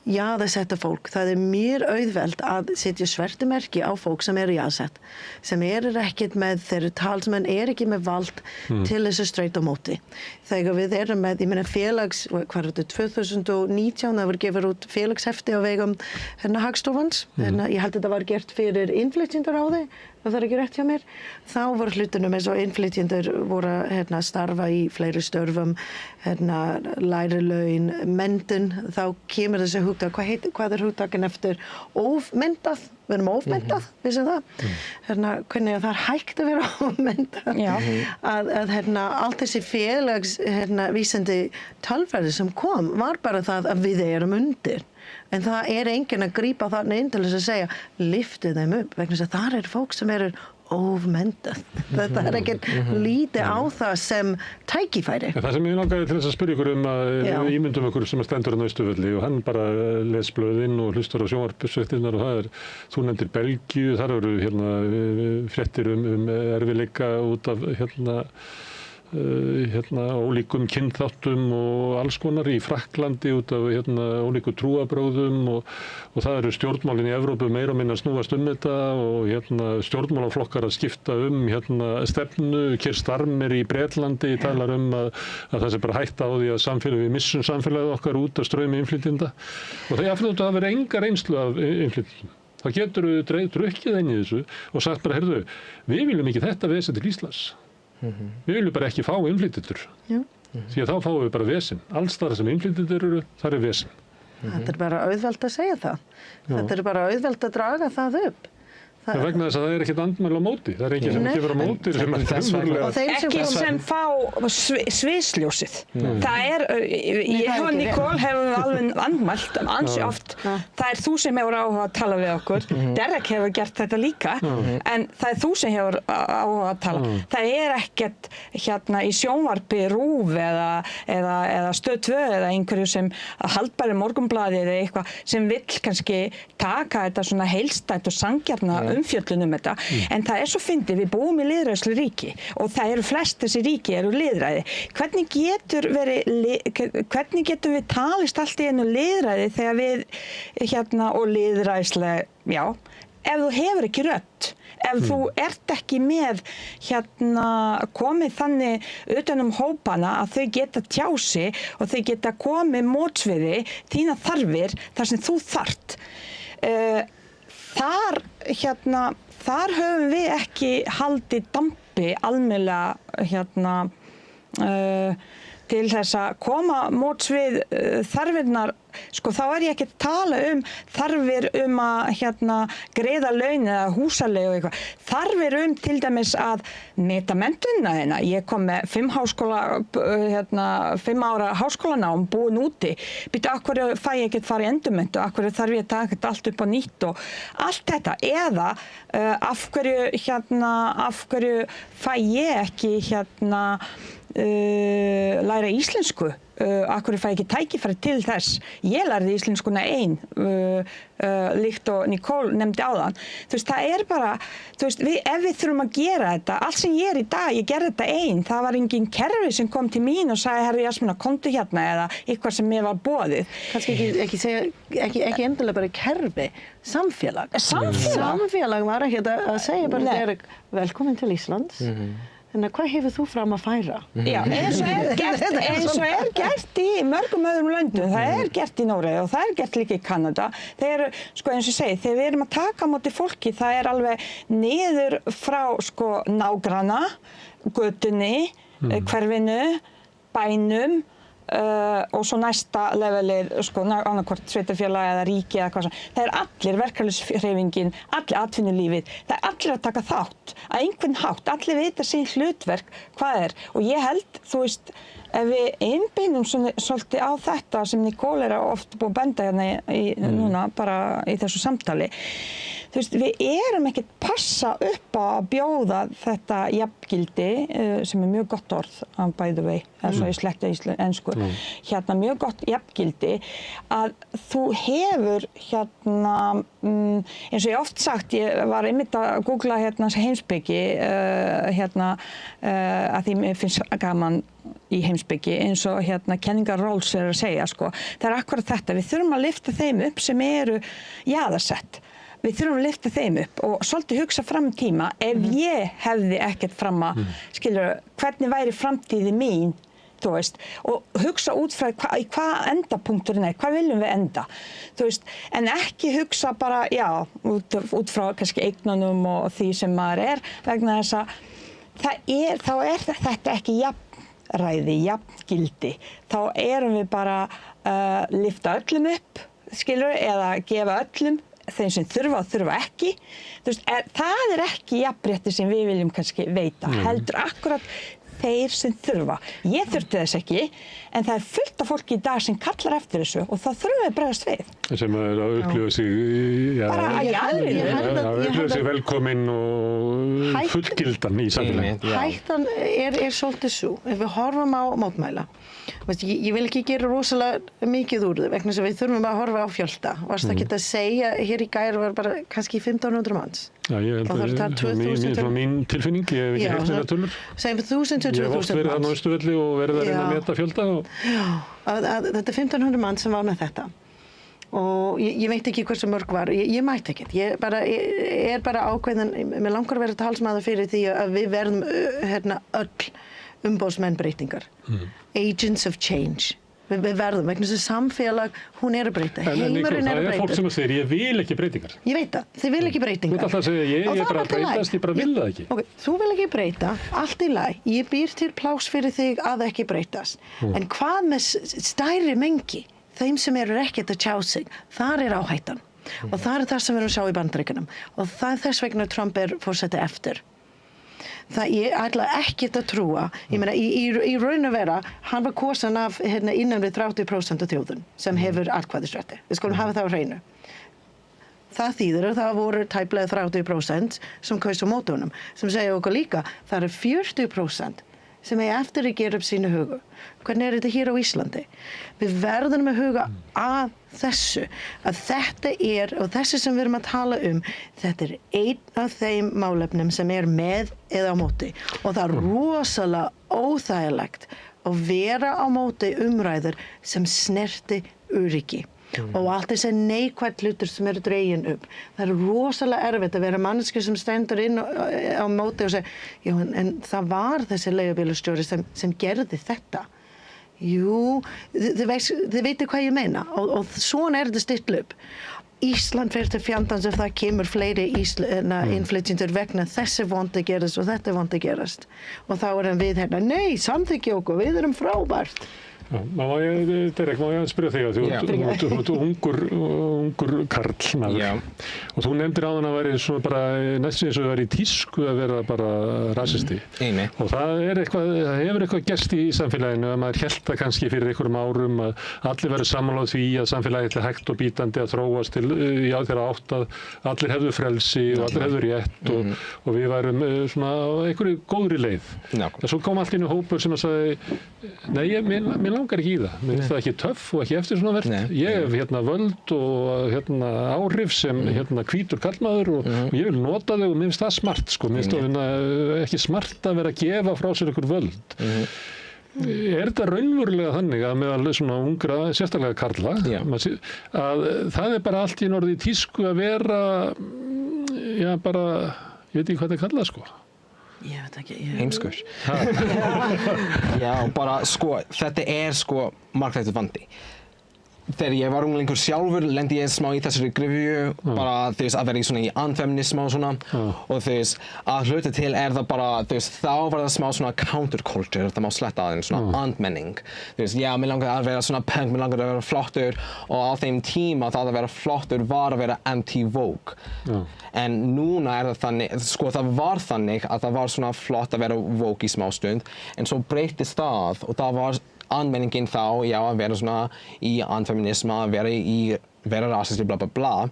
jaðarsetta fólk. Það er mjög auðvelt að setja svertumerki á fólk sem jaðarsett, sem ekkert með þeirra talsmenn, ekki með vald til þessu straight á móti. Þegar við erum með, ég meina félags, hvað er þetta, 2019, það var gefur út félagshefti á vegum Hagstofans, ég held að þetta var gert fyrir innflytjendur á því, það ekki rétt hjá mér, þá var hlutunum eins og innflytjendur voru að starfa í fleiri störfum, læri laun, menntun, þá kemur þessi hugtak, hvað er hugtakin eftir ofmenntað, við erum ofmenntað, vissum það, hvernig það er hægt að vera ofmenntað, að allt þessi félags vísindi tölfræði sem kom var bara það að við erum undir. En það enginn að grípa þarna inn til þess að segja, lyftið þeim upp, vegna þess að það eru fólk sem ofmenntað. Þetta ekkert lítið á það sem tækifæri. Það sem ég langaði til þess að spyrja ykkur að ímyndum ykkur sem stendur á Austurvelli og hann bara les blöðin og hlustar á sjónvarpsfréttirnar og þú nefndir Belgíu, þar eru fréttir erfiðleika út af ólíkum kynþáttum og alls konar í Frakklandi út af ólíku trúarbrögðum og það eru stjórnmálin í Evrópu meira og minna snúast þetta og stjórnmálaflokkar að skipta stefnu. Keir Starmer í Bretlandi talar að það sé bara hætta á því að við missum samfélagið okkar út af straumi innflytjenda og það aftur að vera enga reynslu af innflytjendum. Það getur drukkið inn í þessu og sagt bara, heyrðu, við viljum ekki þetta vesen til Íslands. Við viljum bara ekki fá innflytjendur. Því að þá fáum við bara vesen. Alls þar sem innflytjendur eru, þar vesen. Þetta bara auðvelt að segja það. Þetta bara auðvelt að draga það upp. Það vegna þess að það ekkert andmæli á móti. Það enginn sem kemur á móti ekki sem fá sviðsljósið. Það ég og Nicole hefum alveg andmælt ansi oft. Það þú sem hefur áhuga að tala við okkur. Derek hefur gert þetta líka en það þú sem hefur áhuga að tala. Það ekkert í sjónvarpi RÚV eða Stöð 2 eða einhverju sem Haldbæri Morgunblaðið eða eitthvað sem vill kannski taka þetta svona heilstætt og sanngjarna umfjöllun þetta, en það svo fyndið, við búum í lýðræðislu ríki og það flest þessi ríki lýðræði. Hvernig getur við talist allt í einu lýðræði þegar við og lýðræðislega, ef þú hefur ekki rödd, ef þú ekki með komið þannig utan hópana að þau geta tjási og þau geta komið mótsviði þína þarfir þar sem þú þarft. Þar höfum við ekki haldið dampi almennilega til þess að koma móts við þarfirnar sko þá ég ekki að tala þarfir að greiða laun eða húsaleigu og eitthvað. Þarfir til dæmis að meta menntunina þína. Ég kom með 5 ára háskólanám búin úti. Býttu, af hverju fæ ég ekki að fara í endurmenntun? Af hverju þarf ég að taka þetta allt upp á nýtt og allt þetta? Eða af hverju fæ ég ekki læra íslensku? Af hverju fæ ég ekki tækifæri til þess? Ég lærði íslenskuna líkt og Nicole nefndi áðan. Þú veist, það bara, þú veist, ef við þurfum að gera þetta, allt sem ég í dag, ég gerði þetta ein. Það var engin kerfi sem kom til mín og sagði, herri Jasmína, komdu eða eitthvað sem mér var boðið. Kannski ekki endilega bara kerfi, samfélag. Samfélag var ekki að segja bara Derek, velkomin til Íslands. Þannig hvað hefur þú fram að færa? Já, eins og gert í mörgum öðrum löndum. Það gert í Noregi og það gert líka í Kanada. Þeir eru, sko eins og ég segi, þegar við erum að taka á móti fólki, það alveg niður frá nágranna, götunni, hverfinu, bænum, og svo næsta levelið, annarkvort sveitarfélag eða ríki eða hvað sem. Það allir verkalýðshreyfingin, allir atvinnulífið, það allir að taka þátt, að einhvern hátt, allir vita sín hlutverk, hvað og ég held, þú veist, ef við einbeinum svolítið á þetta sem Nicole oft búin að benda núna bara í þessu samtali, þú veist, við erum ekkert passa upp á að bjóða þetta jafngildi, sem mjög gott orð, by the way, svo ég sletta ensku, mjög gott jafngildi, að þú hefur eins og ég oft sagt, ég var einmitt að googla heimspeki, að því mér finnst gaman í heimspeki, eins og kenningar Rawls að segja, það akkurat þetta, við þurfum að lyfta þeim upp sem eru jaðarsett. Við þurfum að lyfta þeim upp og svolítið hugsa fram tíma, ef ég hefði ekkert fram að, hvernig væri framtíði mín, þú veist, og hugsa út frá hvað endapunkturinn hvað viljum við enda, þú veist, en ekki hugsa bara, út frá kannski eignunum og því sem maður vegna þess að þá þetta ekki jafngildi, þá erum við bara lyfta öllum upp, eða gefa öllum, þeim sem þurfa ekki, þú veist, það ekki jafnrétti sem við viljum kannski veita, heldur akkurat þeir sem þurfa. Ég þurfti þess ekki, en það fullt af fólki í dag sem kallar eftir þessu og þá þurfum við að bregðast við. Sem að upplifa sig, upplifa sig velkomin og fullgildan í samfélagi. Hættan svolítið svo, ef við horfum á mótmæla. Ég vil ekki gera rosalega mikið úr þau, vegna þess að við þurfum að horfa á fjölda. Varst það ekki að segja, hér í gær var bara kannski 1500 manns. Já, ég held að mín tilfinning, ég hef ekki heyrt þeirra tölur. Segjum 1000 til 2000 manns. Ég hef oft verið þarna á Austurvelli og verið að reyna að meta fjölda. Já, þetta 1500 manns sem var með þetta. Og ég veit ekki hversu mörg var, ég mætti ekkert. Ég bara ákveðin, mér langar að vera talsmaður fyrir því að við verðum öll umboðsmenn breytingar. Agents of change. Við verðum, vegna þess að samfélag, hún að breyta. Heimurinn að breyta. Það fólk sem segir, ég vil ekki breytingar. Ég veit það, þið vil ekki breytingar. Þú ert alltaf að segja, ég bara breytast, ég bara vil það ekki. Ok, þú vil ekki breyta, allt í lagi. Ég býr til pláss fyrir þig að ekki breytast. En hvað með stærri mengi, þeim sem eru ekkert að tjá sig, þar áhættan. Og það það sem við erum að sjá í Bandaríkjunum. Og það þess vegna Trump forseti eftir. Það ég ætla ekkert að trúa, ég meina í raun og vera, hann var kosin af innan við 30% af þjóðun sem hefur atkvæðisrétti. Við skulum hafa það á hreinu. Það þýðir að það voru tæplega 30% sem kaus á móti honum, sem segja okkur líka, það 40% sem eftir að gera upp sínu huga. Hvernig þetta hér á Íslandi? Við verðum að huga að þessu, að þetta og þessi sem við erum að tala þetta einn af þeim málefnum sem með eða á móti. Og það rosalega óþægilegt að vera á móti umræður sem snerti öryggi. Og allt þessi neikvætt hlutur sem dregin upp. Það rosalega erfitt að vera manneskja sem stendur inn á móti og segja, já, en það var þessi leigubílstjóri sem gerði þetta. Jú, þið veitir hvað ég meina og svona þetta stilt upp. Ísland fer til fjandans ef það kemur fleiri innflytjendur vegna þessi vondi gerast og þetta vondi gerast. Og þá við nei, samþykja okkur, við erum frábært. Derek, má ég spyrja þig að þú ert ungur karl maður og þú nefndir áðan að væri svona bara næstum eins og það væri í tísku að vera bara rasisti og það hefur eitthvað gerst í samfélaginu að maður hélt það kannski fyrir einhverjum árum að allir verið sammála því að samfélagið ætli hægt og bítandi að þróast til þeirra átt að allir hefðu frelsi og allir hefðu rétt og við værum svona á einhverju góðri leið. En svo kom allt inn í hópur sem að sagði, nei, mér langar ekki í það. Mér finnst það ekki töff og ekki eftir svona verð. Ég hef völd og áhrif sem hvítur karlmaður og ég vil nota þau og mér finnst það smart, sko. Mér finnst það ekki smart að vera að gefa frá sér einhver völd. Er þetta raunverulega þannig að meðal svona ungra, sérstaklega karla, að það bara allt í norði tísku að vera, bara, ég veit ekki hvað það kallað, sko. Ég veit ekki. Heimskur. Já, bara þetta margþættur vandi. Þegar ég var unglingur sjálfur lendi ég smá í þessari gryfju, bara að vera í anfeminisma og svona og að hluta til það bara, þá var það smá svona counterculture, það má sletta aðeins, svona andmenning. Mér langar að vera svona punk, mér langar að vera flottur og á þeim tíma það að vera flottur var að vera anti-vogue. En núna það þannig, það var þannig að það var svona flott að vera vogue í smá stund, en svo breytist það og það var anmenningin þá, að vera svona í anfeminisma, vera rasisti, bla bla bla.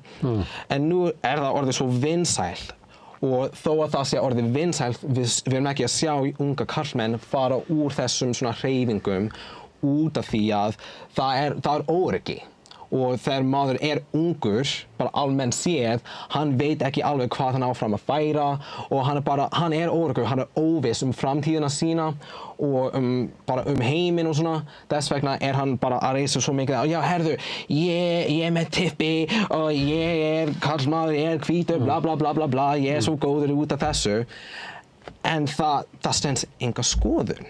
En nú það orðið svo vinsælt og þó að það sé orðið vinsælt, við erum ekki að sjá unga karlmenn fara úr þessum svona hreyfingum út af því að það er öryggi. Og þegar maður ungur, bara almennt séð, hann veit ekki alveg hvað hann á fram að færa og hann er öruggur, hann er óviss framtíðina sína og bara heiminn og svona. Þess vegna hann bara að reisa svo mikið já, herðu, ég með tippi og ég karlmaður, ég hvítur, bla bla bla bla bla, ég svo góður út af þessu. En það stenst enga skoðun.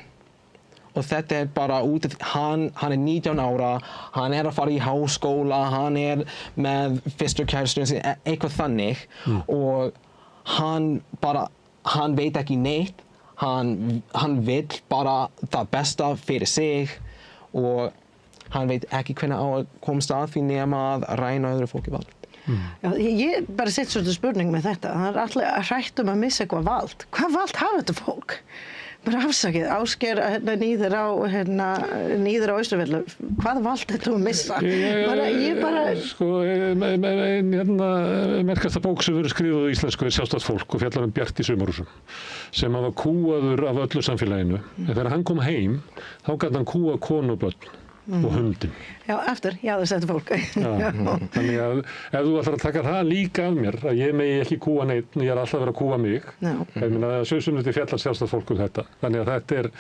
Og þetta bara út af, hann 19 ára, hann að fara í háskóla, hann með fyrstu kærustuna sinni, eitthvað þannig og hann veit ekki neitt, hann vill bara það besta fyrir sig og hann veit ekki hvernig á að komast að því nema að ræna öðru fólki vald. Já, ég bara sett svolítið spurning með þetta, það allir hrætt að missa eitthvað vald. Hvað vald hafa þetta fólk? Bara afsakið, Ásgeir nýður á Austurvelli, hvað vald þetta að missa? Merkasta bók sem verið skrifuð á íslensku sjálfstætt fólk og fjallar Bjarti Sumarhúsum sem var kúaður af öllu samfélaginu. En þegar hann kom heim, þá gat hann kúa konu og börn og hundin. Já, það settur fólk. Þannig að ef þú ætlar að taka það líka af mér, að ég megi ekki kúa neitt, ég alltaf verið að kúa mig, ég meina að Sjösunnuti fjallar sjálfstætt fólk þetta. Þannig að þetta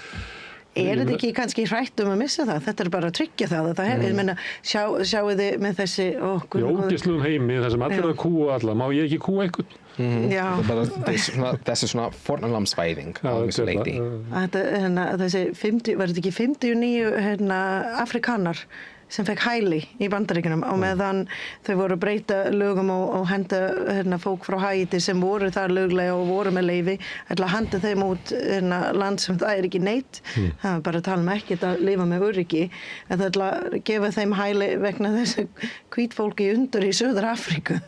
þetta ekki kannski hrætt að missa það? Þetta bara að tryggja það. Ég meina, sjáu þið með þessi ógeðslegum heimi, þar sem allir að kúa alla, má ég ekki kúa einhvern? Þessi svona fórnarlambsvæðing á þessu leyti. Þessi 50, var þetta ekki 59 Afrikanar sem fekk hæli í Bandaríkjunum og meðan þau voru að breyta lögum og henda fólk frá Haiti sem voru þar löglega og voru með leyfi að henda þeim út land sem það ekki neitt. Það er bara að tala ekkert að lifa með öryggi en það er að gefa þeim hæli vegna þessu hvítfólki undur í Suður Afríku.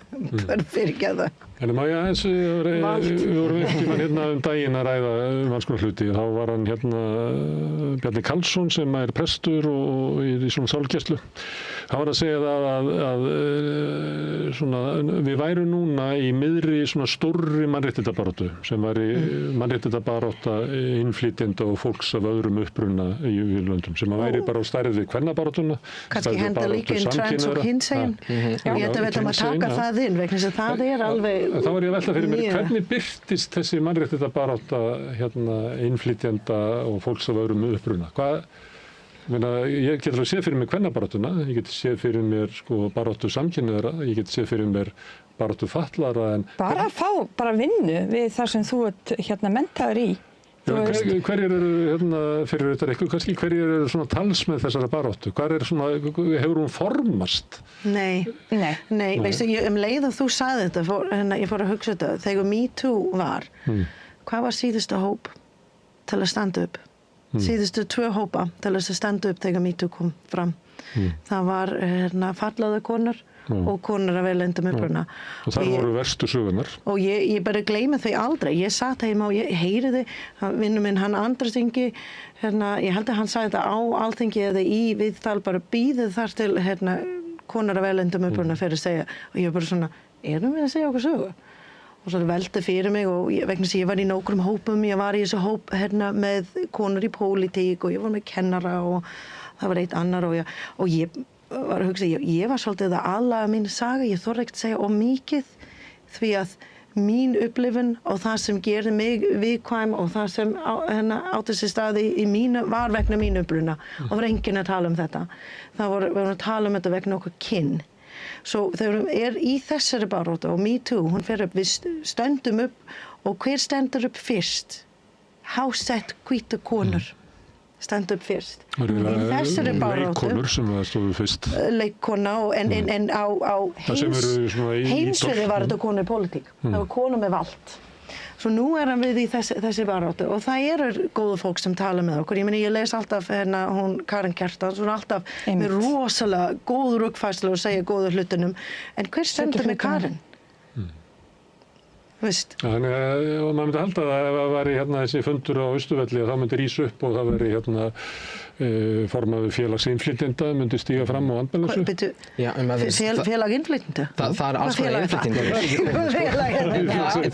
Bara fyrir ekki að það. En má ég aðeins, við vorum einhvern daginn að ræða alls konar hluti. Þá var hann Bjarni Karlsson sem prestur og í svona sálgæslu. Hann var að segja það að við værum núna í miðri svona stórri mannréttindabaráttu sem væri mannréttindabarátta innflytjenda og fólks af öðrum uppruna í löndum sem væri bara á stærð við kvennabaráttuna. Kannski henda líka trans og hinsegin. Ég ætla að taka það inn vegna þess að það alveg þá var ég að velta fyrir mér, hvernig birtist þessi mannréttindabarátta innflytjenda og fólks af öðrum uppruna? Ég get alveg séð fyrir mér kvennabaráttuna, ég get séð fyrir mér baráttu samkynhneigðra, ég get séð fyrir mér baráttu fatlaðra. Bara að fá vinnu við það sem þú ert menntaður í. Hverjir eru fyrir þetta eitthvað, kannski hverjir eru svona talsmenn þessara baráttu? Hefur hún formast? Nei, veistu, leið og þú sagði þetta, ég fór að hugsa þetta, þegar MeToo var, hvað var síðasta hóp til að standa upp? síðustu 2 hópa til þess að standa upp þegar MeToo kom fram. Það var fallaða konur og konur af erlendum uppruna. Og það voru verstu sögunar. Og ég bara gleymi því aldrei. Ég satt heima og ég heyriði, vinnu minn, hann Andrés Ingi, ég held að hann sagði þetta á Alþingi eða í viðtal, bara bíðið þar til konur af erlendum uppruna fyrir að segja. Og ég var bara svona, erum við að segja okkur sögu? Og svo velti fyrir mig og vegna þess að ég var í nokkrum hópum, ég var í þessu hóp með konur í pólitík og ég var með kennara og það var eitt annar og ég var að hugsa, ég var svolítið að aðlaga mín saga, ég þorði ekkert að segja of mikið því að mín upplifun og það sem gerði mig viðkvæm og það sem átti sér staði í mínu var vegna mín upplifuna og var enginn að tala um þetta. Það voru að tala um þetta vegna okkur kyn. Svo þegar í þessari baráttu og MeToo, hún fer upp, við stöndum upp og hver stendur upp fyrst? Hásett hvíta konur. Standa upp fyrst. Leikkonur sem það stóðu fyrst. Leikkona en á heimsviði var þetta konur í pólitík. Það var konur með vald. Svo nú hann við í þessi baráttu og það góðu fólk sem tala með okkur. Ég les alltaf hún Karen Kjartans, hún alltaf með rosalega góð rökfærslu og segja góðu hlutunum. En hver stendur með Karen? Þannig að maður myndi halda að ef það væri þessi fundur á Austurvelli og það myndi rísa upp og það væri formaður félags innflytjenda myndi stíga fram á andmælassu. Félag innflytjenda? Það alls konar innflytjendur.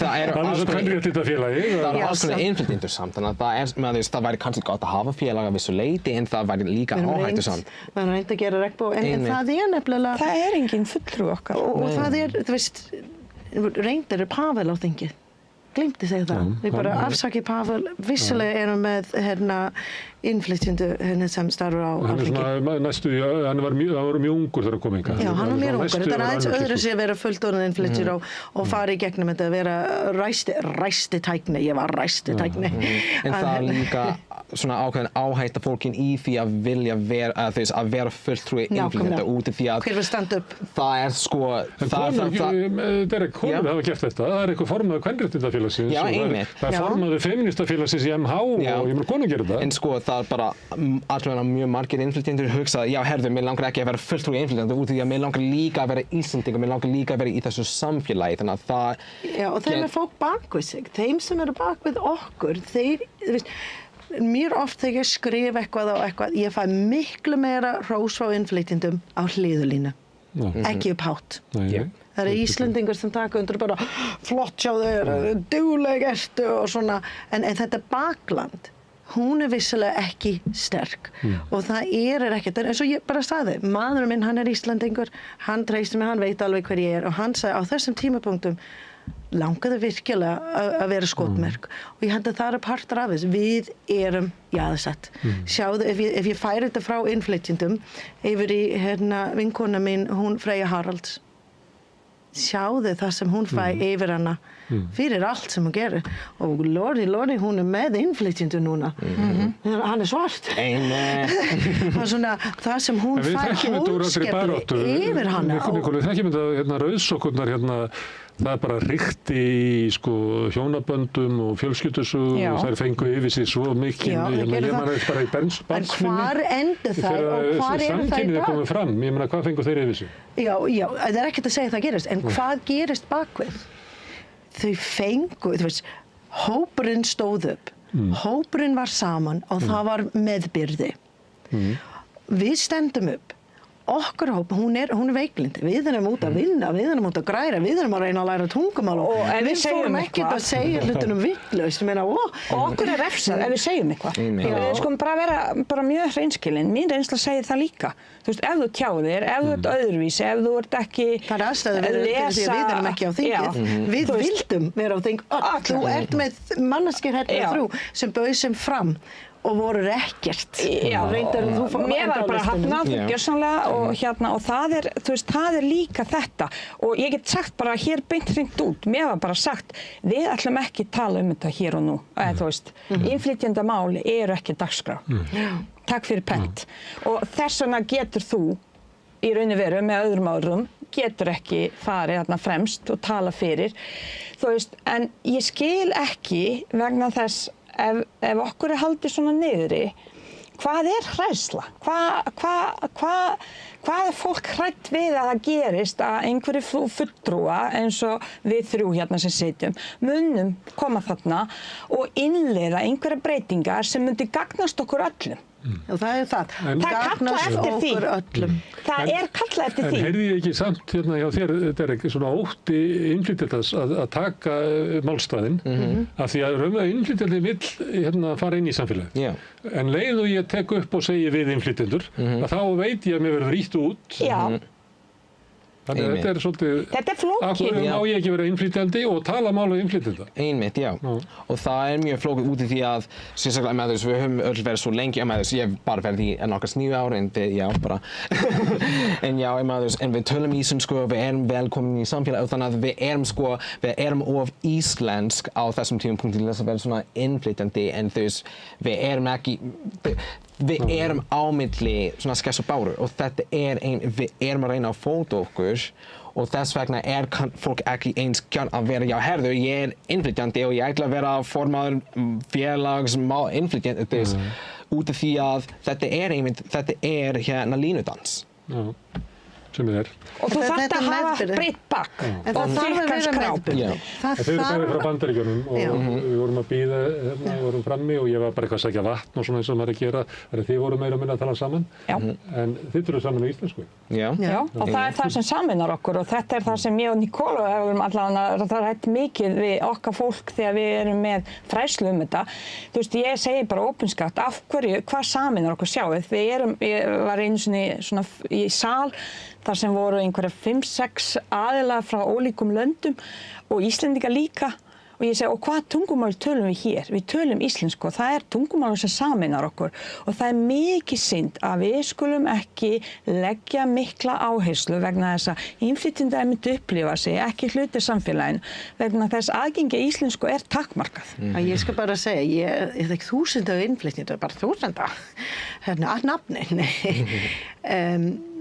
Það svo kvenréttindafélagi. Það alls konar innflytjendur samt, þannig að það væri kannski gott að hafa félag af vissu leyti en það væri líka áhættusamt. Maður reyndi að gera regnbóg en það nefnilega... Það engin fulltrúi okkar. Og það þú veist... Reyndar Pavel á þingið. Gleymdi segja það. Við bara afsakið Pavel. Vissulega erum með innflytjendu sem starfur á Alþingi. Hann var mjög ungur þegar hann kom hingað. Já, hann var mjög ungur. Þetta aðeins öðru sé að vera fullorðinn innflytjendur og fara í gegnum þetta að vera ræstitækni. Ég var ræstitækni. En það líka svona ákveðin áhætta fólkin í því að vilja vera fulltrúi innflytjenda út í því að... Hver vil standa upp? Það sko... Derek, konur hafa gert þetta. Það eitthvað formaður kvenréttindafélagsins. Já, einmitt. Það formaður feministafélagsins í MH og konur gera þetta. En sko það bara allavega mjög margir innflytjendur hugsa, já herðu, mér langar ekki að vera fulltrúi innflytjenda út í því að mér langar líka að vera Íslendingur, mér langar líka að vera í þessu samfélagi, þannig að það... Já, og þeim fólk bak við sig, þeim sem bak við okkur, þeir, þú veist, mér oft þegar ég skrif eitthvað, ég fæ miklu meira hrós frá innflytjendum á hliðulínu, ekki upp hátt. Það Íslendingur sem taka undir bara flott hjá þér, dugleg ertu og svona, en þetta bakland, hún vissulega ekki sterk og það ekkert, eins og ég bara sagði, maðurinn minn, hann Íslendingur, hann treystir mig, hann veit alveg hver ég og hann sagði á þessum tímapunktum langaði virkilega að vera skotmerk og ég held að það partur af þess, við erum jaðarsett. Sjáðu, ef ég færi þetta frá innflytjendum yfir í vinkona mín, hún Freyja Haralds, sjáðu það sem hún fæ yfir hana fyrir allt sem hún gerir og Lordi, hún með innflytjendu núna hann svart það sem hún fæ óskepli yfir hana Við þekkjum þetta rauðsokkurnar það bara ríkti í hjónaböndum og fjölskyldusögum og þær fengu yfir sig svo mikið ég meina bara í en hvar endur það og hvar eru það í dag? Komið fram, ég meina hvað fengu þeir yfir sig? Já, það ekkert að segja það gerist en hvað gerist bakvið? Þau fengu, þú veist, hópurinn stóð upp, hópurinn var saman og það var meðbyrði. Við stendum upp, okkar hóp, hún er veiklynd, við erum út að vinna, við erum út að græra, við erum að reyna að læra tungumál og við fórum ekkert að segja hlutunum vitlaust, og okkur refsað ef við segjum eitthvað. Við skulum bara mjög hreinskilin, mín reynsla segir það líka. Þú veist, ef þú tjáðir, ef þú ert öðruvísi, ef þú ert ekki það aðstæður við erum ekki á þingið. Við vildum vera á þing. Þú ert með manneskir þrjú sem bauð sem fram og voru ekkert. Já, mér var bara hafnað, gjörsamlega, og það þú veist, það líka þetta. Og ég get sagt bara hér beint hreint út, mér var bara sagt, við ætlum ekki tala um þetta hér og nú. Þú veist, innflytjendamál eru ekki dagskrá. Takk fyrir pent. Og þess vegna getur þú, í raun og veru með öðrum árum, getur ekki farið þarna fremst og tala fyrir. Þú veist, en ég skil ekki vegna þess ef okkur haldið svona niðri, hvað hræðsla? Hvað fólk hrætt við að það gerist að einhverju fulltrúa eins og við þrjú hérna sem sitjum munum koma þarna og innleiða einhverja breytingar sem myndi gagnast okkur öllum? Og það það. Það kalla eftir því. Það kalla eftir því. En heyrði ég ekki samt hérna hjá þér, þetta ekki svona ótti innflytjandans að taka málstæðin af því að innflytjandi vill hérna fara inn í samfélagið. En leið og ég tek upp og segi við innflytjendur að þá veit ég að mér verður ýtt út. Já. Þannig að þetta svolítið... Þetta flókið. Af hverju má ég ekki vera innflytjandi og tala mála innflytjanda? Einmitt, já. Og það mjög flókið út í því að, sérstaklega með þess, við höfum öll verið svo lengi, með þess, ég hef bara verið í nokkars 9 ár, en við, já, bara. En já, með þess, en við tölum íslensku, við velkomin í samfélag, þannig að við of íslensk á þessum tímapunkti til þess að vera svona innflytjandi, en þess, við ekki, við á milli svona skess og báru og þetta við að reyna að fóta okkur og þess vegna fólk ekki eins gjarn að vera, já herðu, ég innflytjandi og ég ætla að vera formaður félags innflytjandi út af því að þetta hérna línudans. Já. Sem er. Og þú þarft að hafa breitt bakk og þykkan skráp. Þau eru bæði frá Bandaríkjunum og við vorum að bíða hérna, við vorum frammi og ég var bara eitthvað að sækja vatn og svona eins og maður að gera. Þannig að þið voru meira og minna að tala saman. Já. En þið eru saman á íslensku. Já, og það það sem sameinar okkur og þetta það sem ég og Nicole hefum allavega rætt mikið við okkar fólk þegar við erum með fræðslu þetta. Þú veist, ég segi bara ópenskagt, af hverju, hvað sameinar okkur sjáið? Ég var einu svona í sal þar sem voru einhverja 5-6 aðilar frá ólíkum löndum og Íslendingar líka og ég segi, og hvað tungumál tölum við hér? Við tölum íslensku og það tungumál sem sameinar okkur og það mikið synd að við skulum ekki leggja mikla áherslu vegna þess að innflytjendur myndu upplifa sig ekki hluti samfélaginu vegna þess aðgengi íslensku takmarkað. Ég skal bara segja, ég þekki 1000 innflytjendur, bara 1000 hérna að nafni.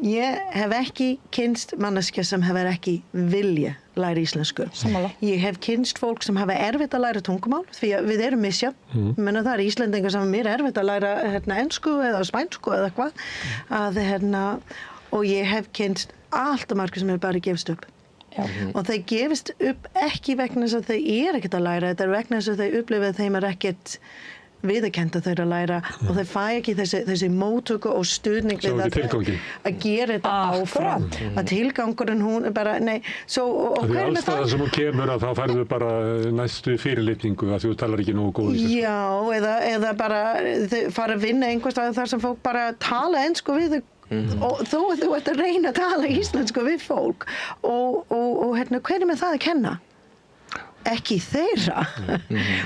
Ég hef ekki kynnst manneskja sem hefur ekki vilja læra íslensku. Sammála. Ég hef kynnst fólk sem hafa erfitt að læra tungumál því að við erum misjafn. Menna það Íslendingar sem mér erfitt að læra ensku eða spænsku eða hvað. Og ég hef kynnst allt margir sem hefur bara gefist upp. Og þau gefist upp ekki vegna þess að þau ekkert að læra, þetta vegna þess að þau upplifa þeim ekkert viðurkennt að þau að læra og þau fæ ekki þessi móttöku og stuðning við að gera þetta áfram. Að tilgangurinn hún bara, nei, svo og hver með það? Því alls sem hún kemur að þá færðu bara næstu fyrirlitningu að þú talar ekki nógu góð íslensku. Já, eða bara þau fara að vinna einhvers staðar þar sem fólk bara tala ensku við þau. Og þú ert að reyna að tala íslensku við fólk og hver með það að kenna? Ekki þeirra.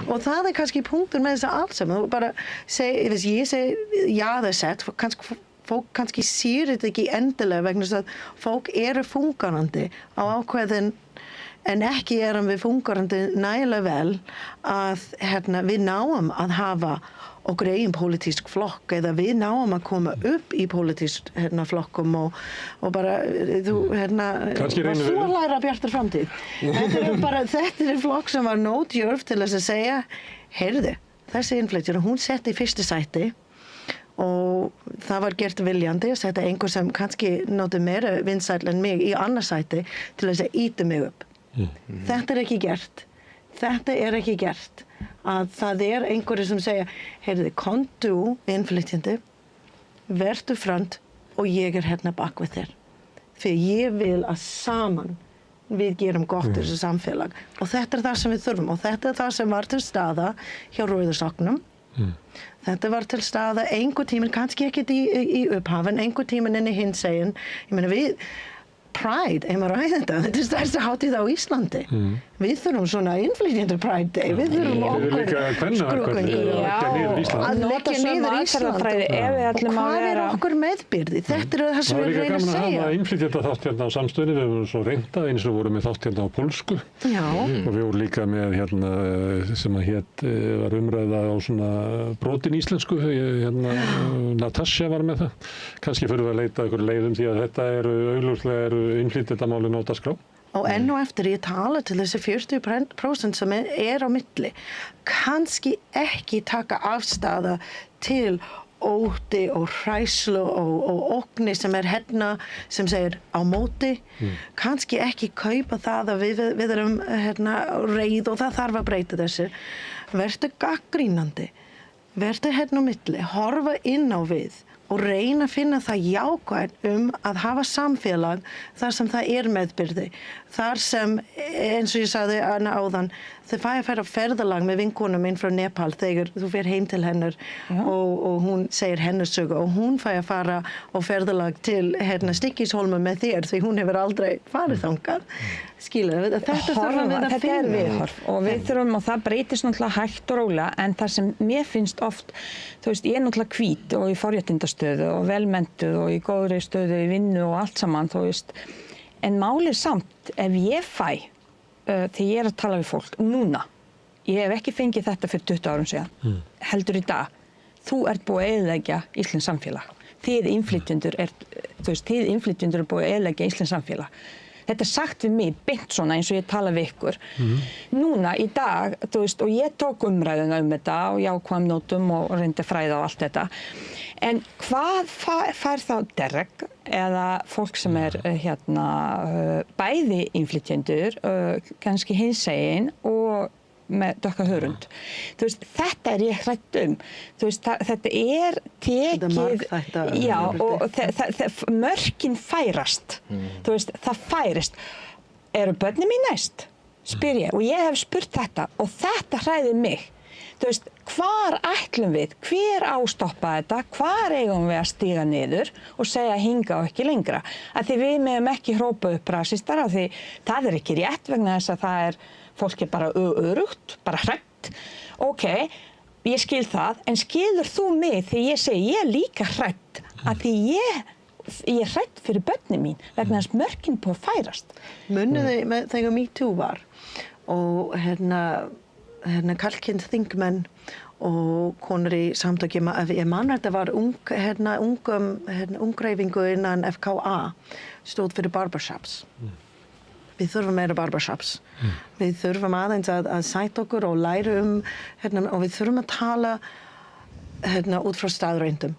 Og það kannski punktur með þess að allt saman. Þú bara ég segi jaðarsett, fólk kannski sér þetta ekki endilega vegna þess að fólk fungerandi á ákveðin en ekki við fungerandi nægilega vel að við náum að hafa okkur eigin pólitísk flokk eða við náum að koma upp í pólitísk flokkum og bara þú varst þú að læra Bjartar framtíð. Þetta flokk sem var nótjörf til þess að segja heyrðu, þessi innflytjandi, hún setti í fyrsta sæti og það var gert viljandi að setja einhver sem kannski nóti meira vinsæll en mig í annað sæti til þess að ýta mig upp. Þetta ekki gert. Þetta ekki gert. Að það einhverju sem segja, heyrðu, komdu innflytjandi, vertu front og ég hérna bak við þér. Fyrir ég vil að saman við gerum gott þessu samfélag. Og þetta það sem við þurfum og þetta það sem var til staða hjá Rauða Sokknum. Þetta var til staða einhver tíminn, kannski ekki í upphafin, einhver tíminn inn í hinsegin. Ég meina Pride, þetta stærsta hátíð á Íslandi. Við þurfum svona innflytjendur Pride Day, við þurfum okkur skrúkningur að leggja niður Íslandi. Hvað okkur meðbyrði? Þetta það sem við reynum að segja. Það var líka gaman að hafa innflytjenda þátt hérna á samstöðinni, við vorum svo reynda, eins og vorum við þátt hérna á pólsku og við vorum líka með hérna sem að var umræða á svona brotin íslensku, Natasja var með það. Kannski fyrir við að leita ykkur leiðum því að þetta augljóslega innflytjendamálin á dagskrá. og enn og eftir ég tala til þessi 40% sem á milli, kannski ekki taka afstæða til ótti og hræslu og ógni sem hérna sem segir á móti, kannski ekki kaupa það að við erum reið og það þarf að breyta þessu. Vertu gagnrýnandi, vertu hérna á milli, horfa inn á við og reyna að finna það jákvæð að hafa samfélag þar sem það meðbyrði. Þar sem, eins og ég sagði áðan, þau fæ að fara á ferðalag með vinkonum minn frá Nepal þegar þú fer heim til hennar og hún segir hennar sögu og hún fæ að fara á ferðalag til Stykkishólma með þér því hún hefur aldrei farið þangað. Skilur, þetta þurfum við að finna. Viðhorf og við þurfum, og það breytist náttúrulega hægt og rólega, en það sem mér finnst oft, þú veist, ég náttúrulega hvít og í forréttindastöðu og velmentuð og í góðri stöðu í vinnu og allt saman, þú veist, en málið samt, ef ég fæ, þegar ég að tala við fólk, núna, ég hef ekki fengið þetta fyrir 20 árum síðan, heldur í dag, þú ert búið að eyðileggja íslenskt samfélag. Þið innflytjendur er búið að eyðileggja íslenskt samfélag. Þetta sagt við mig, beint svona eins og ég tala við ykkur. Núna, í dag, þú veist, og ég tók umræðuna þetta og jákvæðum nótum og reyndi fræða og allt þetta. En hvað fær þá Derek eða fólk sem bæði innflytjendur, kannski hinsegin og með dökka hörund. Þú veist, þetta ég hrædd Þú veist, þetta tekið, já, og mörkin færast. Þú veist, það færist. Eru börnin mín næst? Spyr ég. Og ég hef spurt þetta og þetta hræðir mig. Þú veist, hvar ætlum við? Hver ástoppa þetta? Hvar eigum við að stíga niður og segja hinga og ekki lengra? Að því við megum ekki hrópa upp rasistar af því það ekki rétt vegna þess að það fólk bara örugt, bara hrætt. Ok, ég skil það, en skilur þú mig þegar ég segi ég líka hrætt að því ég hrætt fyrir börnin mín vegna þess mörkin búið að færast. Munið þegar MeToo var og karlkyns þingmenn og konur í samtöki, ég man þetta var ungreifingu innan FKA stóð fyrir barbershops. Við þurfum meira barbershops. Við þurfum aðeins að sæta okkur og læra og við þurfum að tala út frá staðreyndum.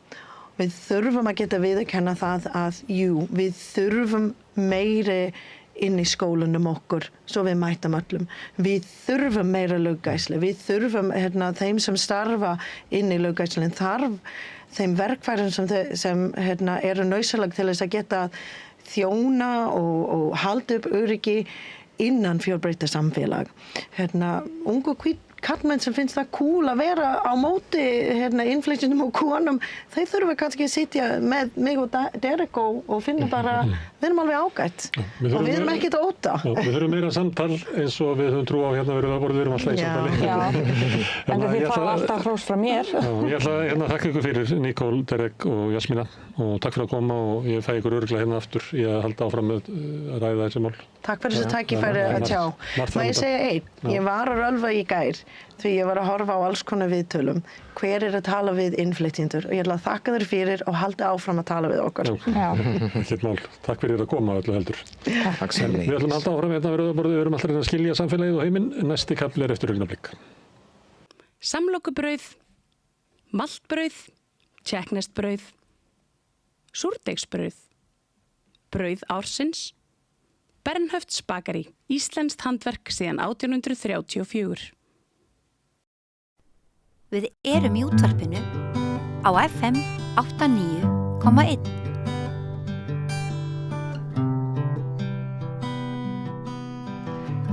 Við þurfum að geta viðurkenna það að við þurfum meiri inn í skólanum okkur, svo við mætum öllum. Við þurfum meira löggæslu. Við þurfum þeim sem starfa inn í löggæslun þeim verkfærum sem eru nauðsynleg til þess að geta þjóna og halda upp öryggi innan fjölbreytta samfélag. Ungu kallmenn sem finnst það cool að vera á móti innflytjendum og konum, þeir þurfa kannski að sitja með mig og Derek og finna bara, við erum alveg ágætt og við erum ekkert að óta. Við þurfum meira samtal eins og við höfum trú á við erum alltaf í samtali. En þið fá alltaf hrós frá mér. Ég ætla að þakka ykkur fyrir Nicole, Derek og Jasmína og takk fyrir að koma og ég fæ ykkur örugglega aftur í að halda áfram með að ræða þessi mál. Takk fyrir þessu tækifæri að tjá. Má ég segja ég var að rölva í gær því ég var að horfa á alls konar viðtölum. Hver að tala við innflytjendur og ég ætla að þakka þér fyrir og halda áfram að tala við okkur. Ekkert mál. Takk fyrir að koma öllu heldur. Takk sem við ætlum að halda áfram við Rauðaborðið, við erum alltaf að skilja samfélagið og heiminn. Næsti kafli eftir augnablik. Samlokubrauð, maltbrauð, tékkneskt-brauð, súrdeigsbrauð, brauð ársins, Bernhöfts bakari, íslenskt handverk síðan 1834. Við erum í útvarpinu á FM 89,1.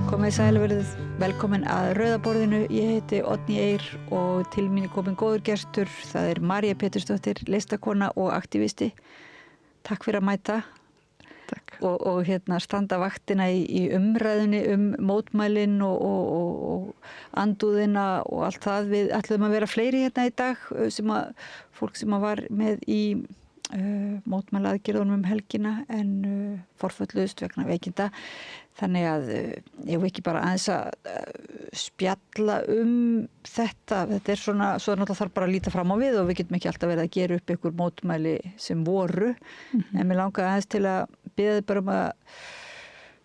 Komið sæl og verið velkomin að Rauðaborðinu. Ég heiti Oddný Eir og til mín komin góður gestur. Það María Pétursdóttir, listakona og aktivisti. Takk fyrir að mæta. Og standa vaktina í umræðunni mótmælin og andúðina og allt það. Við ætlum að vera fleiri í dag fólk sem var með í mótmælaaðgerðunum helgina en forfölluðust vegna veikinda. Þannig að ég vil ekki bara aðeins að spjalla þetta. Þetta svona, svo náttúrulega þarf bara að líta fram á við og við getum ekki alltaf verið að gera upp einhver mótmæli sem voru. En mér langaði aðeins til að biðja þið bara að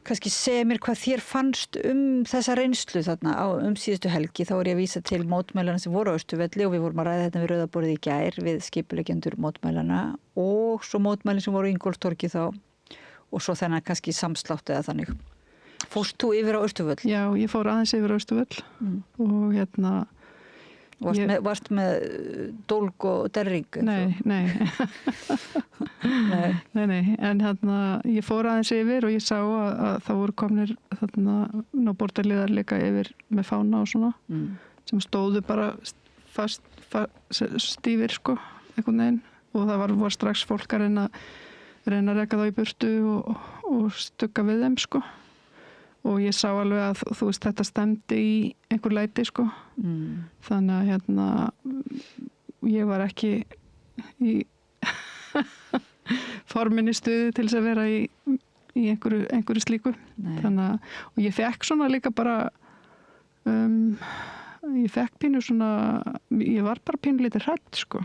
kannski segja mér hvað þér fannst þessa reynslu þarna síðustu helgi. Þá er ég að vísa til mótmælana sem voru á Austurvelli og við vorum að ræða þetta við Rauðaborðið í gær við skipuleggjendur mótmælana og svo mótmælin sem voru á Ingólfstorgi þá og svo þennan kannski samslátt eða þannig. Fórst þú yfir á Austurvöll? Já, ég fór aðeins yfir á Austurvöll og Varst með dólg og derring? Nei. En ég fór aðeins yfir og ég sá að það voru komnir bordarliðar líka yfir með fána og svona sem stóðu bara fast stífir sko, einhvern veginn og það var strax fólk að reyna að reka þá í burtu og stugga við þeim sko. Og ég sá alveg að þú veist þetta stemdi í einhver leiti sko þannig að ég var ekki í forminni stuði til þess að vera í einhverju slíku. Þannig að og ég fekk svona líka bara ég fekk pínu svona ég var bara pínu lítið hrædd sko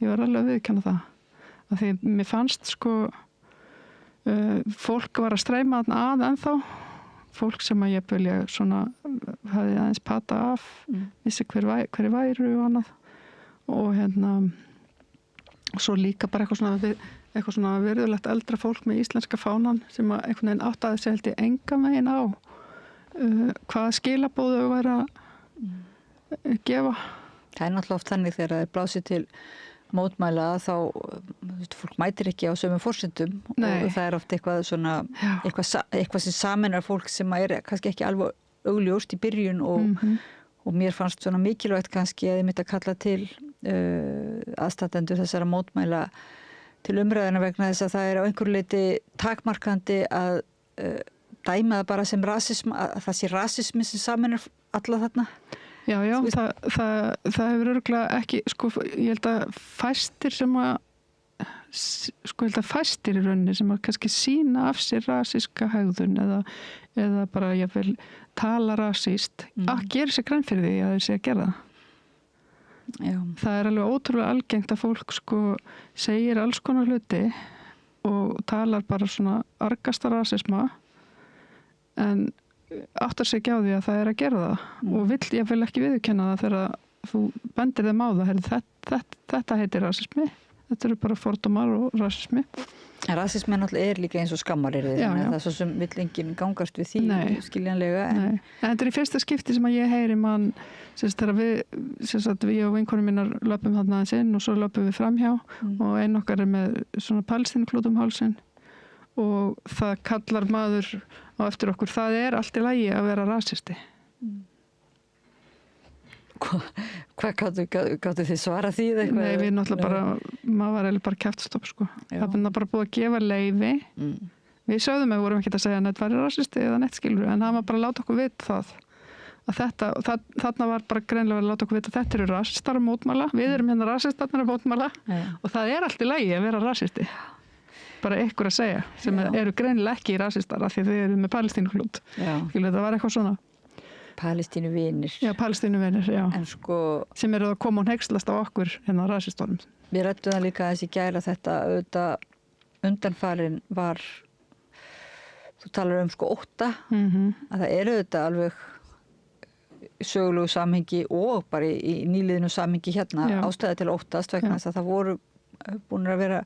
ég var alveg að viðurkenna það af því mér fannst sko fólk var að streyma að ennþá fólk sem að ég byrja svona hafði aðeins pata af vissi hverju væru og annað og svo líka bara eitthvað svona virðulegt eldra fólk með íslenska fánan sem að einhvern veginn áttaði sig held ég engan veginn á hvaða skilaboð þau væri að gefa. Það er náttúrulega oft þannig þegar það er blásið til mótmæla þá fólk mætir ekki á sömu forsendum og það er oft eitthvað svona eitthvað sem saminar fólk sem er kannski ekki alveg augljóst í byrjun og mér fannst svona mikilvægt kannski að ég myndi að kalla til aðstandendur þessara mótmæla til umræðina vegna þess að það er á einhverju leyti takmarkandi að dæma það bara sem rasism að það sé rasismi sem saminar alla þarna. Já, það hefur örugglega ekki, sko, ég held að fæstir sem að, sko, ég held að fæstir í rauninni sem að kannski sína af sér rasíska hegðun eða bara, ég vil tala rasíst, að gera sér grein fyrir því að þeir sé að gera það. Já. Það er alveg ótrúlega algengt að fólk, sko, segir alls konar hluti og talar bara svona argasta rasisma, en áttar sig ekki á því að það er að gera það og ég vil ekki viðurkenna það þegar þú bendir þeim á það þetta heitir rasismi, þetta eru bara fordómar og rasismi. En rasismi náttúrulega er líka eins og skammaryrði þannig að það svo sem vill enginn gangast við því skiljanlega. En þetta er í fyrsta skipti sem að ég heyri mann þegar við og vinkonum mínar löpum þarna aðeins inn og svo löpum við framhjá og einn okkar er með svona palestínuklút um hálsinn og það kallar maður á eftir okkur, það er allt í lagi að vera rasisti. Hvað gáttu þið svara því? Nei, við náttúrulega bara, maður var eiginlega bara kjaftastopp sko. Það er bara búið að gefa leyfi. Við sögðum að við vorum ekki að segja að neitt væri rasisti eða neitt skilur, en það var bara að láta okkur vita það. Þarna var bara greinlega að láta okkur vita að þetta eru rasistar að mótmæla, við erum hérna rasistarnir að mótmæla og það er allt í lagi að vera rasisti. Bara ykkur að segja sem eru greinilega ekki rasistar af því þau eru með palestínuklút. Það var eitthvað svona. Palestínuvinir. Já, palestínuvinir, já. En sko sem eru að koma og hneykslast á okkur hérna rasistónum. Við rættum það líka þessi gæra þetta auðvitað undanfarin var þú talar sko ótta að það eru auðvitað alveg sögulegu samhengi og bara í nýliðinu samhengi hérna ástæði til óttast vegna þess að það voru búin að vera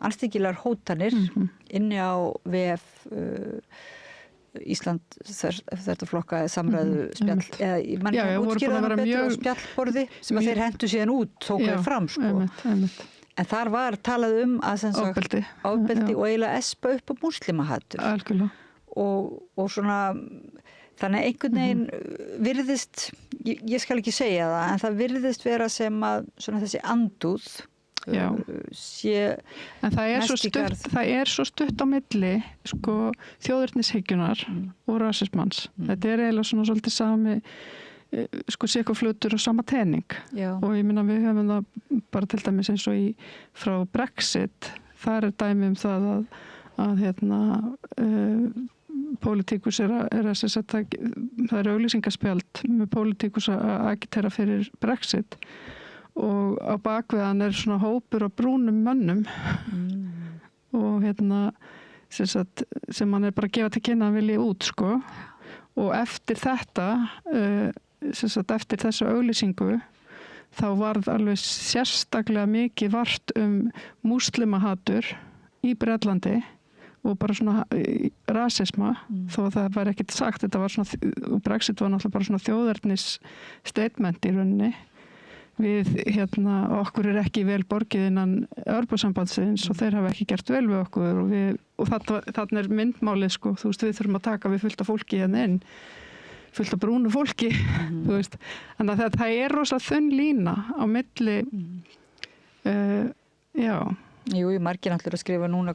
anstíkilar hótanir inni á VF Ísland þetta flokka samræðu spjall eða ég mann ekki að útskýra það betur á spjallborði sem að þeir hentu síðan út tók þeir fram sko en þar var talað að ofbeldi og eiginlega espa upp á múslimahattur og svona þannig einhvern veginn virðist ég skal ekki segja það en það virðist vera sem að svona þessi andúð en það er svo stutt á milli sko þjóðernishyggjunar og rasismans þetta er eiginlega svona svolítið sami sko sekuflutur og sama tening og ég minna við hefum það bara til dæmis eins og frá Brexit þar er dæmi það að pólitíkus er að setja það er auglýsingaspjald með pólitíkus að agitera fyrir Brexit og á bakveðan er svona hópur af brúnum mönnum og sem hann bara að gefa til kynna að vilja út sko. Og eftir þetta eftir þessu auglýsingu þá varð alveg sérstaklega mikið vart múslimahatur í Bretlandi og bara svona rasisma þó að það var ekkert sagt, þetta var svona, Brexit var náttúrulega bara svona þjóðernis statement í rauninni við okkur ekki vel borgið innan Evrópusambandsins og þeir hafa ekki gert vel við okkur og þarna myndmálið sko, þú veist, við þurfum að taka við fullt af fólki inn, fullt af brúnu fólki, þú veist, þannig að það rosa þunn lína á milli já. Jú, margir náttúrulega að skrifa núna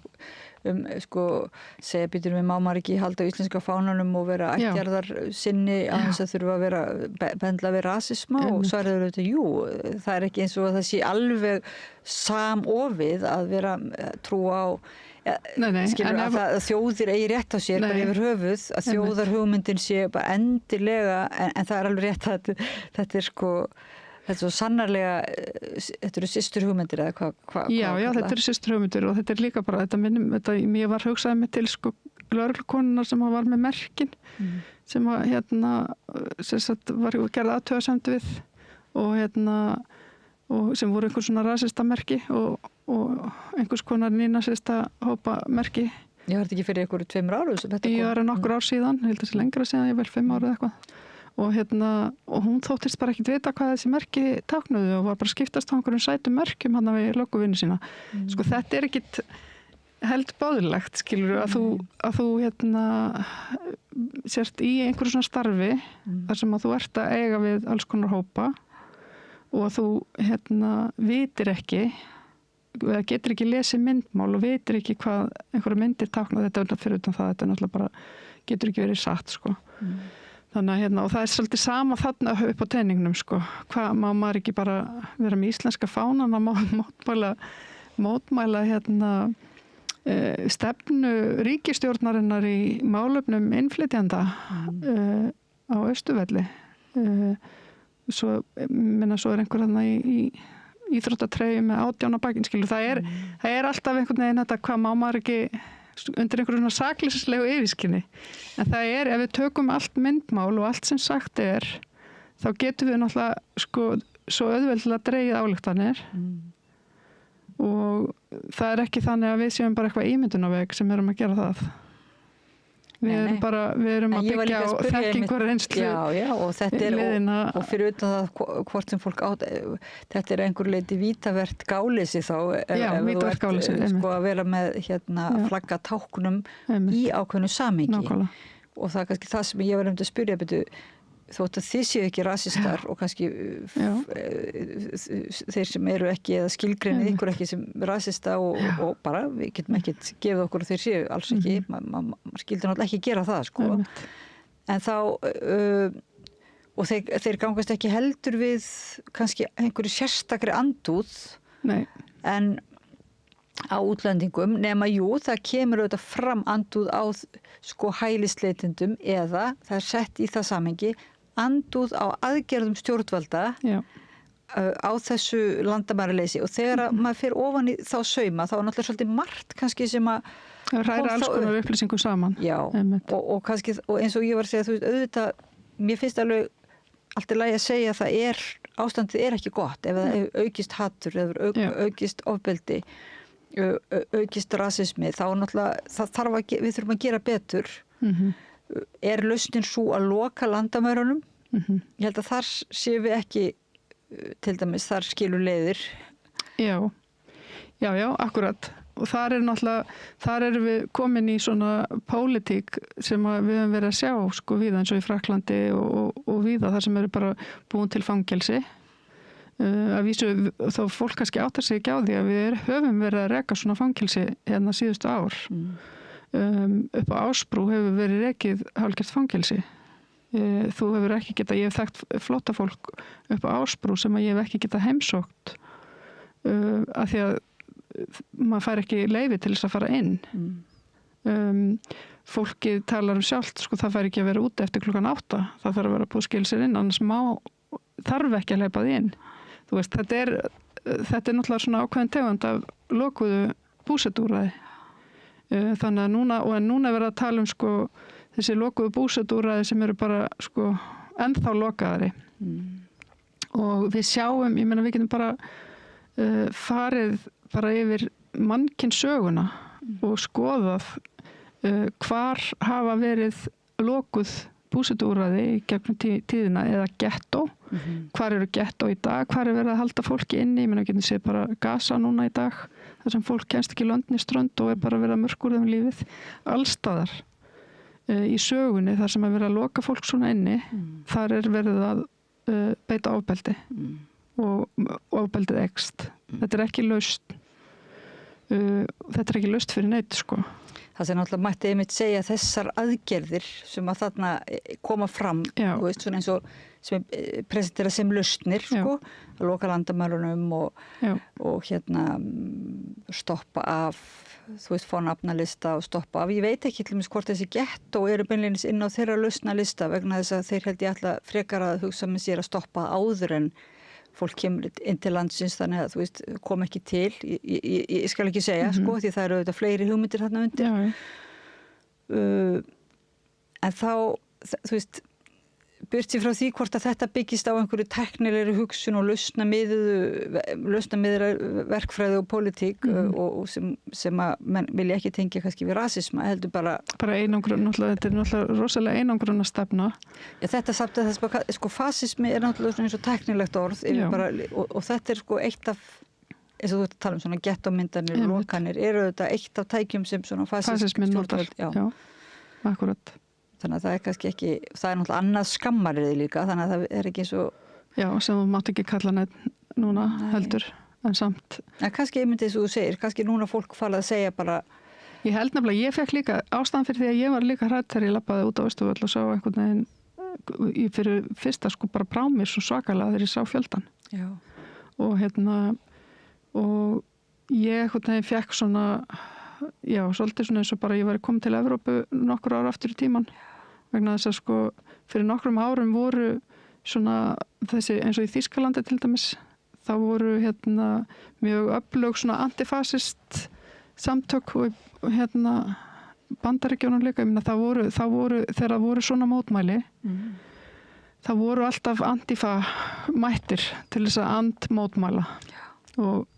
segja býtur við má maður ekki halda íslenska fánanum og vera ættjarðar sinni að þess að þurfa að vera bendla við rasisma og svaraður auðvitað, jú, það ekki eins og að það sé alveg samofið að vera trúa á skilur að þjóðir eigi rétt á sér bara yfir höfuð, að þjóðarhugmyndin sé bara endilega, en það alveg rétt að þetta sko þetta er svo sannarlega, þetta eru systurhugmyndir eða hvað? Já, þetta eru systurhugmyndir og þetta líka bara, mér var hugsaði mig til sko lögreglukonunnar sem var með merkin sem var var gerð athugasemd við og sem voru einhvers svona rasista merki og einhvers konar nýnasista hópa merki. Ég var þetta ekki fyrir einhverju 2 ára? Ég var nokkur ár síðan, ég held þessi lengra síðan, ég vel 5 ára eða eitthvað. Og hún þóttist bara ekkert vita hvað þessi merki táknuðu og var bara skiptast á einhverjum sætum merkjum hann við lögguvinnu sína. Sko þetta ekkert held báðilegt, skilur að þú sért í einhverju svona starfi þar sem að þú ert að eiga við alls konar hópa og að þú vitir ekki eða getur ekki lesið myndmál og vitir ekki hvað einhverju myndir tákna, þetta fyrir utan það, þetta náttúrulega bara getur ekki verið satt sko. Þannig að og það svolítið sama þarna upp á teiningnum sko, hvað má maður ekki bara vera með íslenska fánan að mótmæla stefnu ríkisstjórnarinnar í málefnum innflytjanda á Austurvelli svo einhver þarna í íþróttatreyju með 18 á bakinn, skilur, það alltaf einhvern veginn þetta, hvað má maður ekki undir einhverjum svona sakleysislegu yfirskinni. En það ef við tökum allt myndmál og allt sem sagt þá getum við náttúrulega sko svo auðveldlega dregið ályktanir og það ekki þannig að við séum bara eitthvað ímyndunarveg sem erum að gera það. Við erum að byggja á þekkingu og reynslu. Já, og þetta og fyrir utan það hvort sem fólk þetta einhver leiti vítavert gáleysi þá ef þú ert sko að vera með flagga táknum í ákveðnu samhengi. Og það kannski það sem ég var að spyrja þótt að þið séu ekki rasistar og kannski þeir sem eru ekki eða skilgreinið ykkur ekki sem rasista og bara við getum ekkert gefið okkur og þeir séu alls ekki, maður skildur náttúrulega ekki gera það sko. En þá og þeir gangast ekki heldur við kannski einhverju sérstakri andúð en á útlendingum nema það kemur auðvitað fram andúð á sko hælisleitendum eða það sett í það samhengi andúð á aðgerðum stjórnvalda á þessu landamæraleysi og þegar maður fer ofan í þá sauma þá náttúrulega svolítið margt kannski sem að hræra alls konar upplýsingum saman. Já, og kannski og eins og ég var að segja, þú veist, auðvitað mér finnst alveg allt í lagi að segja að ástandið ekki gott ef það aukist hatur eða aukist ofbeldi aukist rasismi þá náttúrulega við þurfum að gera betur. Lausnin svo að loka landamærunum? Ég held að þar séum við ekki til dæmis, þar skilur leiðir. Já, akkurat. Og þar erum við komin í svona pólitík sem við höfum verið að sjá sko víða eins og í Frakklandi og víða þar sem eru bara búin til fangelsi. Að vísu þá fólk kannski áttar sig ekki á því að við höfum verið að reka svona fangelsi síðustu ár. Upp á Ásbrú hefur verið rekið hálfgert fangelsi. Þú hefur ekki getað, ég hef þekkt flóttafólk upp á Ásbrú sem ég hef ekki getað heimsótt af því að maður fær ekki leyfi til þess að fara inn. Fólkið talar sjálft, sko, það fær ekki að vera úti eftir 8:00, það þarf að vera búið að skila sér inn, annars þarf ekki að hleypa því inn. Þú veist, þetta er náttúrulega svona ákveðin tegund af lokuðu búsetúræði. Þannig að núna er verið að tala um sko þessi lokuðu búsetuúrræði sem eru bara sko ennþá lokaðari. Og við sjáum, ég meina við getum bara farið bara yfir mannkynssöguna og skoðað hvar hafa verið lokuð búsetuúrræði í gegnum tíðina eða gettó. Hvar eru gettó í dag, hvar er verið að halda fólki inni, ég meina við getum séð bara Gaza núna í dag, þar sem fólk kemst ekki lönd né strönd og er bara verið að mörkurða lífið. Allstaðar í sögunni þar sem er verið að loka fólk svona inni, þar er verið að beita ofbeldi og ofbeldið ekst. Þetta er ekki laust. Þetta er ekki laust fyrir neitt sko. Það sem náttúrulega mætti einmitt segja þessar aðgerðir sem að þarna koma fram, þú veist, svona eins og sem presentera sem lausnir, sko, að loka landamærunum og hérna stoppa af, þú veist, fá nafnalista og stoppa af. Ég veit ekki til dæmis hvort þessi gettó eru beinlínis inn á þeirra lausnalista vegna þess að þeir held ég ætla frekar að hugsa með sér að stoppa áður en fólk kemur inn til landsins þannig að þú veist, kom ekki til ég skal ekki segja, sko, því það eru auðvitað fleiri hugmyndir þarna undir en þá þú veist, burtséð frá því hvort að þetta byggist á einhverju tæknilegri hugsun og lausnamiðra verkfræði og pólitík og sem að menn vilja ekki tengja kannski við rasisma, heldur bara einangrun, náttúrulega, þetta er náttúrulega rosalega einangrun að stefna. Já, þetta samt að þess sko fasismi er náttúrulega eins og tæknilegt orð bara, og þetta er sko eitt af eins og þú ert að tala um svona gettómyndanir og lokanir, eru þetta eitt af tækjum sem svona fasismi stjórnvöld. Já, akkurat. Þannig að það er kannski ekki, það er náttúrulega annað skammariði líka, þannig að það er ekki svo... Já, sem þú mátt ekki kalla neitt núna heldur, en samt... En kannski einmitt þess að þú segir, kannski núna fólk farið að segja bara... Ég held nefnilega, ég fekk líka ástæðan fyrir því að ég var líka hrædd þegar ég labbaði út á Austurvöll og sá einhvern veginn, fyrir fyrsta sko bara brá mér svo svakalega þegar ég sá fjöldan. Já. Og og ég einhvern veginn fekk svona... Já, svolítið svona eins og bara ég var komin til Evrópu nokkur ára aftur í tíman vegna þess að sko fyrir nokkrum árum voru svona þessi eins og í Þýskalandi til dæmis þá voru mjög öflug svona antifasist samtök og Bandaríkjunum líka, ég meina það voru þegar það voru svona mótmæli það voru alltaf antifa mættir til þess að andmótmæla og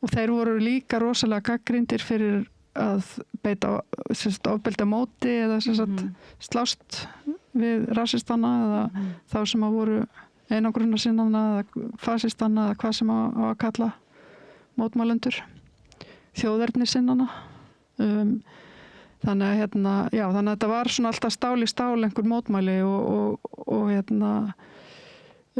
og þeir voru líka rosalega gagnrýndir fyrir að beita ofbeldi á móti eða slást við rasistana eða þá sem að voru einangrunarsinnana eða fasistana eða hvað sem á að kalla mótmælendur, þjóðernisinnana. Þannig að já, þannig að þetta var svona alltaf stál í stál einhver mótmæli og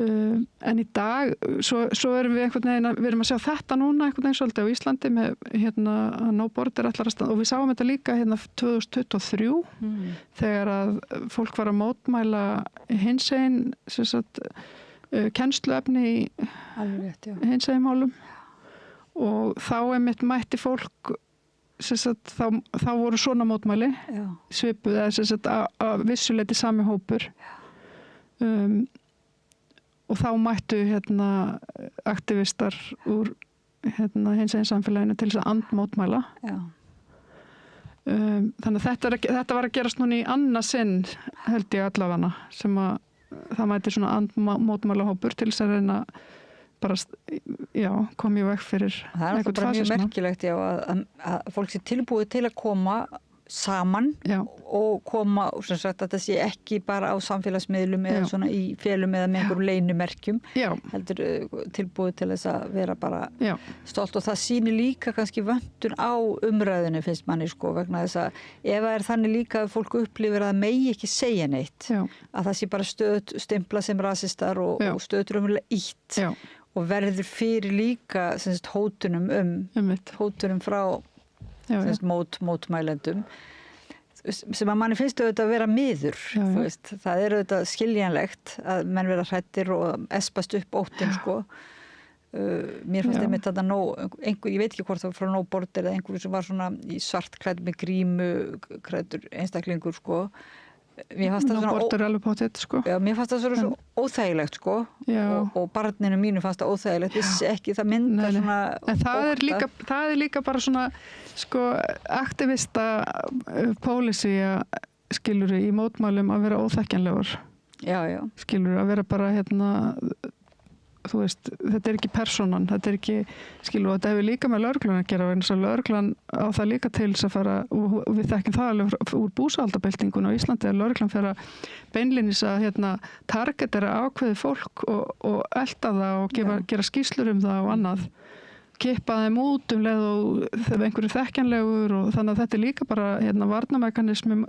en í dag, svo erum við einhvern veginn, við erum að sjá þetta núna einhvern veginn svolítið á Íslandi með No Border allar að standa og við sáum þetta líka 2023 þegar að fólk var að mótmæla hinsegin kennsluefni í hinsegin málum og þá einmitt mætti fólk þá voru svona mótmæli svipuð eða að vissuleiti sami hópur og þá mættu aktivistar úr hinsegin samfélaginu til þess að andmótmæla. Þannig að þetta var að gerast núna í annað sinn held ég allavega sem að það mætti svona andmótmæla hópur til þess að reyna bara koma í veg fyrir það er alltaf bara mjög merkilegt að fólk sé tilbúið til að koma saman og koma og sem sagt að það sé ekki bara á samfélagsmiðlum eða svona í félum eða með einhverjum leynumerkjum heldur tilbúið til þess að vera bara stolt og það sýnir líka kannski vöntun á umræðinu finnst manni sko vegna þess að ef það er þannig líka að fólk upplifir að megi ekki segja neitt að það sé bara stimpla sem rasistar og stöðt raunverulega ítt og verður fyrir líka sem sagt hótunum hótunum frá mótmælendum sem að manni finnst auðvitað að vera miður það er auðvitað skiljanlegt að menn vera hrættir og espast upp óttinn sko mér fannst einmitt þetta ég veit ekki hvort það var frá No Border eða einhverju sem var svona í svartklædd með grímu klæddur einstaklingur sko mér fannst það svona alveg potið, sko. Já, mér fannst það svo óþægilegt, sko, og barninu mínu fannst það óþægilegt, vissi ekki það myndar svona en það er líka bara svona, sko, aktivista policy skilur í mótmælum að vera óþekkjanlegur. Já. Skilur að vera bara, þú veist, þetta er ekki persónan, þetta er ekki, skilur, þetta hefur líka með lögreglan að gera, vegna þess að lögreglan á það líka til þess að fara, og við þekkjum það alveg úr búsaldabeltingun á Íslandi, að lögreglan fer að beinlínis að targetera ákveði fólk og elta það og gera skýrslur það og annað, kippa þeim út leið og þegar einhverju þekkjanlegur, og þannig að þetta er líka bara varnamekanismum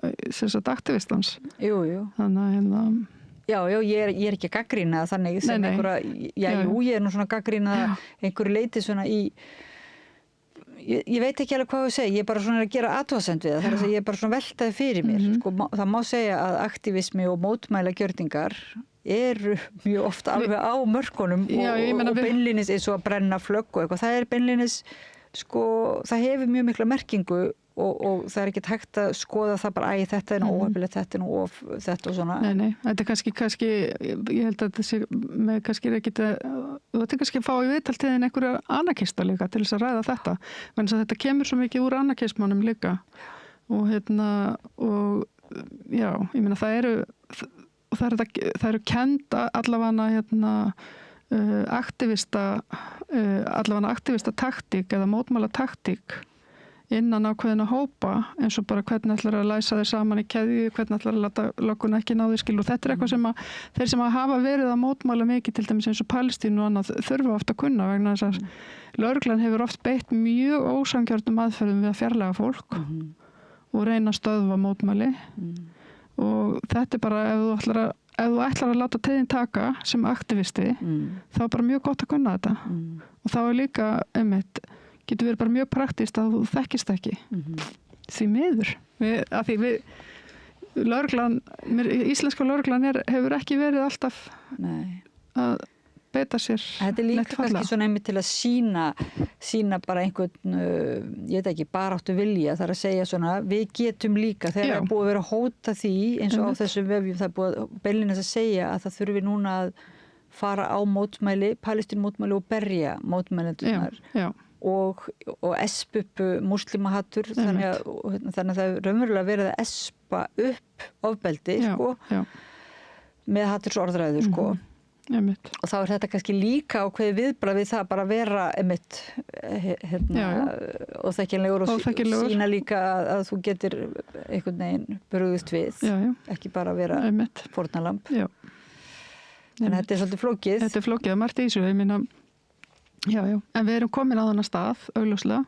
aktivistans. Jú. Þannig að Já, ég er ekki að gagnrýna þannig sem einhverja, ég er nú svona að gagnrýna einhverju leiti svona í, ég veit ekki alveg hvað ég segi, ég er bara svona að gera athugasemd við það, þar að ég er bara svona veltaði fyrir mér, sko, það má segja að aktivismi og mótmæla gjörningar eru mjög oft alveg á mörkunum og beinlínis eins og að brenna flögg og eitthvað, það er beinlínis, sko, það hefur mjög mikla merkingu og það er ekki hægt að skoða það bara þetta er nú óhefilegt, þetta er nú þetta og svona. Nei, þetta er kannski ég held að þetta sé með kannski ekki þú ætti kannski að fá í viðtaltíðin einhverja anarkista líka til þess að ræða þetta, en þetta kemur svo mikið úr anarkismanum líka og já, ég meina það eru kend allavega aktivista taktík eða mótmæla taktík innan ákveðina hópa, eins og bara hvernig ætlar að læsa þeir saman í keðju, hvernig ætlar að láta löggun ekki ná því skil, og þetta er eitthvað sem þeir sem hafa verið að mótmæla mikið, til dæmis eins og Palestínu og annað, þurfa oft að kunna, vegna þess að lögreglan hefur oft beitt mjög ósangjörnum aðferðum við að fjarlæga fólk og reyna að stöðva mótmæli og þetta er bara, ef þú ætlar að láta teiðin taka sem aktivisti, þá er bara mjög gott að kunna þetta og þá er líka getur verið bara mjög praktist að þú þekkist ekki því miður íslenska lögreglan hefur ekki verið alltaf að beita sér. Þetta er líka kannski svona einmitt til að sína bara einhvern, ég veit ekki, baráttu vilja, þar að segja svona, við getum líka, þegar það er búið að vera að hóta því eins og á þessum vefjum, það er búið beinlínis að segja að það þurfi núna að fara á mótmæli, Palestínumótmæli og berja mótmælendunar og espupu múslimahattur, þannig að það er raunverulega verið að espa upp ofbeldi, sko, með hattursorðræðu, sko. Og þá er þetta kannski líka ákveðið viðbragð við það bara að vera óþekkjanlegur og sína líka að þú getur einhvern veginn brugðist við, ekki bara vera fórnarlamb. En þetta er svolítið flókið. Þetta er flókið að margt í þessu, ég minna. Já, en við erum komin á þannig stað, augljóslega,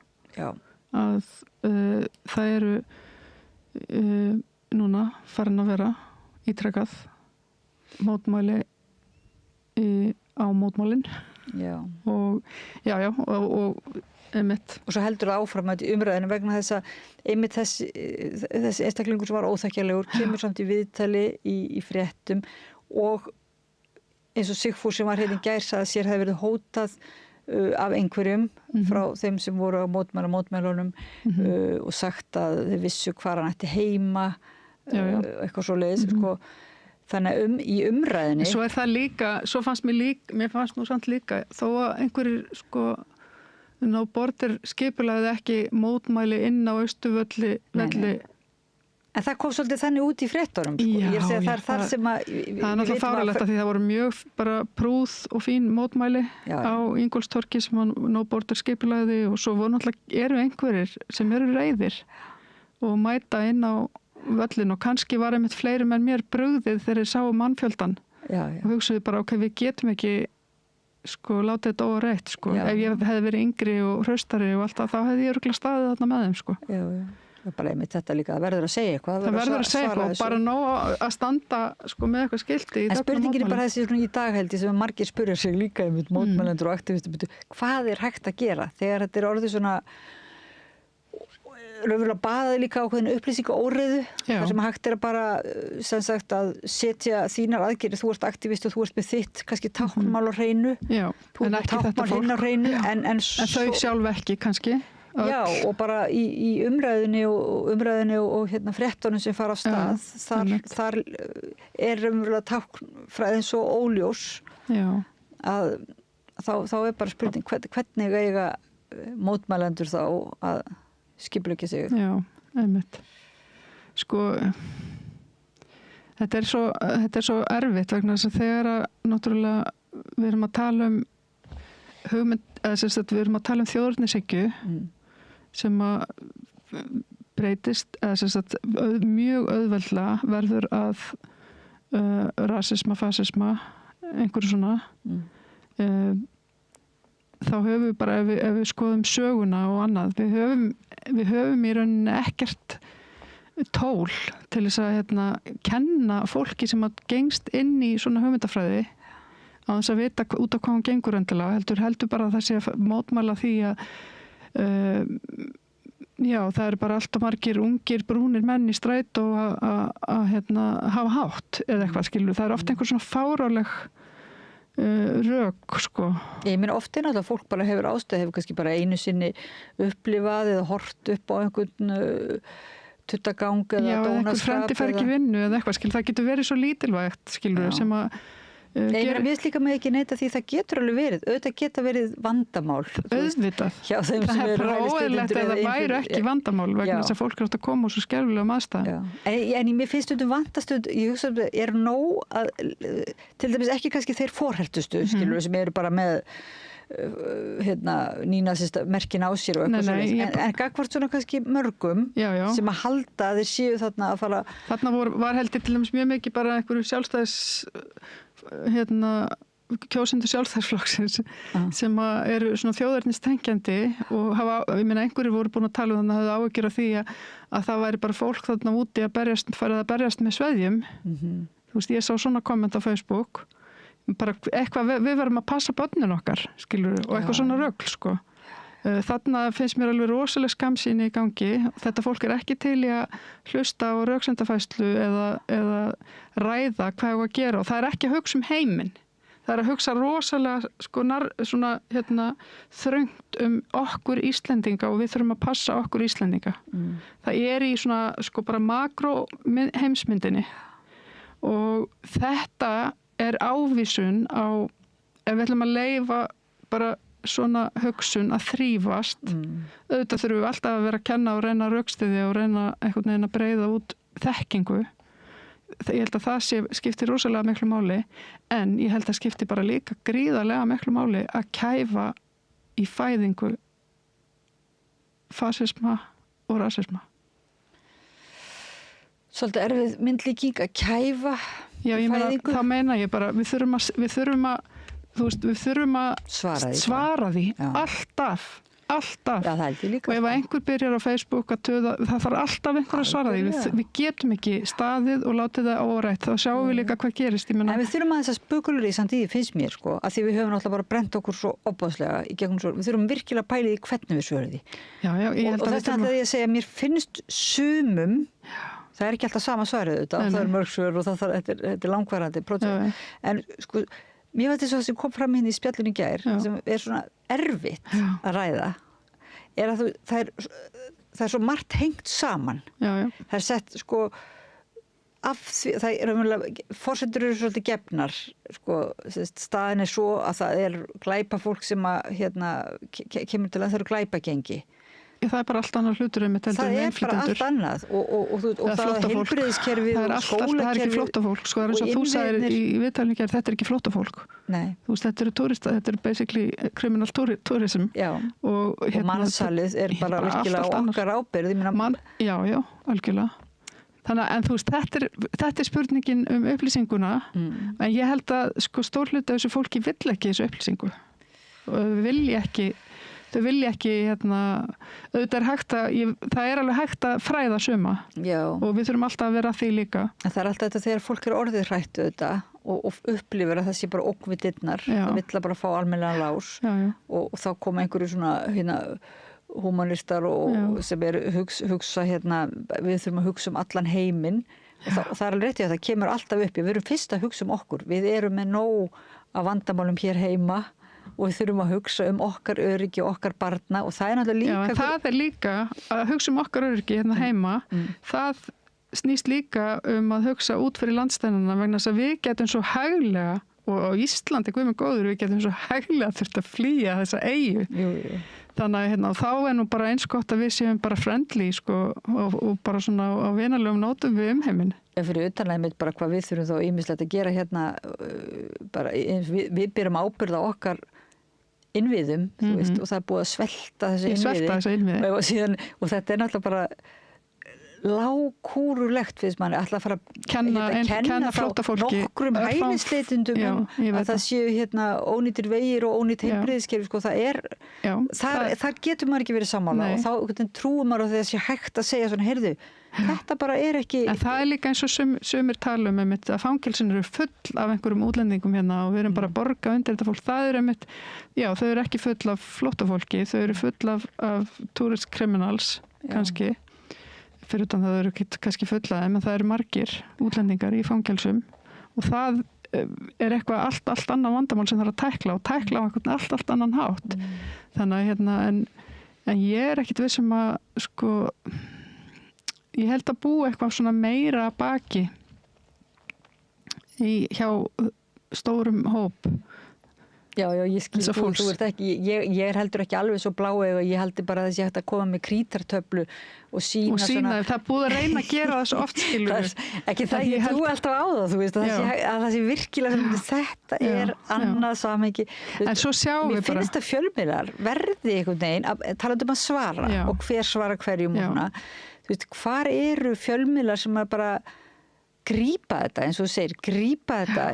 að það eru núna farin að vera ítrekað mótmæli á mótmálin og einmitt. Og svo heldur það áfram í umræðinu vegna þess að einmitt þessi einstaklingur sem var óþekkjanlegur kemur samt í viðtali í fréttum og eins og Sigfús sem var hérna í gær sagði að sér hefði verið hótað af einhverjum frá þeim sem voru á mótmælunum og sagt að þeir vissu hvar hann ætti heima eitthvað svoleiðis sko. Þannig að í umræðinni svo er það líka, svo fannst mér fannst nú samt líka þó að einhverjir sko No Border skipulagði ekki mótmæli inn á Austurvelli. En það kom svolítið þannig út í fréttunum, sko. Ég er að segja það er þar sem að það er náttúrulega fáránlegt að því það voru mjög bara prúð og fín mótmæli á Ingólfstorgi sem No Border skipulagði og svo voru náttúrulega eru einhverjir sem eru reiðir og mæta inn á völlin og kannski var einmitt fleiri menn mér brugðið þegar þeir sáu mannfjöldan og hugsaðu bara ok, við getum ekki sko látið þetta óreitt sko. Ef ég hefði verið yngri og hraustari og allt það, þá hefði ég örugglega staðið þarna með þeim sko. Það er bara einmitt þetta líka, það verður að segja eitthvað. Það verður að segja eitthvað og bara ná að standa sko með eitthvað skilti. En spurningin er bara þessi svona í dag held ég sem margir spurja sig líka um mótmælendur og aktivistum, hvað er hægt að gera þegar þetta er orðið svona raunverulega baðaði líka ákveðinu upplýsingu óreiðu, þar sem hægt er að bara sem sagt að setja þínar aðgerðir, þú ert aktivist og þú ert með þitt kannski táknmál á hreinu, þú ert með táknmál hinn á hreinu en þau sjálf ekki kannski. Já, og bara í umræðinni og hérna fréttunum sem fara af stað, þar umverulega táknfræðin svo óljós að þá bara spurning hvernig eiga mótmælendur þá að skipuleggja sig. Já, einmitt. Sko, þetta er svo erfitt vegna þess að þegar náttúrulega við erum að tala hugmynd, við erum að tala þjóðernishyggju sem að breytist, mjög auðveldlega verður að rasisma, fasisma, einhverju svona. Þá höfum við bara, ef við skoðum söguna og annað, við höfum í rauninni ekkert tól til þess að kenna fólki sem að gengst inn í svona hugmyndafræði á þess að vita út af hvað hún gengur endilega, heldur bara að það sé að mótmæla því að það eru bara alltaf margir ungir brúnir menn í stræt og að hafa hátt eða eitthvað, skilur. Það er ofta einhver svona fáráleg rök, sko. Ég meina oft náttúrulega fólk bara hefur ástæð, kannski bara einu sinni upplifað eða hort upp á einhvern tuttagang eða dónaskap. Já, einhver frendi fær ekki vinnu eða eitthvað, skilur. Það getur verið svo lítilvægt, skilur, sem að Ég veist líka með ekki neita því það getur alveg verið, auðvitað geta verið vandamál. Auðvitað. Það er bara óeðlilegt að það væri ekki vandamál vegna þess að fólk er átt að koma úr svo skelfilegum aðstæðum. En mér finnst stundum vantastund, ég hugsa er nóg að, til dæmis ekki kannski þeir forhertustu, skilur, sem eru bara með nýnasista merkin á sér og eitthvað svona, en gagvart svona kannski mörgum sem að halda að þeir séu þarna að fara. Þarna var heldur til dæmis mjög mikið bara einhverju sjálfstæðis kjósendur sjálfstæðisflokksins sem eru svona þjóðernistengjandi og ég meina einhverjir voru búin að tala þannig að það áhyggjur af því að það væri bara fólk þarna úti að berjast með sveðjum. Þú veist, ég sá svona komment á Facebook bara eitthvað, við verðum að passa börnin okkar, skilur, og eitthvað svona rögl, sko. Þarna finnst mér alveg rosaleg skammsýni í gangi. Þetta fólk er ekki til í að hlusta á röksendafæslu eða ræða hvað það að gera og það er ekki að hugsa um heiminn. Það er að hugsa rosalega svona þröngt okkur Íslendinga og við þurfum að passa okkur Íslendinga. Það er í svona bara makró heimsmyndinni og þetta er ávísun á ef við ætlum að leyfa bara svona hugsun að þrífast. Auðvitað þurfum við alltaf að vera að kenna og reyna rökstyðja og reyna einhvern veginn að breiða út þekkingu. Ég held að það skiptir rosalega miklu máli, en ég held að skiptir bara líka gríðarlega miklu máli að kæfa í fæðingu fasisma og rasisma. Svolítið erfið myndlíking að kæfa fæðingu? Það meina ég bara, við þurfum að svara því alltaf. Já, það held ég líka. Og ef einhver byrjar á Facebook að töða, það þarf alltaf einhver að svara því. Við getum ekki staðið og látið það órætt. Þá sjáum við líka hvað gerist. En við þurfum aðeins að spökulur í samt í því, finnst mér, sko, að því við höfum náttúrulega bara brent okkur svo opbáslega í gegnum svo. Við þurfum virkilega að pæla í hvernig við svörum því. Og þetta er ég að segja, mér finnst sumum, það er ekki alltaf sama svarið þetta, það er mörg svör og þetta er langvarandi prófið. En sko, mér finnst þess að sem kom fram hérna í spjallinu í gær, sem er svona erfitt að ræða, er að það er svo margt hengt saman. Það er sett sko af því, það er umverulega, forsendur eru svolítið gefnar, sko, staðin er svo að það er glæpafólk sem að kemur til að það eru glæpagengi. Það er bara allt annað hlutur um þetta. Það er bara allt annað og það er heilbrigðiskerfið og skólakerfið. Það er ekki flóttafólk, sko, það er eins og þú sagðir í viðtalinu gerð, þetta er ekki flóttafólk. Nei. Þú veist, þetta eru túrista, þetta er basically criminal tourism. Já, og mannsalið er bara virkilega okkar ábyrgð. Já, algjörlega. Þannig að, en þú veist, þetta er spurningin um upplýsinguna, en ég held að, sko, stór hluti af þessu fólki vill ekki þessu upplýsingu. Og þau vilja ekki, auðvitað er hægt það er alveg hægt að fræða suma. Já. Og við þurfum alltaf að vera að því líka. Það er alltaf þetta þegar fólk er orðið hrætt auðvitað og upplifir að það sé bara ógn við dyrnar. Það vill að bara fá almennilegan lás. Og þá koma einhverju svona, humanistar og sem er hugsa, við þurfum að hugsa allan heiminn. Og það er alveg rétt í að það kemur alltaf upp. Við erum fyrst að hugsa okkur. Við erum með nóg af vandamálum hér heima. og við þurfum að hugsa okkar öryggi og okkar barna og það náttúrulega líka... Já, það líka að hugsa okkar öryggi hérna heima, það snýst líka að hugsa út fyrir landsteinana vegna þess að við getum svo hæglega og á Íslandi, guð minn góður, við getum svo hæglega þurft að flýja þessa eyju. Jú. Þannig að þá nú bara eins gott að við séum bara friendly sko, og bara svona á vinalegum nótum við heiminn. Fyrir utanlega mitt bara hvað við þurfum þá ýmislegt að gera hérna, bara, við byrjum ábyrgð á okkar innviðum, þú veist, og það er búið að svelta þessi innviði. Og þetta er náttúrulega bara lágkúrulegt finnst manni alltaf að fara að kenna flóttafólki nokkrum hælisleitendum að það séu ónýtir vegir og ónýtt heilbrigðiskerfi sko, þar getur maður ekki verið sammála og þá trúum maður á því að sé hægt að segja svona, heyrðu, þetta bara er ekki... En það er líka eins og sumir talum að fangelsin eru full af einhverjum útlendingum hérna og við erum bara að borga undir þetta fólk, það eru þau eru ekki full af flóttafólki, þau eru full af tourist criminals kannski fyrir utan það eru kannski fullaði, en það eru margir útlendingar í fangelsum og það er eitthvað allt annað vandamál sem það er að tækla á einhvern allt annan hátt. Þannig að en ég er ekkit vissum að sko, ég held að búa eitthvað svona meira baki hjá stórum hóp. Já, ég skil, þú ert ekki, ég er heldur ekki alveg svo bláeygð og ég heldur bara að þessi hægt að koma með krítartöflu og sína svona... Það er búið að reyna að gera það svo oft, skilur. Ekki það, ég trúi alltaf á það, þú veist, að það sé virkilega sem þetta er annað samhengi. En svo sjáum við bara... Mér finnst að fjölmiðlar verði einhvern veginn, talandi að svara og hver svara hverjum og svona. Þú veist, hvar eru fjölmiðlar sem að bara grípa þetta, eins og þú segir, grípa þetta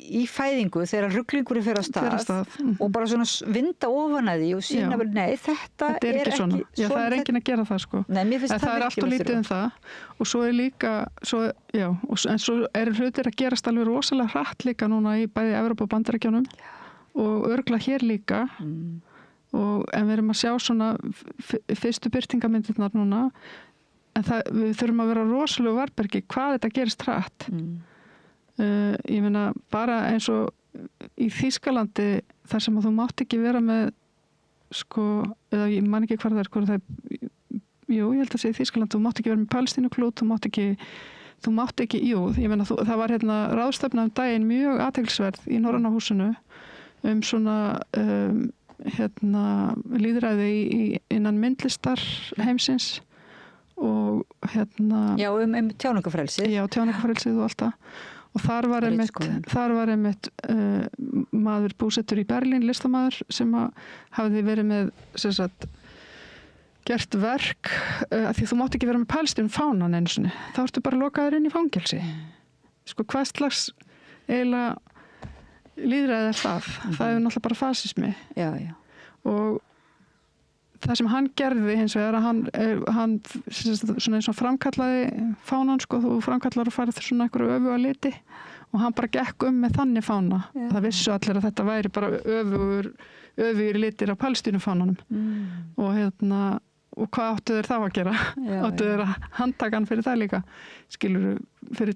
í fæðingu þegar rugglingurinn fer á stað og bara svona vinda ofan að því og sína vel, nei, þetta er ekki svona. Já, það er enginn að gera það sko. Nei, mér finnst það er allt og lítið það og svo er líka, en svo er hlutir að gerast alveg rosalega hratt líka núna í bæði Evrópu og Bandaríkjunum og örugglega hér líka en við erum að sjá svona fyrstu birtingamyndirnar núna en við þurfum að vera rosalega varbergi hvað þetta gerist hratt. Ég meina bara eins og í Þýskalandi þar sem þú mátt ekki vera með sko, eða ég man ekki hvað það er jú, ég held að segja í Þýskaland þú mátt ekki vera með Palestínuklút þú mátt ekki, ég meina það var ráðstefna daginn mjög athyglisverð í Norræna húsinu svona lýðræði innan myndlistar heimsins og Já, tjáningafrelsið. Já, tjáningafrelsið og allt það og þar var einmitt maður búsettur í Berlín, listamaður sem hafði verið með sem sagt, gert verk af því þú mátt ekki vera með Palestínu fánan einu sinni, þá ertu bara lokaður inn í fangelsi. Sko hvað slags eiginlega lýðræði er það? Það er náttúrulega bara fasismi. Já. Og það sem hann gerði hins vegar hann svona eins og framkallaði fánan sko, þú framkallar og farið svona einhverju öfuga liti og hann bara gekk með þannig fána. Það vissu allir að þetta væri bara öfugir litir af Palestínufánanum og hvað áttu þeir þá að gera? Áttu þeir að handtaka hann fyrir það líka? Skilurðu, fyrir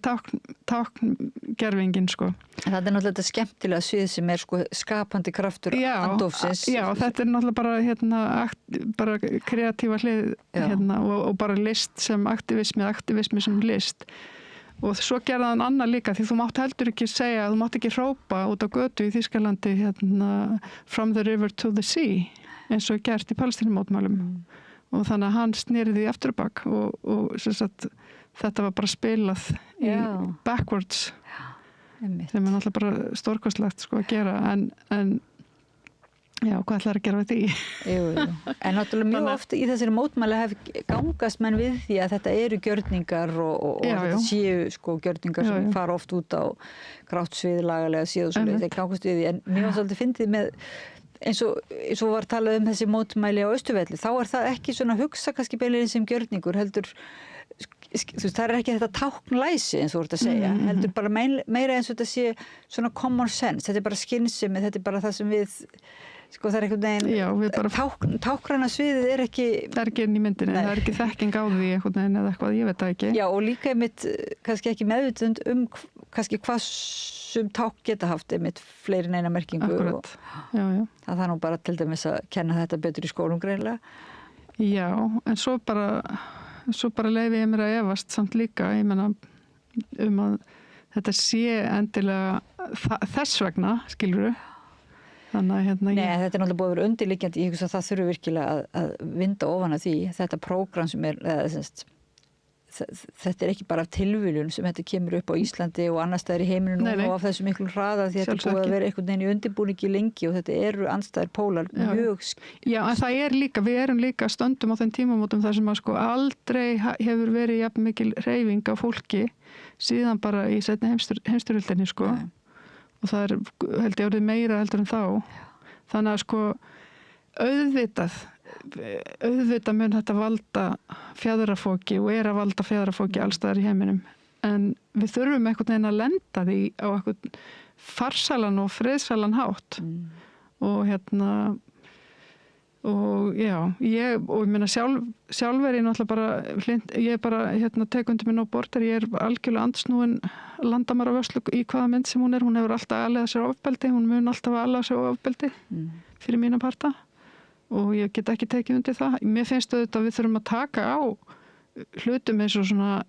tákngerfingin sko. Það er náttúrulega þetta skemmtilega svið sem er sko skapandi kraftur andofsins. Já, þetta er náttúrulega bara kreatífa hlið og bara list sem aktivismi sem list. Og svo gerði hann annað líka því þú mátt heldur ekki segja, þú mátt ekki hrópa út á götu í Þýskalandi from the river to the sea eins og gert í Palestínumótmælum. Og þannig að hann sneri því aftur og bak og sagt, þetta var bara spilað í backwards sem er náttúrulega bara stórkostlegt sko að gera en já, hvað ætlar að gera við því? Jú. En náttúrulega mjög oft í þessari mótmæli gangast menn við því að þetta eru gjörningar og þetta séu sko gjörningar sem fara oft út á grátt svið lagalega síðu og svo þeir gangast við því en mér var svolítið fyndið með eins og var talað þessi mótmæli á Austurvelli, þá er það ekki svona hugsa kannski beinlega sem gjörningur, heldur þú veist, það er ekki þetta táknlæsi eins og þú ert að segja, heldur bara meira eins og þetta sé svona common sense, þetta er bara skynsemi, þetta er bara það sem við sko það er einhvern veginn táknræna sviðið er ekki það er ekki inn í myndinni, það er ekki þekking á því einhvern veginn eða eitthvað, ég veit það ekki. Já, og líka einmitt kannski ekki meðvitund kannski hvað sem tákn geta haft einmitt fleiri en eina merkingu. Akkurat, já. Það nú bara til dæmis að kenna þetta betur í skólum greinlega. Já, en svo bara leyfi ég mér að efast samt líka, ég meina að þetta sé endilega þess vegna, skilurðu. Þannig að Nei, þetta er náttúrulega búið að vera undirliggjandi, ég hugsa að það þurfi virkilega að vinda ofan af því. Þetta prógram sem þetta er ekki bara af tilviljun sem þetta kemur upp á Íslandi og annars staðar í heiminum núna og af þessu miklu hraða því þetta er búið að vera einhvern veginn í undirbúningi lengi og þetta eru andstæðir pólar mjög. Já, en það er líka, við erum líka stöndum á þeim tímamótum þar sem að sko aldrei hefur verið jafn mikil hreyfing á fólki síðan bara í seinni heimsstyrjöldinni sko. Og það er held ég orðið meira heldur en þá. Þannig að sko auðvitað mun þetta valda fjaðrafóki og er að valda fjaðrafóki alls staðar í heiminum. En við þurfum einhvern veginn að lenda því á einhvern farsalan og friðsalan hátt. Og og já, ég meina sjálf er ég náttúrulega bara ég er bara tek undir minn á border, ég er algjörlega andsnúin landamæravörslu í hvaða mynd sem hún hefur alltaf aðlega sér ofbeldi, hún mun alltaf aðlega sér ofbeldi fyrir mína parta og ég get ekki tekið undir það. Mér finnst auðvitað að við þurfum að taka á hlutum eins og svona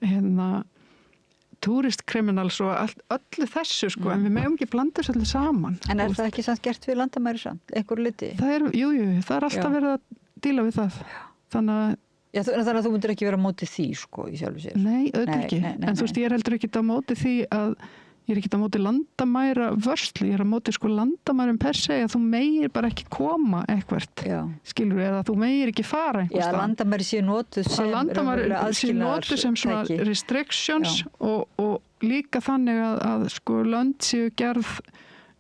túristkriminals og öllu þessu sko, en við megum ekki blanda þessu öllu saman. En er það ekki samt gert við landamæri samt, einhver liti? Jú, það er alltaf verið að díla við það. Þannig að þú myndir ekki vera á móti því sko í sjálfu sér? Nei, auðvitað ekki. En þú veist, ég er heldur ekki á móti því að ég er ekki á móti landamæra vörslu, ég er á móti sko landamærum per se að þú megir bara ekki koma eitthvert, skilur við, eða þú megir ekki fara einhvers stað. Já, landamæri séu notuð sem landamæri séu notuð sem svona restrictions og líka þannig að sko lönd séu gerð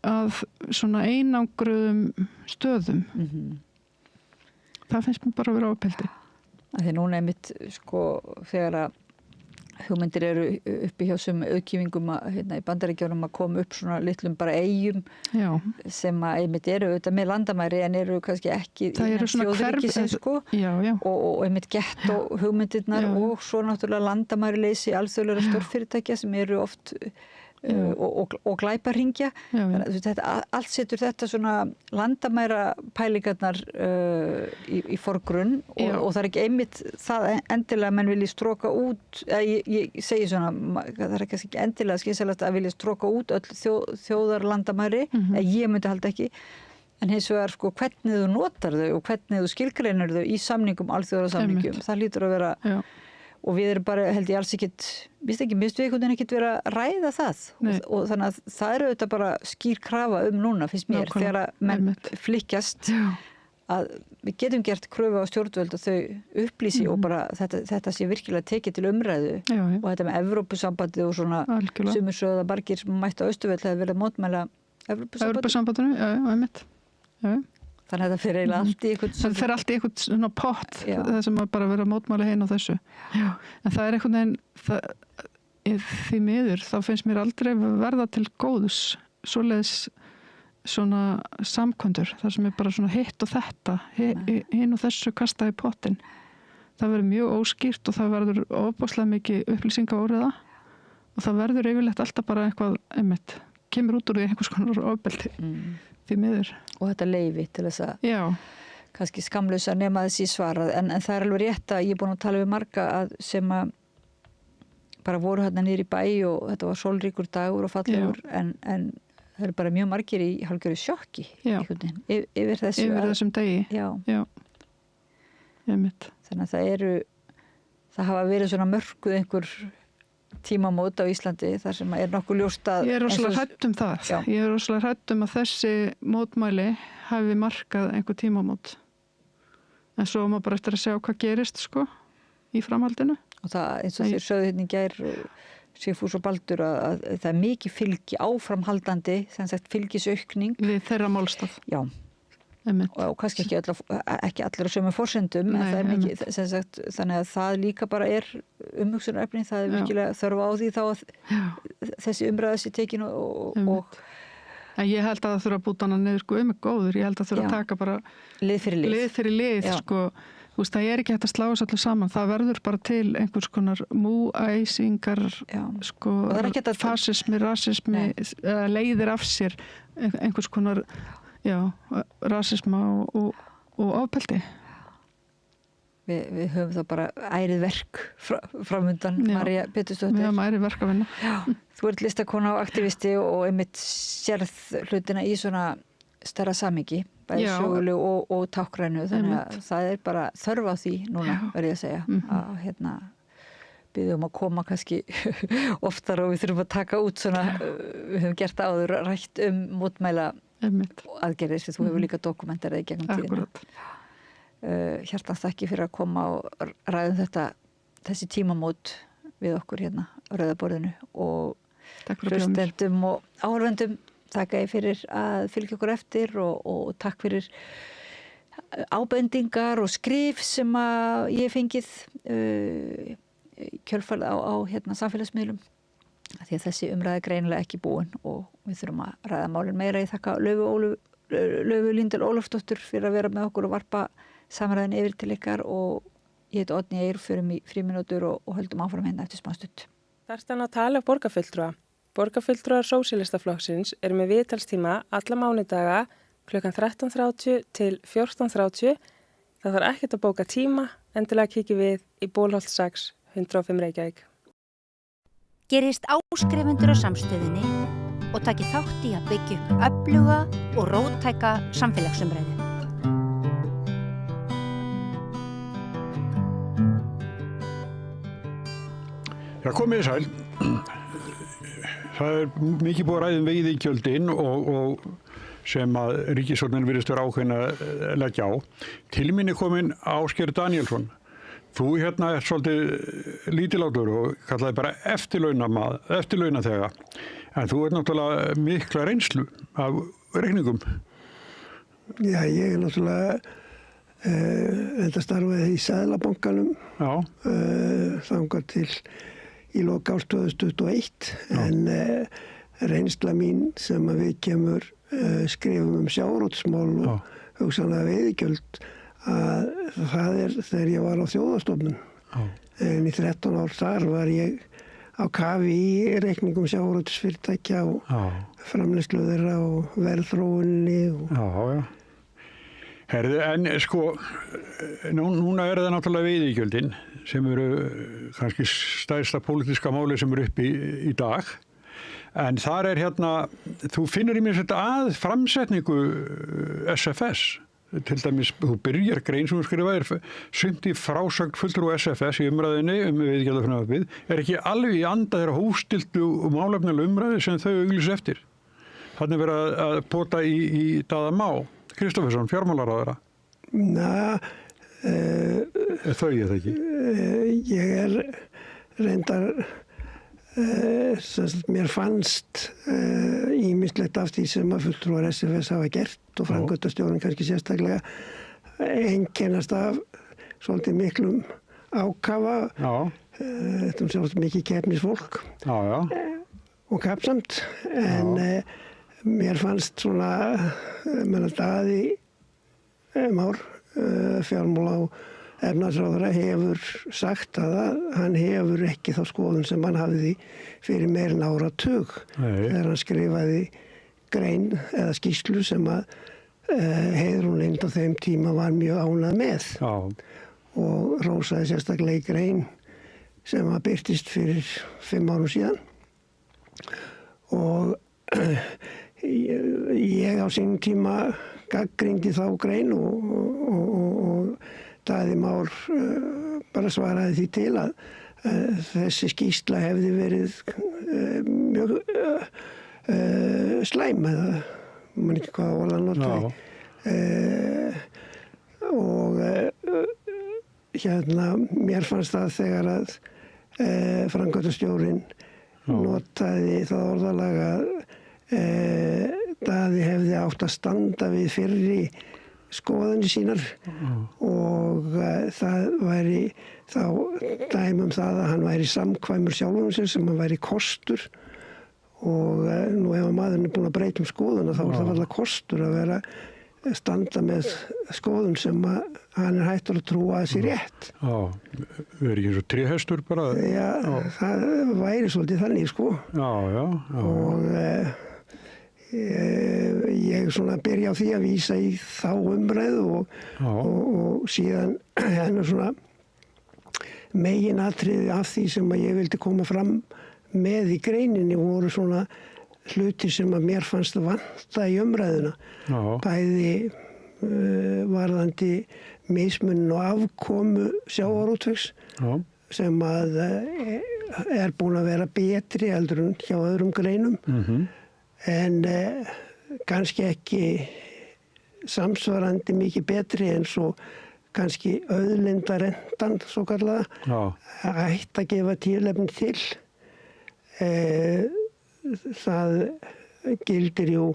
að svona einangruðum stöðum. Það finnst mér bara að vera ofbeldi. Því núna einmitt sko þegar að hugmyndir eru uppi hjá sem auðkýfingum í Bandaríkjunum að koma upp svona litlum bara eyjum sem að einmitt eru auðvitað með landamæri en eru kannski ekki innan þjóðríkisins sko og einmitt gettó hugmyndirnar og svo náttúrulega landamæri leysi alþjóðlegra stórfyrirtækja sem eru oft og glæpahringja. Allt setur þetta svona landamæra pælingarnar í forgrunn og það er ekki einmitt það endilega menn vilji stroka út, ég segi svona, það er kannski ekki endilega skynsamlegt að vilja stroka út öll þjóðarlandamæri, ég myndi halda ekki, en hins vegar sko hvernig þú notar þau og hvernig þú skilgreinir þau í samningum, alþjóðasamningum, það hlýtur að vera og við erum bara, held ég alls ekkit minnst við einhvern veginn ekkit vera að ræða það og þannig að það eru auðvitað bara skýr krafa núna, finnst mér, þegar að menn flikkjast að við getum gert kröfu á stjórnvöld og þau upplýsi og bara þetta sé virkilega tekið til umræðu og þetta með Evrópusambandi og svona sumir sögðu að margir sem mættu á Austurvöll hefur verið að mótmæla Evrópusambandinu, einmitt. Þannig að það fyrir eiginlega allt í eitthvað það fyrir allt í eitthvað svona pott það sem að bara vera að mótmæla hinn á þessu en það er einhvern veginn því miður, þá finnst mér aldrei verða til góðs svoleiðis svona samkvöndur þar sem er bara svona hitt og þetta hinn og þessu kasta í pottin það verður mjög óskýrt og það verður ofboðslega mikið upplýsinga óreiða og það verður yfirleitt alltaf bara eitthvað einmitt, kemur út úr því einhvers konar ofbeldi því miður. Og þetta leyfi til þess að kannski skamlausa nema þessi svarað en það er alveg rétt að ég er búin að tala við marga sem að bara voru hérna niður í bæ og þetta var sólríkur dagur og fallegur en það eru bara mjög margir í hálfgerðu sjokki yfir þessum degi. Þannig að það hafa verið svona mörkuð einhver tímamót á Íslandi þar sem er nokkuð ljóst að ég er rosalega hrædd um það ég er rosalega hrædd um að þessi mótmæli hafi markað einhver tímamót en svo má bara eftir að sjá hvað gerist sko í framhaldinu og það eins og þér sögðu hérna í gær Sigfús og Baldur að það er mikið fylgi áframhaldandi sem sagt fylgisaukning við þeirra málstað og kannski ekki allir á sömu forsendum en það er mikið sem sagt þannig að það líka bara er umhugsunarefni það er virkilega þörf á því þá að þessi umræða sé tekin og ég held að það þurfa að búta hana niður sko góður, ég held að þurfa að taka bara lið fyrir lið sko það er ekki hægt að slá þessu öllu saman. Það verður bara til einhvers konar múæsingar, sko, fasismi, rasismi, leiðir af sér einhvers konar, rasisma og ofbeldi. Við höfum þá bara ærið verk framundan, María Pétursdóttir. Við höfum ærið verk að vinna. Þú ert listakona og aktivisti og einmitt sérð hlutina í svona stærra samhengi, bæði sögulegu og tákrænu, þannig að það er bara þörf á því núna, verð ég að segja, að biðjum að koma kannski oftar og við þurfum að taka út svona, við höfum gert áður rætt mótmæla aðgerðir sem þú hefur líka dokumenterað í gegnum tíðina. Hjartans þakki fyrir að koma og ræðum þessi tímamót við okkur hérna á Rauða borðinu og hlustendum og áhorfendum. Þakka ég fyrir að fylgja okkur eftir og takk fyrir ábendingar og skrif sem að ég hef fengið kjölfarið á samfélagsmiðlum. Því að þessi umræða er greinilega ekki búin og við þurfum að ræða málin meira. Ég þakka Laufey Líndal Ólafsdóttur fyrir að vera með okkur og varpa samræðin yfir til ykkar og ég heiti Oddný Eir, förum í frímínútur og höldum áfram hérna eftir smá stund. Þarftan að tala borgarfulltrúa. Borgarfulltrúar Sósíalistaflokksins eru með viðtalstíma alla mánudaga klukkan 13:30 til 14:30. Það þarf ekkert að bóka tíma, endilega kikið við í Bólholt 6, 105 Reykjavík. Gerist áskrifendur á Samstöðinni og taki þátt í að byggja upp öfluga og róttæka samfélagsumræðu. Já, komið sæl. Það er mikið búið að ræða veiðigjöldin og sem að ríkisstjórnin virðist vera ákveðin að leggja á. Til mín er komin Ásgeir Daníelsson. Þú hérna er svolítið lítilátur og kallaði bara eftirlaunaþega. En þú er náttúrulega mikla reynslu af reikningum. Já, ég er náttúrulega enda starfaði í Seðlabankanum þangað til í lok árs 2021 en reynsla mín sem að við kemur skrifum sjávarútvegsmál og hugsanlega veiðigjöld að það er þegar ég var á Þjóðastofnun en í 13 ár þar var ég á kafi í reikningum sjávarútvegsfyrirtækja og framleiðslu þeirra og verðþróuninni og Herðu, en sko, núna er það náttúrulega veiðigjöldin sem eru kannski stærsta pólitíska máli sem eru uppi í dag. En þar er hérna, þú finnur í mér þetta að framsetningu SFS. Til dæmis, þú byrjar grein sem þú skrifaðir sumt í frásögn fulltrúa SFS í umræðinni veiðigjaldafrumvarpið er ekki alveg í anda þeirra hófstiltu og málefnalega umræði sem þau auglýsa eftir. Þannig verið að pota í Daða Má. Kristoffersson, fjármálaráðherra. Þau er það ekki? Ég er reyndar, mér fannst ýmislegt af því sem að fulltrúar SFS hafa gert og framkvæmdastjórinn kannski sérstaklega einkennast af svolítið miklum ákafa. Þetta svolítið mikið keppnisfólk og kappsamt en mér fannst svona Daði Már fjármála og efnahagsráðherra hefur sagt að hann hefur ekki þá skoðun sem hann hafði fyrir meira en áratug þegar hann skrifaði grein eða skýrslu sem að Heiðrún Lind á þeim tíma var mjög ánægð með og rósaði sérstaklega í grein sem að birtist fyrir 5 árum síðan og ég á sínum tíma gagnrýndi þá grein og Daði Már bara svaraði því til að þessi skýrsla hefði verið mjög slæm eða man ekki hvað orðan notaði og hérna mér fannst það þegar að framkvæmdastjórinn notaði það orðalag að Daði hefði átt að standa við fyrri skoðanir sínar og það væri þá dæmi það að hann væri samkvæmur sjálfum sér sem hann væri kostur og nú ef maðurinn er búin að breyta skoðuna þá er það alltaf kostur að vera standa með skoðun sem hann hættur að trúa að sé rétt. Já, verður ekki eins og tréhestur bara? Já, það væri svolítið þannig, sko. Já. Og ég svona byrja á því að vísa í þá umræðu og síðan hennar svona meginatriði af því sem að ég vildi koma fram með í greininni voru svona hluti sem að mér fannst að vanta í umræðuna. Bæði varðandi mismuninn og afkomu sjávarútvegs sem að er búin að vera betri heldur en hjá öðrum greinum en kannski ekki samsvarandi mikið betri eins og kannski auðlindarentan svo kallaða ætti að gefa tilefni til. Það gildir jú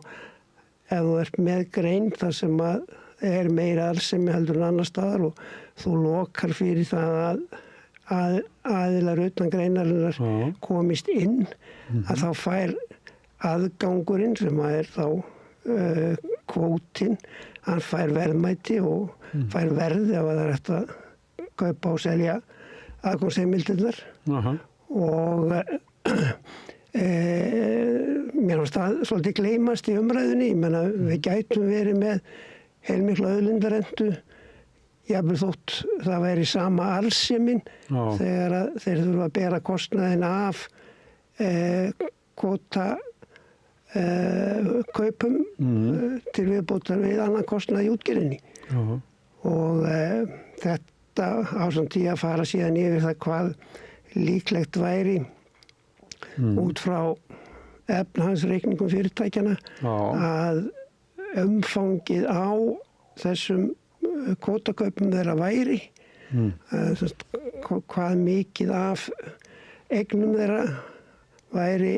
ef þú ert með grein þar sem að er meira arðsemi heldur en annar staðar og þú lokar fyrir það að aðilar utan greinarinnar komist inn að þá fær aðgangurinn sem að er þá kvótinn, hann fær verðmæti og fær verð ef það er eftir að kaupa og selja aðgangsheimildirnar og mér finnst það svolítið gleymast í umræðunni. Ég menna við gætum verið með heilmikla auðlindarentu jafnvel þótt það væri sama arðsemin þegar þeir þurfa að bera kostnaðinn af kvóta kaupum til viðbótar við annan kostnað í útgerðinni og þetta ásamt því að fara síðan yfir það hvað líklegt væri út frá efnahagsreikningum fyrirtækjana að umfangið á þessum kvótakaupum þeirra væri hvað mikið af eignum þeirra væri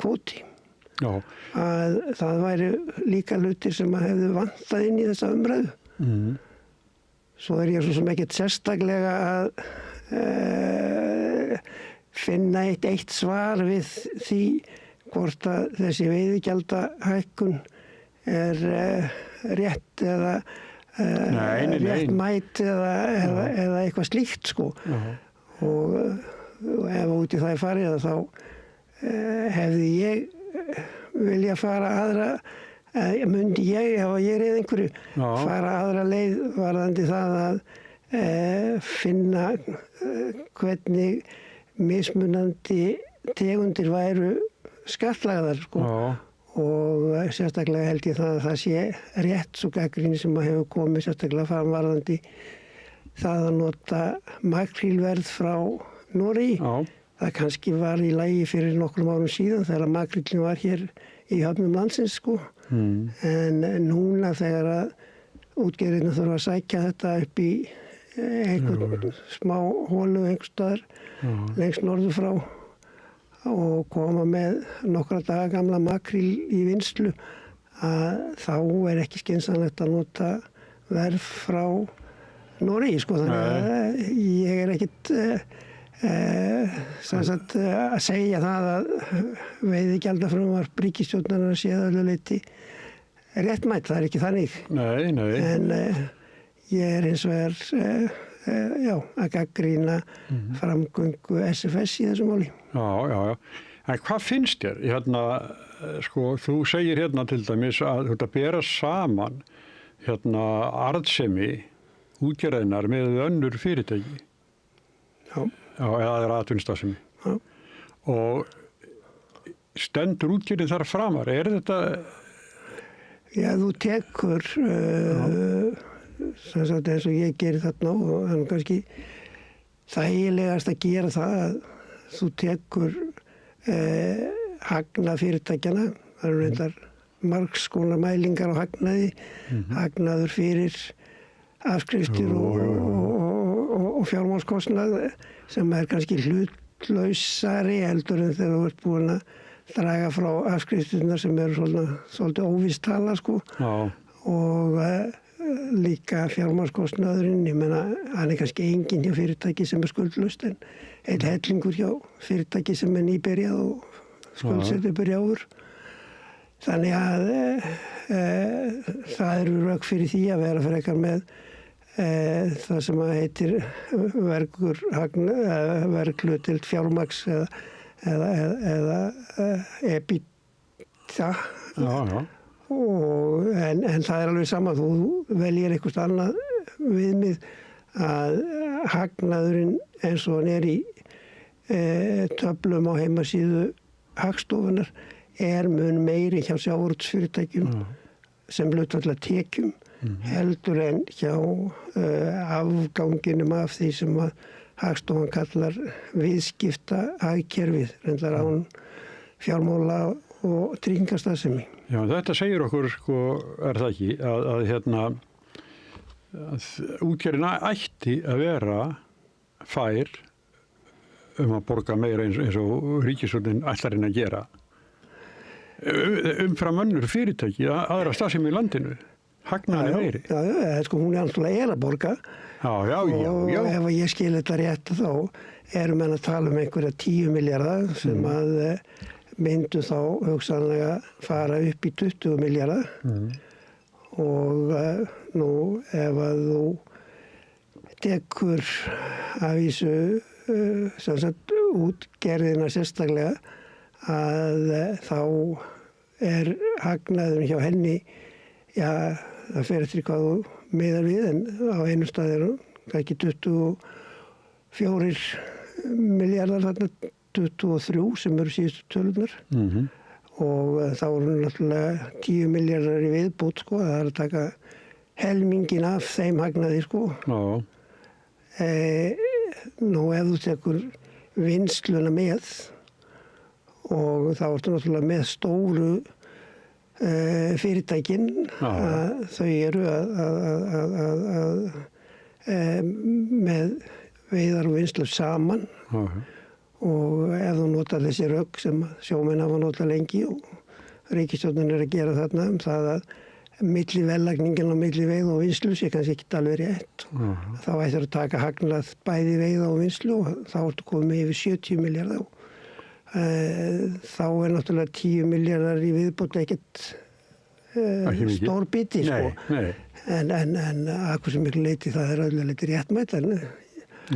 kvóti að það væri líka hlutir sem að hefðu vantað inn í þessa umræðu svo er ég svo sem ekkert sérstaklega að finna eitt svar við því hvort að þessi veiðigjaldahækkun er rétt eða réttmæt eða eitthvað slíkt sko og ef út í það er farið þá hefði ég vilja fara aðra myndi ég, ef ég er eða einhverju fara aðra leið varðandi það að finna hvernig mismunandi tegundir væru skattlagðar sko og sérstaklega held ég það að það sé rétt svo gagnrýni sem að hefur komið sérstaklega fram varðandi það að nota makrílverð frá Noregi. Það kannski var í lagi fyrir nokkrum árum síðan þegar makríllinn var hér í höfnum landsins sko en núna þegar að útgerðirna þurfa að sækja þetta upp í einhvern smá hólu einhvers staðar lengst norður frá og koma með nokkra daga gamla makríl í vinnslu að þá er ekki skynsamlegt að nota verð frá Noregi sko þannig að ég er ekkit að segja það að veiðigjaldafrumvarp ríkisstjórnarinnar sé að öllu leyti réttmætt, það er ekki þannig. Nei. En ég er hins vegar að gagnrýna framgöngu SFS í þessu máli. Já. En hvað finnst þér? Sko, þú segir hérna til dæmis að þú ert að bera saman arðsemi útgerðarinnar með önnur fyrirtæki. Já, eða það er atvinnustarfsemi. Og stendur útgerðin þar framar? Er þetta... Já, þú tekur eins og ég gerir þarna og það er kannski þægilegast að gera það að þú tekur hagnað fyrirtækjana, það eru reyndar margs konar mælingar á hagnaði, hagnaður fyrir afskriftir og fjármálskostnað sem er kannski hlutlausari heldur en þegar þú ert búin að draga frá afskriftirnar sem eru svolítið óvíst tala sko og líka fjármálskostnaðurinn, ég meina hann er kannski enginn hjá fyrirtæki sem er skuldlaust en einn hellingur hjá fyrirtæki sem er nýbyrjað og skuldsettur byrjaður Þannig að það eru rök fyrir því að vera frekar með það sem heitir verðhlutdeild fjármagns eða EBITDA. Já. En það er alveg sama, þú veljir eitthvað annað viðmið að hagnaðurinn eins og hann í töflum á heimasíðu Hagstofunnar mun meiri hjá sjávarútvegsfyrirtækjum sem hlutfall af tekjum heldur en hjá afganginum af því sem að Hagstofan kallar viðskiptahagkerfið, reyndar án fjármála og tryggingastarfsemi. Já, þetta segir okkur, er það ekki, að útgerðin ætti að vera fær að borga meira eins og ríkisstjórnin ætlar að gera. Umfram önnur fyrirtæki, aðra starfsemi í landinu, hagnaði meiri. Já, hún náttúrulega að borga. Og ef ég skil þetta rétt þá menn að tala einhverja 10 milljarða sem að myndu þá hugsanlega fara upp í 20 milljarða. Og nú ef að þú tekur af vísu útgerðina sérstaklega að þá hagnaðurinn hjá henni, það fer eftir hvað þú miðar við, en á einu stað ekki 24 milljarðar, þarna 23 sem eru síðustu tölunar. Og þá eru náttúrulega 10 milljarðar í viðbót, það er að taka helmingin af þeim hagnaði, Nú ef þú tekur vinnsluna með og þá ertu náttúrulega með stóru fyrirtækin, þau eru með veiðar og vinnslu saman. Og ef þú notar þessi rök sem sjómenn hafa notað lengi og ríkisstjórnin að gera þarna það að milli vellagningin og milli veið og vinslu sé kannski ekki alveg rétt. Þá ættir að taka hagnað bæði veið og vinslu og þá ertu komið yfir 70 milljarða. Þá náttúrulega 10 milljarðar í viðbót ekkert stór biti, En að hversu miklu leyti það öllu leyti réttmætt. Og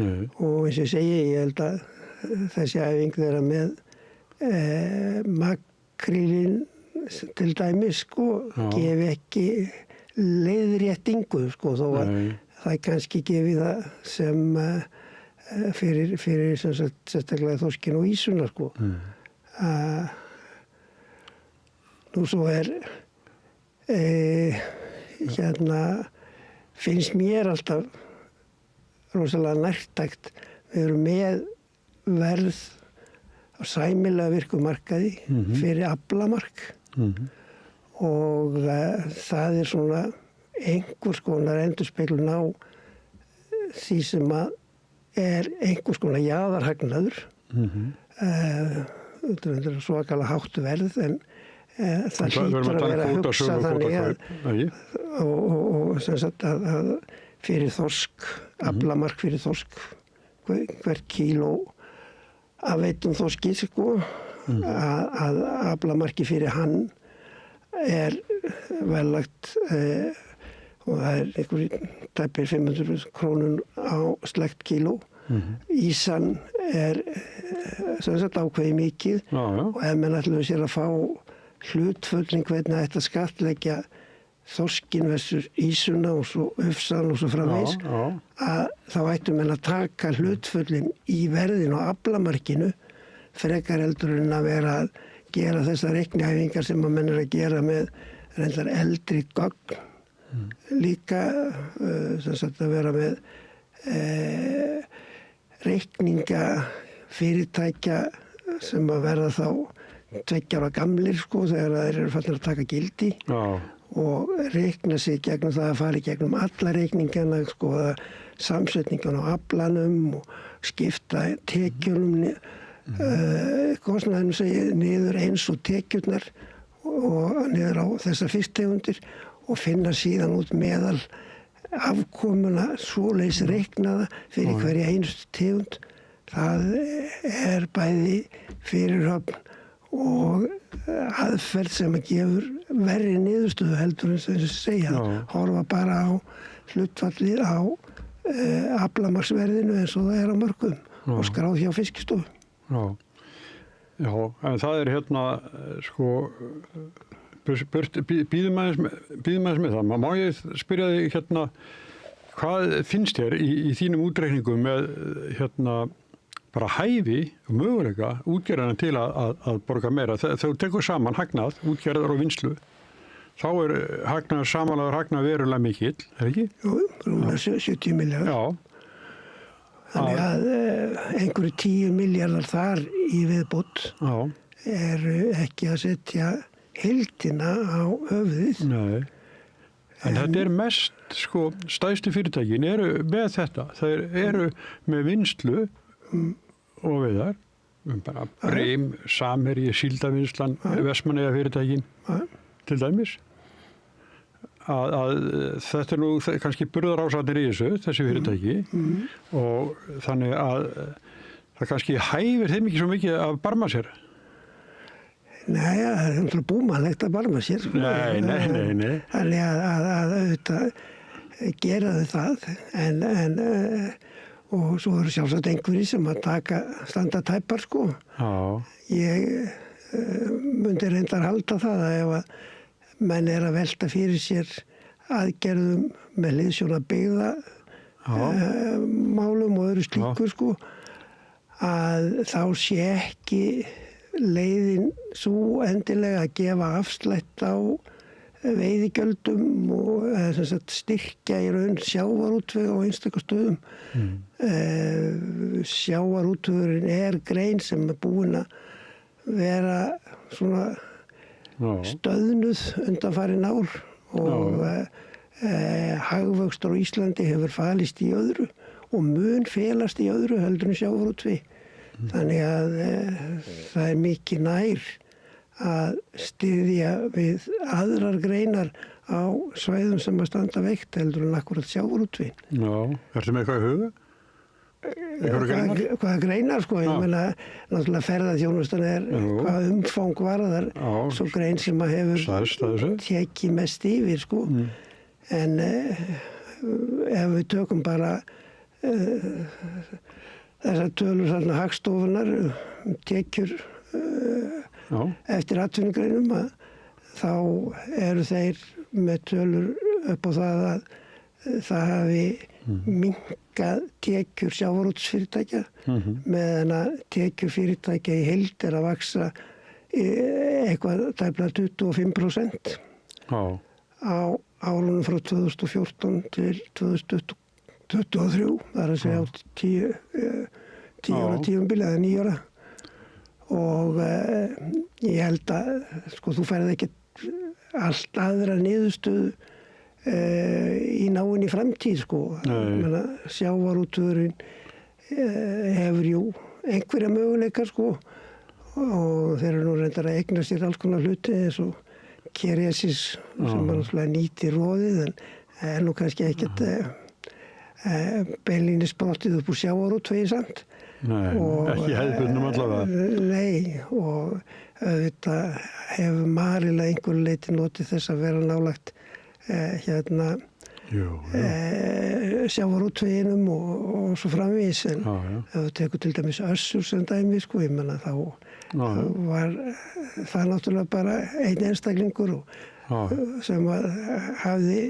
eins og ég segi, ég held að þessi æfing þeirra með makrílinn til dæmis, gefi ekki leiðréttingu, þó að það kannski gefi það sem fyrir sérstaklega þorskin og ísuna, Nú svo finnst mér alltaf rosalega nærtækt. Við erum með verð á sæmilega virkumarkaði fyrir aflamark og það svona einhvers konar endurspeglun á því sem að einhvers konar jaðarhagnaður. Þetta er svakalega hátt verð en það hlýtur að vera að hugsa þannig að fyrir þorsk, aflamark fyrir þorsk, hver kíló af veitum þorski, að aflamarki fyrir hann verðlagt og það einhverjum tæpir 500 krónur á slegt kíló. Ísan ákveði mikið og ef menn ætluðu sér að fá hlutföllin hvernig ætti að skattleggja þorskin versus ísuna og svo ufsan og svo framvegis, að þá ættu menn að taka hlutföllin í verðin og aflamarkinu frekar heldur en að vera að gera þessar reikniæfingar sem að menn að gera með reyndar eldri gögn. Líka að vera með reikninga fyrirtækja sem að verða þá 2 ára gamlir þegar þeir eru fallin að taka gildi og reikna sig gegnum það að fara í gegnum alla reikningana, samsetningan á aflanum og skipta tekjunum kostnaðinum segir niður eins og tekjurnar og niður á þessar fisktegundir og finna síðan út meðal afkomuna svoleiðis reiknaða fyrir hverja einustu tegund. Það bæði fyrirhöfn og aðferð sem að gefur verri niðurstöðu heldur en sem segja, horfa bara á hlutfallið á aflamarksverðinu eins og það er á mörkum og skráð hjá Fiskistofu. Já, en það er hérna, sko, býðum aðeins með það. Má ég spyrja þig hérna, hvað finnst þér í þínum útreikningum með hérna, bara hæfi og möguleika útgerðarna til að borga meira? Þegar þú tekur saman hagnað, útgerðar og vinnslu, þá er samanlagður hagnað verulega mikill, ekki? Jú, rúmlega 70 milljarðar. Já. Þannig að einhverju 10 milljarðar þar í viðbót eru ekki að setja heildina á höfuðið. Nei. En þetta er mest, sko, stærstu fyrirtækin eru með þetta. Þeir eru með vinnslu og veiðar, bara Brim, Samherji, Síldarvinnslan, Vestmannaeyja fyrirtækin, til dæmis. Að þetta nú kannski burðarásatir í þessu fyrirtæki og þannig að það kannski hæfir þeim ekki svo mikið að barma sér. Nei, það er umhverfið búmannlegt að barma sér. Nei. Þannig að auðvitað gera þau það en og svo eru sjálfsagt einhverjir sem að standa tæpar, sko. Ég myndi reyndar halda það að ef að menn er að velta fyrir sér aðgerðum með hliðsjón að byggða málum og öðru slíkur, sko, að þá sé ekki leiðin svo endilega að gefa afslætt á veiðigjöldum og styrkja í raun sjávarútveg á einstakar stöðum. Sjávarútvegurinn er grein sem er búin að vera svona stöðnuð undanfarin ár og hagvöxtur á Íslandi hefur falist í öðru og mun felast í öðru heldur en sjávarútvegi. Þannig að það er mikið nær að styðja við aðrar greinar á svæðum sem að standa veikt heldur en akkurat sjávarútvegi. Ertu með eitthvað í huga? Hvaða greinar, sko, ég meina náttúrulega ferðaþjónustan er hvað umfang varðar, svo grein sem að hefur tekið mest yfir, sko, en ef við tökum bara þessar tölur þarna Hagstofunnar tekjur eftir atvinnugreinum, þá eru þeir með tölur upp á það að það hafi minnkað tekjur sjávarútvegsfyrirtækja meðan að tekjur fyrirtækja í heild er að vaksa eitthvað tæplega 25% á árunum frá 2014 til 2023, það er að segja á 10 ára tímabili eða 9 ára og ég held að, sko, þú færð ekkert allt aðra niðurstöðu í náinni framtíð, sko. Sjávarútvegurinn hefur jú einhverja möguleikar, sko, og þeir eru nú reyndar að eigna sér alls konar hluti eins og Keresis sem náttúrulega nýtir roðið en er nú kannski ekkert beinlínis sprottið upp úr sjávarútvegi samt. Nei, ekki hefðbundnum allavega. Nei, og auðvitað hefur Marila einhverju leyti notið þess að vera nálagt sjávarútveginum og svo framvegis en ef þú tekur til dæmis Össur sem dæmi, sko, ég menna þá var það náttúrulega bara einn einstaklingur sem hafði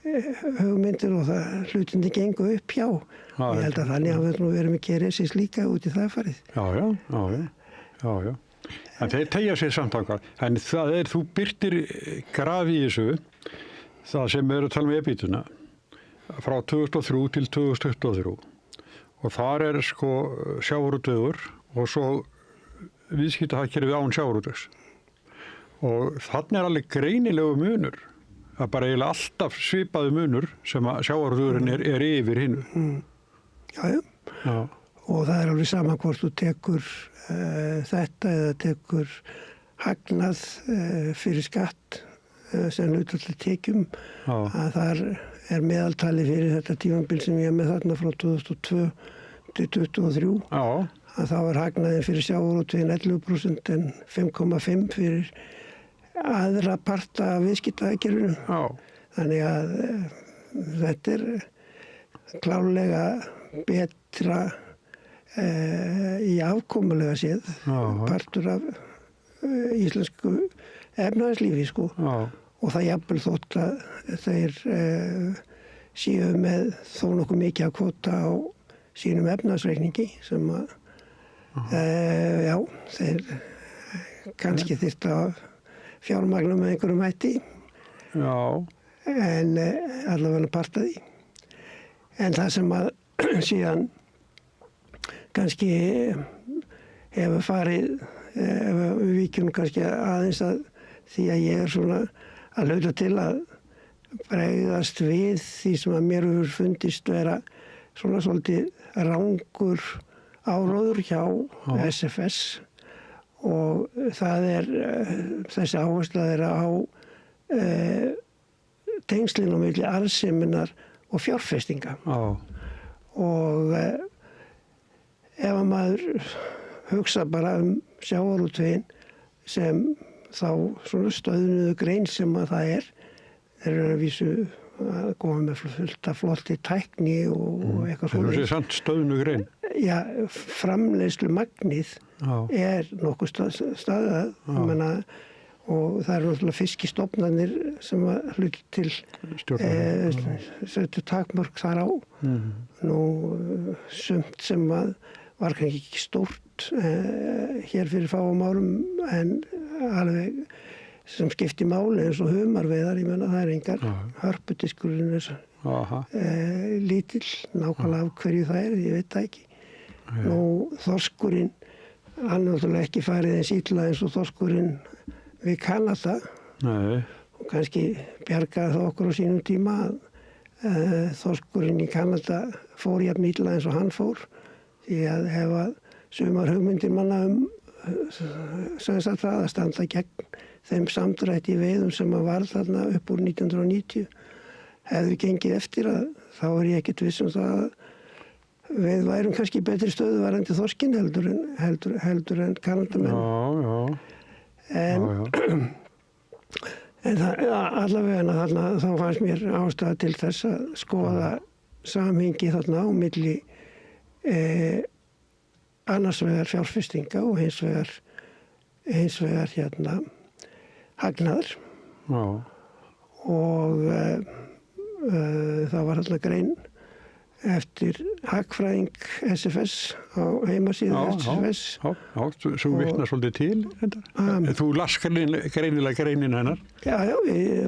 hugmyndir og það hlutinni gengu upp hjá og ég held að þannig að við nú verðum að gera sér líka út í það farið. Já. En þeir tegja sér samt ákvað. En það er, þú birtir graf í þessu, það sem er að tala um EBITDA frá 2003 til 2023 og þar er, sko, sjávarútvegur og svo viðskiptahagkerfið án sjávarútvegs og þannig er alveg greinilegu munur, það bara eiginlega alltaf svipaðu munur sem að sjávarútvegurinn er yfir hinnu. Já. Og það er alveg sama hvort þú tekur þetta eða tekur hagnað fyrir skatt sem hlutfallið tekjum að þar er meðaltali fyrir þetta tímabil sem ég er með þarna frá 2002 til 2023 að þá hagnaðin fyrir sjávarútveginn 11% en 5,5% fyrir aðra parta af viðskiptakerfinu. Þannig að þetta klárlega betra í afkomulega séð partur af íslensku efnahagslífi sko. Og það jafnvel þótt að þeir séu með þó nokkuð mikið að kvóta á sínum efnahagsreikningi sem að já, þeir kannski þyrftu að fjármagna með einhverjum hætti. En allavega part af því. En það sem að síðan kannski hefur farið, ef við víkjum kannski aðeins að því að ég svona að hluta til að bregðast við því sem að mér hefur fundist vera svona svolítið rangur áróður hjá SFS og það þessi áhersla á tengslin á milli arðseminnar og fjárfestinga. Og ef að maður hugsa bara sjávarútveginn sem þá svona stöðnuðu grein sem að það þeir eru að vísu að koma með fullt af flotti tækni og eitthvað svona. Það er samt stöðnuðu grein? Já, framleiðslu magnið nokkuð staðað, og það eru náttúrulega fiskistofnarnir sem að hluti til settu takmörk þar á. Nú sumt sem að var kannski ekki stórt hér fyrir fáum árum en alveg sem skipti máli eins og humarveiðar, ég menna það er engar hörpudiskurinn lítill, nákvæmlega af hverju það ég veit það ekki. Nú þorskurinn, hann er náttúrulega ekki farið eins illa eins og þorskurinn við Kanada. Og kannski bjargaði það okkur á sínum tíma að þorskurinn í Kanada fór jafn illa eins og hann fór. Því að ef að sumar hugmyndir manna sem sagt það að standa gegn þeim samdrætti í veiðum sem að var þarna upp úr 1990 hefðu gengið eftir að þá ég ekkert viss það að við værum kannski í betri stöðu varðandi þorskinn heldur en Kanadamenn. En allavega þarna þá fannst mér ástæða til þess að skoða samhengi þarna á milli annars vegar fjárfestinga og hins vegar hagnaður. Og það var alltaf grein eftir hagfræðing SFS á heimasíðu SFS. Svo vitnar svolítið til. Þú las greinilega greinin hennar. Já,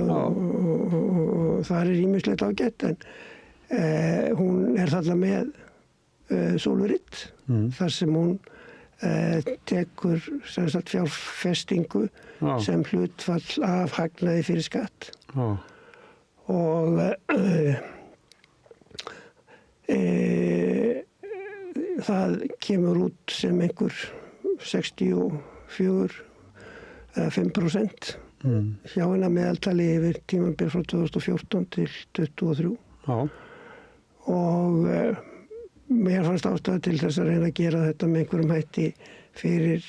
og það er ýmislegt ágætt en hún þarna með Soluritt, þar sem hún tekur sem sagt fjárfestingu sem hlutfall af hagnaði fyrir skatt. Og það kemur út sem einhver 64 eða 5% hjá hennar meðaltali yfir tímabil frá 2014 til 2023. Og mér fannst ástæða til þess að reyna að gera þetta með einhverjum hætti fyrir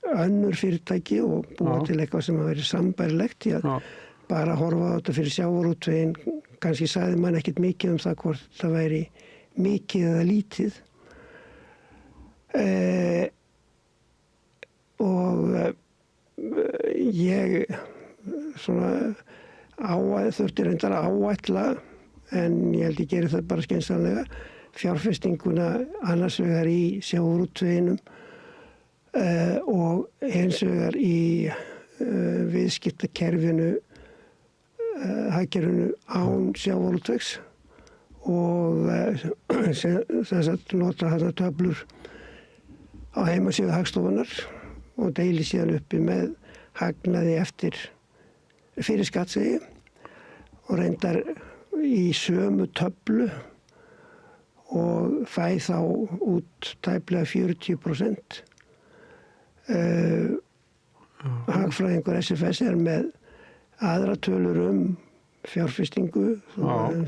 önnur fyrirtæki og búa til eitthvað sem að veri sambærilegt því að bara horfa á þetta fyrir sjávarútveginn kannski sagði mann ekkert mikið það hvort það væri mikið eða lítið og ég svona þurfti reyndar að áætla en ég held ég geri það bara skynsamlega fjárfestinguna annars vegar í sjávarútveginum og hins vegar í viðskiptakerfinu hagkerfinu án sjávarútvegs og þess að nota þarna töflur á heimasíðu Hagstofunnar og deili síðan uppi með hagnaði eftir fyrir skattsegi og reyndar í sömu töflu og fæ þá út tæplega 40%. Hagfræðingur SFS með aðra tölur fjárfestingu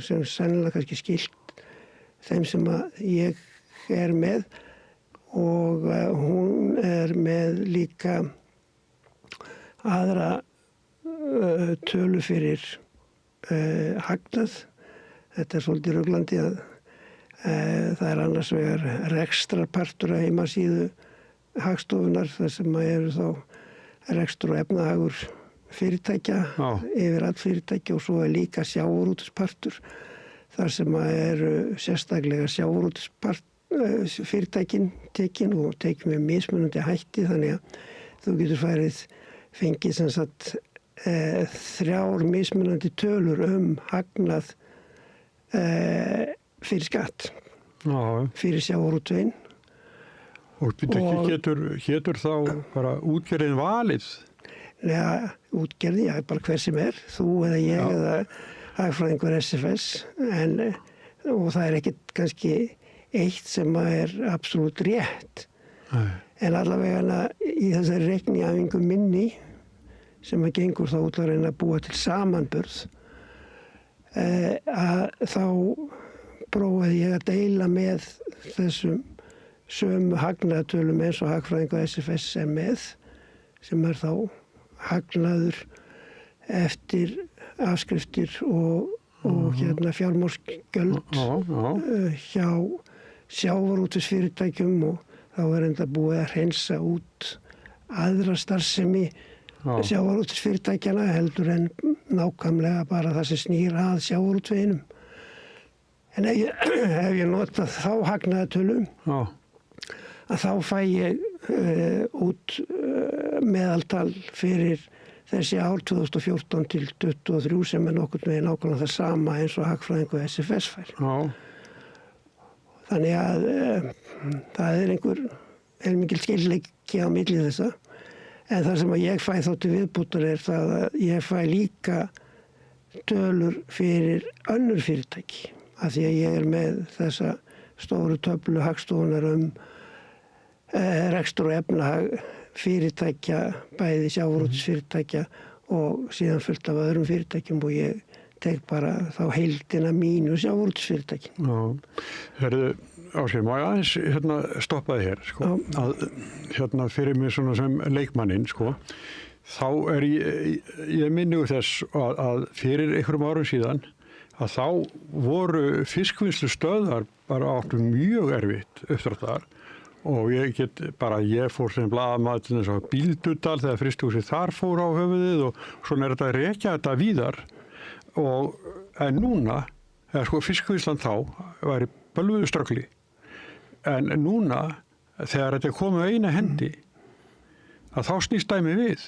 sem sennilega kannski skilt þeim sem að ég með og hún með líka aðra tölu fyrir hagnað. Þetta svolítið ruglandi að það annars vegar rekstrarpartur að heimasíðu Hagstofunar þar sem eru þá rekstur og efnahagur fyrirtækja yfir all fyrirtækja og svo líka sjávarútvegspartur þar sem eru sérstaklega fyrirtækin tekin og tekin með mismunandi hætti þannig að þú getur fengið sem sagt 3 mismunandi tölur hagnað fyrir skatt fyrir sjávarútveginn. Og getur þá bara útgerðin valið? Nei, útgerði, bara hver sem þú eða ég eða hagfræðingur SFS og það ekkert kannski eitt sem absolutt rétt. En allavega í þessari reikniæfingu minni sem gengur þá út að reyna að búa til samanburð þá prófaði ég að deila með þessum sömu hagnaðatölum eins og hagfræðingur SFS með sem þá hagnaður eftir afskriftir og fjármálsgjöld hjá sjávarútvegsfyrirtækjum og þá enda búið að hreinsa út aðra starfsemi sjávarútvegsfyrirtækjana heldur en nákvæmlega bara það sem snýr að sjávarútveginum. En ef ég nota þá hagnaðatölum að þá fæ ég út meðaltal fyrir þessi ár 2014 til 2023 sem nokkurn veginn nákvæmlega það sama eins og hagfræðingur SFS fær. Þannig að það mikil skilleiki á milli þessa. En það sem ég fæ þá til viðbútar það að ég fæ líka tölur fyrir önnur fyrirtæki. Af því að ég með þessa stóru töflu Hagstofunar rekstur og efnahag fyrirtækja, bæði sjávarútvegsfyrirtækja og síðan fullt af öðrum fyrirtækjum og ég tek bara þá heildina mínu sjávarútvegsfyrirtækin. Herðu, Ásgeir, má ég aðeins stoppa þig hér, að fyrir mig svona sem leikmanninn, þá ég minni úr þess að fyrir einhverjum árum síðan að þá voru fiskvinnslustöðvar bara áttu mjög erfitt uppdráttar og ég fór sem blaðamaður til þess að Bíldudal þegar frystihúsið þar fór á höfuðið og svona þetta að rekja þetta víðar en núna, fiskvinnslan þá væri bölvuðu ströggli en núna þegar þetta komið eina hendi að þá snýst dæmi við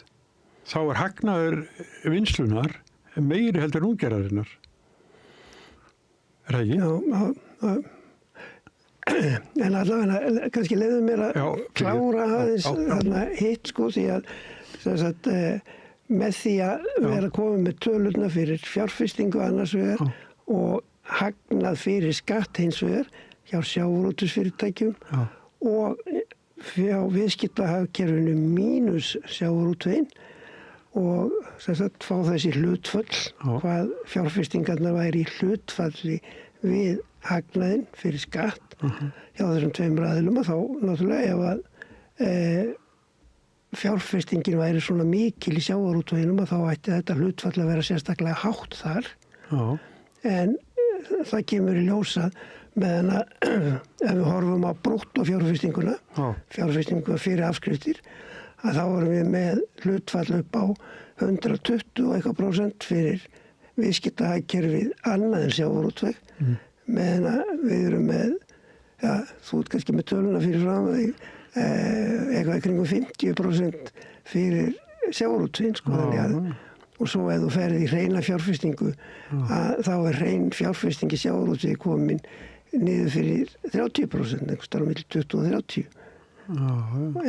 þá hagnaður vinslunar meiri heldur en útgerðarinnar. Það ekki? Já. En allavega kannski leiðu mér að klára aðeins hitt því að með því að vera komið með tölurna fyrir fjárfestingu annars vegar og hagnað fyrir skatt hins vegar hjá sjávarútvegsfyrirtækjum og hjá viðskiptahagkerfinu mínus sjávarútveginn og fá þessi hlutfall hvað fjárfestingarnar væri í hlutfalli við hagnaðinn fyrir skatt hjá þessum tveimur aðilum og þá náttúrulega ef að fjárfestingin væri svona mikil í sjávarútveginum að þá ætti þetta hlutfall að vera sérstaklega hátt þar en það kemur í ljósa meðan að ef við horfum á brúttó-fjárfestinguna fjárfestingu fyrir afskriftir að þá erum við með hlutfall upp á 120% fyrir viðskiptahagkerfið annað en sjávarútveg meðan að við erum með þú ert kannski með töluna fyrir fram að þig eitthvað kringum 50% fyrir sjávarútveginn og svo ef þú ferð í hreina fjárfestingu að þá hrein fjárfesting í sjávarútvegi komin niður fyrir 30%, einhvers staðar á milli 20 og 30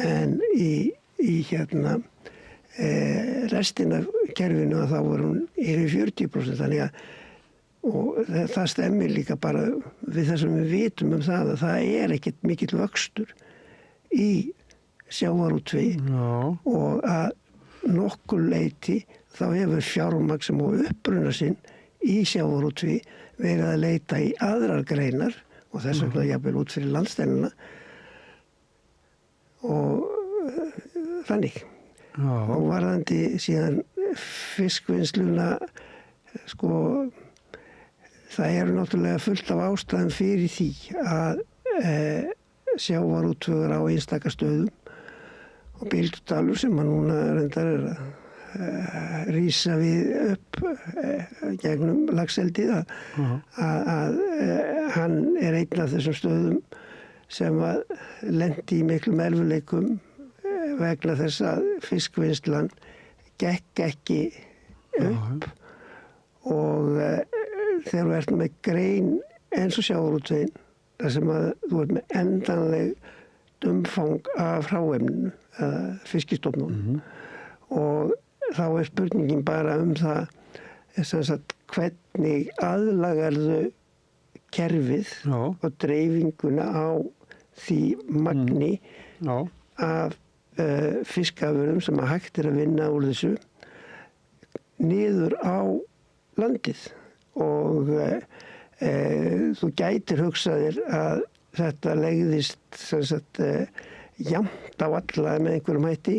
en í restina kerfinu að þá hún yfir 40% þannig að og það stemmir líka bara við það sem við vitum það að það ekkert mikill vöxtur í sjávarútvegi og að nokkur leyti þá hefur fjármagn sem á uppruna sinn í sjávarútvegi verið að leita í aðrar greinar og þess vegna jafnvel út fyrir landsteinana og þannig. Og varðandi síðan fiskvinnsluna, sko, það eru náttúrulega fullt af ástæðum fyrir því að sjávarútvegur á einstaka stöðum og Bíldudalur sem að núna reyndar að rísa við upp gegnum lagseldið að hann er einn af þessum stöðum sem að lendi í miklum erfiðleikum vegna þess að fiskvinnslan gekk ekki upp og þegar þú ert með grein eins og sjávarútveginn þar sem að þú ert með endanleg umfang af hráefninu eða fiskistofnunum og þá er spurningin bara það hvernig aðlagarðu kerfið og dreifinguna á því magni af fiskafurðum sem að hægt er að vinna úr þessu niður á landið og þú gætir hugsaðir að þetta legðist jafnt á alla með einhverjum hætti.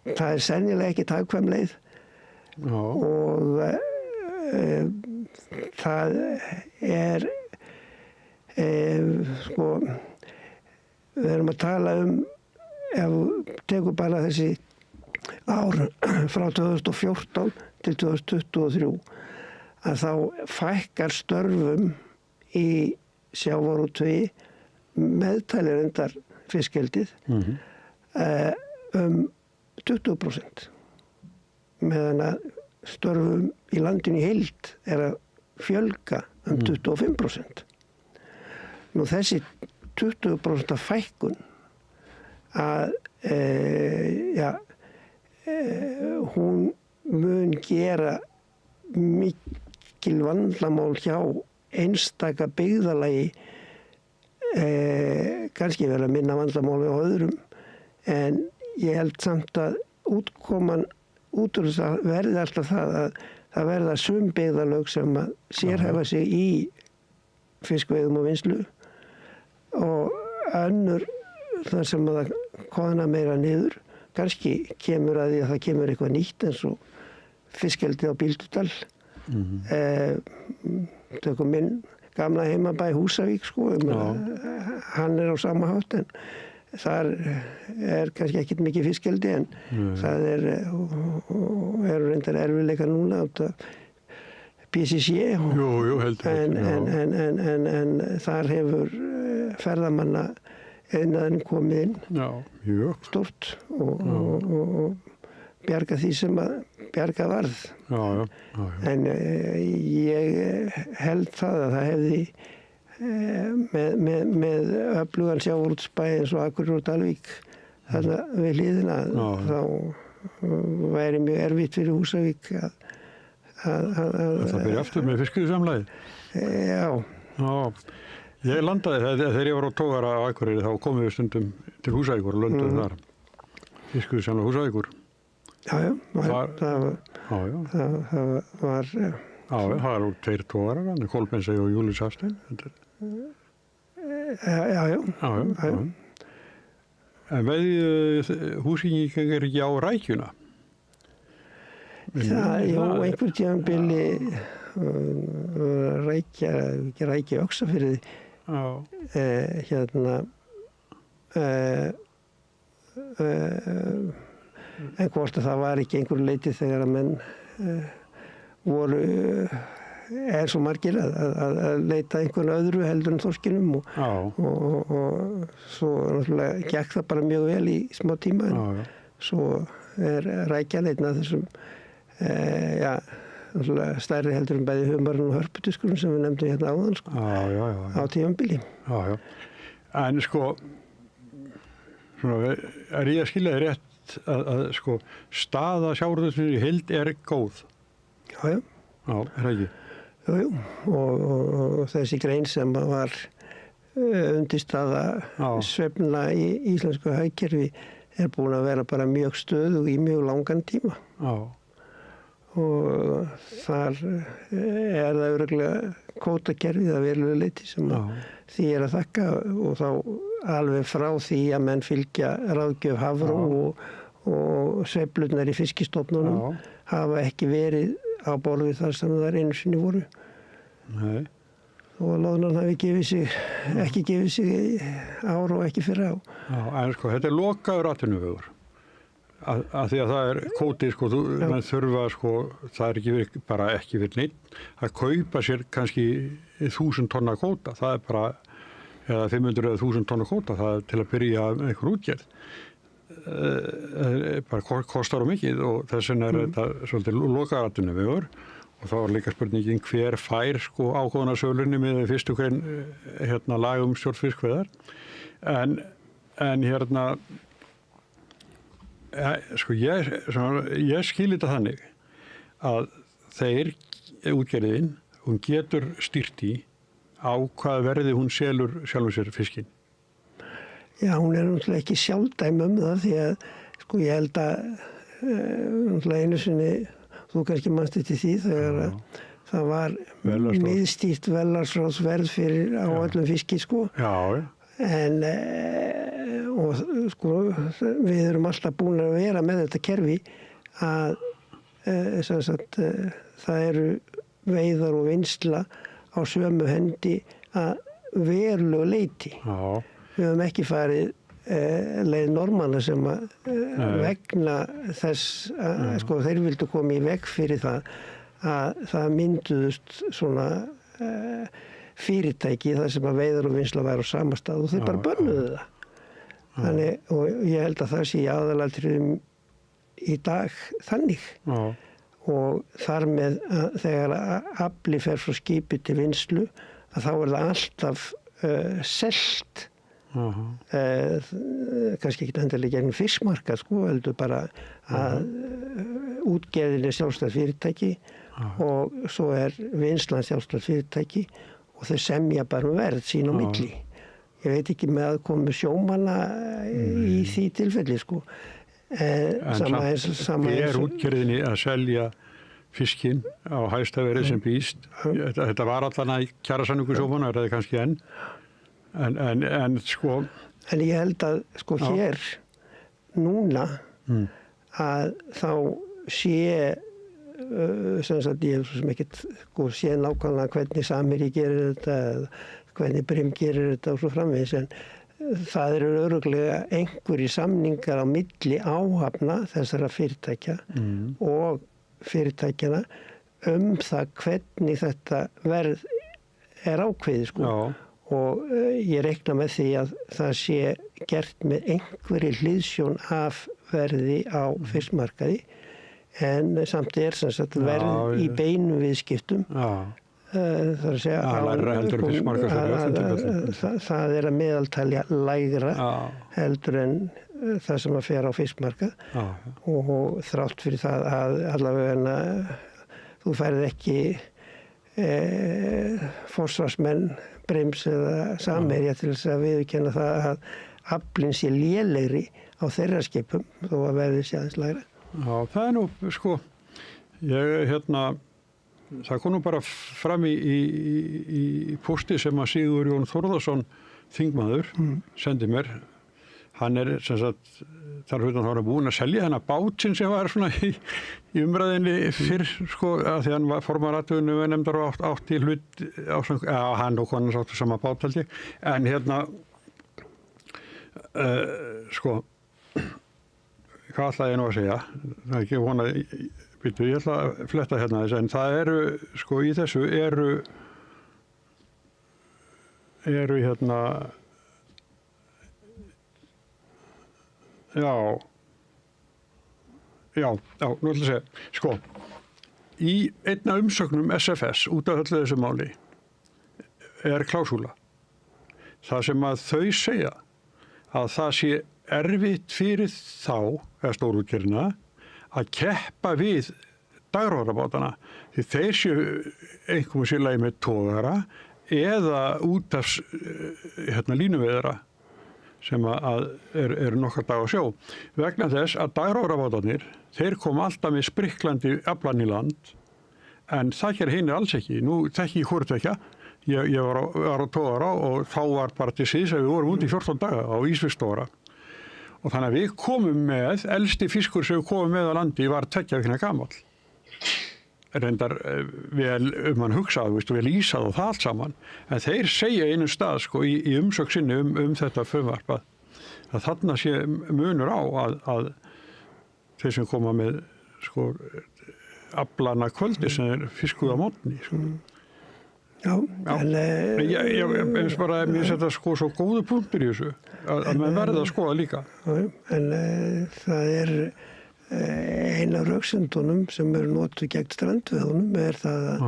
Það er sennilega ekki hagkvæm leið og það er sko við erum að tala ef við tekum bara þessi ár frá 2014 til 2023 að þá fækkar störfum í sjávarútvegi meðtalið reyndar fiskeldið 20% meðan að störfum í landinu í heild er að fjölga 25%. Nú þessi 20% fækkun að hún mun gera mikil vandamál hjá einstaka byggðarlagi kannski vera minna vandamál á öðrum en ég held samt að útkoman út úr þess að verði alltaf það verða sum byggðarlög sem að sérhæfa sig í fiskveiðum og vinnslu og önnur þar sem að það koðna meira niður kannski kemur að því að það kemur eitthvað nýtt eins og fiskeldi á Bíldudal tökum minn gamla heimabæ Húsavík sko hann er á sama hátt en þar er kannski ekkert mikið fiskeldi en það eru reyndar erfiðleikar núna út af PCC en þar hefur ferðamanna iðnaðurinn komið inn stórt og bjarga því sem að bjarga varð en ég held það að það hefði með öflugan sjávarútvegsbæ eins og Akureyri og Dalvík þarna við hliðina þá væri mjög erfitt fyrir Húsavík að það byrja aftur með fiskveiðisamlagi? Já. Ég landaði þegar ég var á togara á Akureyri þá komum við stundum til Húsavíkur og lönduðum þar. Fiskveiðisamlag Húsavíkur. Já, það var... það eru 2 togarar, Kolbensey og Július Hafstein. Já. En Húsvíkingar er ekki á rækjuna? Einhvern tímanbili rækja Öxarfirði en hvort að það var ekki einhverju leyti þegar að menn voru svo margir að leita einhvern öðru heldur en þorskinum og svo náttúrulega gekk það bara mjög vel í smá tíma en svo rækjan einn af þessum stærri heldur en bæði humarinn og hörputuskurinn sem við nefndum hérna áðan á tímabili. En sko er ég að skilja þig rétt að sko staða sjávarútvegsins í heild er góð? Já, er það ekki? Jú, og þessi grein sem var undirstaða sveiflna í íslensku hagkerfi er búin að vera bara mjög stöðug í mjög langan tíma. Og þar er það örugglega kvótakerfið að verulega leyti sem því er að þakka og þá alveg frá því að menn fylgja ráðgjöf Hafró og sveiflurnar í fiskistofnunum hafa ekki verið á borð við þar sem þær einu sinni voru. Nei. Og loðnan hafi ekki gefið sig ár og ekki fyrir á. Já, en sko, þetta er lokaður atvinnuvegur. Að því að það er kvóti, sko, menn þurfa, sko, það er ekki bara ekki fyrir neitt, að kaupa sér kannski 1000 tonna kvóta, það er bara, eða 500 eða 1000 tonna kvóta, það er til að byrja einhver útgerð. Bara kostar mikið og þess vegna er þetta svolítið lokaður atvinnuvegur. Og þá var líka spurningin hver fær sko ákvöðunarsölunni með fyrstu grein lag stjórn fiskveiðar. En sko ég skil þetta þannig að þeir útgerðin, hún getur stýrt í á hvað verði hún selur sjálfum sér fiskinn. Já, hún er náttúrulega ekki sjálfdæmi það því að sko ég held að náttúrulega einu sinni þú kannski manst eftir því þegar það var miðstýrt verðlagsráðsverð fyrir á öllum fiski sko. Já. En og sko við erum alltaf búin að vera með þetta kerfi að það eru veiðar og vinnsla á sömu hendi að verulegu leyti. Já. Við höfum ekki farið leið normanna sem að vegna þess að sko, þeir vildu koma í veg fyrir það að það mynduðust svona fyrirtæki þar sem að veiðar og vinnsla væri á sama stað og þeir bara bönnuðu það. Þannig, og ég held að það sé aðalatriðum í dag þannig. Og þar með þegar afli fer frá skipi til vinnslu að þá er það alltaf selt. Kannski ekki endilega gegn fiskmarkað sko, heldur bara að útgerðin er sjálfstætt fyrirtæki og svo er vinnslan sjálfstætt fyrirtæki og þau semja bara verð sín á milli. Ég veit ekki með aðkomu sjómanna í því tilfelli sko. En er útgerðinni að selja fiskinn á hæsta verið sem býst? Þetta var allan að kjarasamningu sjómanna, er það kannski enn? En sko... En ég held að sko hér núna að þá sé sem sagt ég hef sem ekkert sko sé nákvæmlega hvernig Samherji gerir þetta eða hvernig Brim gerir þetta og svo framvegis en það eru örugglega einhverjir samningar á milli áhafna þessara fyrirtækja og fyrirtækjana það hvernig þetta verð er ákveðið sko. Og ég reikna með því að það sé gert með einhverju hliðsjón af verði á fiskmarkaði en samt sem sagt verð í beinum viðskiptum það er að segja það er að meðaltalja lægra heldur en það sem að fer á fiskmarkað og þrátt fyrir það að allavega þú færð ekki forsvarsmenn Brims eða Samherja til þess að viðurkenna það að aflinn sé lélegri á þeirra skipum þó að verði sé aðeins lægra. Já, það er nú, sko, það kom nú bara fram í posti sem að Sigurjón Þórðarsson, þingmaður, sendi mér. Hann er, sem sagt, þar hlutan þá búinn að selja þennan bátinn sem var svona í umræðinni fyrr, sko, að því hann var formar atvinnuveganefndar og átti hlut á svona, hann og konan áttu sama bát held ég. En sko, hvað ætlaði ég nú að segja? Það er ekki vonað, ég ætla að fletta hérna þess, en það eru, sko, í þessu eru nú ætla að segja, sko, í einna umsögnum SFS út af öllu þessu máli er klásúla. Það sem að þau segja að það sé erfitt fyrir þá, eða stórútgerðina, að keppa við dagróðrabátana því þeir séu einhverjum sérlagi með togara eða út af línuveiðara sem eru nokkar dag á sjó. Vegna þess að dagróðrabátarnir, þeir kom alltaf með spriklandi aflan í land, en það gerir hinir alls ekki. Nú þekki ég hvort ekki, Ég var á togara og þá var bara til síðs að við vorum út í 14 daga á Ísfisktogara. Og þannig að við komum með, elsti fiskur sem við komum með á landi var 2 vikna gamall. Reyndar vel hann hugsað, vel ísað og það allt saman. En þeir segja einu stað sko, í umsögn sinni þetta frumvarp að þarna sé munur á að þeir sem koma með sko, aflana kvöldi sem fiskuð á mótni. Sko. Já, en... Ég bara, mér finnst þetta sko svo góðu punktur í þessu, að maður verða að skoða líka. En það ein af röksendunum sem notuð gegn strandveiðunum það að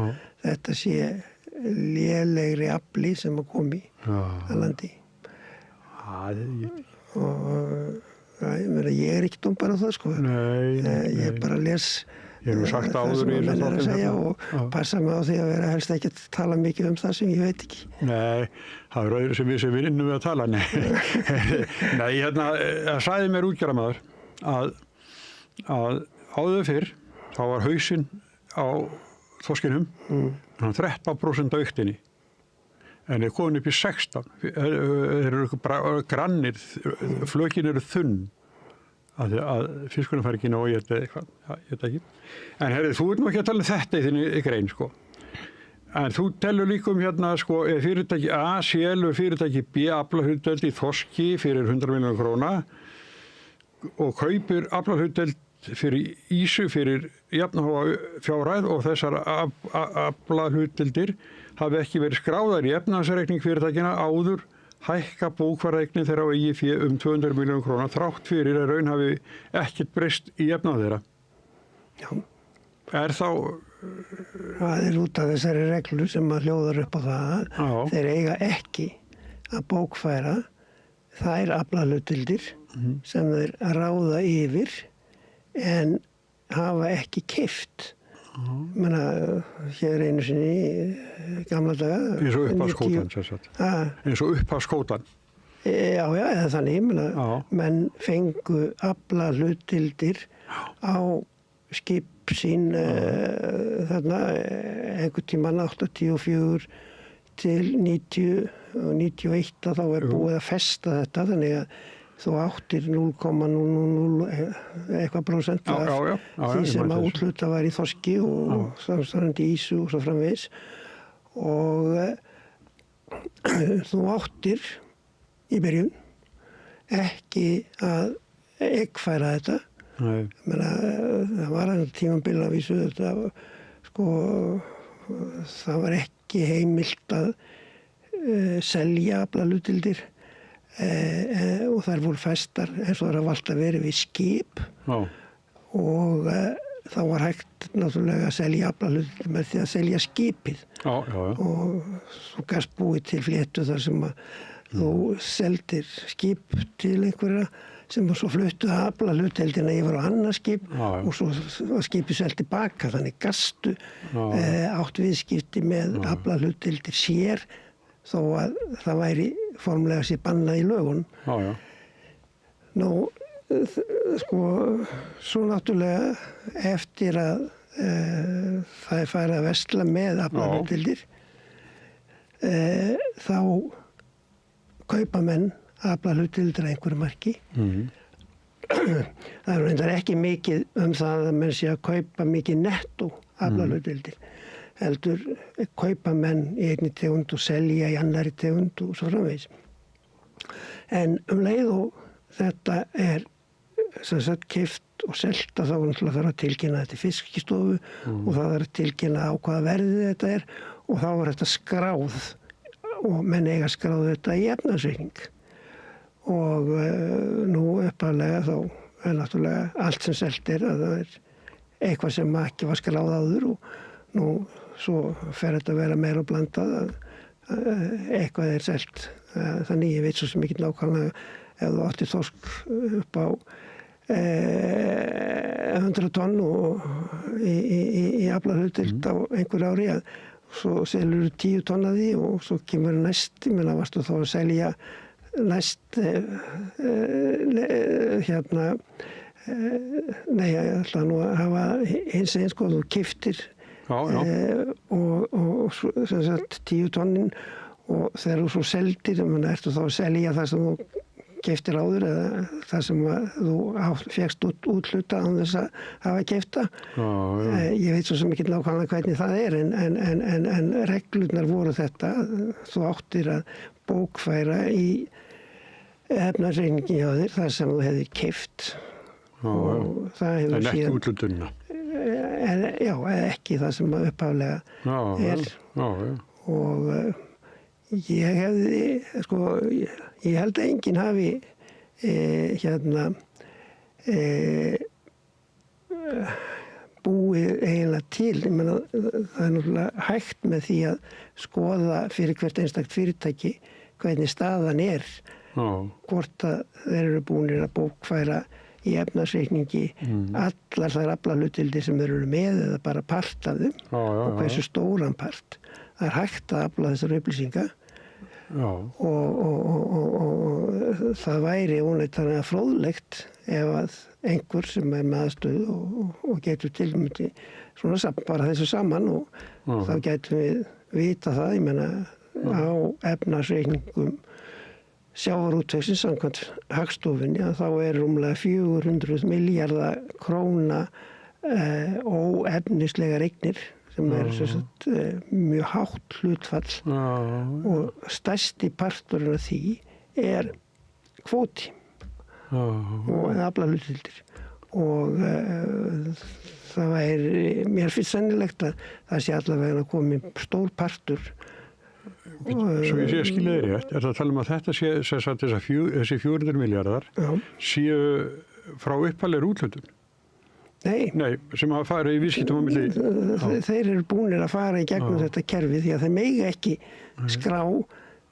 þetta sé lélegri afli sem að komi að landi. Og ég ekki dóm bara það sko. Ég bara les Ég hef sagt áður í þessu þáttum og passa mig á því að vera helst ekki að tala mikið það sem ég veit ekki. Nei, það öðru sem við vinnum við að tala. Nei, það sagði mér útgerðarmaður að áður fyrr þá var hausinn á þorskinum 13% auktinni. En er komin upp í 16. Þeir eru grannir, flökin eru þunn. Að fiskunum fær ekki ná að éta eitthvað, ég veit ekki. En herrið, þú ert nú ekki að tala þetta í þinni grein, sko. En þú telur líka sko, fyrirtæki A, selur fyrirtæki B aflahlutdeild í þorski fyrir 100 milljónir króna og kaupir aflahlutdeild fyrir ýsu fyrir jafnháa fjárhæð og þessar aflahlutdeildir hafi ekki verið skráðar í efnahagsreikning fyrirtækina áður hækka bókfæraeignin þeirra á eigið fé 200 milljónir króna þrátt fyrir að raun hafi ekkert breyst í efnað þeirra. Já. Þá... Það út af þessari reglu sem að hljóðar upp á það. Þeir eiga ekki að bókfæra þær aflahlutdeildir sem þeir ráða yfir en hafa ekki keypt. Hér einu sinni gamla daga eins og upphafskvótan eins og upphafskvótan já, eða þannig menn fengu aflahlutdeildir á skip sín þarna einhvern tímann 84 til 90 og 91 þá búið að festa þetta þannig að þú áttir 0,00 eitthvað prósent af því sem að útluta var í þorski og samsvarandi ýsu og svo framvegis og þú áttir í byrjun ekki að eggfæra þetta. Það var hann tímabil að vísu þetta sko það var ekki heimilt að selja aflahlutdeildir og þær voru festar eins og það var alltaf verið við skip og þá var hægt náttúrulega að selja aflahlutdeildir með því að selja skipið og þú gast búið til fléttu þar sem að þú seldir skip til einhverja sem svo fluttu aflahlutdeildina yfir á annað skip og svo var skipið selt tilbaka þannig gastu átt viðskipti með aflahlutdeildir sér þó að það væri formlega sér bannað í lögun. Nú, sko, svo náttúrulega eftir að það farið að versla með aflahlutdeildir þá kaupa menn aflahlutdeildir að einhverju marki. Það reyndar ekki mikið það að menn sé að kaupa mikið nettó aflahlutdeildir. Heldur kaupa menn í einni tegund og selja í annari tegund og svo framvegis. En leið og þetta sem sagt keypt og selt þá náttúrulega þarf að tilkynna þetta Fiskistofu og það þarf að tilkynna á hvaða verðið þetta og þá þetta skráð og menn eiga skráð þetta í efnahagsreikning. Og nú upphaflega þá náttúrulega allt sem selt að það eitthvað sem ekki var skráð áður og nú svo fer þetta að vera meira blandað að eitthvað selt. Þannig ég veit svo sem ekki nákvæmlega ef þú átti þorsk upp á 100 tonn og í aflahlutdeild á einhverju ári að svo selur 10 tonn af því og svo kemur næst, ég meina varstu þá að selja næst nei, ég ætla nú að hafa hins eins sko, þú keyptir og sem sagt 10 tonnin og þegar þú svo seldir, ertu þá að selja það sem þú keyptir áður eða það sem þú fékkst úthlutað án þess að hafa keypta. Ég veit svo sem ekki nákvæmlega hvernig það en reglurnar voru þetta. Þú áttir að bókfæra í efnarsreikningi hjá þér það sem þú hefðir keypt. Og það hefur en ekki útlutunina? Já, ekki það sem upphaflega er. Og ég hefði, ég held að enginn hafi búið eiginlega til. Ég meina, það er náttúrulega hægt með því að skoða fyrir hvert einstakt fyrirtæki hvernig staðan er, hvort að þeir eru búinir að bókfæra í efnarsreikningi allar þær aflahlutdeildir sem þeir eru með eða bara part af þeim og hversu stóran part. Það er hægt að afla þessar upplýsinga. Og það væri óneitanlega fróðlegt ef að einhver sem er með aðstöðu og getur tilmyndi svona bara þessu saman og þá getum við vita það, ég meina á efnarsreikningum sjávarútvegsins samkvæmt Hagstofunni að þá er rúmlega 400 milljarða króna óefnislegar eignir sem er mjög hátt hlutfall og stærsti parturinn af því er kvóti og aflahlutdeildir og það væri, mér finnst sennilegt að það sé allavega að komi stór partur. Svo ég sé að skilja þér rétt, er það að tala að þetta sé þessi 400 milljarðar séu frá upphaflegri úthlutun? Nei, sem hafa farið í viðskiptum á milli. Þeir eru búinir að fara í gegnum þetta kerfi því að þeir mega ekki skrá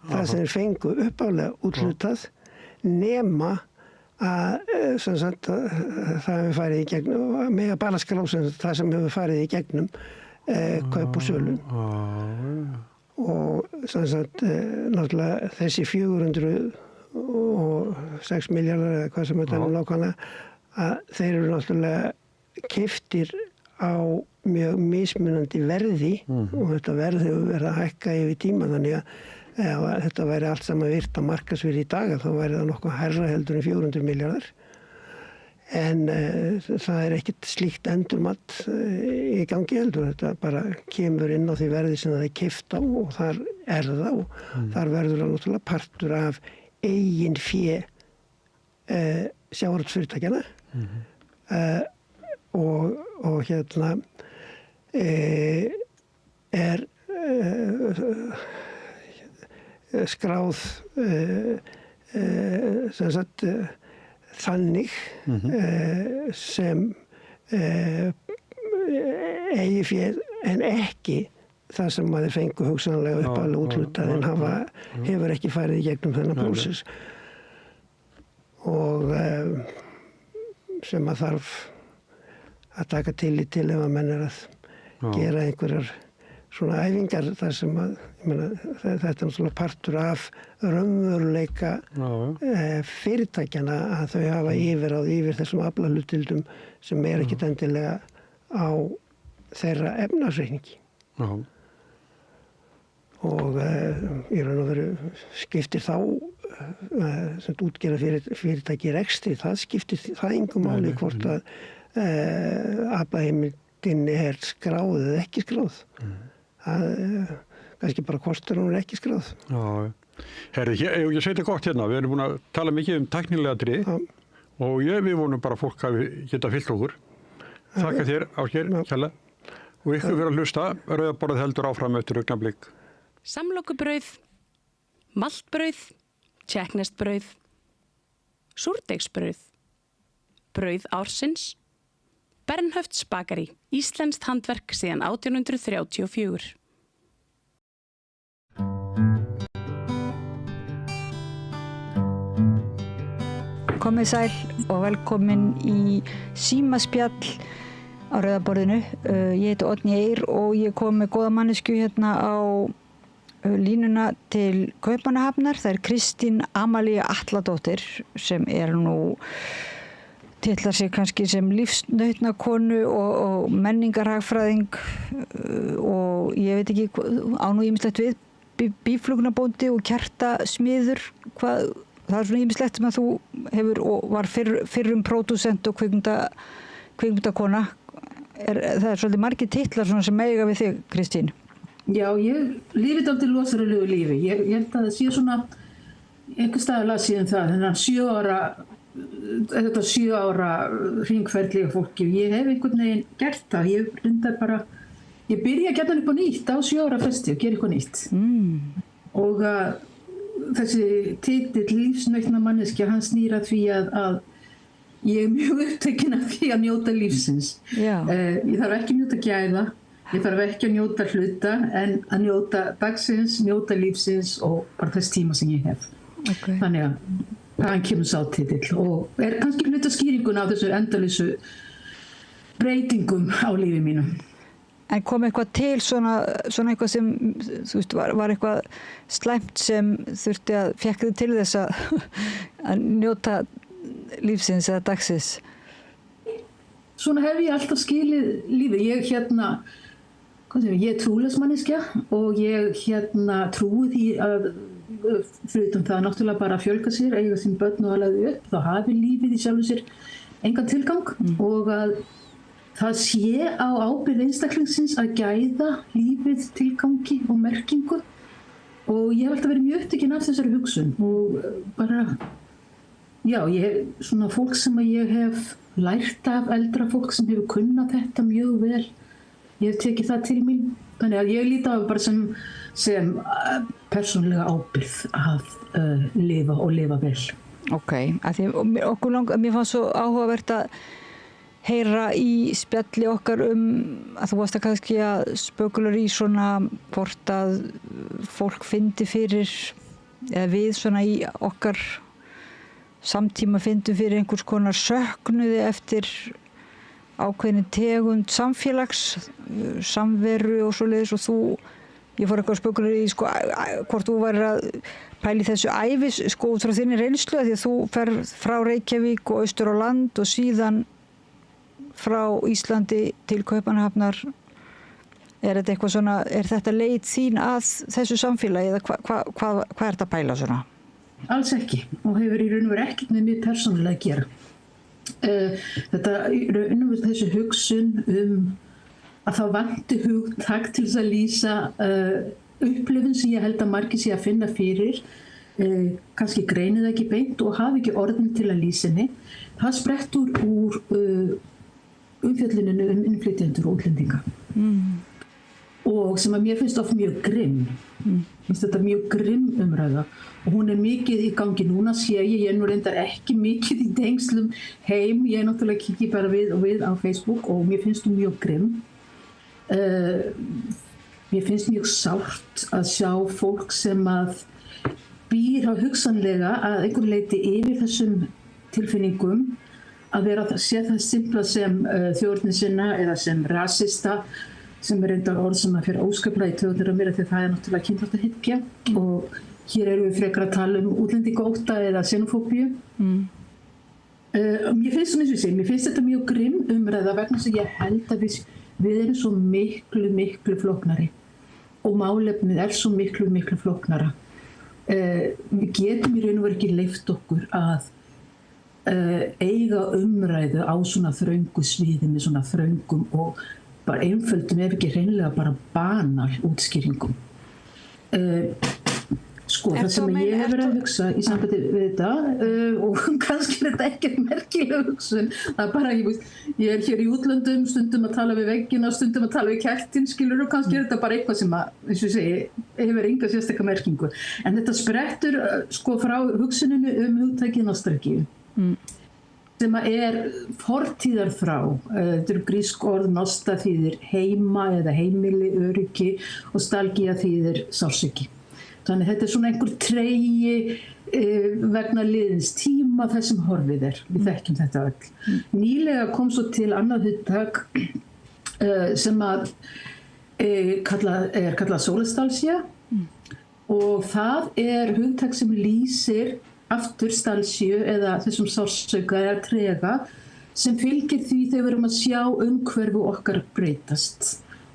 það sem þeir fengu uppálega úthlutað nema að það hefur farið í gegnum, mega bara skrá það sem hefur farið í gegnum kaup og sölu. Og náttúrulega þessi 406 milljarðar eða hvað sem þetta er nákvæmlega, að þeir eru náttúrulega keyptir á mjög mismunandi verði og þetta verð hefur verið að hækka yfir tíma þannig að ef þetta væri allt saman virt á markaðsvirði í dag þá væri það nokkuð hærra heldur en 400 milljarðar. En það er ekkert slíkt endurmat í gangi heldur, þetta bara kemur inn á því verði sem það er keypt á og þar er það og þar verður það náttúrulega partur af eigin fé sjávarútvegsfyrirtækjanna. Og er skráð sem sagt þannig sem eigi fé en ekki það sem maður fengu hugsanlega upphaflega úthlutað en hefur ekki farið í gegnum þennan prósess og sem að þarf að taka tillit til ef að menn er að gera einhverjar svona æfingar þar sem að þetta er náttúrulega partur af raunveruleika fyrirtækjana að þau hafa yfir þessum aflahlutdeildum sem er ekkert endilega á þeirra efnarsreikningi. Og í raun og veru skiptir þá sem útgerðar fyrirtæki rekstri, það skiptir það engu máli hvort að aflaheimildin er skráð eða ekki skráð. Kannski bara kostur hún er ekki skráð. Herri, ég segi þetta gott hérna, við erum búin að tala mikið tæknilega atriði og við vonum bara að fólk hafi geta fylgt okkur. Þakka þér, Ásgeir, kjalla og ykkur fyrir að hlusta, Rauðaborðið heldur áfram eftir augnablik. Samlokubrauð, maltbrauð, tékkneskt-brauð, súrdeigsbrauð, brauð ársins, Bernhöfts Bakari, íslenskt handverk síðan 1834. Komið sæl og velkomin í símaspjall á Rauðaborðinu. Ég heiti Oddný Eir og ég kom með góða mannesku hérna á línuna til Kaupmannahafnar. Það er Kristín Amalía Atladóttir sem er nú titlar sig kannski sem lífsnautnakonu og menningarhagfræðing og ég veit ekki á nú ýmislegt við býflugnabóndi og kertasmiður það er svona ýmislegt sem að þú hefur og var fyrrum pródúsent og kvikmyndakona það er svolítið margir titlar svona sem eiga við þig, Kristín. Já, ég lifið dálítið losaralegu lífi. Ég held að það sé svona einhver staðalega síðan það, þetta 7 ára hringferðlega fólki og ég hef einhvern veginn gert það. Ég byrja að geta upp á nýtt á 7 ára festi og gera eitthvað nýtt. Og þessi titill lífsnautna manneskja, hann snýr að því að ég er mjög upptekin af því að njóta lífsins. Ég þarf ekki að njóta gæða. Ég þarf ekki að njóta hluta en að njóta dagsins, njóta lífsins og bara þess tíma sem ég hef. Þannig að hvaðan kemur sá titill og er kannski hluta skýringun á þessu endalausu breytingum á lífi mínu. En kom eitthvað til svona eitthvað sem, þú veist, var eitthvað slæmt sem þurfti að fékk þig til þess að njóta lífsins eða dagsins? Svona hef ég alltaf skilið lífið. Ég er trúleysmanneskja og ég trúi því að fyrir það náttúrulega bara að fjölga sér, eiga sín börn og alveg upp, þá hafi lífið í sjálfu sér engan tilgang og að það sé á ábyrgð einstaklingsins að gæða lífið tilgangi og merkingu og ég hef alltaf verið mjög upptekin af þessari hugsun og bara, ég hef svona fólk sem að ég hef lært af eldra fólk sem hefur kunnað þetta mjög vel. Ég hef tekið það til mín. Þannig að ég líti á það bara sem persónulega ábyrgð að lifa og lifa vel. Ok, mér fannst svo áhugavert að heyra í spjalli okkar að þú varst að kannski að spökular í svona hvort að fólk fyndi fyrir, eða við svona í okkar samtíma fyndum fyrir einhvers konar söknuði eftir ákveðin tegund samfélags, samveru og svoleiðis og ég fór eitthvað að spökular í hvort þú væri að pæli þessu ævis út frá þinni reynslu því að þú ferð frá Reykjavík og austur á land og síðan frá Íslandi til Kaupmannahafnar. Er þetta eitthvað svona, er þetta leið þín að þessu samfélagi eða hvað er þetta að pæla svona? Alls ekki og hefur í raun og veru ekkert með mér persónulega að gera. Þetta raun og veru þessu hugsun að það vanti hugtak til þess að lýsa upplifun sem ég held að margir sé að finna fyrir, kannski greinir það ekki beint og hafi ekki orðin til að lýsa henni. Það sprettur úr umfjölluninu innflytjendur og útlendinga. Og sem að mér finnst oft mjög grimm. Finnst þetta mjög grimm umræða og hún er mikið í gangi núna sé ég nú reyndar ekki mikið í tengslum heim, ég náttúrulega kikki bara við á Facebook og mér finnst hún mjög grimm. Mér finnst mjög sárt að sjá fólk sem að býr á hugsanlega að einhver leiti yfir þessum tilfinningum að vera að sé það simpla sem þjóðernissinna eða sem rasista sem er reyndar orð sem að fyrir óskaplega í töðunar á mér því það er náttúrulega kynþáttahyggja og hér erum við frekar að tala útlendingaótta eða xenofóbíu. Mér finnst svona eins og ég segi, mér finnst þetta mjög grimm umræða vegna þess að ég held að við erum svo miklu flóknari og málefnið er svo miklu flóknara. Við getum í raun og veru ekki leyft okkur að eiga umræðu á svona þröngu sviði með svona þröngum og bara einföldum ef ekki hreinlega bara banal útskýringum. Það sem ég hef verið að hugsa í sambandi við þetta og kannski er þetta ekkert merkileg hugsun. Það er bara, ég er hér í útlöndum, stundum að tala við veggina, stundum að tala við kertin, skilur og kannski er þetta bara eitthvað sem að, eins og ég segi, hefur enga sérstaka merkingu. En þetta sprettur frá hugsuninu hugtækið nostalgíu. Sem að er fortíðarþrá. Þetta eru grísk orð, nosta þýðir heima eða heimili, öryggi og stalgía þýðir sársauki. Þannig þetta er svona einhver tregi vegna liðins tíma þessum horfið er. Við þekkjum þetta öll. Nýlega kom svo til annað hugtak sem að er kallað sólastalsía og það er hugtak sem lýsir aftur stalsíu eða þessum sársauka eða trega sem fylgir því þegar við erum að sjá umhverfi okkar breytast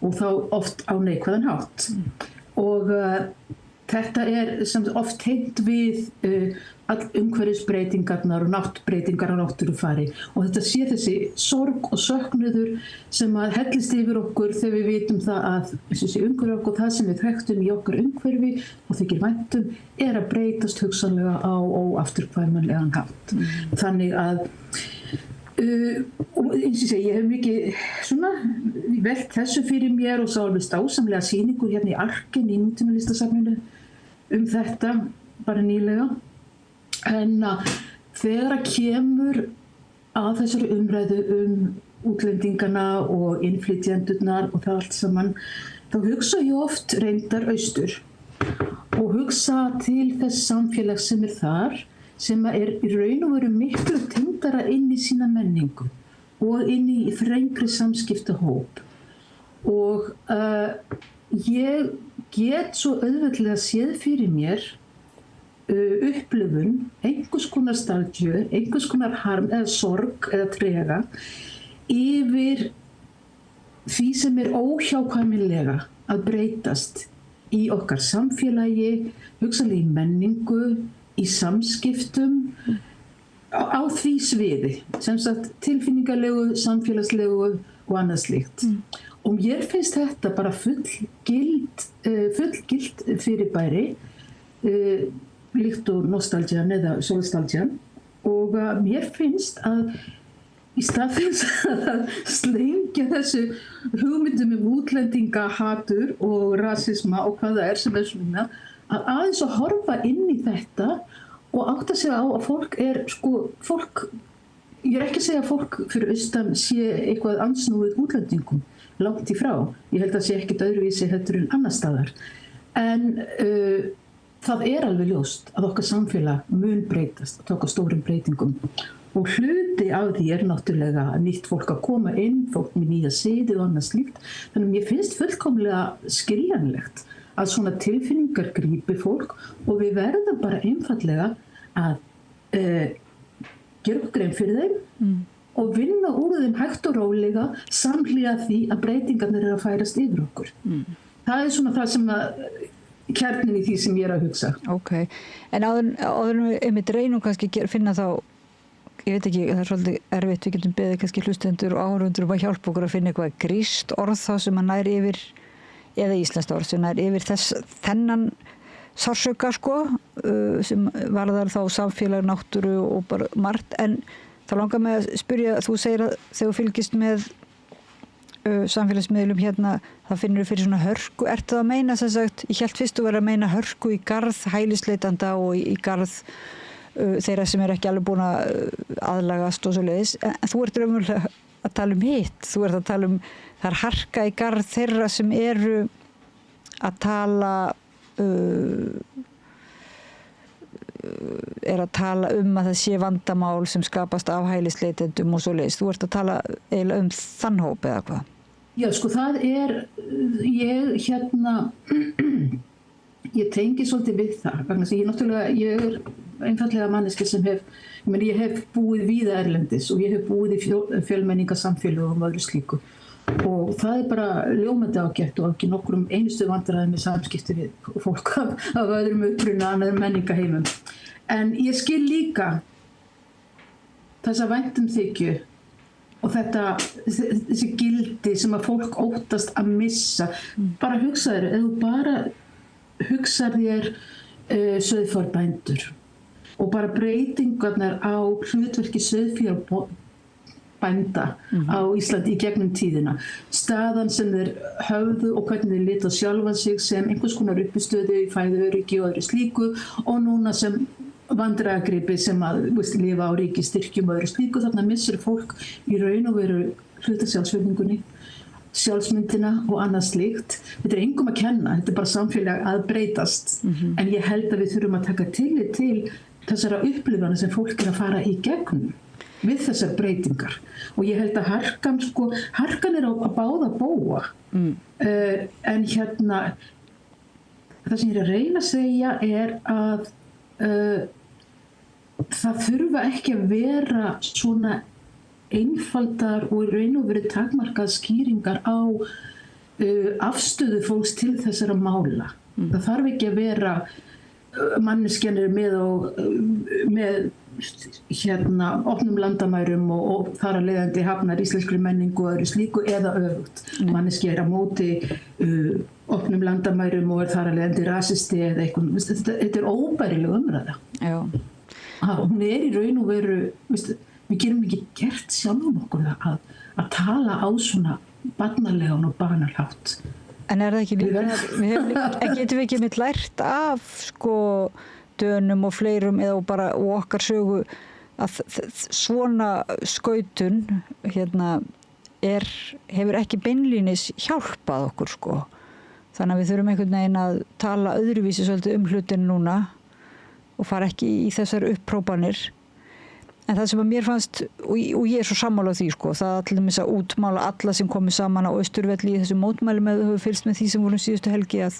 og þá oft á neikvæðan hátt. Og þetta sem oft tengt við umhverfisbreytingarnar og náttbreytingar á náttúrufari og þetta sé þessi sorg og söknuður sem að hellist yfir okkur þegar við vitum það að þessi umhverfi okkur, það sem við þekktum í okkar umhverfi og þykir væntum að breytast hugsanlega á óafturkvæmanlegan hátt. Þannig að og eins og ég hef mikið svona velt þessu fyrir mér og sá alveg stásamlega sýningur hérna í Arken í Nútímalistasafninu þetta bara nýlega. En þegar að kemur að þessari umræðu útlendingana og innflytjendurnar og það allt saman, þá hugsa ég oft reyndar austur og hugsa til þess samfélags sem þar, sem í raun og veru miklu tengdara inn í sína menningu og inn í þrengri samskiptahóp. Og ég get svo auðveldlega séð fyrir mér upplifun, einhvers konar nostalgíu, einhvers konar harm eða sorg eða trega yfir því sem óhjákvæmilega að breytast í okkar samfélagi, hugsanlega í menningu, í samskiptum á því sviði, sem sagt tilfinningarlegu, samfélagslegu og annað slíkt. Og mér finnst þetta bara fullgilt fyrirbæri, líkt og nostalgían eða sólstalgían, og mér finnst að í stað þess að slengja þessu hugmyndum útlendingahatur og rasisma og hvað það sem svona, að aðeins að horfa inn í þetta og átta sig á að fólk ég ekki að segja að fólk fyrir austan sé eitthvað ansnúið útlendingum, langt í frá. Ég held að sé ekkert öðruvísi heldur en annar staðar. En það alveg ljóst að okkar samfélag mun breytast og taka stórum breytingum. Og hluti af því náttúrulega nýtt fólk að koma inn, fólk með nýja siði og annað slíkt. Þannig að mér finnst fullkomlega skiljanlegt að svona tilfinningar grípi fólk og við verðum bara einfallega að gera okkur grein fyrir þeim og vinna úr þeim hægt og rólega samhliða því að breytingarnir að færast yfir okkur. Það svona það sem kjarnin í því sem ég að hugsa. Ok, en áður við reynum kannski finna þá, ég veit ekki, það svolítið erfitt, við getum beðið kannski hlustendur og áhorfendur að hjálpa okkur að finna eitthvað grískt orð þá sem að næri yfir eða íslenskt orð sem er yfir þennan sársauka sem varðar þá samfélag, náttúru og bara margt. En þá langar mig að spyrja, þú segir að þegar þú fylgist með samfélagsmiðlum hérna, það finnur fyrir svona hörku. Ertu að meina sem sagt, ég hélt fyrst að vera að meina hörku í garð hælisleitanda og í garð þeirra sem ekki alveg búin að aðlagast og svoleiðis. En þú ert raunverulega að tala hitt. Þú ert að tala það harka í garð þeirra sem eru að tala að tala að það sé vandamál sem skapast af hælisleitendum og svoleiðis. Þú ert að tala eiginlega þann hóp eða hvað? Já, það ég tengi svolítið við það. Vegna þess að ég einfaldlega manneski sem ég hef búið víða erlendis og ég hef búið í fjölmenningarsamfélögum og öðru slíku. Og það bara ljómandi ágætt og ekki nokkrum einustu vandræðum með samskipti við fólk af öðrum uppruna, annaðum menningaheimum. En ég skil líka þessa væntumþykju og þessi gildi sem að fólk óttast að missa. Bara hugsa þér, ef þú bara hugsar þér sauðfjárbændur og bara breytingarnar á hlutverki sauðfjárbænda á Íslandi í gegnum tíðina. Staðan sem þeir höfðu og hvernig þeir lita sjálfan sig sem einhvers konar uppistöðu í fæðuöryggi og öðru slíku og núna sem vandræðagripi sem að lifa á ríkisstyrkjum og öðru slíku. Þarna missir fólk í raun og veru hluta sjálfsvirðingunni, sjálfsmyndina og annað slíkt. Þetta engum að kenna, þetta bara samfélag að breytast. En ég held að við þurfum að taka tillit til þessara upplifana sem fólk að fara í gegnum við þessar breytingar. Og ég held að harkan á báða bóa. En það sem ég að reyna að segja að það þurfa ekki að vera svona einfaldar og raun og veru takmarkað skýringar á afstöðu fólks til þessara mála. Það þarf ekki að vera manneskjan með opnum landamærum og þar að leiðandi hafnar íslenskri menningu og öðru slíku eða öfugt. Manneskja á móti opnum landamærum og þar að leiðandi rasisti eða eitthvað. Þetta óbærileg umræða. Já. Hún í raun og veru, við gerum ekki gert sjálfum okkur að tala á svona barnalegan og banalhátt. En það ekki líka, getum við ekki mitt lært af Dönum og fleirum eða bara og okkar sögu að svona skautun hefur ekki beinlínis hjálpað okkur Þannig að við þurfum einhvern veginn að tala öðruvísi svolítið hlutin núna og fara ekki í þessar upprópanir. En það sem að mér fannst, og ég svo sammála því, það til dæmis að útmála alla sem komið saman á Austurvelli í þessum mótmælum eða höfum fylgst með því sem voru síðustu helgi að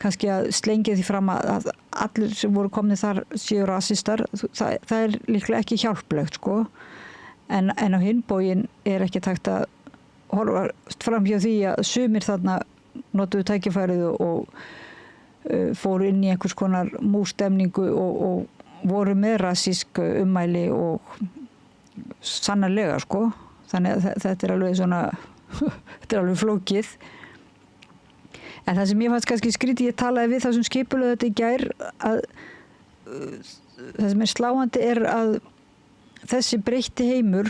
kannski að slengja því fram að allir sem voru komnir þar séu rasistar, það líklega ekki hjálplegt, En á hinn bóginn ekki takt að horfa fram hjá því að sumir þarna notuðu tækifærið og fóru inn í einhvers konar mústemningu og voru með rasísk ummæli og sannarlega þannig að þetta alveg svona þetta alveg flókið en það sem ég fannst kannski skrítið ég talaði við það sem skipulögðu þetta í gær að það sem sláandi að þessi breytti heimur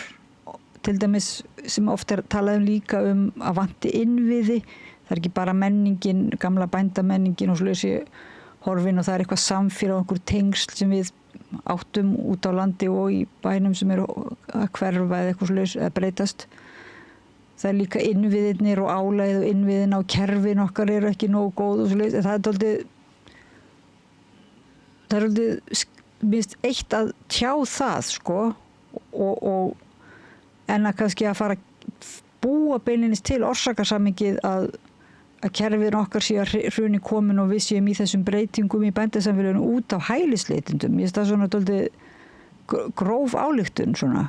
til dæmis sem oft talað líka að vanti innviði það ekki bara menningin, gamla bændamenningin og slösi horfin og það eitthvað samfélag og einhver tengsl sem við áttum út á landi og í bænum sem að hverfa eða eitthvað slags eða breytast. Það líka innviðirnir og álagið og innviðin á kerfin okkar eru ekki nógu góð og slags. Það er aldrei minnst eitt að tjá það og en að kannski að fara að búa beinlinis til orsakasamhengið að kerfin okkar sé að hruni komin og við séum í þessum breytingum í bændasamfélaginu út af hælisleitendum. Ég það svona dálítið gróf ályktun svona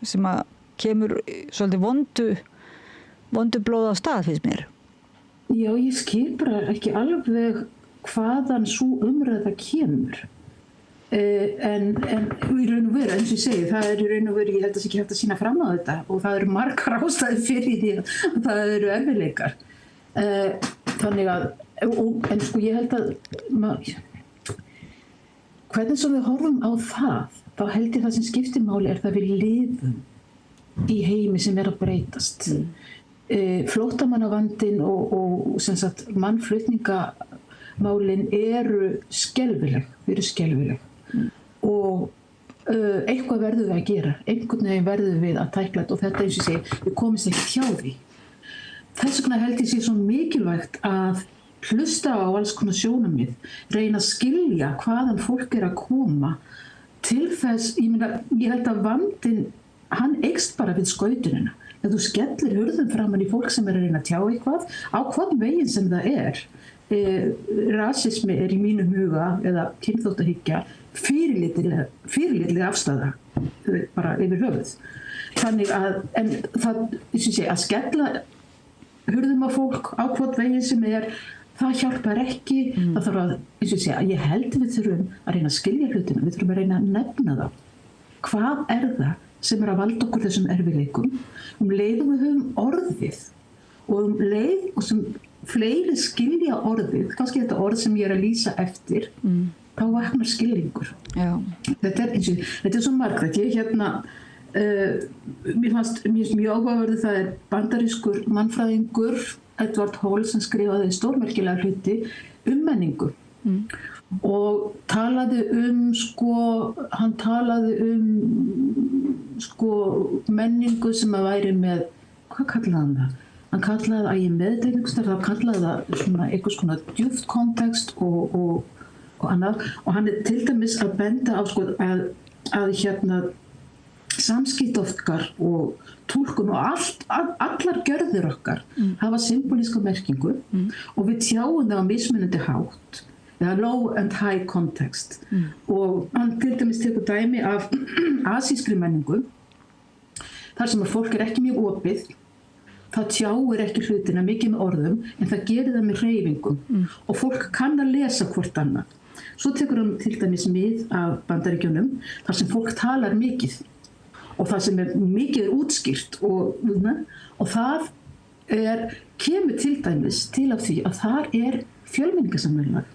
sem að kemur svolítið vondu blóð á stað finnst mér. Já, ég skil bara ekki alveg hvaðan svo umræða kemur. En í raun og veru, eins og ég segi, það í raun og veru, ég held að sé ekki hægt að sýna fram á þetta og það eru margar ástæður fyrir því að það eru erfiðleikar. Þannig að en ég held að hvernig svo við horfum á það þá held ég það sem skiptir máli það við lifum í heimi sem að breytast flóttamannavandinn og sem sagt mannflutningamálin eru skelfileg og eitthvað verðum við að gera einhvern veginn verðum við að tækla og þetta eins og ég segi, við komumst ekki hjá því. Þess vegna held ég sé svo mikilvægt að hlusta á alls konar sjónarmið, reyna að skilja hvaðan fólk að koma til þess, ég held að vandinn, hann eykst bara við skautunina. Þegar þú skellir hurðum framan í fólk sem að reyna að tjá eitthvað, á hvern veginn sem það rasismi í mínum huga, eða kynþáttahyggja, fyrirlitleg afstæða, bara yfir höfuð. Þannig að, en það, að skella hurðum á fólk á hvort veginn sem það hjálpar ekki það þarf að, eins og segja, ég held við þurfum að reyna að skilja hlutina, við þurfum að reyna að nefna þá hvað það sem að valda okkur þessum erfiðleikum leið og við höfum orðið og leið og sem fleiri skilja orðið, kannski þetta orð sem ég að lýsa eftir þá vaknar skilningur. Þetta svo margrætt, ég mér finnst mjög áhugaverðu það bandarískur mannfræðingur Edward Hall sem skrifaði stórmerkilega hluti menningu og talaði hann talaði menningu sem að væri með, hvað kallaði hann það? Hann kallaði það í meðdegningstar, hann kallaði það svona einhvers konar djúpt kontekst og annað og hann til dæmis að benda á að samskipt okkar og túlkun og allar gjörðir okkar hafa symbolíska merkingu og við tjáum það á mismunandi hátt eða low and high context og hann til dæmis tekur dæmi af asískri menningu þar sem að fólk ekki mjög opið, það tjáir ekki hlutina mikið með orðum en það gerir það með hreyfingum og fólk kann að lesa hvort annað. Svo tekur hann til dæmis mið af Bandaríkjunum þar sem fólk talar mikið og það sem mikið útskýrt og það kemur til dæmis til af því að þar fjölmenningarsamfélag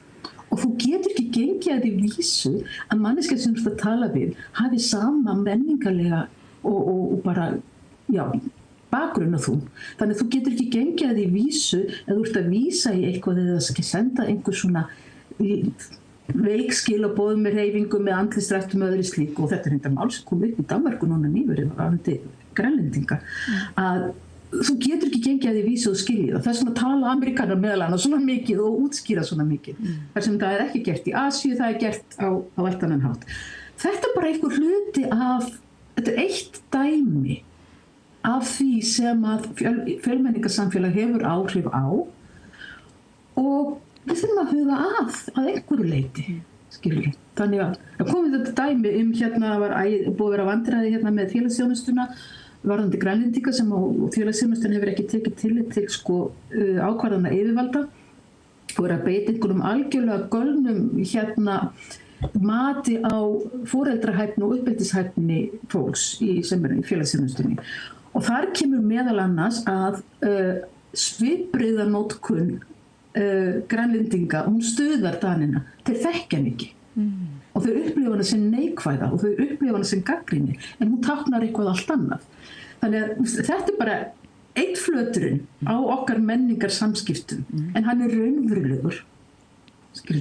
og þú getur ekki gengið að því vísu að manneskja sem þú ert að tala við hafi sama menningarlega og bara, bakgrunn að þú. Þannig að þú getur ekki gengið að því vísu að þú ert að vísa í eitthvað eða senda einhver svona veikskilaboð með hreyfingum með andlitsrættum og öðru slíku og þetta þetta mál sem kom upp í Danmörku núna nýverið varðandi Grænlendinga að þú getur ekki gengið að því vísu og skilja það. Það er svona að tala Amerikanar meðal annars svona mikið og útskýra svona mikið. Þar sem það ekki gert í Asíu, það gert á allt annan hátt. Þetta bara einhver hluti af, þetta eitt dæmi af því sem að fjölmenningarsamfélag hefur áhrif á og við þurfum að huga að einhverju leyti, skilur. Þannig að komið þetta dæmi var búið að vera vandræði með félagsþjónustuna varðandi Grænlendinga sem félagsþjónustan hefur ekki tekið tillit til ákvarðana yfirvalda og að beita einhverjum algjörlega gölnum mati á foreldrahæfni og uppeldishæfni fólks sem í félagsþjónustunni. Og þar kemur meðal annars að svipbrigðanótkun Grænlendinga, hún stuðar Danina, þeir þekkja hann ekki. Og þau upplifa hana sem neikvæða og þau upplifa hana sem gagnrýni en hún táknar eitthvað allt annað. Þannig að þetta bara einn flöturinn á okkar menningar samskiptum en hann raunverulegur.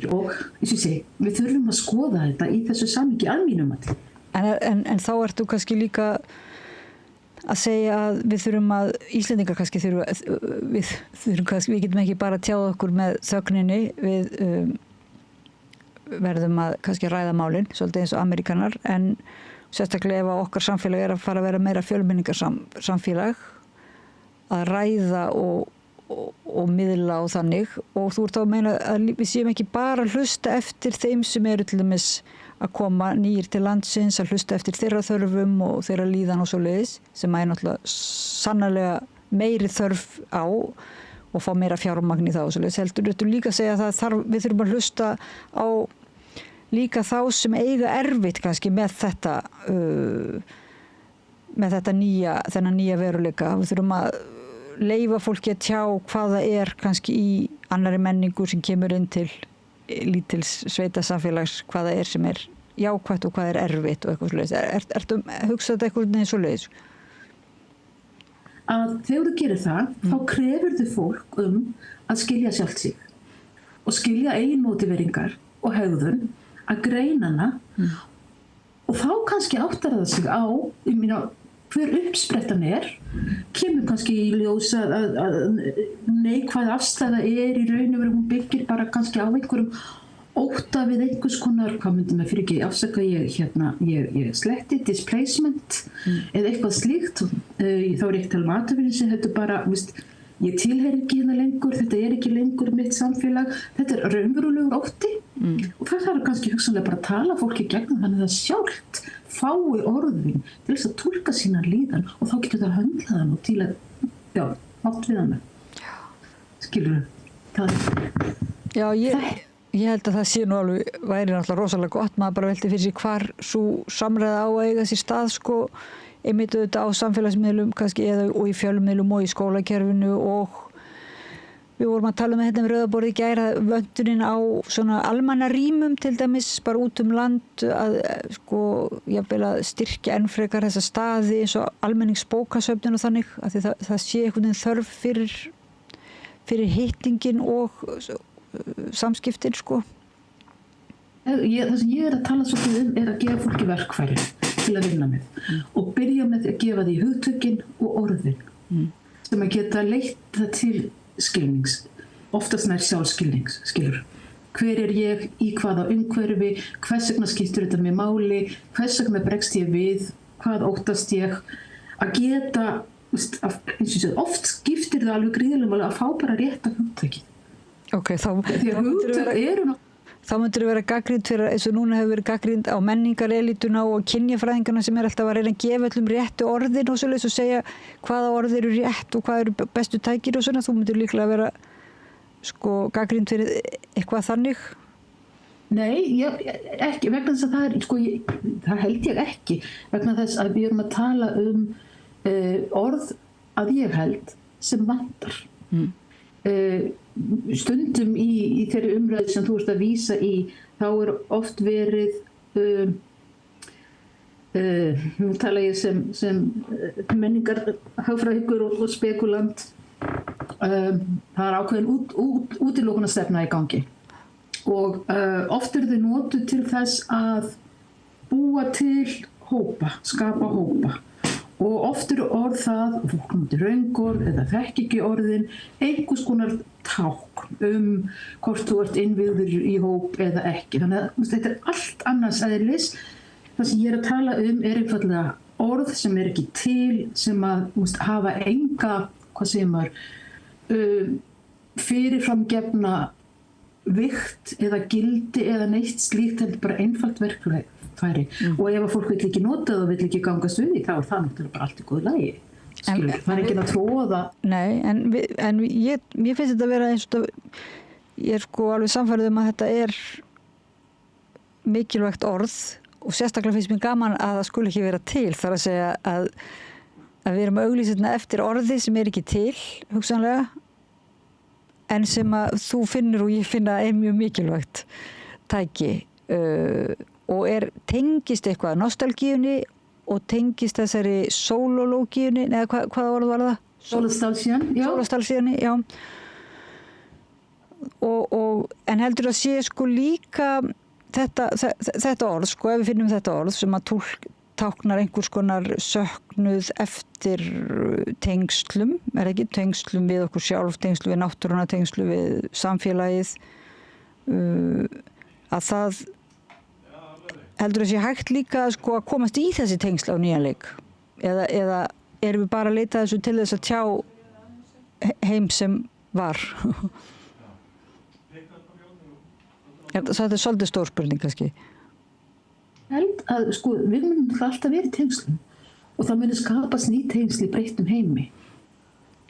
Og eins og ég segi, við þurfum að skoða þetta í þessu samhengi að mínum mati. En þá ertu kannski líka að segja að við þurfum að Íslendingar kannski við getum ekki bara að tjáða okkur með þögninni, við verðum að kannski ræða málin svolítið eins og Amerikanar en sérstaklega ef okkar samfélag að fara að vera meira fjölmenningarsamfélag að ræða og miðla og þannig og þú ert þá að meina að við séum ekki bara að hlusta eftir þeim sem eru til dæmis að koma nýjir til landsins, að hlusta eftir þeirra þörfum og þeirra líðan og svoleiðis sem náttúrulega sannarlega meiri þörf á og fá meira fjármagn í það og svoleiðis. Heldur þú líka að segja að við þurfum að hlusta á líka þá sem eiga erfitt kannski með þennan nýja veruleika. Við þurfum að leyfa fólki að tjá hvað það kannski í annarri menningu sem kemur inn til lítils sveitasamfélags, hvað það sem jákvætt og hvað erfitt og eitthvað svoleiðis. Ertu að hugsa þetta eitthvað eins og leiðis? Að þegar þú gerir það, þá krefur þau fólk að skilja sjálft sig og skilja eigin mótiveringar og hegðun, að greina hana og þá kannski áttar það sig á hver uppsprettan kemur kannski í ljós að neikvæð afstæða í raun og veru, hún byggir bara kannski á einhverjum ótta við einhvers konar, hvað myndum að fyrir ekki afsaka ég sletti, displacement eða eitthvað slíkt, þá ekki tala atvinni sem þetta bara, ég tilheyri ekki hérna lengur, þetta ekki lengur mitt samfélag, þetta raunverulegur ótti og það þarf kannski hugsanlega bara að tala fólki gegnum þannig að það sjálft fái orðin til þess að túlka sína líðan og þá getur það höndla þann og til að, átt við hana. Skilur það? Ég held að það sé nú alveg, væri náttúrulega rosalega gott, maður bara velti fyrir sig hvar svo samræða á að eiga sér stað, einmitt auðvitað á samfélagsmiðlum kannski og í fjölmiðlum og í skólakerfinu og við vorum að tala með þetta Rauðaborði í gær að vöntunin á svona almannarýmum til dæmis bara út land að jafnvel að styrkja enn frekar þessa staði eins og almenningsbókasöfnin og þannig að það sé einhvern veginn þörf fyrir hittingin og samskiptin Það sem ég að tala svolítið að gefa fólki verkfæri til að vinna með og byrja með að gefa því hugtökin og orðin sem að geta leitt það til skilnings, oftast nær sjálfskilnings, skilur. Hver ég, í hvaða umhverfi, hvers vegna skiptir þetta með máli, hvers vegna bregst ég við, hvað óttast ég, að geta, eins og sér, oft skiptir það alveg gríðarlega máli að fá bara rétta hugtökin. Ok, þá þá myndir vera gagnrýnd fyrir, eins og núna hefur verið gagnrýnd á menningarelítuna og kynjafræðingana sem alltaf að reyna að gefa öllum réttu orðin og svoleiðis og segja hvaða orð eru rétt og hvað eru bestu tækir og svona. Þú myndir líklega vera gagnrýnd fyrir eitthvað þannig? Nei, ekki, vegna þess að það held ég ekki, vegna þess að við erum að tala orð að ég held sem vantar. Stundum í þeirri umræðu sem þú ert að vísa í, þá oft verið, nú tala ég sem menningarhagfræðingur og spekulant, það ákveðin útilokunarstefna í gangi. Og oft eru þau notuð til þess að búa til hópa, skapa hópa. Og oft eru orð það, fólk notar raungorð eða þekki ekki orðin, einhvers konar tákn hvort þú ert innvíður í hóp eða ekki. Þannig að þetta allt annars eðlis. Það sem ég að tala einfaldlega orð sem ekki til, sem að hafa enga, hvað segir maður, fyrirframgefna vikt eða gildi eða neitt slíkt, þetta bara einfalt verkfæri. Og ef að fólk vill ekki nota það og vill ekki gangast við því, þá það náttúrulega bara allt í góðu lagi. Það ekki að tróða. Nei, en mér finnst þetta að vera eins og ég er alveg samfærið að þetta er mikilvægt orð og sérstaklega finnst mér gaman að það skuli ekki vera til. Þar að segja að við erum að auglýsa þetta eftir orði sem er ekki til, hugsanlega, en sem að þú finnur og ég finna er mjög mikilvægt tæki og tengist eitthvað nostalgíunni og tengist þessari sólológíunni, eða hvaða orð var það? Sólastalsíunni, já. Sólastalsíunni, já. En heldur að sé líka þetta orð, ef við finnum þetta orð sem að táknar einhvers konar söknuð eftir tengslum, ekki? Tengslum við okkur sjálf, tengslum við náttúruna, tengslum við samfélagið, að það heldur að sé hægt líka að komast í þessi tengsl á nýjan leik, eða erum við bara að leita þessu til þess að tjá heim sem var? Það er svolítið stór spurning kannski. Held að við munum alltaf verið í tengslum og það munir skapast ný tengsl í breyttum heimi,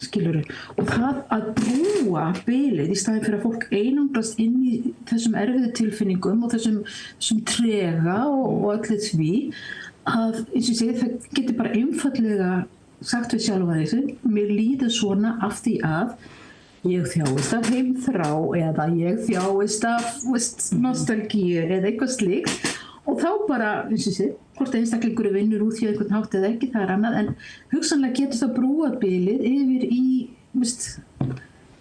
skilurðu. Og það að brúa bilið í staðinn fyrir að fólk einangrast inn í þessum erfiðu tilfinningum og þessum trega og öllu því, að eins og ég segi, það getur bara einfallega sagt við sjálfa þessu, mér líður svona af því að ég þjáist af heimþrá eða ég þjáist af nostalgíu eða eitthvað slíkt. Og þá bara, eins og sé, hvort einstaklingur vinnur út því einhvern hátt eða ekki, það er annað, en hugsanlega getur það brúað bilið yfir í,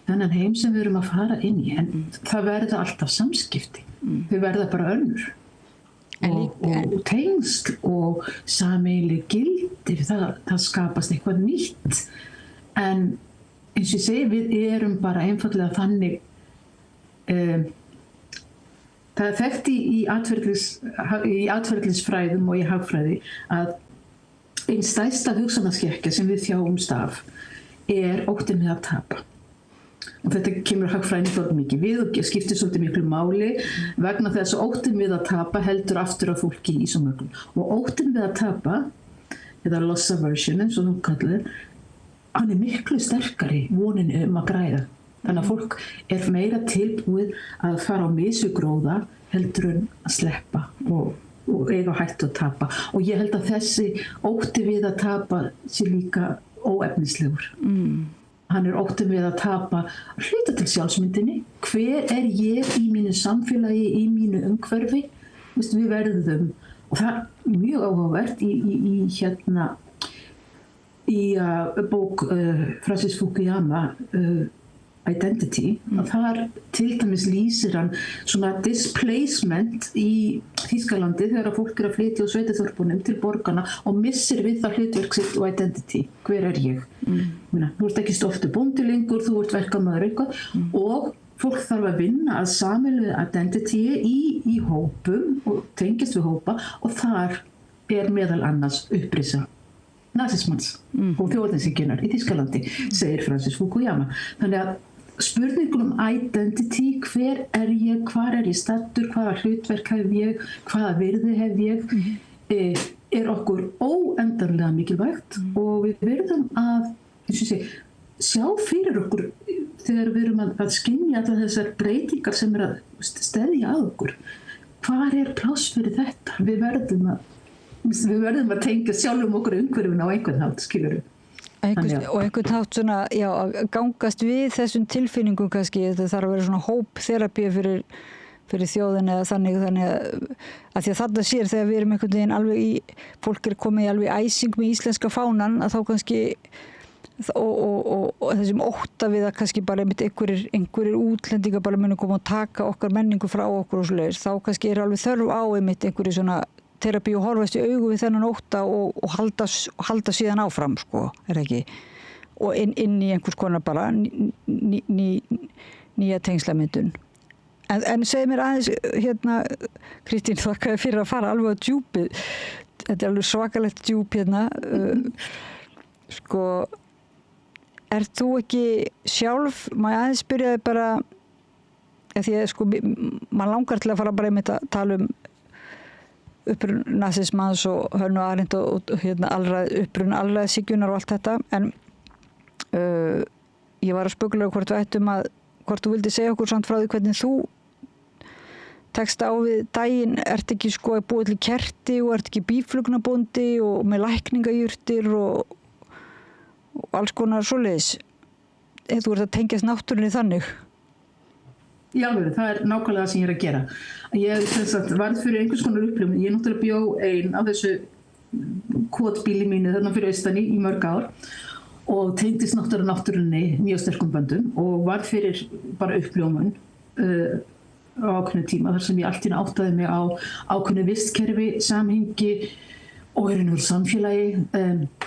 þennan heim sem við erum að fara inn í, en það verða alltaf samskipti, þau verða bara önnur. Og tengsl og sameiginleg gildi, það skapast eitthvað nýtt, en eins og ég segi, við erum bara einfallega þannig, það er þekkt í atferlisfræðum og í hagfræði að einn stærsta hugsanaskekkja sem við þjáumst af er óttinn við að tapa. Og þetta kemur hagfræðinni þótt mikið við og skiptir svolítið miklu máli vegna þess að óttinn við að tapa heldur aftur af fólki í svo mörgum. Og óttinn við að tapa, eða loss aversion eins og þú kallar, hann er miklu sterkari vonin að græða. Þannig að fólk er meira tilbúið að fara á misugróða heldur en að sleppa og eiga hættu að tapa. Og ég held að þessi ótti við að tapa sé líka óefnislegur. Hann er ótti við að tapa hluta til sjálfsmyndinni. Hver er ég í mínu samfélagi, í mínu umhverfi? Við verðum. Og það er mjög áhugavert í bók Francis Fukuyama, Identity, að þar til dæmis lýsir hann svona displacement í Þýskalandi þegar að fólk er að flytja á sveitaþorpunum til borgarna og missir við það hlutverk sitt og identity. Hver er ég? Þú ert ekki stoftu bóndi lengur, þú ert verkamaður eitthvað og fólk þarf að vinna að sameiginlegu identity í hópum og tengist við hópa og þar er meðal annars upprisa nasismans og þjóðninshyggjunar í Þýskalandi, segir Francis Fukuyama. Þannig að spurningun identity, hver ég, hvar ég staddur, hvaða hlutverk hef ég, hvaða virði hef ég, okkur óendanlega mikilvægt og við verðum að sjá fyrir okkur þegar við erum að skynja allar þessar breytingar sem að steðja að okkur. Hvar pláss fyrir þetta? Við verðum að tengja sjálfum okkur umhverfinu á einhvern hátt, skilur við. Og einhvern hátt svona, já, að gangast við þessum tilfinningum kannski, þetta þarf að vera svona hópþerapía fyrir þjóðin eða þannig að því að þarna sér þegar við erum einhvern veginn alveg fólk komið í alveg æsing með íslenska fánan að þá kannski og þessum ótta við að kannski bara einhverjir útlendingar bara munu koma og taka okkar menningu frá okkur og svoleiðis, þá kannski alveg þörf á einhverju svona terapíu og horfast í augu við þennan ótta og halda síðan áfram, sko, ekki? Og inn í einhvers konar bara nýja tengslamyndun. En segð mér aðeins, hérna, Kristín, þakka fyrir að fara alveg á djúpið. Þetta alveg svakalegt djúp hérna. Sko, þú ekki sjálf, maður aðeins byrjaði bara, því að sko, maður langar til að fara bara einmitt að tala upprunn nasismans og Hönnu Arendt og hérna upprunn alræðishyggjunnar og allt þetta, en ég var að spugla hvort þú vildi segja okkur samt frá því hvernig þú tekst á við daginn, ert ekki sko að búa til kerti og ert ekki býflugnabóndi og með lækningajurtir og alls konar svoleiðis. Þú ert að tengjast náttúrunni þannig. Í alveg, það nákvæmlega það sem ég að gera. Ég varð fyrir einhvers konar upplifun. Ég náttúrulega bjó ein á þessu kotbíli mínu þarna fyrir austan í mörg ár og tengdist náttúrunni mjög sterkum böndum og varð fyrir bara uppljómun á ákveðnu tíma þar sem ég allt í einu áttaði mig á ákveðnu vistkerfi, samhengi og í raun og veru samfélagi,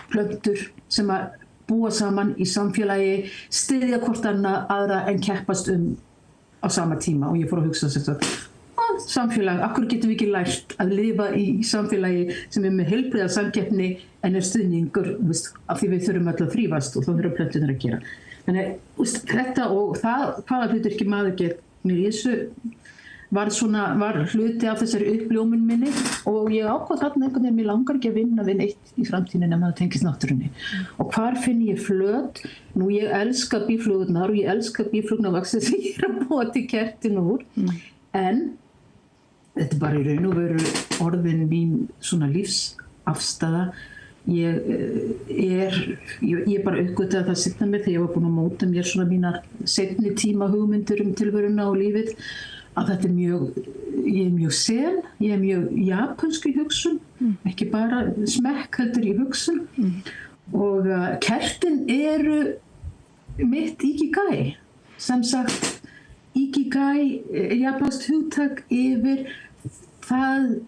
plöntur sem að búa saman í samfélagi, styðja hvort aðra en keppast á sama tíma og ég fór að hugsa samfélag, akkur getum við ekki lært að lifa í samfélagi sem með heilbrigða samkeppni en stuðningur, af því við þurfum öll að þrífast og þá þurfum plöntunar að gera. Þannig þetta og það, hvaða hlutverki maður gegnir í þessu var hluti af þessari uppljómun minni og ég ákvað þarna einhvern veginn, mér langar ekki að vinna við neitt í framtíðinni nema það tengist náttúrunni. Og hvar finn ég flöt? Nú ég elska býflugurnar og ég elska býflugnavaxið sem ég að búa til kertin úr, en þetta bara í raun og veru orðin mín svona lífsafstaða. Ég bara uppgötaði það seinna mér þegar ég var búin að móta mér svona mínar seinni tíma hugmyndir tilveruna og lífið, að þetta ég er mjög sen, ég er mjög japansk í hugsun, ekki bara smekk heldur í hugsun og kertin eru mitt ikigai, sem sagt ikigai, japanskt hugtak yfir það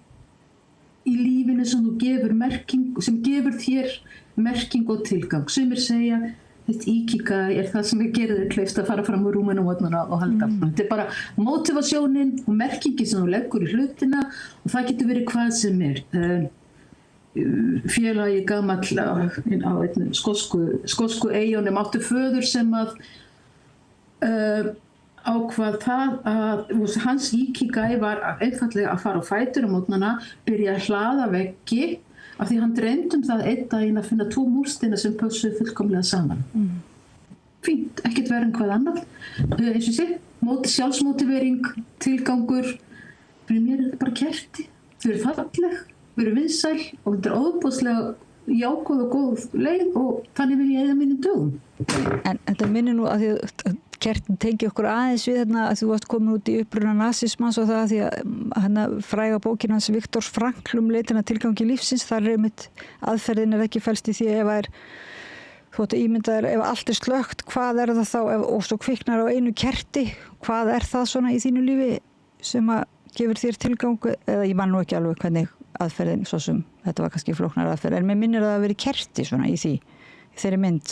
í lífinu sem þú gefur merking, sem gefur þér merking og tilgang. Sumir segja þetta ikigai það sem gerir þér kleift að fara fram úr rúminu og halda. Þetta bara motivasjónin og merkingin sem þú leggur í hlutina og það getur verið hvað sem Félagi gamall á skosku eyjunum áttu föður sem að ákvað það að hans ikigai var einfaldlega að fara á fætur á mótnana, byrja að hlaða veggi af því hann dreymdi það einn daginn að finna 2 múrsteina sem pössuðu fullkomlega saman. Fínt, ekkert verið en hvað annað. Eins og sé, sjálfsmotivering, tilgangur, fyrir mér þetta bara kerti. Þau eru falleg, þau eru vinsæl og þetta óbúðslega jákvæð og góð leið og þannig vil ég eyða mínum dögum. En þetta minnir nú að því kertin tengi okkur aðeins við þarna að þú varst komin út í uppruna nasismans og það því að fræga bókin hans Viktors Frankl leitina tilgangi lífsins, þar einmitt aðferðin ekki felst í því ef þú ætti ímyndaðir, ef allt slökkt, hvað það þá, og svo kviknar á einu kerti, hvað það svona í þínu lífi sem að gefur þér tilgang, eða ég man nú ekki alveg hvernig aðferðin, svo sem þetta var kannski flóknar aðferð, en mér minnir að það veri kerti svona í þeirri mynd.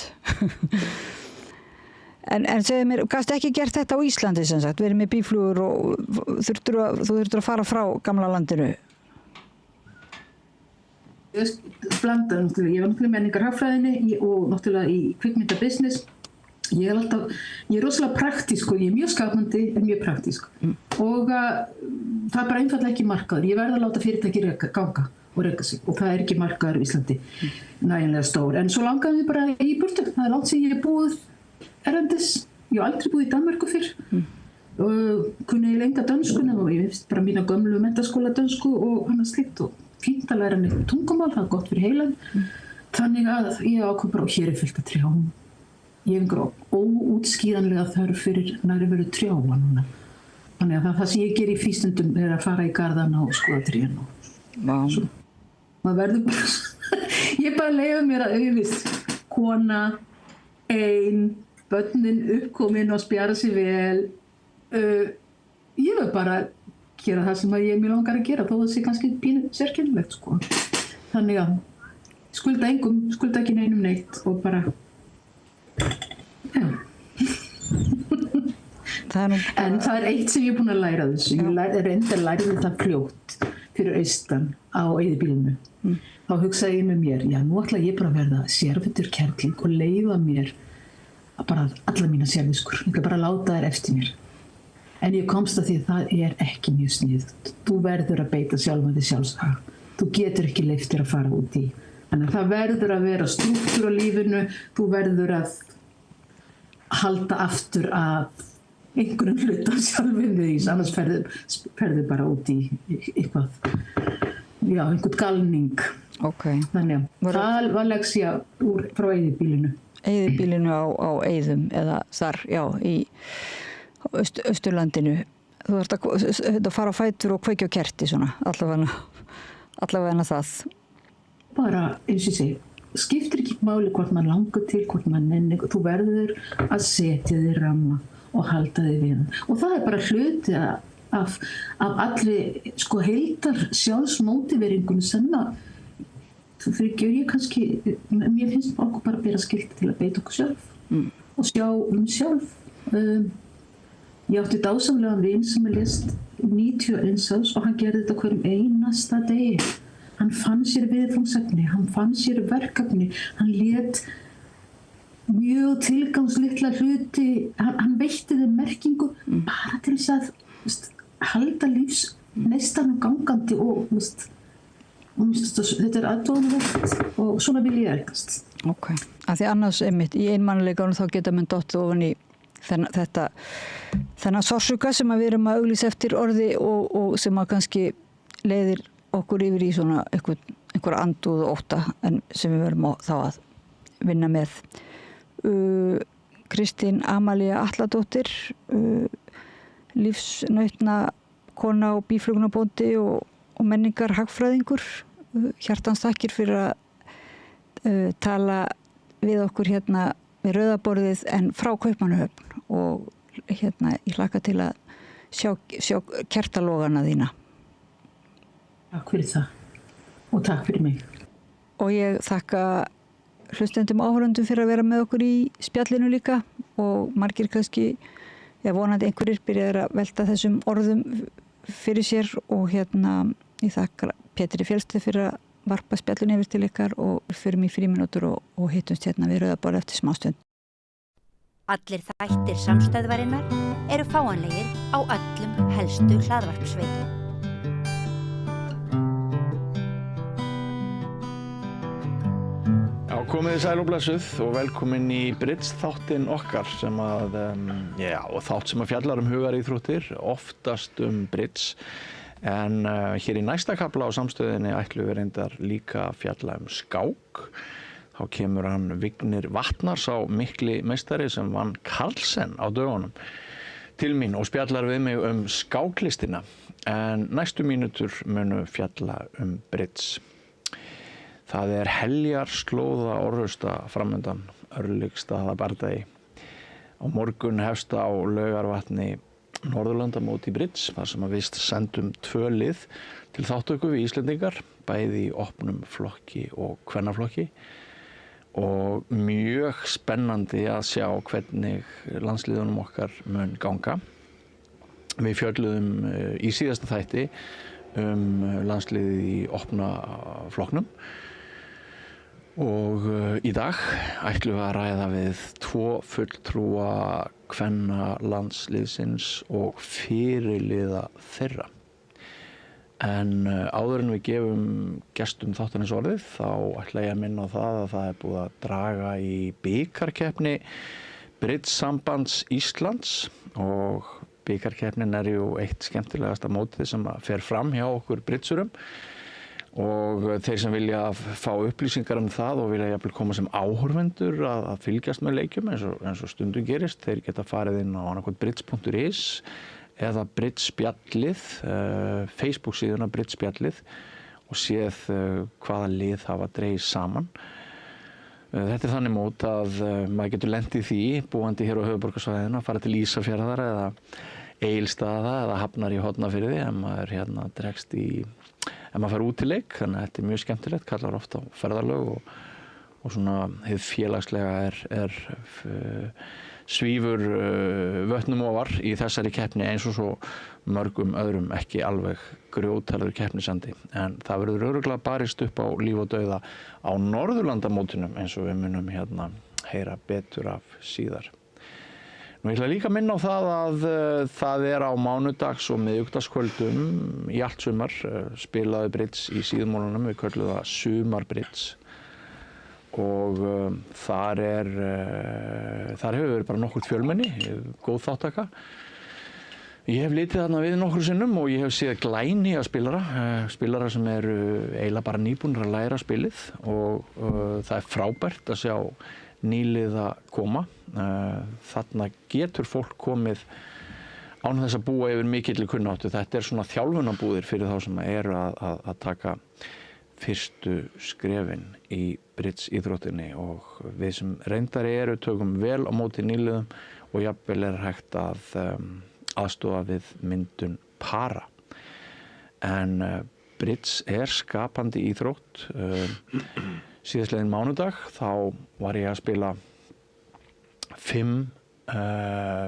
En segðu mér, gast ekki gert þetta á Íslandi sem sagt, verið með býflugur og þú þurftur að fara frá gamla landinu? Ég var náttúrulega menningarhagfræðinni og náttúrulega í kvikmyndabusiness Ég er rosalega praktísk og ég er mjög skapandi en mjög praktísk og það er bara einfallega ekki markaður. Ég verð að láta fyrirtæki ganga og reka sig og það er ekki markaður í Íslandi nægilega stór. En svo langaði ég bara í burtu. Það er langt sem ég hef búið erlendis. Ég hef aldrei búið í Danmörku fyrr. Kunni ég lenga dönskun og ég veist bara mína gömlu menntaskóla dönsku og annað slíkt og fínt að læra neitt tungumál, það er gott fyrir heilan. Þannig að ég ákvað bara og hér er fullt af trjám. Ég hef einhver óútskýranlega þörf fyrir nærveru trjáa núna. Þannig að það sem ég ger í frístundum er að fara í garðana og skoða trén og svo. Maður verður bara, ég bara leyfa mér að auðvist kona, börnin uppkomin og spjara sig vel. Ég vil bara gera það sem mér langar að gera, þó það sé kannski pínu sérkennilegt, sko. Þannig að skulda ekki neinum neitt og bara En það er eitt sem ég er búin að læra þessu. Ég reyndi að læra þetta fljótt fyrir austan á eyðibýlinu. Þá hugsaði ég með mér, já nú ætla ég bara að verða sérfættur kerling og leyfa mér bara alla mína sérviskur. Ég ætla bara að láta þær eftir mér. En ég komst að því að það er ekki mjög sniðugt. Þú verður að beita sjálfum þig sjálfsag. Þú getur ekki leyft þér að fara út í. Þannig að það verður að vera strúktúr á lífinu. Þú verður að halda aftur að einhverjum hluta sjálfum því, annars ferðu bara út í eitthvað, já, einhvern galning. Þannig að það var leksía frá eyðibýlinu. Eyðibýlinu á Eyðum eða þar, já, í Austurlandinu. Þú ert að fara á fætur og kveikja á kerti svona, allavega það. Bara, eins og ég segi, skiptir ekki máli hvort maður langar til, hvort maður nenni, þú verður að setja þig ramma og halda þig við. Og það er bara hluti af allri sko heildar sjálfsmótiveringunum sem þú fyrir ég kannski, mér finnst okkur bara bera skilti til að beita okkur sjálf og sjá sjálf. Ég átti dásamlegan vin sem lést 91 árs og hann gerði þetta hverjum einasta degi. Hann fann sér viðfangsefni, hann fann sér verkefni, hann lét mjög tilgangslitla hluti, hann veitti þeim merkingu bara til þess að halda lífsneistanum gangandi og þetta er aðdóðanlegt og svona vil ég ergast. Ok, af því annars einmitt í einmannuleikanum þá geta menn dottið ofan í þennan sársauka sem við erum að auglýsa eftir orði og sem að kannski leiðir okkur yfir í svona einhver andúð og ótta en sem við verum þá að vinna með. Kristín Amalía Atladóttir, lífsnautna kona og býflugnabóndi og menningar hagfræðingur. Hjartans þakkir fyrir að tala við okkur hérna við Rauðaborðið en frá Kaupmannahöfn og hérna ég hlakka til að sjá kertalogana þína. Takk fyrir það og takk fyrir mig. Og ég þakka hlustendum áhorfendum fyrir að vera með okkur í spjallinu líka og margir kannski, vonandi einhverjir byrjaðir að velta þessum orðum fyrir sér og hérna ég þakka Pétri Fjellsteð fyrir að varpa spjallinu yfir til ykkar og fyrir mig frímínútur og hittumst hérna við Rauðaborð eftir smástund. Allir þættir samstæðvarinnar eru fáanlegir á öllum helstu hlaðvarpsveitum. Komið þið sæl og blessuð og velkomin í Bridge þáttinn okkar sem að, og þátt sem að fjallar hugaríþróttir, oftast Bridge. En hér í næsta kafla á samstöðinni ætlum við reyndar líka að fjalla skák. Þá kemur hann Vignir Vatnars á mikli meistari sem vann Carlsen á dögunum til mín og spjallar við mig skáklistina. En næstu mínútur munu fjalla Bridge. Það er heljarslóða orrusta framundan Örlygsstaða bardagi. Á morgun hefst á Laugarvatni Norðurlandamót í Bridge, þar sem við sendum 2 lið til þáttöku við Íslendingar, bæði í opnum flokki og kvennaflokki. Og mjög spennandi að sjá hvernig landsliðunum okkar mun ganga. Við fjölluðum í síðasta þætti landsliðið í opna flokknum. Og í dag ætlum við að ræða við 2 fulltrúa kvennalandsliðsins og fyrirliða þeirra. En áður en við gefum gestum þáttarins orðið, þá ætla ég að minna á það að það er búið að draga í bikarkeppni Bridge-sambands Íslands og bikarkeppnin er jú eitt skemmtilegasta mótið sem fer fram hjá okkur bridsurum. Og þeir sem vilja fá upplýsingar það og vilja jafnvel koma sem áhorfendur að fylgjast með leikjum eins og stundum gerist, þeir geta farið inn á annaðhvort bridge.is eða Bridge-spjallið, Facebook-síðuna Bridge-spjallið og séð hvaða lið hafa dregist saman. Þetta þannig mót að maður getur lent í því, búandi hér á höfuðborgarsvæðinu, að fara til Ísafjarðar eða Egilsstaða eða Hafnar í Hornafirði ef maður dregst ef maður fer út í leik, þannig að þetta er mjög skemmtilegt, kallar ofta á ferðalög og svona hið félagslega svífur vötnum ofar í þessari keppni eins og svo mörgum öðrum ekki alveg grjótharður keppnisandi. En það verður örugglega barist upp á líf og dauða á Norðurlandamótunum eins og við munum heyra betur af síðar. Nú ég ætla líka að minna á það að það er á mánudags- og miðvikudagskvöldum í allt sumar spilaði Bridge í síðumólunum, við köllum það Sumarbridge. Og þar hefur verið bara nokkurt fjölmenni, góð þáttaka. Ég hef litið þarna við nokkrum sinnum og ég hef séð glænýja spilara sem eru eiginlega bara nýbúnir að læra spilið og það er frábært að sjá nýlið að koma. Þarna getur fólk komið án þess að búa yfir mikilli kunnáttu. Þetta er svona þjálfunarbúðir fyrir þá sem eru að taka fyrstu skrefin í Bridge íþróttinni og við sem reyndari tökum vel á móti nýliðum og jafnvel hægt að aðstoða við myndun para. En Bridge er skapandi íþrótt. Síðastliðinn mánudag þá var ég að spila 5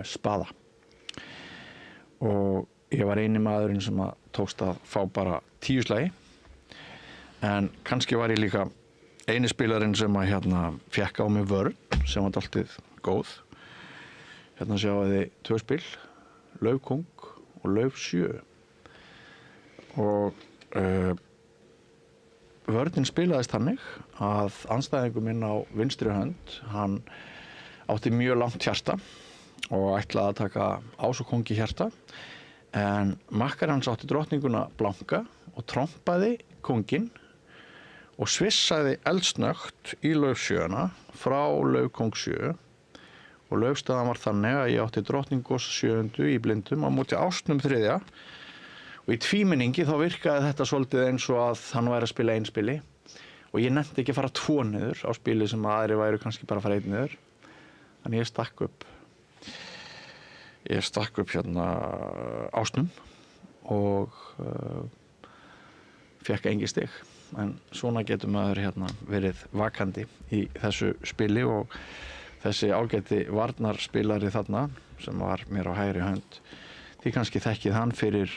spaða og ég var eini maðurinn sem tókst að fá bara 10 slagi. En kannski var ég líka eini spilarinn sem fékk á mig vörn sem var dálítið góð. Hérna sjáum við 2 spil, lauf kóng og lauf 7. Og vörnin spilaðist þannig að andstæðingur minn á vinstri hönd, hann átti mjög langt hjarta og ætlaði að taka ás og kóng í hjarta. En makkar hans átti drottninguna blanka og trompaði kónginn og svissaði eldsnögt í lauf 7 frá lauf kóng 7 og laufstaðan var þannig að ég átti drottningos 7 í blindum á móti ásnum 3. Og í tvímenningi þá virkaði þetta svolítið eins og að hann væri að spila einspili og ég nefndi ekki að fara 2 niður á spili sem aðri væru kannski bara að fara 1 niður. Þannig ég stakk upp ásnum og fékk engin stig. En svona getur maður verið vakandi í þessu spili og þessi ágæti varnarspilari þarna sem var mér á hægri hönd, því kannski þekkið hann fyrir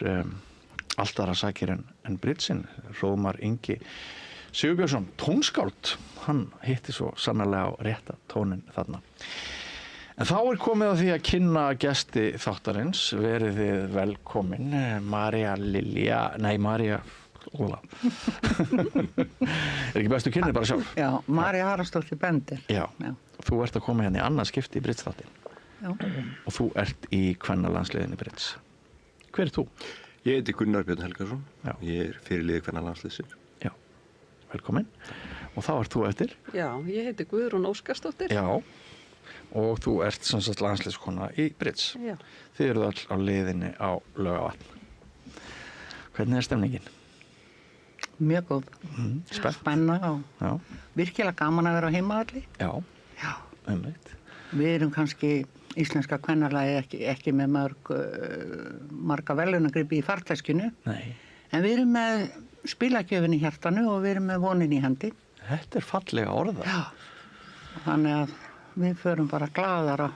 allt aðra sakir en Bridge-in, Hróðmar Ingi Sigurbjörnsson, tónskáld, hann hitti svo sannarlega á rétta tónin þarna. En þá er komið að því að kynna gesti þáttarins, verið þið velkomin, María Óla. Er ekki bestu kynnið bara sjálf? Já, María Haraldsdóttir Bender. Já, þú ert að koma hérna í annað skipti í Bridge-þáttinn. Já. Og þú ert í kvennalandsliðinni Bridge. Hver er þú? Ég heiti Gunnar Björn Helgason. Já. Ég er fyrirliði kvennalandsliðsins. Já, velkomin. Og þá ert þú eftir? Já, ég heiti Guðrún Óskarsdóttir. Já, og þú ert sem sagt landsliðskona í Bridge. Já. Þið eruð öll á liðinni á Laugavatn. Hvernig er stemningin? Mjög góð. Spenna og virkilega gaman að vera á heimavalli. Já, einmitt. Við erum kannski íslenska kvennalagi ekki með marga velunagripi í farteskinu. Nei. En við erum með spilagjöfin í hjartanu og við erum með vonin í hendi. Þetta er fallega orða. Já. Þannig að við förum bara glaðara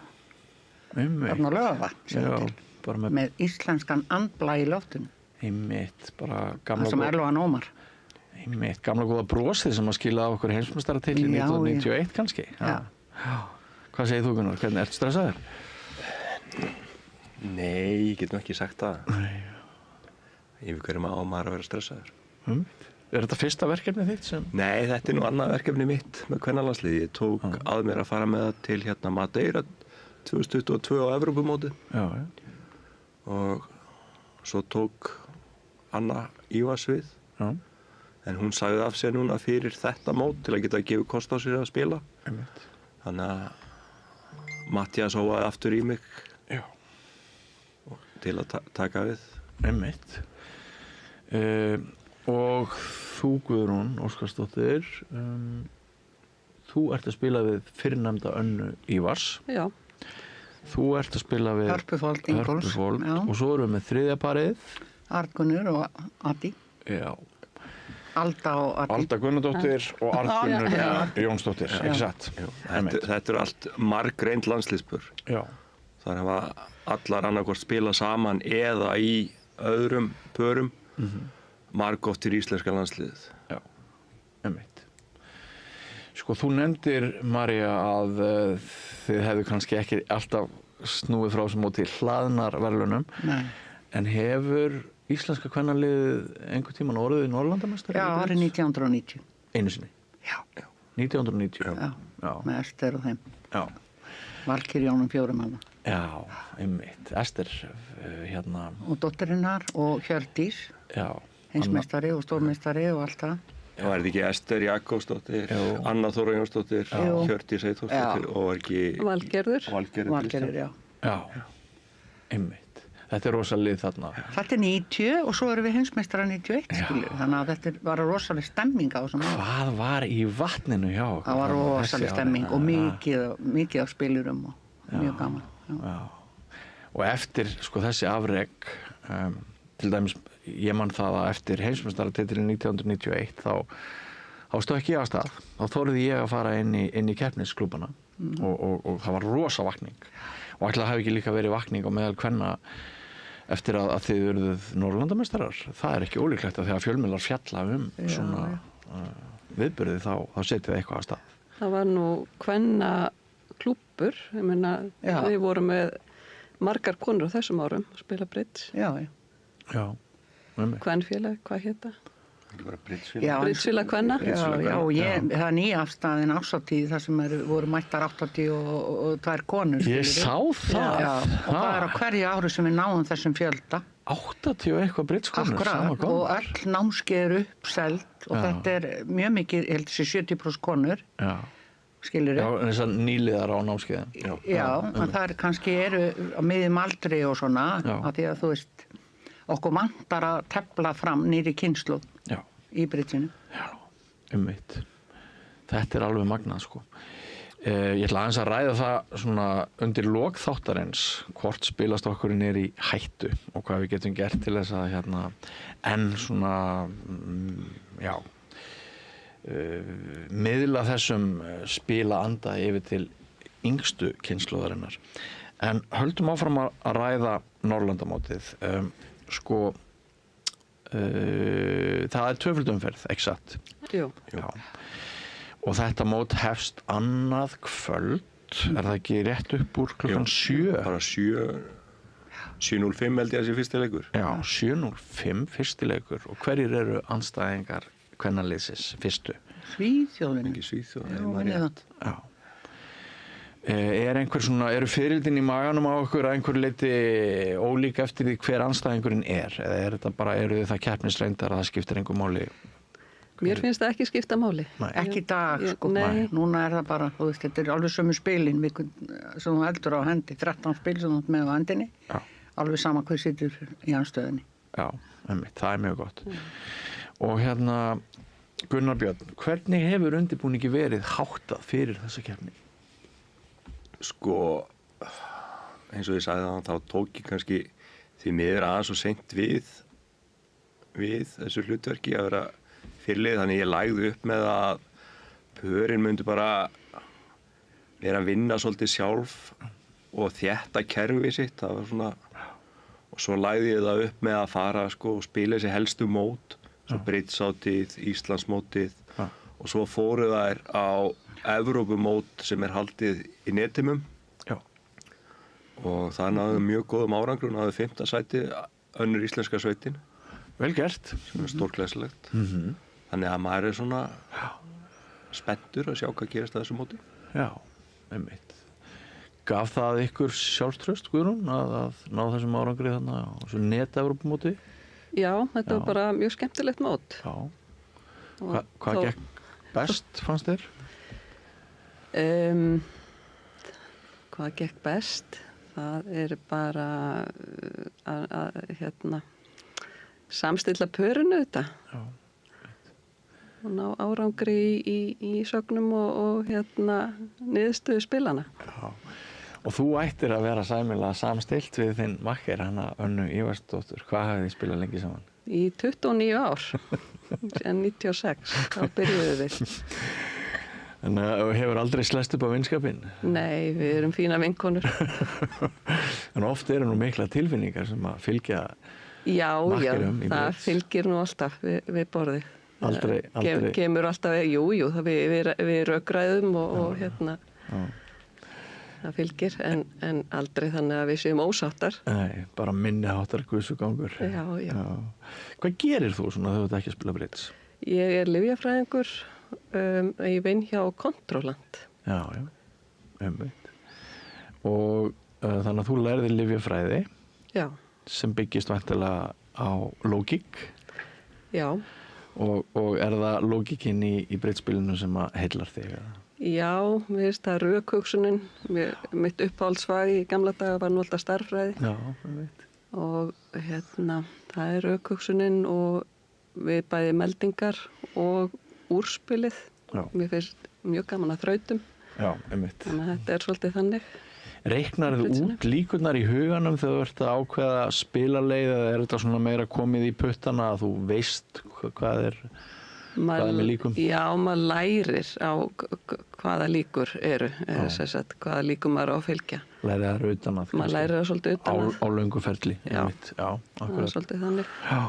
þarna á Laugavatn með íslenskan andblæ í loftinu. Einmitt, bara gamla það sem Erlóan Ómar. Einmitt, gamla góða brosið sem að skila á okkur heimsmeistaratitil 1991 kannski. Já. Hvað segir þú, Gunnar? Hvernig ertu stressaður? Nei, ég get nú ekki sagt það. Nei. Yfir hverjum á maður að vera stressaður. Er þetta fyrsta verkefni þitt sem? Nei, þetta er nú annað verkefni mitt með kvennalandsliðið. Ég tók að mér að fara með það til hérna Madeira 2022 á Evrópumótið. Já. Og svo tók Anna Ívars við. Já. En hún sagði af sér núna fyrir þetta mót til að geta að gefa kost á sér að spila. Einmitt. Þannig að Mattias hóaði aftur í mig. Já. Til að taka við. Einmitt. Og þú, Guðrún Óskarsdóttir, þú ert að spila við fyrrnefnda Önnu Ívars. Já. Þú ert að spila við Hörpufold Ingólfs. Og svo erum við með þriðja parið. Arngunnur og Addi. Já. Alda og Addi. Alda Gunnardóttir og Arngunnur Jónsdóttir, ekki satt? Þetta eru allt margreind landsliðspör. Já. Það hafa allar annarkvort spila saman eða í öðrum pörum margótt til íslenska landsliðið. Já, einmitt. Sko, þú nefndir, María, að þið hefðu kannski ekki alltaf snúið frá sem móti hlaðnar verðlaunum. Nei. En hefur íslenska kvennaliðið einhver tíman orðið Norðurlandameistari? Já, árið 1990. Einu sinni? Já. 1990? Já, með Ester og þeim. Já. Valkyrjónum 4 manna. Já, einmitt. Ester, hérna... Og dóttirinnar og Hjördís. Já. Heimsmeistari og stórmeistari og allt það. Það var ekki Ester Jakobsdóttir, Anna Þóra Jónsdóttir, Hjördís Eyþórsdóttir og var ekki... Valgerður, já. Já, einmitt. Þetta er rosalega þarna. Þetta er 90 og svo erum við heimsmeistara 91, skilur. Þannig að þetta var rosalega stemming á þessum árum. Hvað var í vatninu hjá okkur? Það var rosalega stemming og mikið af spilurum og mjög gaman. Já. Og eftir sko þessi afrek, til dæmis, ég man það að eftir heimsmeistaratitilinn 1991 þá stökk ég af stað. Þá þorði ég að fara inn í keppnisklúbbana og það var rosa vakning. Og ætla að hafi ekki líka verið vakning á meðal kvenna eftir að þið eruð Norðurlandameistarar. Það er ekki ólíklegt að þegar fjölmiðlar fjalla svona viðburði þá setjum við eitthvað af stað. Það var nú kvenna klúbbur, ég meina við vorum með margar konur á þessum árum að spila bridge. Já. Kvennfélag, hvað hétt það? Bridgefélag. Bridgefélag kvenna. Já, það er nýafstaðin ásatíð þar sem voru mættar 82 konur. Ég sá það. Já, og það er á hverju ári sem við náum þessum fjölda. 80 og eitthvað bridgekonur. Akkurat, og öll námskeið eru uppselt og þetta er mjög mikið, ég held þessi 70% konur. Já. Skilur Já, en þessar nýliðar á námskeiðin. Já, en það er kannski eru á miðjum aldri og svona, af því að þú veist, okkur vantar að tefla fram nýri kynslóð í bridgeinu. Já, einmitt. Þetta er alveg magnað, sko. Ég ætla aðeins að ræða það svona undir lok þáttarins hvort spilast okkurinn er í hættu og hvað við getum gert til þess að en svona miðla þessum spila anda yfir til yngstu kynslóðarinnar. En höldum áfram að ræða Norðurlandamótið. Það er tvöföldumferð, ekki satt? Jú. Já. Og þetta mót hefst annað kvöld, er það ekki rétt upp úr klukkan 7? Bara 7:05 held ég að sé fyrsti leikur. Já, 7:05 fyrsti leikur. Og hverjir eru andstæðingar kvennaliðsins fyrstu? Svíþjóðin. Ekki Svíþjóðin. Já. Eru fyririldin í maganum á okkur að einhver leiti ólík eftir því hver andstæðingurinn er? Eða er þetta bara, eru þið það keppnisreyndar að það skiptir engu máli? Mér finnst það ekki skipta máli. Ekki í dag, sko. Núna er það bara, þú veist, þetta er alveg sömu spilin sem þú heldur á hendi, 13 spil sem þú ert með á hendinni. Já. Alveg sama hvað situr í anstöðinni. Já, það er mjög gott. Og Gunnar Björn, hvernig hefur undirbúningi verið háttað fyrir þessa keppni? Sko, eins og ég sagði það, þá tók ég kannski því miður aðeins og seint við þessu hlutverki að vera fyrirlið, þannig ég lagði upp með að pörin myndi bara vera að vinna svolítið sjálf og þétta kerfið sitt, það var svona, og svo lagði ég það upp með að fara og spila þessi helstu mót svo Bridge-átið, Íslandsmótið og svo fóru þær á Evrópumót sem haldið í Netimum og það náðu mjög góðum árangri og náðu 5. sæti önnur íslenska sveitin. Vel gert. Sem stórglæsilegt. Þannig að maður svona spenntur að sjá hvað gerast að þessu móti. Já, einmitt. Gaf það ykkur sjálfstraust, Guðrún, að ná þessum árangri þarna á þessu net-Evrópumóti? Já, þetta var bara mjög skemmtilegt mót. Já. Hvað gekk best, fannst þér? Hvað gekk best? Það bara að samstilla pörinu þetta. Já. Og ná árangri í sögnum og niðurstöðu spilana. Já. Og þú ættir að vera sæmilega samstillt við þinn makker, hana Önnu Ívarsdóttur. Hvað hafið þið spilað lengi saman? Í 29 ár, en 96, þá byrjuðu við. En hefur aldrei slæst upp á vinskapinn? Nei, við erum fína vinkonur. En oft eru nú mikla tilfinningar sem að fylgja makkerum í bríts. Það fylgir nú alltaf við borðið. Aldrei. Kemur alltaf, jú, við rökræðum og það fylgir, en aldrei þannig að við séum ósáttar. Nei, bara minniháttar gusugangur. Já. Hvað gerir þú svona þegar þú ert ekki að spila bríts? Ég lyfjafræðingur. Ég vinn hjá Kontrolland. Já, einmitt. Og þannig að þú lærðir lyfjafræði. Já. Sem byggist væntanlega á lógík. Já. Og það lógíkin í britspilinu sem að heillar þig? Já, mér finnst það rökhugsunin. Mitt uppáhaldsfag í gamla daga var nú alltaf stærðfræði. Já, einmitt. Og það rökhugsunin og við bæði meldingar og úrspilið. Já. Mér finnst mjög gaman að þrautum. Já, einmitt. Þannig að þetta svolítið þannig. Reiknar þið út líkurnar í huganum þegar þú ert að ákveða spilaleið eða er þetta svona meira komið í puttana að þú veist hvað er með líkum? Já, maður lærir á hvaða líkur eru, hvaða líkum maður á að fylgja. Lærir það utan að? Maður lærir það svolítið utan að. Á löngu ferli? Já, akkurat. Það er svolítið þannig. Já.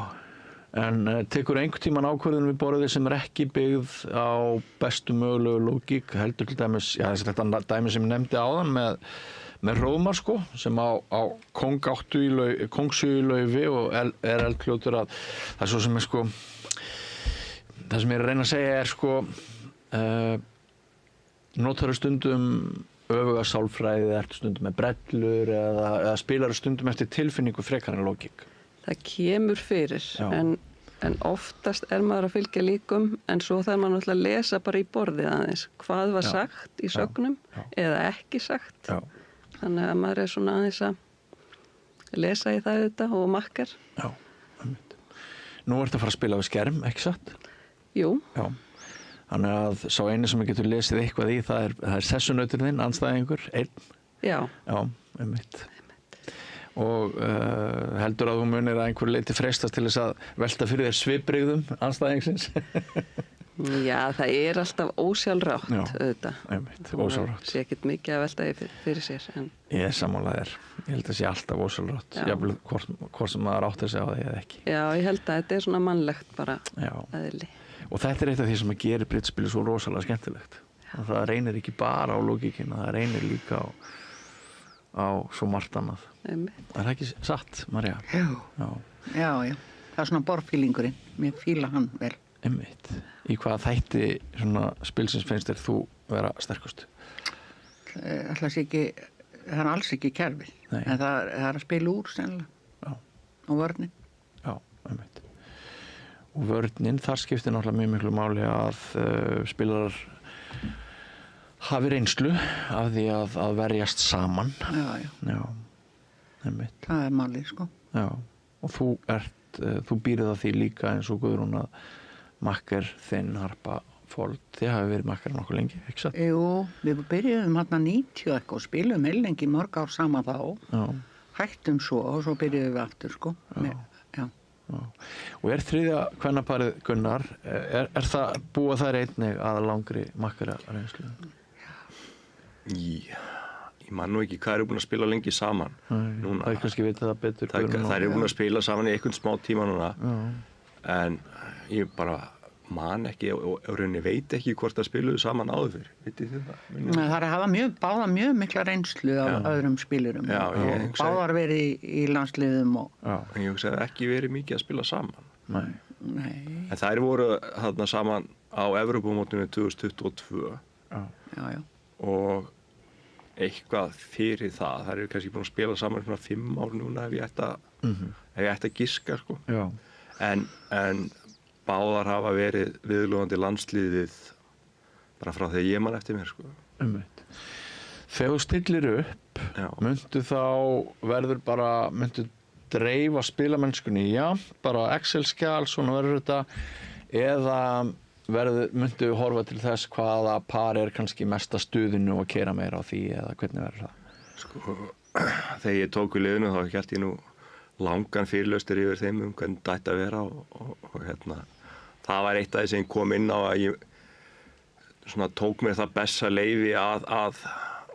En tekur einhvern tíman ákvörðun við borðið sem ekki byggð á bestu mögulegu lógík, heldur til dæmis, þetta dæmi sem ég nefndi áðan með Hróðmar sem á kóngsugju í laufi og er eldfljótur að það er svo sem það sem ég er að reyna að segja notar stundum öfuga sálfræði, ertu stundum með brellur eða spilar stundum eftir tilfinningu frekar en lógík. Það kemur fyrir, en oftast er maður að fylgja líkum, en svo þarf maður náttúrulega að lesa bara í borðið aðeins. Hvað var sagt í sögnum eða ekki sagt. Já. Þannig að maður er svona aðeins að lesa í það þetta og makkar. Já, einmitt. Nú ertu að fara að spila við skerm, ekki satt? Jú. Já. Þannig að sá eini sem getur lesið eitthvað í, það er sessunauturinn þinn, andstæðingur, einn. Já. Já, einmitt. Og heldur að þú munir að einhver leiti freistast til þess að velta fyrir þér svipbrigðum andstæðingsins? Já, það er alltaf ósjálfrátt auðvitað. Einmitt, ósjálfrátt. Það sé ekkert mikið að velta fyrir sér. Ég er sammála þér. Ég held að sé alltaf ósjálfrátt. Jafnvel hvort sem maður áttar sig á því eða ekki. Já, ég held að þetta er svona mannlegt bara eðli. Og þetta er eitt af því sem að gerir britspilið svo rosalega skemmtilegt. Og það reynir ekki bara á lógíkina, það reynir líka á svo margt annað. Er það ekki satt, María? Já. Það er svona borðfílingurinn. Mér fíla hann vel. Einmitt. Í hvaða þætti svona spilsins finnst þér þú vera sterkust? Það er alls ekki kerfið. En það er að spila úr sennilega. Já. Og vörnin. Já, einmitt. Og vörnin, þar skiptir náttúrulega mjög miklu máli að spilarar hafi reynslu af því að verjast saman. Já. Einmitt. Það er málið, sko. Já. Og þú býrð að því líka eins og Guðrún að makker þinn Harpa Fold, þið hafi verið makkar nokkuð lengi, ekki satt? Jú, við byrjuðum hérna 90 eitthvað og spilum heilengi mörg ár saman þá. Já. Hættum svo og svo byrjuðum við aftur, sko. Já. Og er þriðja kvennaparið Gunnar, er það búa þær einnig að langri makkara reynslu? Ég man nú ekki hvað eru búin að spila lengi saman. Það er kannski vitað það betur. Það eru búin að spila saman í einhvern smá tíma núna. en ég bara man ekki og rauninni veit ekki hvort það spiluðu saman áður fyrir, vitið þið það? Það er að hafa báðar mjög mikla reynslu af öðrum spilurum og báðar verið í landsliðum en ég hugsaði ekki verið mikið að spila saman. Nei. En þær voru þarna saman á Evrópumótinu 2022 og eitthvað fyrir það, þær eru kannski búin að spila saman svona 5 ár núna ef ég ætti að giska sko. En báðar hafa verið viðlúðandi landsliðið bara frá þegar ég man eftir mér sko. Þegar þú stillir upp, myndu dreifa spilamennskunni, bara Excel-skjal, svona verður þetta, eða myndu horfa til þess hvaða par kannski mesta stuðinu og keyra meira á því, eða hvernig verður það? Sko, þegar ég tók við liðinu þá hélt ég nú langan fyrirlestur yfir þeim hvernig þetta ætti að vera og það var eitt af því sem kom inn á að ég svona tók mér það besta leyfi að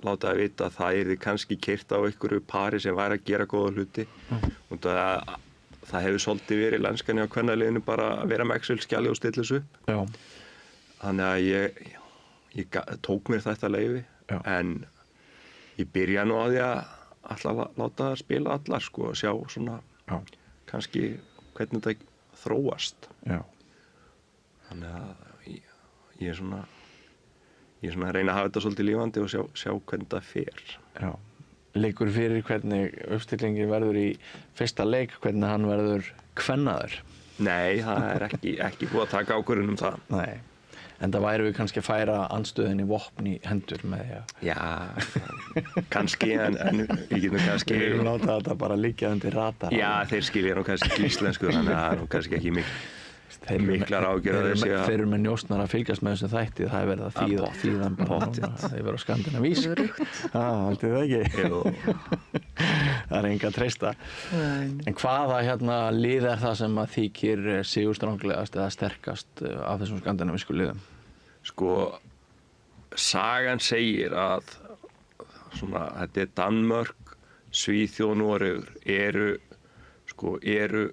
láta það vita að það yrði kannski keyrt á einhverju pari sem væri að gera góða hluti og það hefur svolítið verið lenskan hjá kvennaliðinu bara að vera með Excel-skjali og stilla þessu upp. Þannig að ég tók mér þetta leyfi en ég byrja nú á því að alltaf láta það spila allar sko og sjá svona kannski hvernig þetta þróast. Þannig að ég er svona að reyna að hafa þetta svolítið lífandi og sjá hvernig þetta fer. Leikur fyrir hvernig uppstillingin verður í fyrsta leik, hvernig hann verður kvennaður? Nei, það er ekki búið að taka ákvörðun það. Nei, en það væri við kannski að færa andstöðinni vopn í hendur með því að... Já, kannski, en við getum kannski... Við erum látað þetta bara liggja undir radar. Já, þeir skilja nú kannski ekki íslensku, þannig að það er nú kannski ekki miklar ágjörð þeir eru með njósnar að fylgjast með þessum þætti, það er verið að þýðan bara núna, það er verið á skandinavísk haldið það ekki? Það er enga að treysta. En hvaða lið er það sem að þykir sigurstranglegast eða sterkast af þessum skandinavísku liðum? Sko, sagan segir að þetta er Danmörk, Svíþjóð, Noregur eru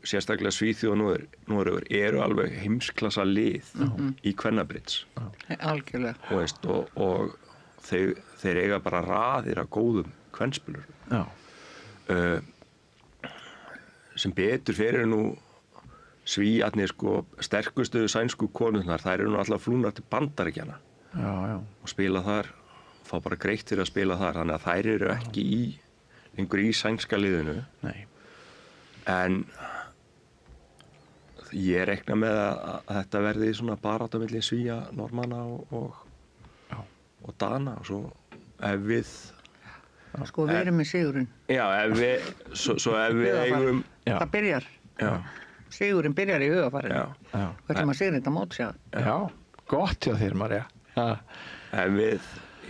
sérstaklega Svíþjóð og Noregur eru alveg heimsklassa lið í kvennabrits. Algjörlega. Og þeir eiga bara raðir af góðum kvennspilurum. Sem betur fyrir nú Svíarnir sterkustu sænsku konurnar, þær eru nú alltaf flúnar til Bandaríkjanna og spila þar, fá bara greitt fyrir að spila þar, þannig að þær eru ekki lengur í sænska liðinu. Nei. En ég rekna með að þetta verði svona barátta milli Svíja, Normanna og Dana og svo ef við Sko við erum með sigurinn. Já, ef við eigum það byrjar. Sigurinn byrjar í hugafarinu. Hvernig maður sigurinn þetta mótsjá. Já, gott hjá þér Marja. Ef við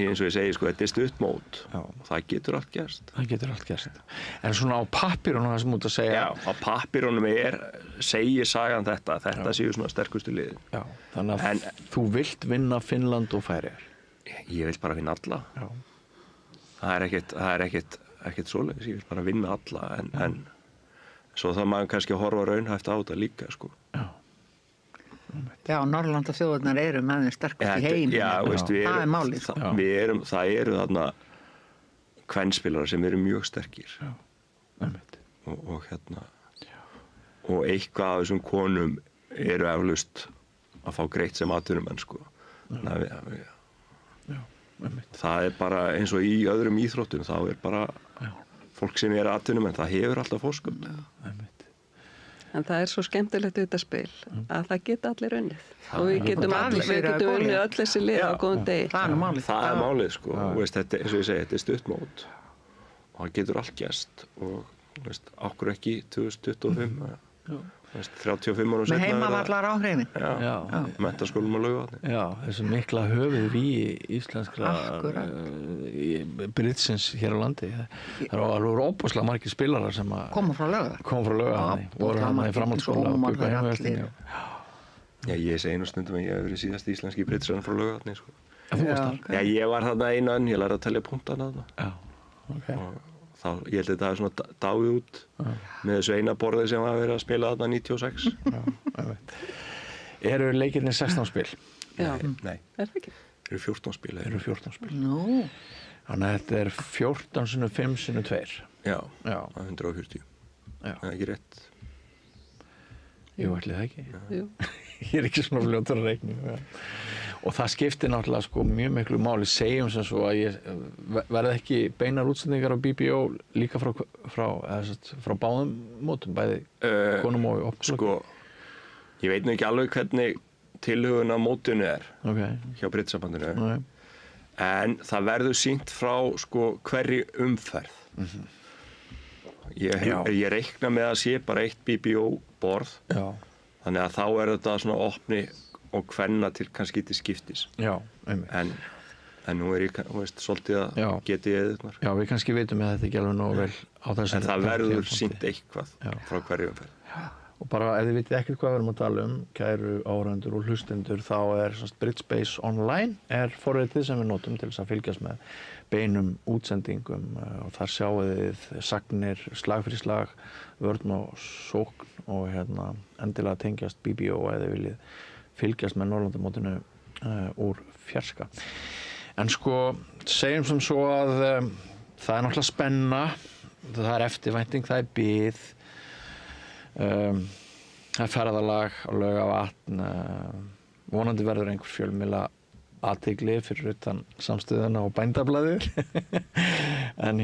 eins og ég segi, þetta er stuttmót og það getur allt gerst. Það getur allt gerst. En svona á pappírunum það sem út að segja... Já, á pappírunum segir sagan þetta séu svona sterkustu liðin. Já, þannig að þú vilt vinna Finnland og Færeyjar. Ég vil bara vinna alla. Já. Það er ekkert svoleiðis, ég vil bara vinna alla en svo það maður kannski að horfa raunhæft á þetta líka, sko. Já, Norðurlandaþjóðirnar eru með þeim sterkast í heim. Já, það er málið. Það eru þarna kvennspilarar sem eru mjög sterkir. Og eitthvað af þessum konum eru eflaust að fá greitt sem atvinnumenn, sko. Það er bara eins og í öðrum íþróttum, þá er bara fólk sem er atvinnumenn, það hefur alltaf fórsköld. En það er svo skemmtilegt þetta spil að það geta allir unnið og við getum unnið öll þessi lið á góðum degi. Það er málið, sko. Þetta, eins og ég segi, þetta er stuttmót og það getur allt gerst og okkur ekki 2025 35 árum seinna með heimavallar áhrifin. Já, menntaskólum og Laugarvatni. Já, þessu mikla höfuðvígi íslenskra britsins hér á landi. Það eru óbúslega margir spilarar sem koma frá Laugarvatni. Voru hann í framhaldsskóla og bygga heimavöldinni. Já, ég segi nú stundum að ég hef verið síðast íslenski britsarinn frá Laugarvatni, sko. Þú varst þar? Já, ég var þarna einu önn, ég lærði að telja punktana þarna. Já, ok. Og ég held að þetta er svona dáið út með þessu eina borði sem var verið að spila þarna 96. Eru leikirnir 16 spil? Já. Nei. Er það ekki? Eru 14 spil. Eru 14 spil. Nú. Þannig að þetta er 14 sinnum 5 sinnum 2. Já, á 140. Já. Það er ekki rétt. Jú, ætli það ekki. Jú. Ég er ekki svona fljótur að reikna. Og það skiptir náttúrulega sko mjög miklu máli. Segjum sem svo að ég verði ekki beinar útsendingar á BBO líka frá báðum mótum, bæði konum og opnum. Sko, ég veit nú ekki alveg hvernig tilhögun á mótinu er hjá Brittsambandinu. En það verður sýnt frá sko hverri umferð. Ég reikna með að sé bara eitt BBO borð. Já. Þannig að þá er þetta svona opni og kvenna til kannski til skiptis. Já, einmitt. En nú er ég, svolítið að geti eðurnar. Já, við kannski veitum að þetta ekki alveg nógu vel á þessum. En það verður sýnt eitthvað frá hverju umferð. Já. Og bara ef þið vitið ekkert hvað við erum að tala kæru áhorfendur og hlustendur, þá er BritSpace Online er forritið sem við notum til þess að fylgjast með beinum útsendingum og þar sjáum við sagnir, slag fyrir slag, vörn og sókn og endilega tengjast BBO eða þið viljið fylgjast með Norðurlandamótinu úr fjarska. En sko, segjum sem svo að það er náttúrulega spenna, það er eftirvænting, það er bið, það er ferðalag á Laugarvatn, vonandi verður einhver fjölmiðla athygli fyrir utan Samstöðuna og Bændablaðið. En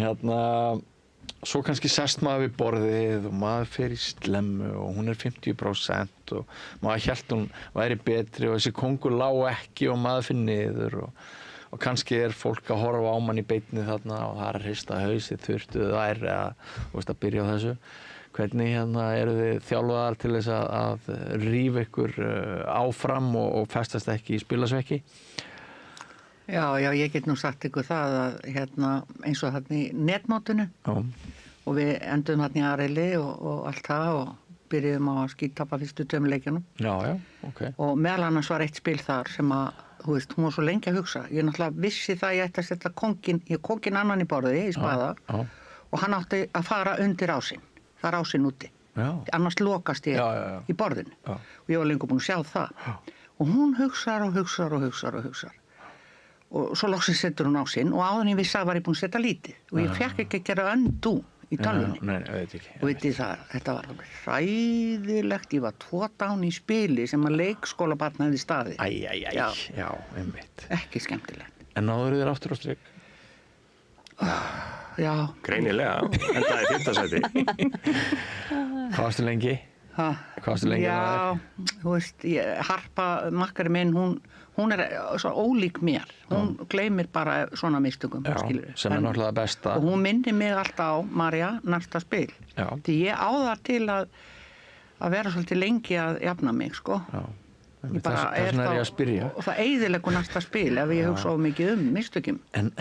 svo kannski sest maður við borðið og maður fer í slemmu og hún er 50% og maður hélt hún væri betri og þessi kóngur lá ekki og maður fyrir niður og kannski er fólk að horfa á mann í beinni þarna og það er að hrista hausið, þurftuð þær að byrja á þessu. Hvernig eru þið þjálfaðar til þess að rífa ykkur áfram og festast ekki í spilasvekki? Já, ég get nú sagt ykkur það að eins og þarna í netmótinu og við endum þarna í Areli og allt það og byrjuðum á að skítapa fyrstu 2 leikjunum. Já, ok. Og meðal annars var eitt spil þar sem að, hún var svo lengi að hugsa. Ég náttúrulega vissi það að ég ætti að setja kóngin annan í borðið, í spaða og hann átti að fara undir ásinn. Það er ásinn úti. Já. Annars lokast ég í borðinu. Já. Og ég var lengur búin að sjá það. Já. Og hún hugsar og hugsar og hugsar og hugsar. Og svo loksins setur hún ásinn og áður en ég vissi að var ég búin að setja lítið. Og ég fekk ekki að gera undo í tölvunni. Nei, ég veit ekki. Og veitir það, þetta var hræðilegt. Ég var 2 dán í spili sem að leikskólabarn hefði staðið. Já, einmitt. Ekki skemmtilegt. En náður þér aftur á strik? Já. Greinilega, en það er 5. sæti. Hvað varstu lengi? Hvað varstu lengi? Já, þú veist, Harpa, makkari minn, hún er svo ólík mér. Hún gleymir bara svona mistökum, skilur. Sem er náttúrulega besta. Og hún minni mig alltaf á, Marja, næsta spil. Já. Því ég á það til að vera svolítið lengi að jafna mig, sko. Já. Þess vegna er ég að spyrja. Og það eyðileggur næsta spil ef ég hugsa of mikið mistökum. En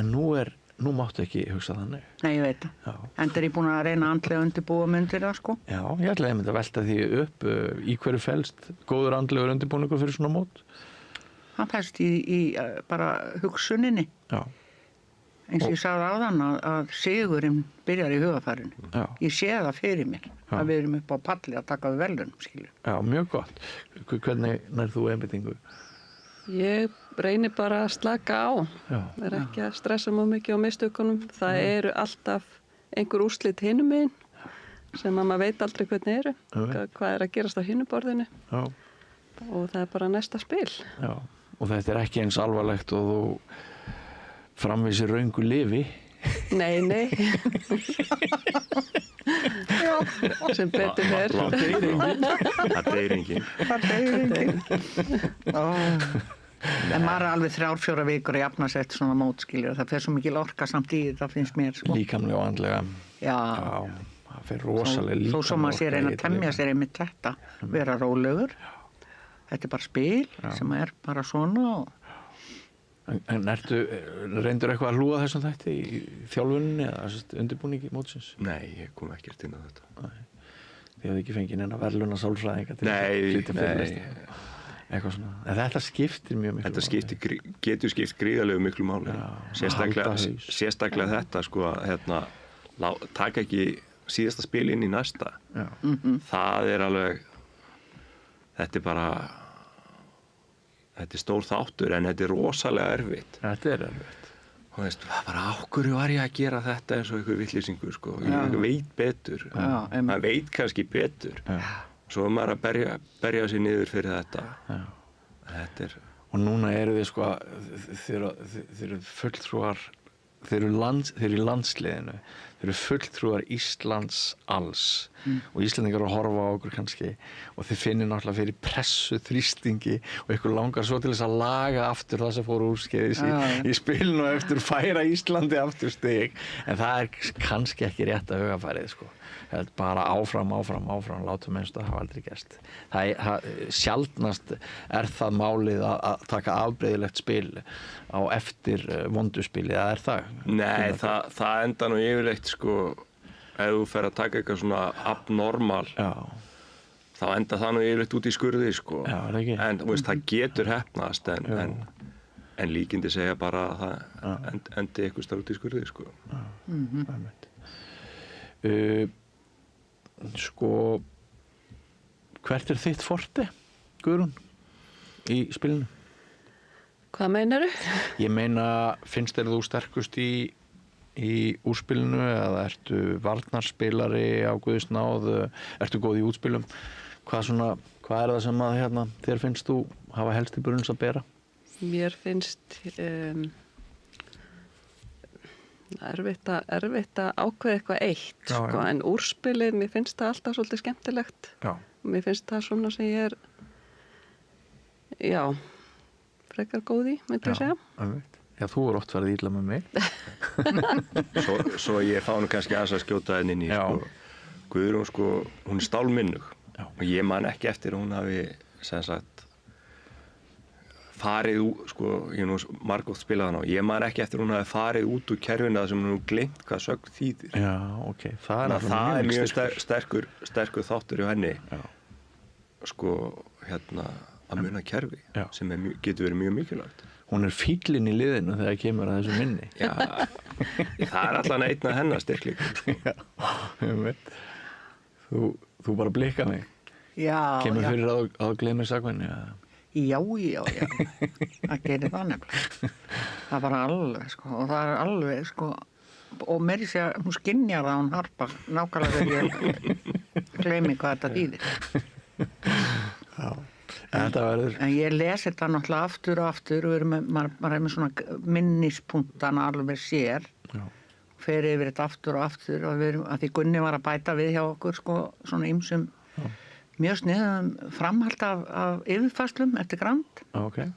nú máttu ekki hugsa þannig. Nei, ég veit það. Enda er ég búin að reyna andlega undirbúa undir það, sko. Já, ég ætla að velta því upp í hverju felst góður andlegur undirbúningur fyrir svona mót. Hann felst í bara hugsuninni. Já. Eins og ég sagði áðan að sigurinn byrjar í hugafarinu. Já. Ég sé það fyrir mér að við erum upp á palli að taka við verðlaunum, skilur. Já, mjög gott. Hvernig nærð þú einbeitingu? Ég reynir bara að slaka á. Það er ekki að stressa mjög mikið á mistökunum. Það eru alltaf einhver úrslit hinum megin sem að maður veit aldrei hvernig eru. Hvað er að gerast á hinu borðinu. Já. Og það er bara næsta spil. Já. Og þetta er ekki eins alvarlegt og þú framvísir röngu lifi. Nei. Já, sem betur fer. Það deyr enginn. En maður er alveg 3-4 vikur að jafna sér eftir svona mótskiljur. Það fer svo mikil orka samt í þetta, finnst mér. Sko. Líkamlega og andlega. Já. Það fer rosalega líkamlega. Þó sem maður sé reyna að temja sér einmitt þetta. Vera rólegur. Þetta er bara spil sem er bara svona og... En reyndur eitthvað að hlúa þessum þætti í þjálfunni eða undirbúningi mótsins? Nei, ég kom ekkert inn á þetta. Nei. Þið hefði ekki fengið neina verðlauna sálfræðinga til að flytja fyrirlestra. Eitthvað svona. En þetta skiptir mjög miklu máli. Þetta getur skipt gríðarlegu miklu máli. Sérstaklega þetta, sko, taka ekki síðasta spil inn í næsta. Það alveg, þetta bara, þetta stór þáttur en þetta rosalega erfitt. Þetta erfitt. Og veist, bara á hverju var ég að gera þetta eins og einhver vittlýsingur, sko. Ég veit betur. Maður veit kannski betur. Svo maður að berja sig niður fyrir þetta. Þetta Og núna eru þið sko, þeir eru fulltrúar, þeir eru í landsliðinu, þeir eru fulltrúar Íslands alls og Íslendingar eru að horfa á okkur kannski og þeir finnir náttúrulega fyrir pressu, þrýstingi og ykkur langar svo til þess að laga aftur það sem fór úrskeiðis í spilinu og eftir færa Íslandi aftur stig, en það kannski ekki rétt að hugafærið sko. Bara áfram, látum eins og það hafa aldrei gerst. Sjaldnast það málið að taka afbrigðilegt spil á eftir vonduspilið, eða það? Nei, það enda nú yfirleitt sko, ef þú fer að taka eitthvað svona abnormal, þá enda það nú yfirleitt út í skurði sko. En þú veist, það getur heppnast, en líkindi segja bara að það endi eitthvað starf út í skurði sko. Sko, hvert þitt forte, Guðrún, í spilinu? Hvað meinaru? Ég meina, finnst þér þú sterkust í úrspilinu eða ertu varnarspilari á Guðs náð, ertu góð í útspilum? Hvað er það sem að þér finnst þú hafa helst í brunns að bera? Mér finnst erfitt að ákveða eitthvað eitt sko, en úrspilið, mér finnst það alltaf svolítið skemmtilegt. Mér finnst það svona sem ég frekar góð í, myndi ég segja. Já, þú oft farið illa með mig. Svo ég fá nú kannski aðeins að skjóta henni inn í sko. Guðrún sko, hún er stálminnug og ég man ekki eftir að hún hafi sem sagt farið út, sko, ég hef nú margótt spilað hana og ég man ekki eftir að hún hafi farið út úr kerfinu þar sem hún gleymt hvað sögn þýðir. Já, ok. Það er mjög sterkur þáttur hjá henni. Sko, að muna kerfi sem getur verið mjög mikilvægt. Hún er fíllinn í liðinu þegar kemur að þessu minni. Já, það er allan einn af hennar styrkleikum. Sko. Já, ég veit. Þú bara blikka mig. Já. Kemur fyrir að þú gleymir sagvinni? Já, það gerir það nefnilega. Það var alveg, sko, og það er alveg, sko, og meiri sé að hún skynjar það, hún harpa nákvæmlega þegar ég gleymi hvað þetta þýðir. Já, þetta verður. En ég lesi þetta náttúrulega aftur og aftur og maður er með svona minnispunktana alveg sér, fer yfir þetta aftur og aftur og að því Gunni var að bæta við hjá okkur, sko, svona ýmsum mjög sniðum framhald af yfirfærslum eftir Grand. Okay.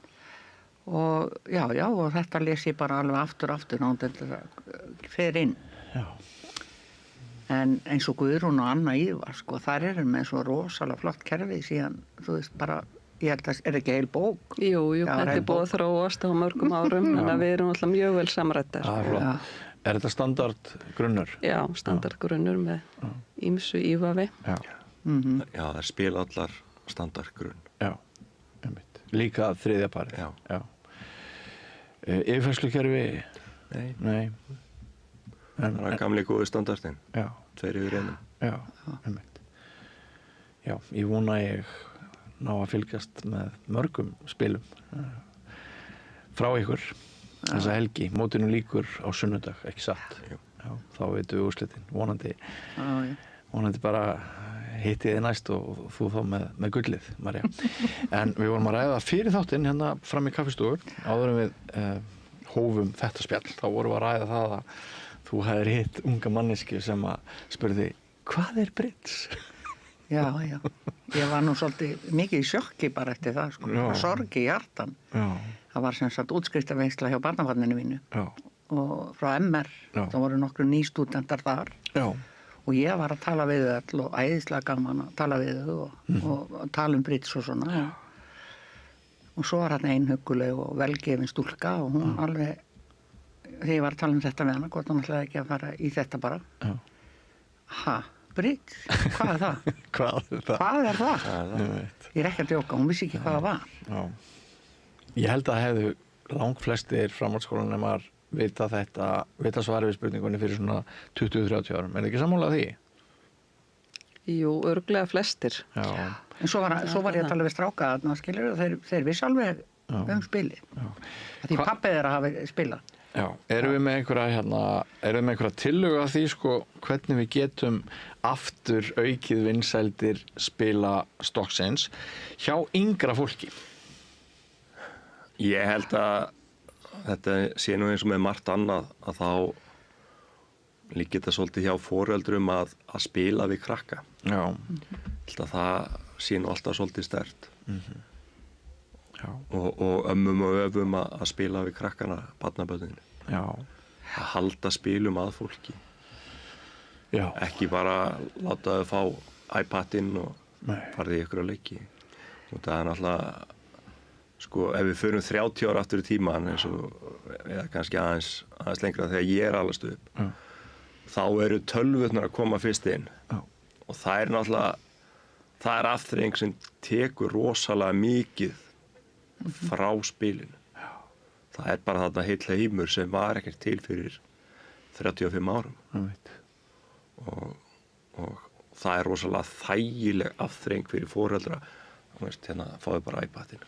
Og og þetta les ég bara alveg aftur náttúrulega þetta fer inn. Já. En eins og Guðrún og Anna Ívar, sko, þar eru með svo rosalega flott kerfi síðan, þú veist, bara, ég held að er ekki heil bók? Jú, þetta er búið að þróast á mörgum árum, þannig að við erum alltaf mjög vel samrættar. Er þetta standardgrunnur? Já, standardgrunnur með ýmsu ívafi. Já. Já, það spila allar standardgrunn. Já, einmitt. Líka þriðja parið. Já. Yfirfærslukerfi? Nei. Það er gamli góði standardin. Já. 2 yfir 1. Já, einmitt. Já, ég vona ég ná að fylgjast með mörgum spilum frá ykkur þessa helgi. Mótinu lýkur á sunnudag, ekki satt. Já, þá veitum við úrslitin. Vonandi bara hitti þið næst og þú þá með gullið, Marja. En við vorum að ræða fyrir þáttinn hérna fram í kaffistofur, áður en við hófum þetta spjall. Þá vorum við að ræða það að þú hefðir hitt unga manneski sem að spurði, hvað er bridge? Já. Ég var nú svolítið mikið í sjokki bara eftir það, sko. Sorgi í hjartan. Já. Það var sem sagt útskriftarveisla hjá barnabarninu mínu. Já. Og frá MR. Já. Það voru nokkru nýstúdentar þar. Já. Og ég var að tala við þau og æðislega gaman að tala við þau og tala bridge og svona. Já. Og svo var hann einhugguleg og velgefin stúlka og hún alveg, þegar ég var að tala þetta við hana, hvort hún ætlaði ekki að fara í þetta bara. Já. Bridge? Hvað er það? Hvað er það? Ég er ekki að djóka, hún vissi ekki hvað það var. Já. Ég held að hefðu langflestir framhaldsskólanemar vita svarið við spurningunni fyrir svona 20-30 árum. Er það ekki sammála því? Jú, örglega flestir. Já. En svo var ég að tala við stráka þarna, skilur, þeir vissi alveg spilið. Því pappið þeirra hafi spilað. Já, erum við með einhverja tillögu að því sko hvernig við getum aftur aukið vinsældir spila stokksins hjá yngra fólki? Ég held að þetta sé nú eins og með margt annað að þá líkir þetta svolítið hjá foreldrum að spila við krakka. Já. Held að það sé nú alltaf svolítið sterkt. Og ömmum og öfum að spila við krakkana, barnabörninu. Já. Að halda spilum að fólki. Já. Ekki bara láta þau fá iPadinn og farið í ykkur að leiki. Og það er náttúrulega, sko, ef við förum 30 ára aftur í tíman eða kannski aðeins lengra þegar ég er alast upp, þá eru tölvurnar að koma fyrst inn. Og það er náttúrulega, það er afþreying sem tekur rosalega mikið frá spilinu. Það er bara þarna heill heimur sem var ekkert til fyrir 35 árum. Og það er rosalega þægileg afþreying fyrir foreldra. Hérna fáðu bara iPadinn.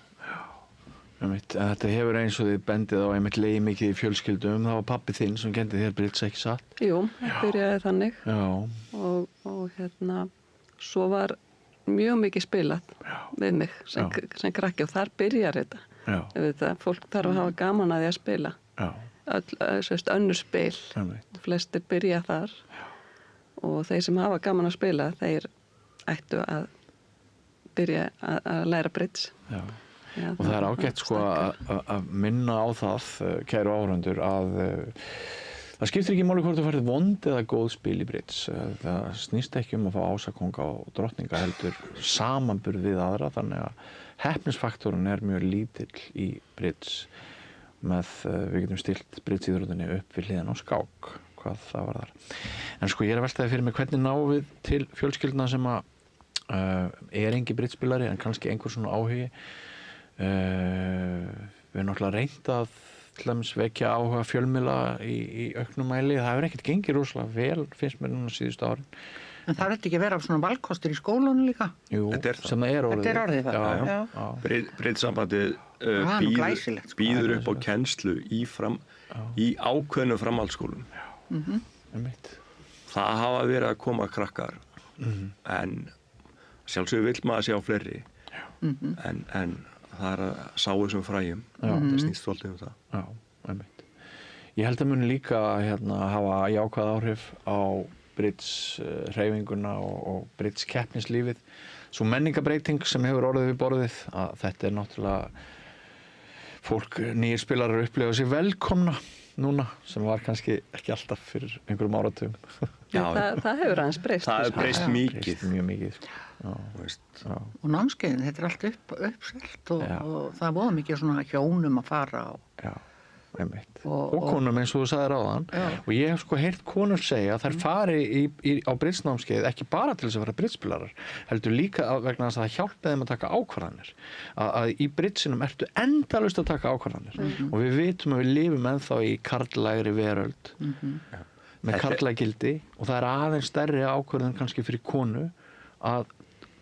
Þetta hefur eins og þið bendið á einmitt leið mikið í fjölskyldum. Það var pabbi þinn sem kendi þér bridge, ekki satt? Jú, byrjaði þannig. Já. Og svo var mjög mikið spilað við mig sem krakki og þar byrjar þetta. Fólk þarf að hafa gaman að því að spila. Önnur spil. Flestir byrja þar og þeir sem hafa gaman að spila, þeir ættu að byrja að læra bridge. Og það er ágætt sko að minna á það, kæru áhorfendur, að það skiptir ekki máli hvort þú færð vond eða góð spil í bridge. Það snýst ekki að fá ásakónga og drottninga, heldur samanburð við aðra, þannig að heppnisfaktorinn er mjög lítill í bridge við getum stilt bridge-íþróttinni upp við hliðina á skák, hvað það var þar. En sko ég er að veltaði fyrir mig hvernig náum við til fjölskyldna sem er engi bridge-spilari en kannski einhver svona áhugi. Við erum náttúrulega reynt að vekja áhuga fjölmiðla í auknum mæli. Það hefur ekkert gengið rosalega vel, finnst mér núna síðustu árin. En það ekki að vera svona valkostur í skólunum líka? Jú, sem það er orðið. Þetta er orðið það. Bridge-sambandið býður upp á kennslu í ákveðnum framhaldsskólum. Það hafa verið að koma krakkar, en sjálfsögur vill maður sjá fleiri, en það er að sá þessum fræjum. Það snýst svolítið um það. Já, einmitt. Ég held að muni líka hafa jákvæð áhrif á bridge-hreyfinguna og bridge-keppnislífið. Svo menningabreyting sem hefur orðið við borðið, að þetta er náttúrulega fólk, nýjir spilarar upplifa sig velkomna núna, sem var kannski ekki alltaf fyrir einhverjum áratugum. Það hefur aðeins breyst. Það hefur breyst mikið. Breyst mjög mikið. Og námskeiðin, þetta er allt uppselt og það er voða mikið svona hjónum að fara á. Já, einmitt. Og konum eins og þú sagðir áðan. Og ég hef sko heyrt konur segja að þær fari á bridge-námskeið ekki bara til þess að vera bridge-spilarar, heldur líka vegna þess að það hjálpi þeim að taka ákvarðanir. Að í bridge-inum ertu endalaust að taka ákvarðanir. Og við vitum að við lifum ennþá í karllægri veröld með karlagildi, og það er aðeins stærri ákvörðun kannski fyrir konu að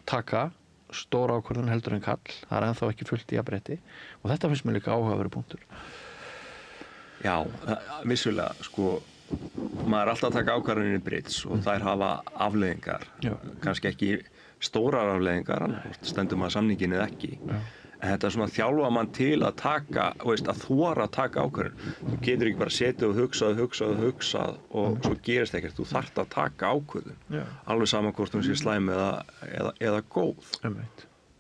taka stóra ákvörðun heldur en kall. Það er ennþá ekki fullt í jafnrétti og þetta finnst mér líka áhugaverður punktur. Já, vissulega, sko, maður er alltaf að taka ákvarðanir í bridge og þær hafa afleiðingar, kannski ekki stórar afleiðingar, stendur maður samningin eða ekki. En þetta er svona þjálfa mann til að taka, að þora að taka ákvörðun. Þú getur ekki bara setið og hugsað og svo gerist ekkert. Þú þarft að taka ákvörðun. Alveg saman hvort hún sé slæm eða góð.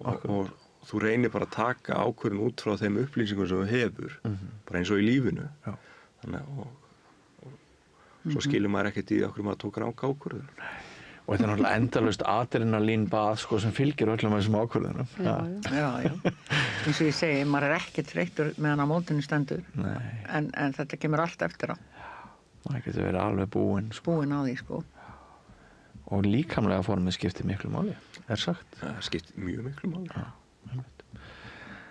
Og þú reynir bara að taka ákvörðun út frá þeim upplýsingum sem þú hefur, bara eins og í lífinu. Þannig og svo skilur maður ekkert í okkur maður tók ranga ákvörðun. Og þetta er náttúrulega endalaust adrenalínbað sko, sem fylgir öllum þessum ákvörðunum. Já. Eins og ég segi, maður er ekkert þreyttur meðan á mótinu stendur. En þetta kemur allt eftir á. Það getur verið alveg búinn. Búinn á því, sko. Og líkamlega formið skiptir miklu máli, er sagt. Það skiptir mjög miklu máli.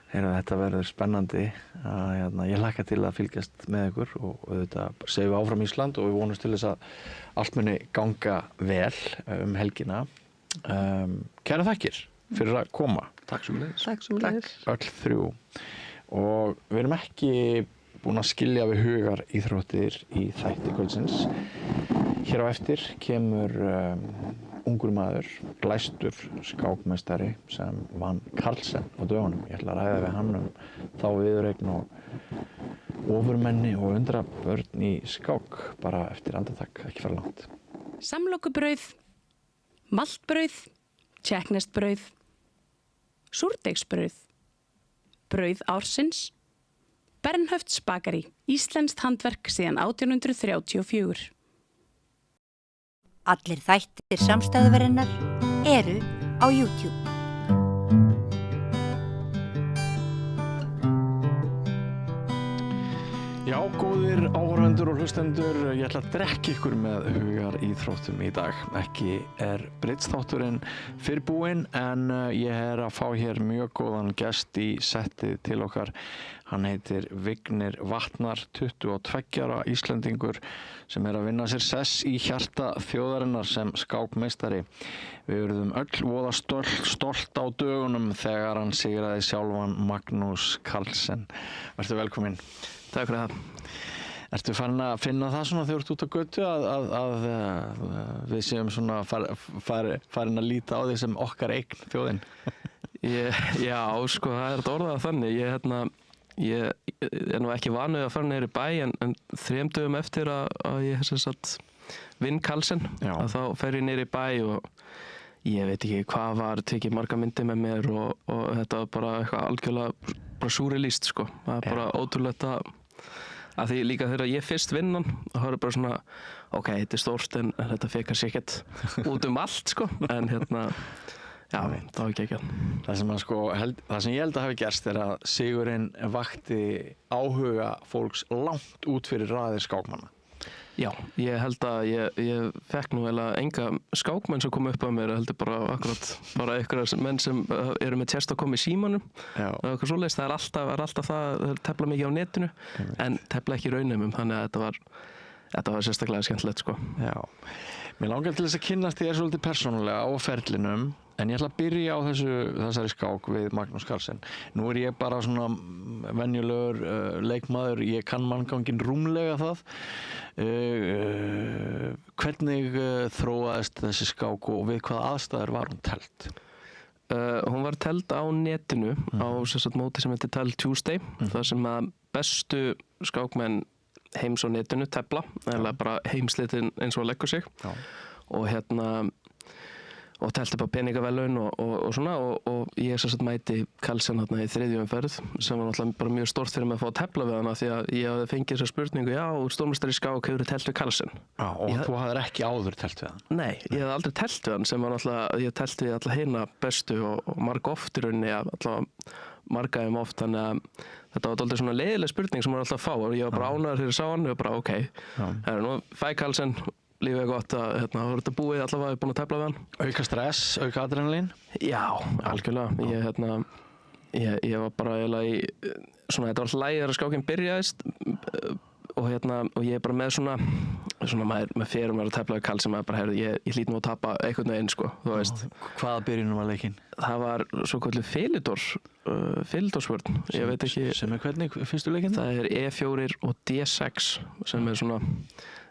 Þetta verður spennandi. Ég hlakka til að fylgjast með ykkur og auðvitað segjum við áfram Ísland og við vonumst til þess að allt muni ganga vel helgina. Kæra þakkir fyrir að koma. Takk sömuleiðis. Takk sömuleiðis. Öll þrjú. Og við erum ekki búin að skilja við hugar íþróttir í þætti kvöldsins. Hér á eftir kemur ungur maður, glæstur skákmeistari sem vann Carlsen á dögunum. Ég ætla að ræða við hann þá viðureign og ofurmenni og undrabörn í skák bara eftir andartak, ekki fara langt. Samlokubrauð, maltbrauð, tékkneskt súrdeigsbrauð, brauð ársins, Bernhöfts Bakarí, íslenskt handverk síðan 1834. Allir þættir samstæðuverinnar eru á YouTube. Já, góðir áhorfendur og hlustendur, ég ætla að drekka ykkur með hugar íþróttum í dag. Ekki bridge-þátturinn fyrrbúinn en ég að fá hér mjög góðan gest í settið til okkar. Hann heitir Vignir Vatnar, 22 ára Íslendingur sem að vinna sér sess í hjarta þjóðarinnar sem skákmeistari. Við urðum öll voða stolt á dögunum þegar hann sigraði sjálfan Magnús Carlsen. Vertu velkominn. Takk fyrir það. Ertu farin að finna það svona þegar þú ert út á götu að við séum svona farin að líta á því sem okkar eign þjóðin? Já, sko, það þetta orðað þannig. Ég nú ekki vanuð að fara niður í bæ en 3 dögum eftir að ég vinn Carlsen að þá fer ég niður í bæ og ég veit ekki hvað var, tekið marga myndir með mér og þetta var bara eitthvað algjörlega bara súrelíst sko. Það bara ótrúlegt að því líka þegar ég fyrst vinn hann þá er bara svona, ok, þetta stórt en þetta fekar sér ekkert út allt sko, en já, það var ekki ekki. Það sem ég held að hafi gerst er að sigurinn vakti áhuga fólks langt út fyrir raðir skákmanna. Já, ég held að ég fekk nú vel að enga skákmenn sem kom upp að mér, heldur bara einhverjar menn sem eru með tjest að koma í símanum og eitthvað svoleiðis. Það er alltaf það tefla mikið á netinu en tefla ekki í raunheimum, þannig að þetta var sérstaklega skemmtilegt sko. Já, mér langar til þess að kynnast þér svolítið persónulega á ferlinum en ég ætla að byrja á þessari skák við Magnús Carlsen. Nú ég bara svona venjulegur leikmaður, ég kann mannganginn rúmlega það. Hvernig þróaðist þessi skák og við hvaða aðstæður var hún teld? Hún var teld á netinu á móti sem heitir Tell Tuesday, þar sem að bestu skákmenn heims á netinu tefla, eða bara heimslitin eins og leggur sig og telti bara peningaverðlaun og svona og ég mæti Carlsen í 3. umferð sem var náttúrulega bara mjög stórt fyrir mig að fá að tefla við hana því að ég hafði fengið þessa spurningu, já, stórmeistari í skák hefur telt við Carlsen. Já, og þú hafðir ekki áður telt við hann? Nei, ég hafði aldrei telt við hann sem var náttúrulega, ég telti við alla hina bestu og marga oft í rauninni, allavega marga oft, þannig að þetta var alltaf svona leiðileg spurning sem maður alltaf fá og ég var bara ánægður þegar ég sá hann og bara ok, nú fæ Carlsen, lífið er gott að það var þetta búið allavega, ég er búin að tefla við hann. Auka stress, auka adrenalín? Já, algjörlega. Ég var bara eiginlega í, svona þetta var alltaf lægir að skákinn byrjaðist og ég er bara með svona maður fyrir maður að tefla við Carlsen, maður bara ég hlýt nú að tapa einhvern veginn sko, þú veist. Hvaða byrjunum var leikinn? Það var svo kvöldið Philidors-vörn, ég veit ekki. Sem hvernig fyrstu leikinn? Það er E4 og D6 sem svona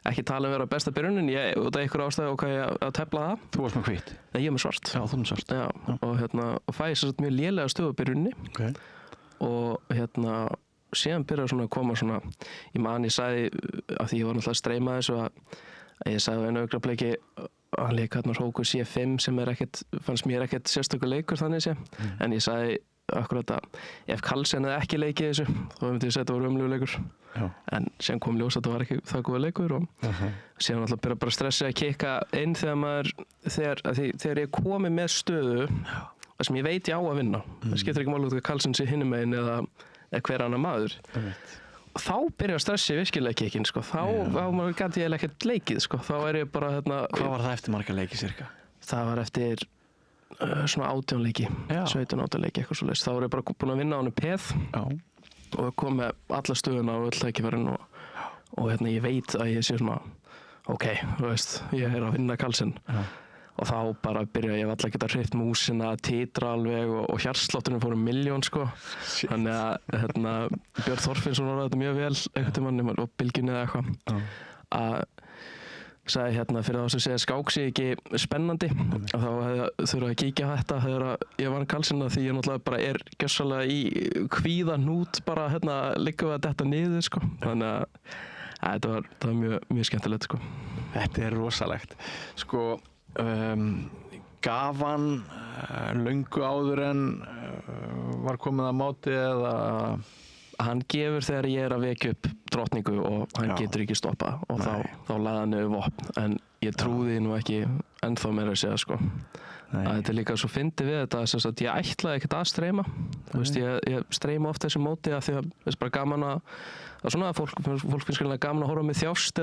ekki talið vera besta byrjunin, ég út af einhver ástæðu og hvað ég að tefla það. Þú varst með hvítt? Nei, ég er með svart. Já, þú með svart. Já, og fæði svo mjög lélega stöðu byrjuninni og síðan byrjaði svona að koma svona, ég sagði, af því ég var náttúrulega að streyma þessu að ég sagði á einu augnablik hann leik Hókur C5 sem fannst mér ekkert sérstakur leikur þannig sé, en ég sagði akkurat að ef Carlsen hefði ekki leikið þessu þá myndi ég segja að þetta var umlegu leikur. En síðan kom ljós að þetta var ekki það góða leikur og síðan alltaf byrja bara stressið að kikka inn þegar ég komi með stöðu sem ég veit ég á að vinna. Það skiptir ekki máli út að Carlsen sé hinum megin eða hver annar maður. Og þá byrja stressið virkilega kikkin sko. Þá gæti ég ekkert leikið sko. Þá ég bara Hvað var það eftir marga leiki cirka? Það var eftir svona 18 leiki, 17-18 leiki, eitthvað svo leist. Þá er ég bara búin að vinna á henni peð og kom með alla stöðuna á öll tækifærin og ég veit að ég sé svona, ok, þú veist, ég er að vinna Carlsen. Og þá bara byrja ég alltaf að geta hreift músina, titra alveg og hjartslátturinn fór 1 milljón sko. Þannig að Björn Þorfinnsson var þetta mjög vel einhvern tímann og Bylgjunni eða eitthvað. Að sagði fyrir þá sem segja skák sé ekki spennandi og þá þurfa að kíkja á þetta þegar ég vann Carlsen því ég náttúrulega bara er gjörsamlega í kvíðanút bara liggum við að detta niður sko. Þannig að þetta var mjög skemmtilegt sko. Þetta er rosalegt. Sko gaf hann löngu áður en var komið að móti eða? Hann gefur þegar ég er að vekja upp drottningu og hann getur ekki stoppa og þá laði hann yfir vopn en ég trúði nú ekki ennþá meira að segja sko. Að þetta er líka svo fyndið við þetta að ég ætlaði ekkert að streyma. Þú veist, ég streyma oft þessu móti að því að það er bara gaman að svona fólk finnst gaman að horfa með þjást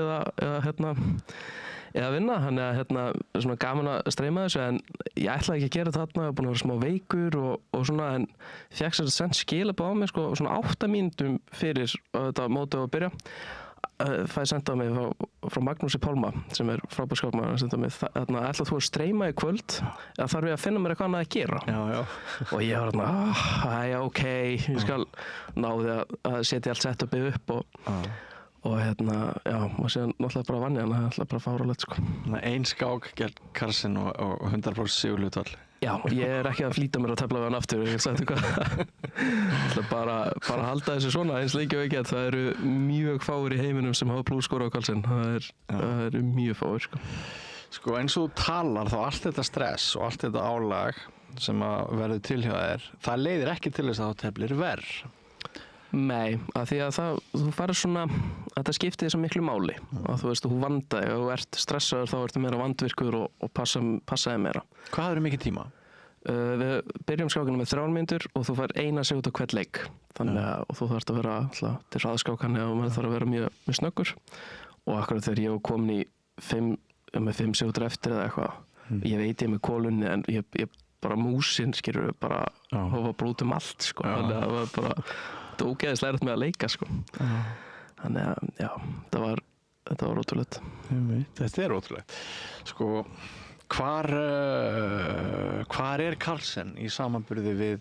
eða vinna, þannig að svona gaman að streyma þessu en ég ætlaði ekki að gera þarna, ég var búin að vera smá veikur og svona en fékk sér sent skilabóð á mig sko svona 8 mínútum fyrir að þetta mótið að byrja fæði senda á mig frá Magnúsi Pálma sem er frábær skákmaður, senda á mig ætlaðu þú að streyma í kvöld eða þarf ég að finna mér eitthvað annað að gera og ég var ok, ég skal náði að setja allt setupið upp og síðan náttúrulega bara vann ég hann, það er náttúrulega bara fáralegt sko. Ein skák gegn Carlsen og 100% sigurhlutvall. Já, ég er ekki að flýta mér að tefla við hann aftur, ég sagði hvað. bara halda þessu svona eins lengi og ekki að það eru mjög fáir í heiminum sem hafa plúskora á Carlsen, það eru mjög fáir sko. Sko eins og þú talar þá allt þetta stress og allt þetta álag sem að verður til hjá þér, það leiðir ekki til þess að þá teflir verð. Nei, af því að þú farir svona að það skiptir þessu miklu máli og þú veist, þú vandaði og þú ert stressaður þá ertu meira vandvirkur og passaði meira. Hvað eru mikið tíma? Við byrjum skákina með 3 mínútur og þú fær 1 sekúndu á hvern leik og þú þarft að vera til hraðskákan og maður þarf að vera mjög snöggur og akkurat þegar ég var komin í 5 sekúndur eftir eða eitthvað ég veit ég með kólunni en ég bara músin skilur bara hofa brútum allt sko, þannig að það var bara þetta var ógeðislega erfitt með að leika sko. Þannig að já, þetta var ótrúlegt. Þetta er ótrúlegt. Sko, hvar er Carlsen í samanburði við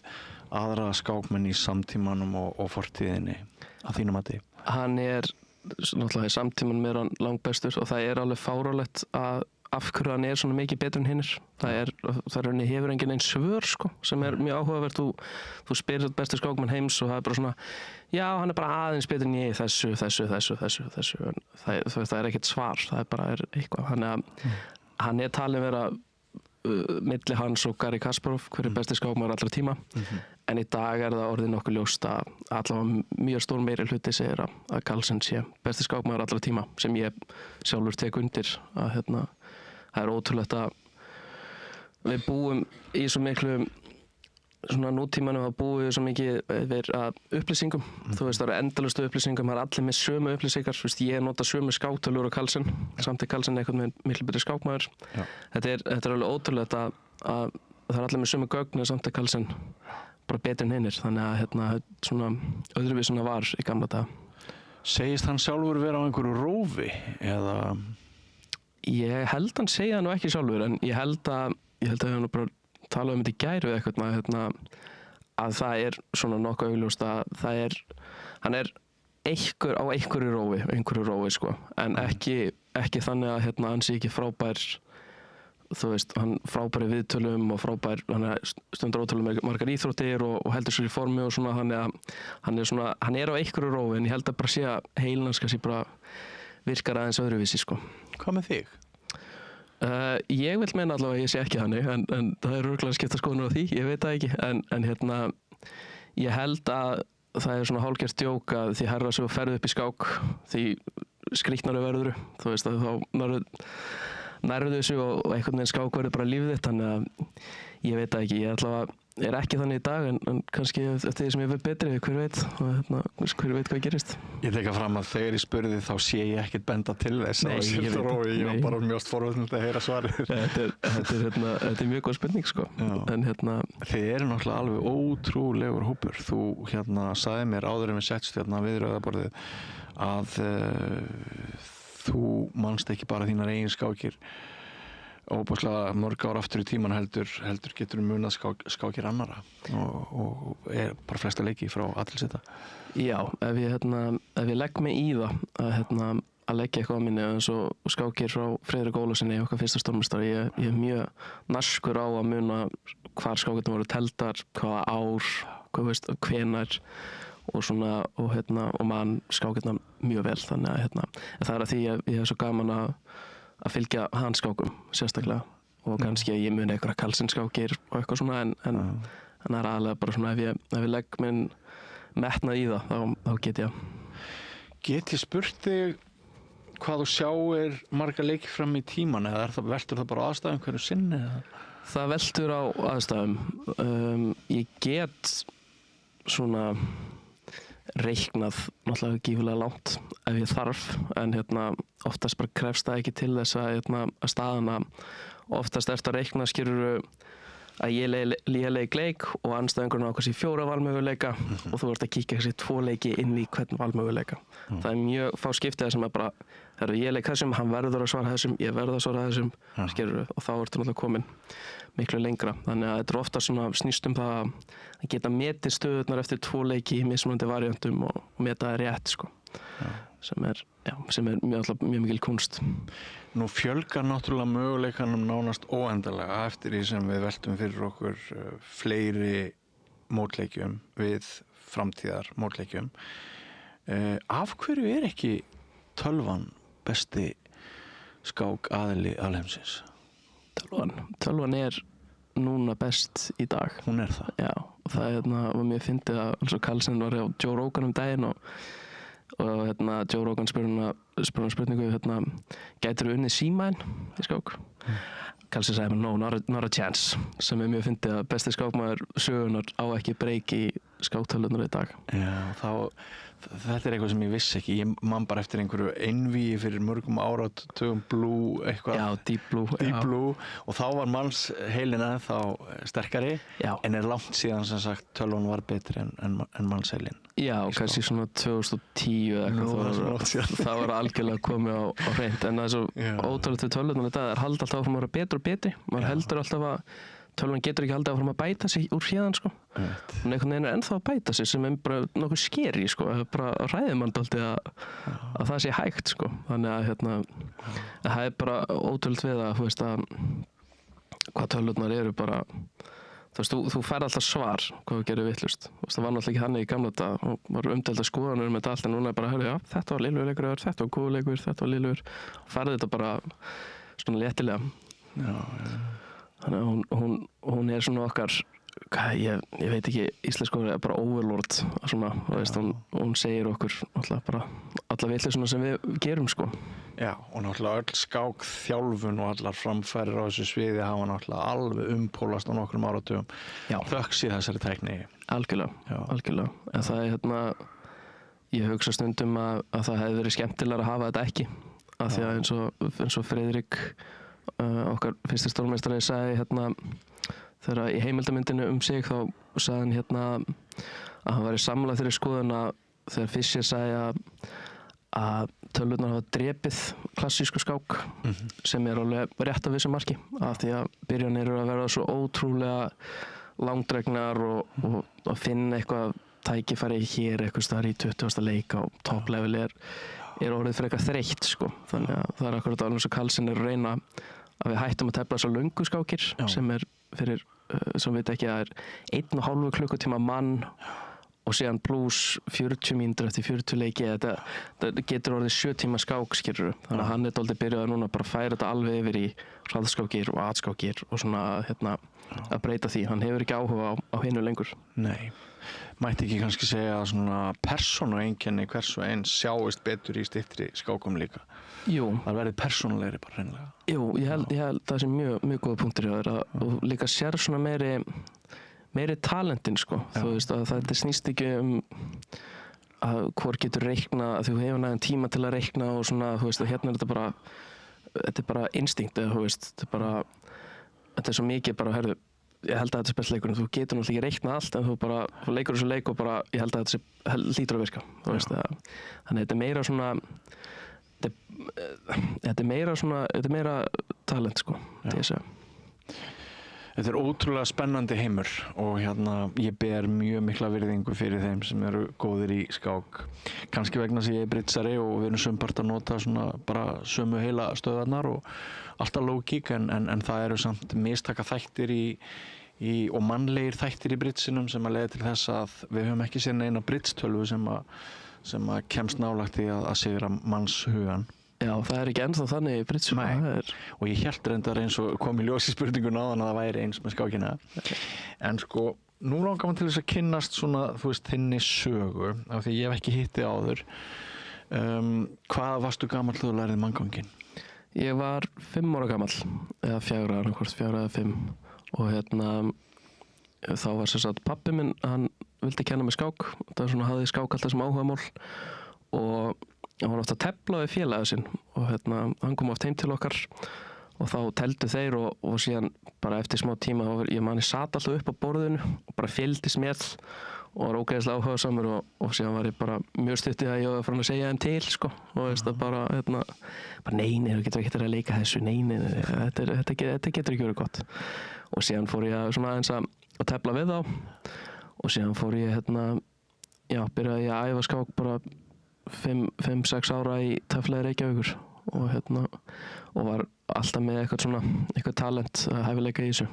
aðra skákmenn í samtímanum og fortíðinni að þínu mati? Hann er náttúrulega í samtímanum er hann langbestur og það er alveg fáránlegt að af hverju hann er svona mikið betur en hinnir. Það hefur enginn einn svör sko, sem er mjög áhugavert. Þú spyrir þetta bestu skákmann heims og það er bara svona, já, hann er bara aðeins betur en ég þessu. Það er ekkert svar, það er bara eitthvað. Hann er talin vera milli hans og Garri Kasparov, hver er besti skákmaður allra tíma. En í dag er það orðið nokkuð ljóst að allavega mjög stór meiri hluti segir að Carlsen sé besti skákmaður allra tíma, sem ég sjálfur tek undir að það er ótrúlegt að við búum í svo miklu svona nútímanum að búið svo mikið yfir upplýsingum. Þú veist, það eru endalastu upplýsingum, það er allir með sömu upplýsingar. Þú veist, ég nota sömu skáktölur og Carlsen, samt er Carlsen eitthvað með miklu betri skákmaður. Þetta er alveg ótrúlegt að það er allir með sömu gögn samt er Carlsen bara betri en hinnir. Þannig að svona öðruvís svona var í gamla daga. Segist hann sjálfur vera á einhverju rófi eða? Ég held hann segja það nú ekki sjálfur en ég held að ég nú bara tala þetta í gær við eitthvað að það er svona nokkuð augljóst að hann er á einhverju rófi sko, en ekki þannig að hann sé ekki frábær, þú veist, hann frábær í viðtölum og frábær, hann stundur ótrúlega margar íþróttir og heldur sér í formi og svona, hann er á einhverju rófi en ég held að bara sé að heilin hans kannski bara virkar aðeins öðruvísi sko. Hvað með þig? Ég vil meina allavega að ég sé ekki þannig en það er örugglega skipta skoðanir á því, ég veit það ekki en ég held að það er svona hálfgert djók að því herra sem ferðu upp í skák því skrýtnari verður þú veist að þá nærðu þessu og einhvern veginn skák verður bara lífið þitt þannig að ég veit það ekki, ég er ekki þannig í dag en kannski eftir því sem ég veit betri, hver veit hvað gerist. Ég tek að fram að þegar ég spurði þá sé ég ekkert benda til þess að Sildur og ég var bara mjög forvöldnilegt að heyra svarið. Þetta er mjög góð spurning sko. En þið eru náttúrulega alveg ótrúlegur hópur. Þú sagði mér áður en við settst við rauðaborðið að þú manst ekki bara þínar eigin skákir óbúslega mörg ár aftur í tíman heldur getur munað skákir annara og er bara flesta leiki frá Atilsita. Já, ef ég legg mig í það að leggja eitthvað á minni eins og skákir frá Friðrik Ólafssyni okkar fyrsta stórmeistari, ég er mjög naskur á að muna hvar skákirnar voru teldar, hvaða ár, hvenær og svona og man skákirnar mjög vel, þannig að það er að því ég hef svo gaman að fylgja hans skákum sérstaklega og kannski að ég muni einhverja Karlsson-skákir og eitthvað svona en það er aðalega bara svona ef ég legg minn metnað í það þá get ég. Get ég spurt þig hvað þú sjáir marga leiki fram í tíman eða veltur það bara á aðstæðum hverju sinni? Það veltur á aðstæðum. Ég get svona reiknað náttúrulega gífulega langt ef ég þarf en oftast bara krefst það ekki til þess að staðana oftast ertu að reikna skilurðu að ég leik leik og andstæðingurinn á kannski 4 valmöguleika og þú ert að kíkja kannski 2 leiki inn í hvern valmöguleika. Það er mjög fá skiptið sem bara ég leik þessum, hann verður að svara þessum, ég verður að svara þessum skilurðu og þá ertu náttúrulega komin miklu lengra. Þannig að þetta er ofta svona snýst það að geta metið stöðurnar eftir 2 leiki í mismunandi variantum og meta það rétt sko. Sem er mjög mikil kunst. Nú fjölgar náttúrulega möguleikanum nánast óendanlega eftir því sem við veltum fyrir okkur fleiri mótleikjum við framtíðar mótleikjum. Af hverju er ekki tölvan besti skák aðili alheimsins? Tölvan er núna best í dag. Hún er það? Já, og það var mjög fyndið að Karlsson var hjá Joe Rogan daginn og Joe Rogan spurði spurningu gætirðu unnið símainn í skák? Karlsson sagði no, not a chance, sem er mjög fyndið að besti skákmaður sögunar á ekki breyk í skáktölvunar í dag. Já, þetta er eitthvað sem ég vissi ekki. Ég man bara eftir einhverju einvíi fyrir mörgum áratugum Blue eitthvað. Já, Deep Blue og þá var mannsheilin ennþá sterkari en er langt síðan sem sagt tölvan var betri en mannsheilin. Já, kannski svona 2010 eða eitthvað það var algjörlega komið á hreint en það er svo ótrúlegt við tölvunar í dag það er haldið alltaf áfram að vera betri og betri maður heldur alltaf að tölvan getur ekki haldið áfram að bæta sig úr hérðan sko. Hún einhvern veginn er ennþá að bæta sig sem er bara nokkuð skeri sko. Bara ræðir mann dálítið að það sé hægt sko. Þannig að það er bara ótrúlegt við að hvað tölvurnar eru bara þú færð alltaf svar hvað þú gerir vitlaust. Það var náttúrulega ekki þannig í gamla dag og var umdeildar skoðanir með þetta allt en núna er bara þetta var lillur leikur, þetta var góður leikur, þetta var lillur og færði þetta bara svona léttilega. Þannig að hún er svona okkar, ég veit ekki, íslensku er bara overlord svona, hún segir okkur alltaf bara alla vitleysuna sem við gerum sko. Já, og náttúrulega öll skák þjálfun og allar framfærir á þessu sviði hafa náttúrulega alveg umpólast á nokkrum áratugum. Þökk sé þessari tækni. Algjörlega. En það er ég hugsa stundum að það hefði verið skemmtilega að hafa þetta ekki. Af því að eins og Friðrik okkar fyrsti stórmeistari sagði þegar í heimildamyndinu sig þá sagði hann að hann væri samlað þeirri skoðun að þegar Fischer sagði að tölvurnar hafa drepið klassísku skák sem er alveg rétt af þessu marki af því að byrjanir eru að verða svo ótrúlega langdregnar og að finna eitthvað tækifæri hér eitthvað staðar í 20. leik á topplevel er orðið fyrir eitthvað þreytt sko. Þannig að það er akkurat alveg eins og Karlsson er að reyna að við hættum að tefla svo löngu skákir sem er fyrir, sem við ekki að er 1,5 klukkutíma mann og síðan pluss 40 mínútur eftir 40 leiki það getur orðið 7 tíma skák skilurðu. Þannig að hann er dálítið byrjað núna bara að færa þetta alveg yfir í hraðskákir og atskákir og svona að breyta því. Hann hefur ekki áhuga á hinu lengur. Nei. Mætti ekki kannski segja að svona persónueinkenni hvers og eins sjáist betur í styttri skákum líka? Jú. Það verið persónulegri bara hreinlega. Jú, ég held það sé mjög góða punktur hjá þér og líka sér svona meiri talentin sko. Þú veist að þetta snýst ekki að hvor getur reikna, að þú hefur nægan tíma til að reikna og svona, þú veist, og hérna er þetta bara instinkt, þú veist, þetta er svo mikið bara, herðu, ég held að þetta er spilleikurinn, þú getur náttúrulega ekki reikna allt en þú leikur þessu leik og bara, ég held að þetta hlýtur að virka, þú veist, þannig þetta er meira svona, þetta er meira talent sko, til þess að. Þetta er ótrúlega spennandi heimur og ég ber mjög mikla virðingu fyrir þeim sem eru góðir í skák. Kannski vegna sem ég er britsari og við erum sumpart að nota svona bara sömu heila stöðarnar og alltaf lógík en það eru samt mistaka þættir og mannlegir þættir í britsinum sem að leiða til þess að við höfum ekki séð neina britstölvu sem að kemst nálægt í að sigra manns hugan. Já, það er ekki ennþá þannig í britsum. Og ég hélt reyndar eins og kom í ljós í spurningun áðan að það væri eins með skákina. En sko, nú langar maður til þess að kynnast svona, þú veist, þinni sögu, af því ég hef ekki hitti áður. Hvað varstu gamall þú lærið mannganginn? Ég var 5 ára gamall, eða 4 eða 5. Og þá var sem sagt pabbi minn, hann vildi kenna mig skák. Það var svona, hafði skák alltaf sem áhugamál. Og hann var ofta að tefla við félagið sinn og hann kom oft heim til okkar og þá teldu þeir og síðan bara eftir smá tíma ég sat alltaf upp á borðinu og bara fylgdist með og var ógeðslega áhugasamur og síðan var ég bara mjög stutt í að ég var farin að segja þeim til sko og veist að bara nei, þú getur ekki að leika þessu, nei, þetta getur ekki verið gott og síðan fór ég svona aðeins að tefla við þá og síðan fór ég byrjaði ég að æfa skák bara 5-6 ára í Töfflegi Reykjavíkur og var alltaf með eitthvað talent að hæfileika í þessu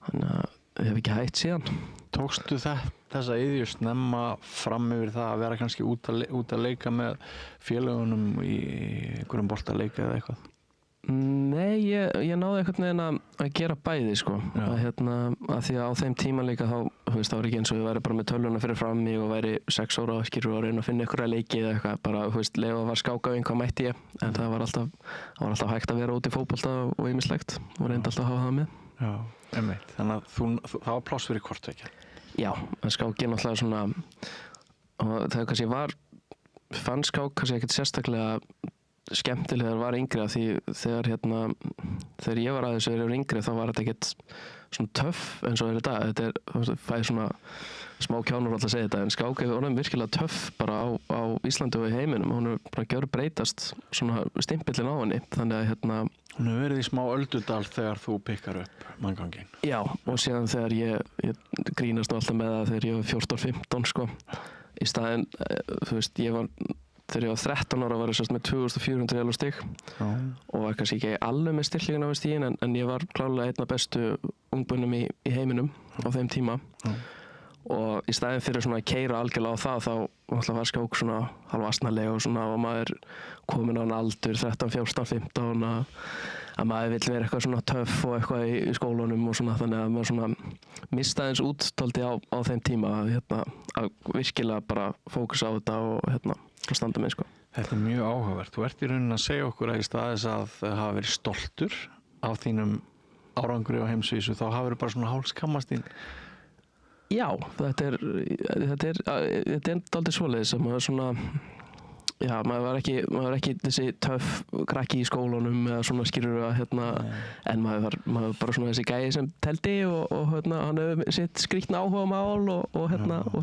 þannig að ég hef ekki hætt síðan. Tókstu þessa iðju snemma fram yfir það að vera kannski út að leika með félagunum í einhverjum boltaleika eða eitthvað? Nei, ég náði einhvern veginn að gera bæði sko að því að á þeim tíma líka þá var ekki eins og ég væri bara með tölvuna fyrir fram mig og væri 6 ára og skilur að reyna að finna einhverja leiki eða eitthvað, bara leifa að var skáka hvað mætti ég, en það var alltaf hægt að vera út í fótbolta og ýmislegt og reyndi alltaf að hafa það með. Já, einmitt, þannig að það var pláss fyrir hvort vekja. Já, en skáki náttúrulega svona og það kannski fann skák kannski ekkert sérstaklega skemmtilega þegar var yngri því þegar ég var aðeins þegar ég var yngri þá var þetta ekkert svona töff eins og þetta fæði svona smá kjánur alltaf að segja þetta en skák er orðin virkilega töff bara á Íslandi og í heiminum hún er bara gjör breytast svona stimpillin á henni þannig að hún hefur verið í smá öldudal þegar þú pikkar upp mannganginn. Já og síðan þegar ég grínast alltaf með það þegar ég var 14-15 sko í staðinn þú veist þegar ég var 13 ára var ég með 2400 elo stig og var kannski ekki alveg með stillingin á stígin en ég var klárlega einn af bestu ungbönnum í heiminum á þeim tíma og í staðinn fyrir svona að keyra algjörlega á það þá var skák svona halvasnalega og maður komin á aldur 13, 14, 15 að maður vill vera eitthvað svona töff og eitthvað í skólunum og svona þannig að maður svona mista eins úttóldi á þeim tíma að virkilega bara fókusa á þetta og standa með sko. Þetta er mjög áhugavert. Þú ert í rauninni að segja okkur að í staðis að hafa verið stoltur af þínum árangri á heimsvísu þá hafa verið bara svona hálfskammast þín. Já, þetta er dálítið svoleiðis að maður svona maður var ekki þessi töff krakki í skólanum eða svona skilur að en maður var bara svona þessi gæi sem teldi og hann hefur sitt skrýtna áhuga mál og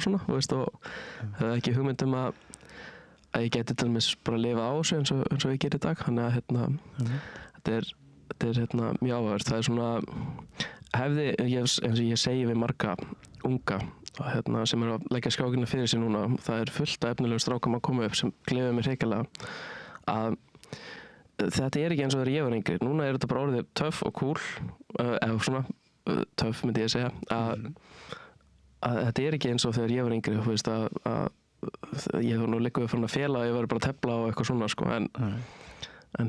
svona og hefði ekki hugmynd að ég geti til dæmis bara að lifa á þessu eins og ég ger í dag þannig að þetta er mjög áhugavert það er svona eins og ég segi við marga unga sem eru að leggja skákina fyrir sig núna það er fullt af efnilegum strákum að koma upp sem gleður mér hrikalega að þetta er ekki eins og þegar ég var yngri núna er þetta bara orðið töff og cool eða svona töff myndi ég segja að þetta er ekki eins og þegar ég var yngri þú veist að ég var nú líka fyrir að fela ég var bara að tefla og eitthvað svona sko en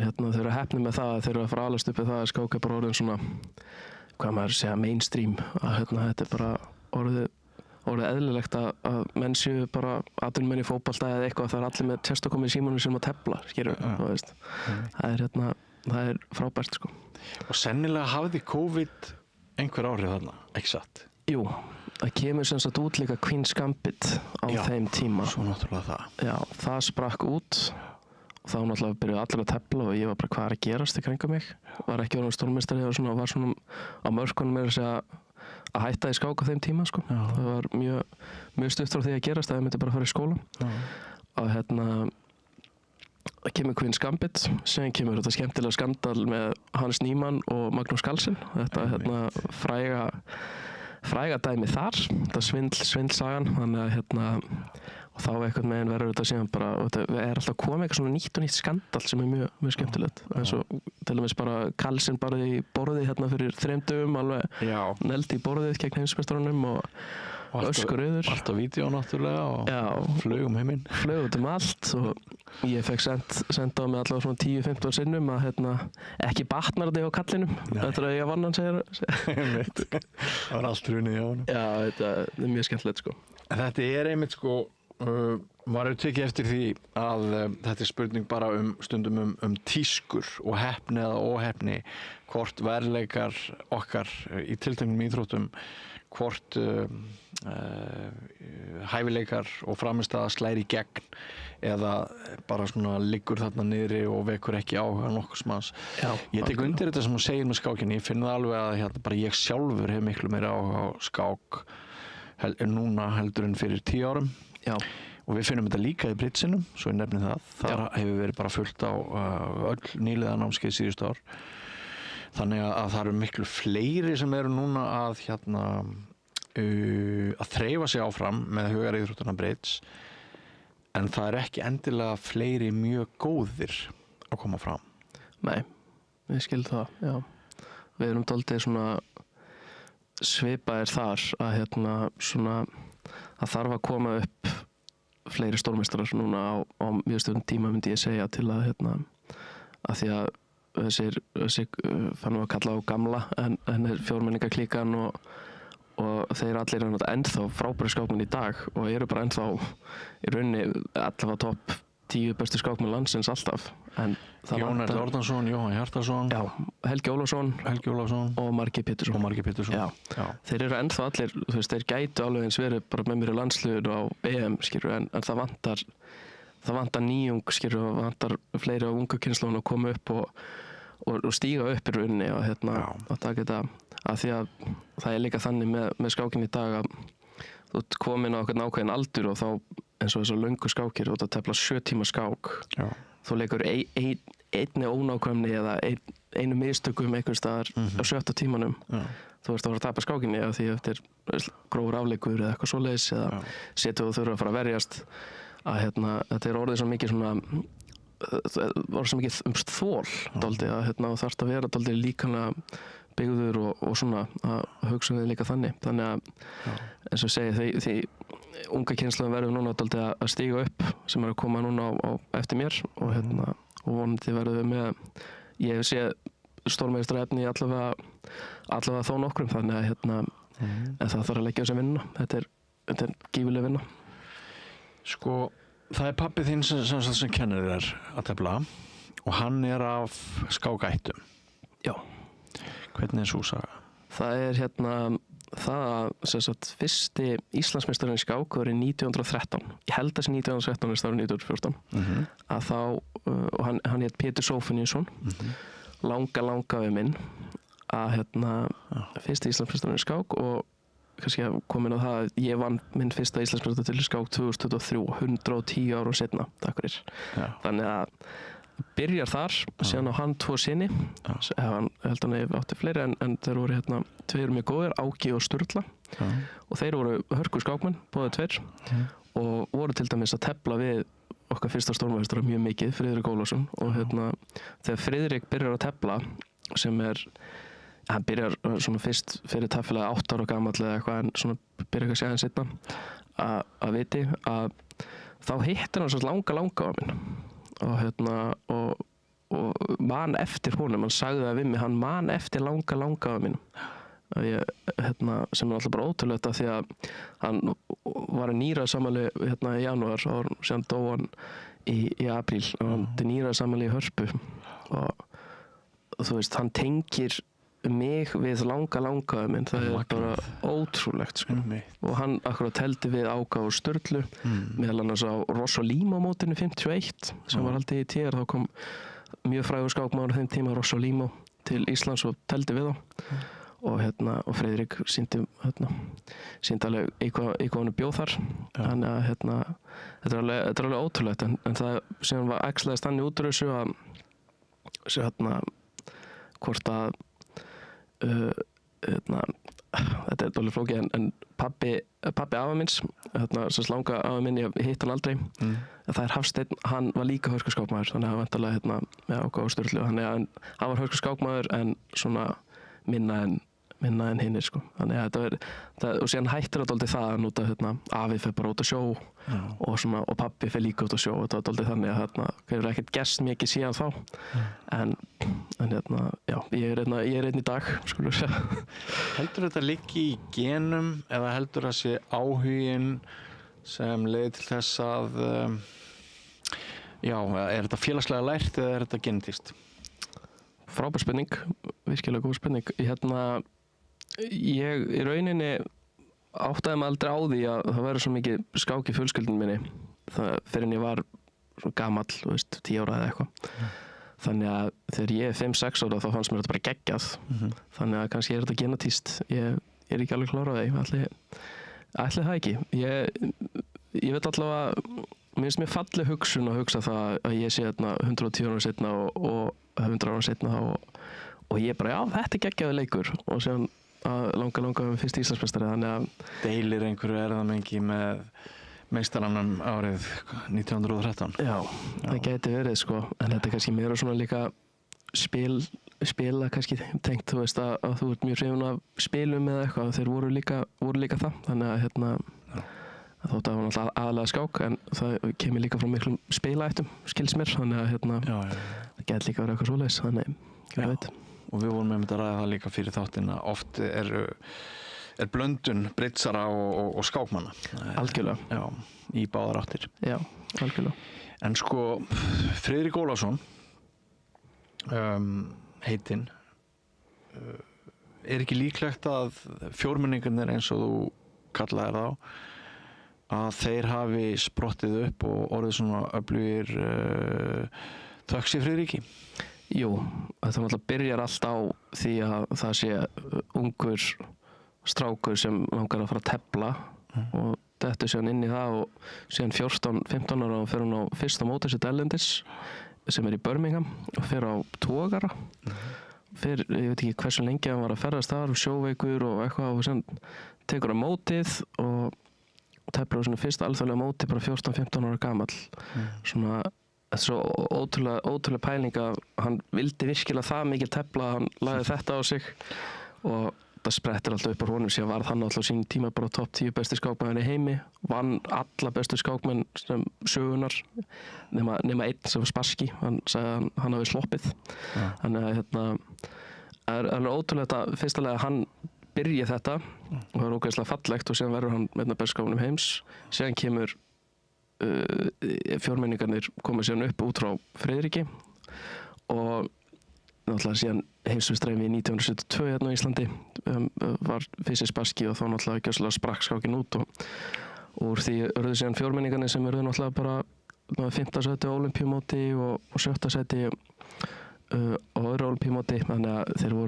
þeir eru heppnir með það þeir eru að fara alast upp við það að skák er bara orðin svona hvað maður segja mainstream að þetta er bara orðið eðlilegt að menn séu bara atvinnumenn í fótbolta eða eitthvað það er allir með testakomi í símanum sem að tefla skilur það er frábært sko. Og sennilega hafði COVID einhver áhrif þarna, ekki satt? Jú, Það kemur sem sagt út líka Queen's Gambit á þeim tíma. Svo náttúrulega það. Já, það sprakk út og þá náttúrulega byrjuði allir að tefla og ég var bara hvað er að gerast í kringum mig. Var ekki orðinn stórmeistari og var svona á mörkunum með að hætta í skák á þeim tíma sko. Það var mjög stutt frá því að gerast að ég myndi bara fara í skóla. Og það kemur Queen's Gambit, sem kemur þetta skemmtilega skandal með Hannes Niemann og Magnús Carlsen. Þetta fræga dæmi þar, þetta svindlsagan, þannig að og þá einhvern veginn verður þetta síðan bara, og þetta alltaf komið eitthvað svona nýtt og nýtt skandal sem mjög skemmtilegt. eins og til dæmis bara Carlsen bara í borðið fyrir 3 dögum, alveg neldi í borðið gegn heimsmeistarunum og öskurauður. Allt á vídeo náttúrulega og flög heiminn. Flög út allt og ég fekk senda á mig allavega svona 10-15 sinnum að ekki batnar þetta á kallinum. Þetta að ég vann hann segir. Það var allt hrunið hjá hann. Já, þetta er mjög skemmtilegt sko. Þetta er einmitt sko, maður hefur tekið eftir því að þetta er spurning bara stundum um tískur og heppni eða óheppni, hvort verðleikar okkar í tilteknum íþróttum, hvort hæfileikar og framistæða slæri í gegn eða bara svona liggur þarna niðri og vekur ekki áhuga nokkurs manns. Ég tek undir þetta sem hún segir með skákinni, ég finn það alveg að bara ég sjálfur hef miklu meira áhuga á skák núna heldur en fyrir 10 árum. Og við finnum þetta líka í bridgesinum, svo ég nefni það. Það hefur verið bara fullt á öll nýliða námskeið síðustu ár. Þannig að það eru miklu fleiri sem eru núna að þreifa sig áfram með hugaríþróttuna bridge, en það er ekki endilega fleiri mjög góðir að koma fram. Nei, ég skil það, já. Við erum dálítið svona svipaðir þar að það þarf að koma upp fleiri stórmeistarar núna á mjög stundum tíma myndi ég segja til að því að þessir fannum að kalla á gamla en fjórmenningaklíkan og þeir allir eru ennþá frábæri skákmenn í dag og eru bara ennþá í rauninni allavega topp 10 bestu skákmenn landsins alltaf. Jón Erl Árnason, Jóhann Hjartarson, Helgi Ólafsson og Margeir Pétursson. Já. Þeir eru ennþá allir, þeir gætu alveg eins verið bara með mér í landsliðinu á EM, en það vantar nýjung, og vantar fleiri á ungu kynslóðun að koma upp og stíga upp í rauninni og taka þetta að því að það er líka þannig með skákin í dag að þú ert komin á ákveðin aldur og þá eins og þessar löngu skákir og það tefla 7 tíma skák. Þú leikur einni ónákvæmni eða einu mistökum einhvers staðar á 7. tímanum. Þú ert að fara að tapa skákinni því eftir grófur afleikur eða eitthvað svoleiðis eða setu þú þurfa að fara að verjast að þetta er orðið svo mikið þól dálítið að þarft að vera dálítið líkanlega byggður og svona að hugsa við líka þannig að eins og segi því unga kynslóðin verður núna dálítið að stíga upp sem er að koma núna á eftir mér og vonandi verður við með ég hef séð stórmeistarefni allavega þó nokkrum þannig að en það þarf að leggja þess að vinna þetta er gífurleg vinna. Sko það er pabbi þinn sem kennir þér að tefla og hann er af skákættum. Já. Hvernig er sú saga? Það er fyrsti Íslandsmeistarinn í skák var í 1913. Ég held að þessi 1913 er stafur 1914. Að þá, og hann hét Pétur Sófóníusson, langa við minn, að fyrsti Íslandsmeistarinn í skák og kannski komin á það að ég vann minn fyrsta Íslandsmeistar til skák 2023, 110 árum setna, takk fyrir. Þannig að byrjar þar, síðan á hann 2 syni, hann held hann hef átti fleiri en þeir voru 2 mjög góðir, Áki og Sturla og þeir voru hörku skákmenn, báðir 2 og voru til dæmis að tefla við okkar fyrsta stórmeistara mjög mikið, Friðrik Ólafsson og þegar Friðrik byrjar að tefla sem hann byrjar svona fyrst fyrir tafélag 8 ára gamall eða eitthvað en svona byrjar ekki að segja hann setna að viti að þá hittir hann svona langa á minn og man eftir honum, hann sagði það við mig, hann man eftir langa á minn sem er alltaf bara ótrúlegt af því að hann var að nýraðsamali í janúar og síðan dó hann í apríl og hann til nýraðsamali í Hörpu og þú veist, hann tengir mig við langaðu minn, það er bara ótrúlegt sko. Og hann akkurat teldi við Áka og Sturlu meðal annars á Rossolimo mótinu 51 sem var haldið í TR, þá kom mjög frægur skákmaður á þeim tíma Rossolimo til Íslands og teldi við þá og Friðrik sýndi alveg í hvað hann bjóð þar þannig að þetta er alveg ótrúlegt en það sem var æxlaðist hann í útrúsu að hvort að þetta er dálítið flókið en pabbi afa minns sem langa afa minn, ég hitt hann aldrei það er Hafsteinn, hann var líka hörkuskákmaður þannig að hann vantarlega með Áka og Sturlu þannig að hann var hörkuskákmaður en svona minna en hinnir sko. Þannig að og síðan hættir það dálítið það að núta afi fer bara út að sjó og pabbi fer líka út að sjó og þetta var dálítið þannig að hefur ekkert gerst mikið síðan þá en já, ég er einn í dag skulum segja. Heldur þetta liggi í genum eða heldur það sé áhugin sem leiði til þess að já, er þetta félagslega lært eða er þetta genetískt? Frábær spurning, virkilega góð spurning. Ég í rauninni áttaði mig aldrei á því að það væri svo mikið skák í fjölskyldunum minni fyrir en ég var svo gamall, 10 ára eða eitthvað. Þannig að þegar ég er 5-6 ára þá fannst mér þetta bara geggjað. Þannig að kannski er þetta genetískt. Ég er ekki alveg klár á því. Ætli það ekki. Ég veit allavega, mér finnst mér falleg hugsun að hugsa það að ég sé 110 ára seinna og 100 ára seinna og ég bara, já, þetta er geggjaður leikur og síðan að langa fyrst Íslandsmeistari þannig að deilir einhverju erðamengi með meistaranum árið 1913 Já, það gæti verið sko en þetta er kannski meira svona líka spila kannski tengt þú veist að þú ert mjög hrifinn af spilum eða eitthvað þeir voru líka það þannig að þótt að það var náttúrulega aðalega skák en það kemur líka frá miklum spilaættum skils mér þannig að það gæti líka verið eitthvað svoleiðis þannig ég veit og við vorum með að ræða það líka fyrir þáttina oft er blöndun britsara og skákmanna algjörlega já, í báðar áttir já, algjörlega en sko Friðrik Ólafsson heitinn er ekki líklegt að fjórmenningarnir eins og þú kallaðir þá að þeir hafi sprottið upp og orðið svona öflugir þökks í Friðriki? Jú, þetta náttúrulega byrjar allt á því að það sé ungur strákur sem langar að fara að tefla og þetta síðan inn í það og síðan 14-15 ára og fer hún á fyrsta mótorsitt erlendis sem er í Birmingham og fer á togara ég veit ekki hversu lengi hann var að ferðast þar og sjóveikur og eitthvað og síðan tekur hann mótið og teflar á svona fyrsta alþjóðlega móti bara 14-15 ára gamall svona þetta er svo ótrúlega pæling að hann vildi virkilega það mikil tefla að hann lagði þetta á sig og það sprettir alltaf upp á honum síðan varð hann alltaf á sínum tíma bara topp 10 bestu skákmenn í heimi vann alla bestu skákmenn sem sögunar nema einn sem var Spassky hann sagði að hann hafi sloppið þannig að er alveg ótrúlega þetta fyrstulega að hann byrja þetta og það er ógeðslega fallegt og síðan verður hann með bestu skákmennum heims síðan kemur fjórmenningarnir komið síðan upp út frá Friðriki og náttúrulega síðan heimsmeistari við 1972 hérna á Íslandi var fyrsti Spassky og þá náttúrulega gjörsamlega sprakk skákin út og úr því urðu síðan fjórmenningarnir sem urðu náttúrulega bara 5. sæti á Ólympíumóti og 7. sæti á öðru Ólympíumóti þannig að þeir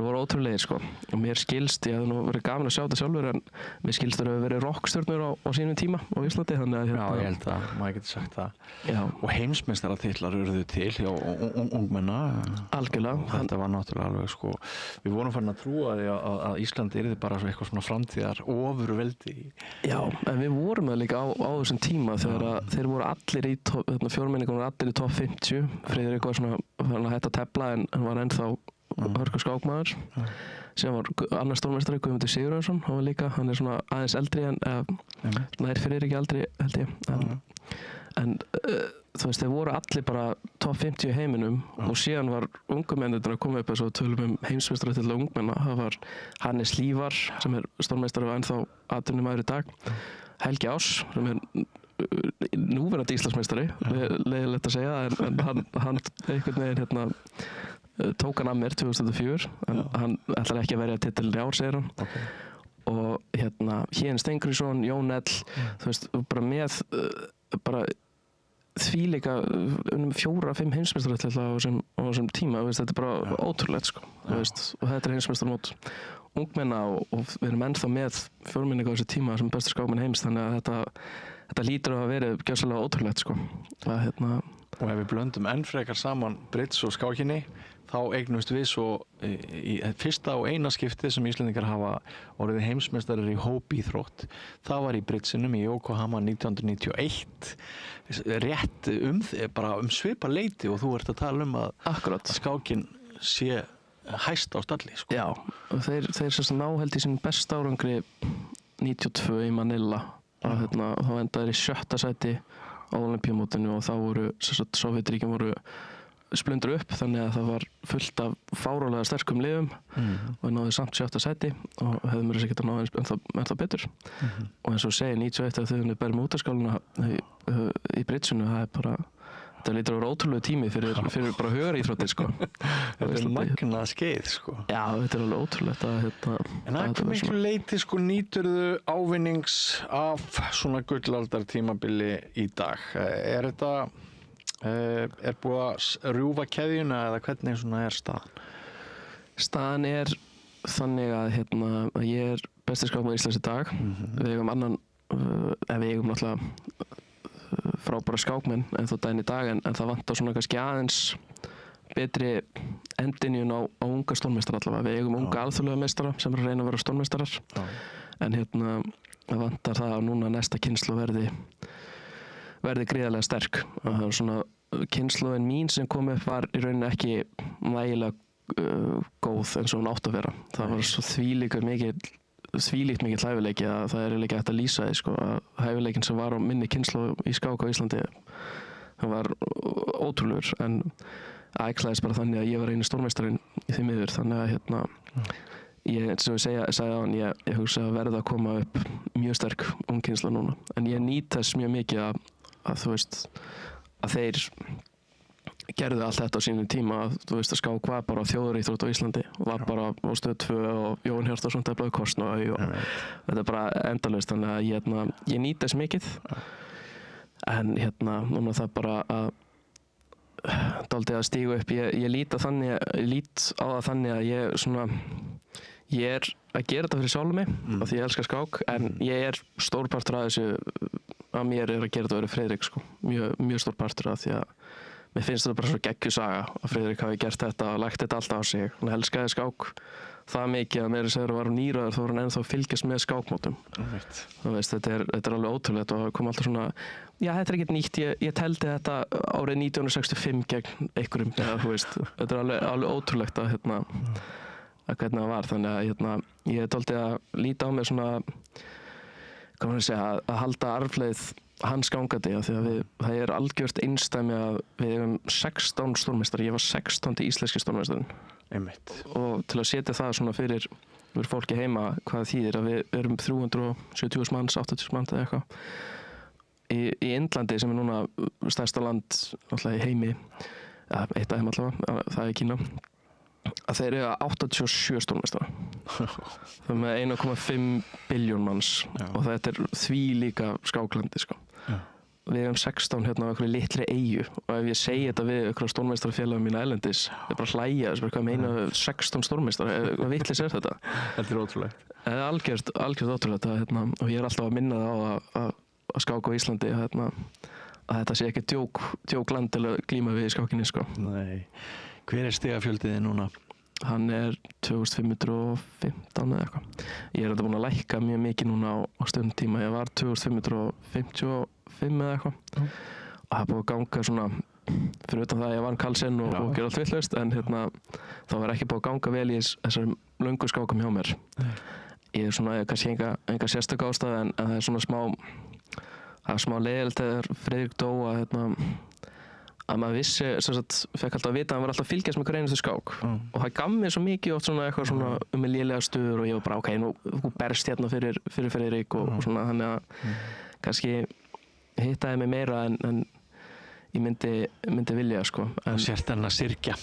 voru ótrúlegir sko og mér skilst, ég hef nú verið gaman að sjá þetta sjálfur en mér skilst að það hefur verið rockstjörnur á sínum tíma á Íslandi þannig að Já, ég held að maður geti sagt það Já. og heimsmeistaratitlar urðu til hjá ungmenna algjörlega þetta var náttúrulega alveg sko við vorum farin að trúa því að Íslandi yrði bara eitthvað svona framtíðar ofurveldi Já, en við vorum það líka á þessum tíma þegar þeir voru allir í fjórmenningar voru allir í topp 50 Friðrik var svona farin að hætta að tefla en hann var ennþá hörku skákmaður sem var annar stórmeistari Guðmundur Sigurjónsson hann er svona aðeins eldri en nær fyrir ekki aldrei held ég en þú veist þeir voru allir bara topp 50 í heiminum og síðan var ungumennir að koma upp eins og tölum heimsmeistari til ungmenna það var Hannes Lívar sem er stórmeistari og ennþá atvinnumaður í dag Helgi Ás sem er núverandi Íslandsmeistari leiðilegt að segja en hann einhvern veginn tók hann af mér 2004 en hann ætlar ekki að verja titilin í ár, segir hann. Og Héðinn Steingrímsson, Jón Ell, þú veist, bara með bara þvílíka 4-5 heimsmeistaratitil á þessum tíma, veist, þetta er bara ótrúlegt sko, veist, og þetta er heimsmeistarmót ungmenna og við erum ennþá með fjórmenninga á þessu tíma sem bestur skákmenn heims, þannig að þetta lítur að vera gjörsamlega ótrúlegt sko. Og ef við blöndum enn frekar saman bridge og skákinni, þá eignumst við svo í fyrsta og eina skiptið sem Íslendingar hafa orðið heimsmeistarar í hópíþrótt. Það var í bridgesinum í Yokohama 1991, rétt bara svipa leyti, og þú ert að tala um að skákin sé hæst á stalli sko. Já, og þeir ná held í sín besta árangri 92 í Manila og þá endaði í 7. sæti á Olympíumótinu, og þá voru Sovétríkin voru splundur upp, þannig að það var fullt af fárálega sterkum liðum og náði samt 7. sæti og hefðum verið sikkert að ná ennþá betur. Og eins og segir 91 þegar þau berjum útaskáluna í bridgeinu, það er bara, þetta lítur að vera ótrúlega tími fyrir bara hugaríþróttir sko. Þetta er magnað skeið sko. Já, þetta er alveg ótrúlegt En að hve miklu leyti sko nýturðu ávinnings af svona gullaldartímabili í dag? Er þetta er búið að rjúfa keðjuna eða hvernig svona er staðan? Staðan er þannig að ég er besti skákmaður Íslands í dag. Við eigum annan, við eigum náttúrulega frábæra skákmenn en þó daginn í dag, en það vantar svona kannski aðeins betri endinjun á unga stórmeistara allavega. Við eigum unga alþjóðlega meistara sem er að reyna að vera stórmeistarar, en það vantar það að núna næsta kynslóð verði gríðarlega sterk. Það er svona kynslóðin mín sem kom upp var í rauninni ekki nægilega góð eins og hún átt að vera. Það var svo þvílíkt mikill hæfileiki að það er ekki hægt að lýsa því sko, að hæfileikin sem var á minni kynslóð í skák á Íslandi, það var ótrúlegur, en æxlaðist bara þannig að ég var eini stórmeistarinn í því miður, þannig að ég, eins og ég sagði á hann, ég hugsa að verða að koma upp mjög sterk ungkynsla núna, en ég nýt þess mjög mikið að þú veist að þeir gerðu allt þetta á sínum tíma, að þú veist að skák var bara þjóðaríþrótt á Íslandi, var bara á Stöð 2 og Jóhann Hjartarson teflaði Korsnói og þetta er bara endalaust, þannig að ég nýt þess mikið, en núna það bara að dálítið að stígu upp, ég lít á það þannig að ég er að gera þetta fyrir sjálfum mig af því ég elskar skák, en ég er stór partur af þessu að mér er að gera þetta fyrir Friðrik sko, mjög stór partur af því að mér finnst þetta bara svo geggjusaga að Friðrik hafi gert þetta og lagt þetta alltaf á sig. Hann elskaði skák það mikið að meira segður að var nýraður þó var hann ennþá fylgjast með skákmótum. Þú veist, þetta er alveg ótrúlegt og kom alltaf svona, já þetta er ekkert nýtt, ég teldi þetta árið 1965 gegn einhverjum, þú veist, þetta er alveg ótrúlegt að hvernig það var, þannig að ég dálítið að líta á mig svona, hvað maður segja, að halda arfleið hans gangandi, af því að það er algjört einsdæmi að við erum 16 stórmeistar, ég var 16. íslenski stórmeistarinn. Einmitt. Og til að setja það svona fyrir fólki heima hvað þýðir að við erum 370.000 manns, 80.000 manns eða eitthvað. Í Indlandi sem er núna stærsta land alltaf í heimi, eitt af þeim allavega, það er Kína, að þeir eru 87 stórmeistara. Það er með 1,5 biljón manns og þetta er því líka skáklandi sko. Við erum 16 hérna á einhverju litli eyju og ef ég segi þetta við einhverja stórmeistarafélagum mína erlendis, ég bara hlæja, hvað meina 16 stórmeistara, hvað vitlis er þetta? Þetta er ótrúlegt. Það er algjört ótrúlegt og ég er alltaf að minna það á að skáka á Íslandi að þetta sé ekki djókland til að glíma við í skákinni sko. Nei. Hver er stigafjöldiði núna? Hann er 2515 eða eitthvað. Ég er þetta búin að lækka mjög mikið núna á stöðum tíma. Ég var 2555 eða eitthvað. Og það er búin að ganga svona, fyrir utan það að ég vann Karlsson og gera allt vitlaust, en það var ekki búin að ganga vel í þessari löngu skákum hjá mér. Ég er svona, kannski enga sérstök ástæða, en það er svona smá leiðilegt þegar Friðrik dó að maður vissi, fekk alltaf að vita að hann var alltaf að fylgjast með hverju einustu skák og það gaf mér svo mikið oft svona eitthvað svona með lélega stuður og ég var bara ok, nú berst hérna fyrir Friðrik og svona, þannig að kannski hittaði mig meira en ég myndi vilja sko. Og sért hann að syrgja?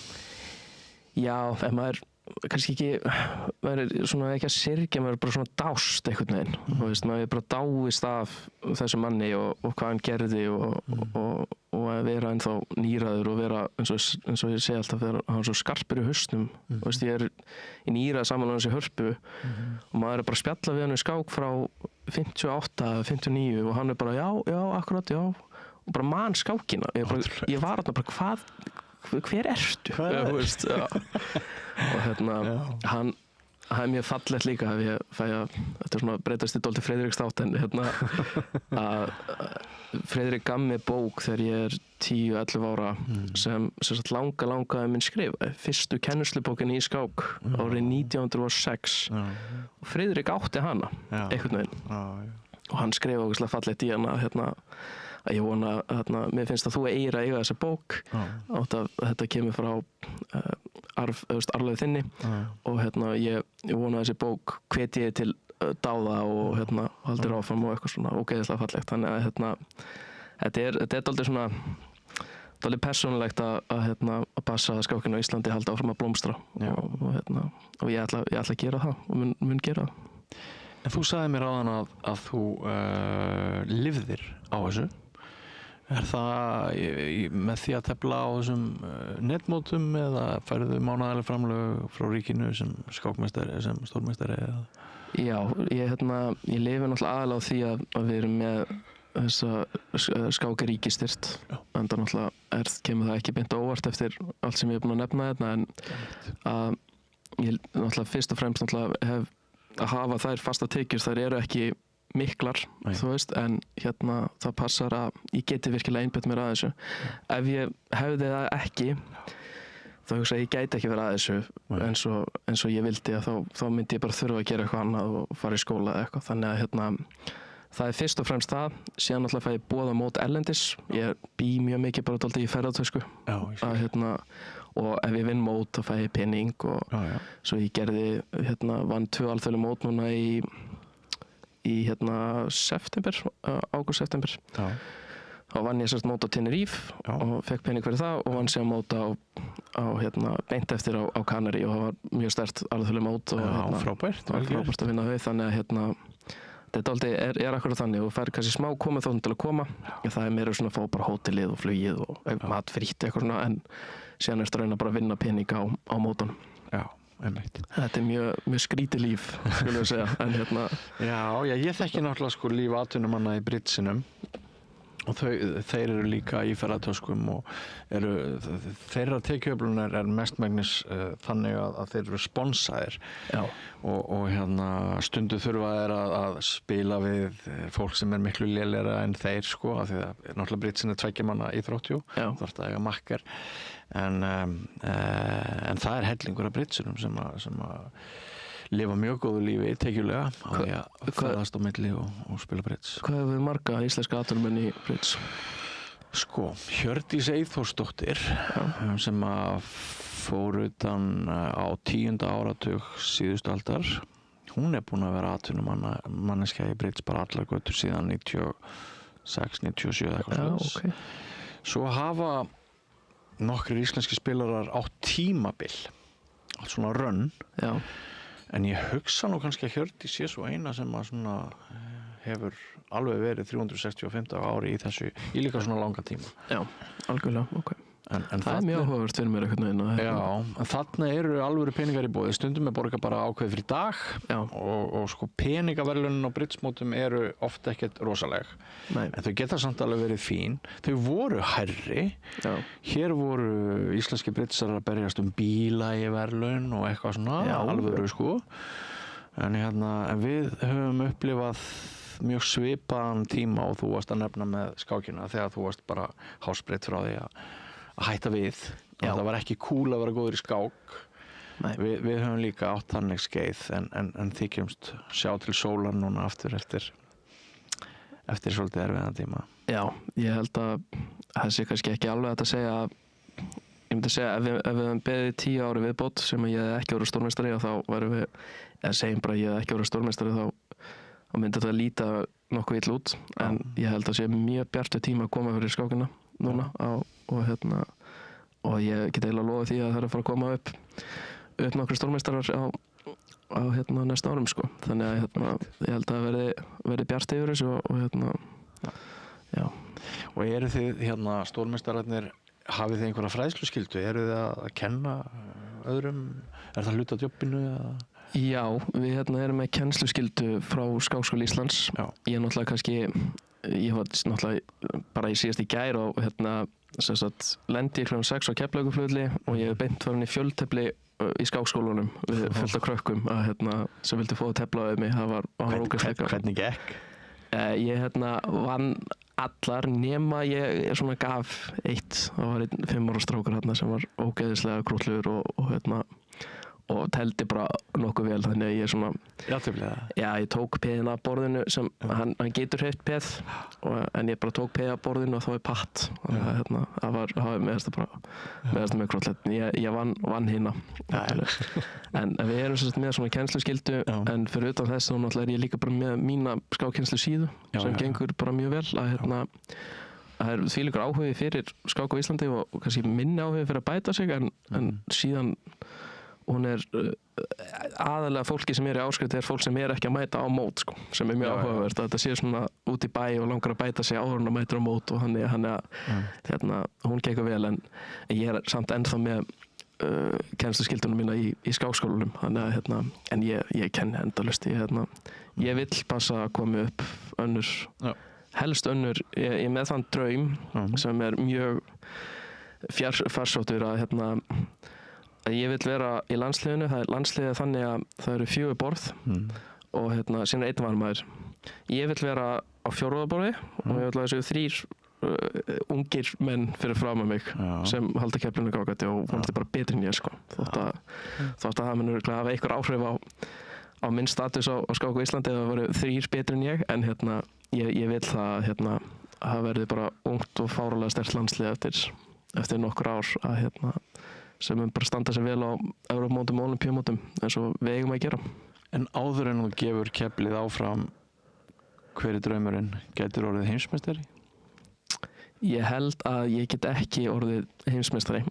Já, ef maður kannski ekki, maður er svona ekki að syrgja, maður er bara svona dást einhvern veginn, þú veist, maður er bara dáist af þessu manni og hvað hann gerði og að vera ennþá nýraður og vera eins og ég segi alltaf þegar hann er svo skarpur í hausnum, þú veist, ég er í nýrað saman á þessi Hörpu og maður er bara að spjalla við hann í skák frá 58, 59 og hann er bara já, akkurat, já og bara man skákina, ég var þarna bara hver ertu? Þú veist, já. Og hann er mjög fallegt líka ef ég fæ að, þetta er svona breytast í dálítið Friðriks þátt en að Friðrik gaf mér bók þegar ég er 10-11 ára sem sagt langaði minn skrifa, fyrstu kennslubókinni í skák árið 1906 og Friðrik átti hana einhvern veginn og hann skrifa ógeðslega fallegt í hana að ég vona að mér finnst að þú eigir að eiga þessa bók átt að þetta kemur frá arfleið þinni og ég vona að þessi bók hveti ég til dáða og haldir áfram og eitthvað svona ógeðslega fallegt þannig að þetta er dálítið svona dálítið persónulegt að passa að skákinu á Íslandi haldi áfram að blómstra og ég ætla að gera það og mun gera það. En þú sagði mér áðan að þú lifðir á þessu. Er það með því að tefla á þessum netmótum eða færðu mánaðarleg framlög frá ríkinu sem skákmeistari, sem stórmeistari eða? Já, ég lifi náttúrulega aðalega á því að við erum með þessa skáki ríkistyrt enda náttúrulega kemur það ekki beint óvart eftir allt sem ég er búin að nefna þetta en að ég náttúrulega fyrst og fremst náttúrulega hef að hafa þær fasta tekjur, þær eru ekki miklar, þú veist, en það passar að ég geti virkilega einbeitt mér að þessu. Ef ég hefði það ekki, þá hugsa ég gæti ekki verið að þessu eins og ég vildi að þá myndi ég bara þurfa að gera eitthvað annað og fara í skóla eða eitthvað. Þannig að það er fyrst og fremst það, síðan alltaf fæ ég boða mót erlendis. Ég bý mjög mikið bara dálítið í ferðartösku. Og ef ég vinn mót þá fæ ég pening og svo ég gerði, vann 2 alþjóðleg mót núna í september, ágúst-september þá vann ég sérst mót á Tenerife og fekk pening fyrir það og vann sér mót á beint eftir á Kanari og það var mjög sterkt alþjóðleg mót og frábært að vinna þau þannig að þetta er akkurat þannig og fær kannski smá komið þóttum til að koma það er meira svona að fá bara hótelið og flugið og mat frítt eitthvað svona en síðan ertu að reyna bara að vinna pening á mótunum. Já. Þetta er mjög skrítið líf, skulum við segja. En Já, ég þekki náttúrulega líf atvinnumanna í bridgesinum og þeir eru líka í ferðartöskum og þeirra tekjuöflun er mestmegnis þannig að þeir eru sponsaðir og stundu þurfa þeir að spila við fólk sem er miklu lélegra en þeir af því að náttúrulega bridgesin er 2 manna íþróttjú, þarf það eiga makker en það er hellingur af bridgesinum sem að lifa mjög góðu lífi tekjulega á því að ferðast á milli og spila bridge. Hvað hefur marga íslenska atvinnumenn í bridge? Hjördís Eyþórsdóttir sem að fór utan á 10. áratug síðustu aldar. Hún er búin að vera atvinnumanneskja í bridge bara allar götur síðan 96, 97 eitthvað okay. Svo hafa nokkrir íslenski spilarar á tímabil, allt svona run. Já. En ég hugsa nú kannski að Hjördís sé svo eina sem að svona hefur alveg verið 365 ári í þessu, í líka svona langa tíma. Já, algjörlega, ok. En það er mjög áhugavert fyrir mér einhvern veginn. Já, en þarna eru alvöru peningar í boði. Stundum er borga bara ákveð fyrir dag og peningaverðlunin á bridgemótum eru oft ekkert rosaleg. Nei. En þau geta samt alveg verið fín. Þau voru hærri. Já. Hér voru íslenski bridgesar að berjast bíla í verðlun og eitthvað svona, alvöru En við höfum upplifað mjög svipaðan tíma og þú varst að nefna með skákina þegar þú varst bara hásbreytt frá því að hætta við. Það var ekki cool að vera góður í skák. Við höfum líka átt þannig skeið en þykjumst sjá til sólar núna aftur eftir svolítið erfiðan tíma. Já, ég held að það sé kannski ekki alveg hægt að segja ég myndi segja ef við hefum beðið 10 ári viðbót sem ég hef ekki verið stórmeistari og þá værum við, eða segjum bara ég hef ekki verið stórmeistari þá myndi þetta líta nokkuð illa út en ég held að sé mjög bjartur tíma að koma fyrir skákina núna og ég get eiginlega lofa því að það er að fara að koma upp nokkru stórmeistarar á næsta árum sko. Þannig að ég held að verði bjart yfir þessu og já. Og eru þið stórmeistararnir, hafið þið einhverja fræðsluskyldu? Eru þið að kenna öðrum? Er það hluti af jobbinu? Já, við erum með kennsluskyldu frá Skákskóla Íslands. Ég var náttúrulega bara í síðast í gær og lendi klukkan 6 á Keflavíkurflugvelli og ég hef beint farin í fjöltefli í skákskólanum við fullt af krökkum sem vildi fá að tefla við mig. Það var ógeðslega. Hvernig gekk? Ég vann allar nema ég svona gaf eitt. Það var einn 5 ára strákur sem var ógeðslega krúttlegur og teldi bara nokkuð vel, þannig að ég svona ég tók peðin af borðinu sem hann getur hreyft peð en ég bara tók peð af borðinu og þá er patt það var meðast með krúttlegt ég vann hina en við erum með svona kennsluskyldu en fyrir utan þess þá náttúrulega er ég líka bara með mína skákkennslu síðu sem gengur bara mjög vel að það er þvílíkur áhugi fyrir skák á Íslandi og kannski minni áhugi fyrir að bæta sig en síðan hún er aðalega fólki sem er í áskrift er fólk sem er ekki að mæta á mót sko, sem er mjög áhugavert að þetta sé svona út í bæ og langar að bæta sig áður en að mæta á mót og hún gengur vel en ég er samt ennþá með kennsluskildunum mína í skákskólanum þannig að en ég kenni endalaust ég vill passa að koma upp önnur helst önnur ég með þann draum sem er mjög farsóttur að ég vil vera í landsliðinu, það er landsliðið þannig að það eru 4 borð og síðan einn varmaður. Ég vil vera á 4. borði og ég vil að þessu 3 ungir menn fyrir fram að mig sem halda keflinu gágæti og vonandi bara betri en ég sko. Þótt að það mun örugglega hafa einhver áhrif á minn status á skák á Íslandi eða það voru 3 betri en ég en ég vil það það verði bara ungt og fáralega sterkt landslið eftir nokkur ár að sem bara standa sér vel á Evrópumótum og Ólympíumótum eins og við eigum að gera. En áður en þú gefur keflið áfram, hver er draumurinn? Gætir orðið heimsmeistari? Ég held að ég get ekki orðið heimsmeistari,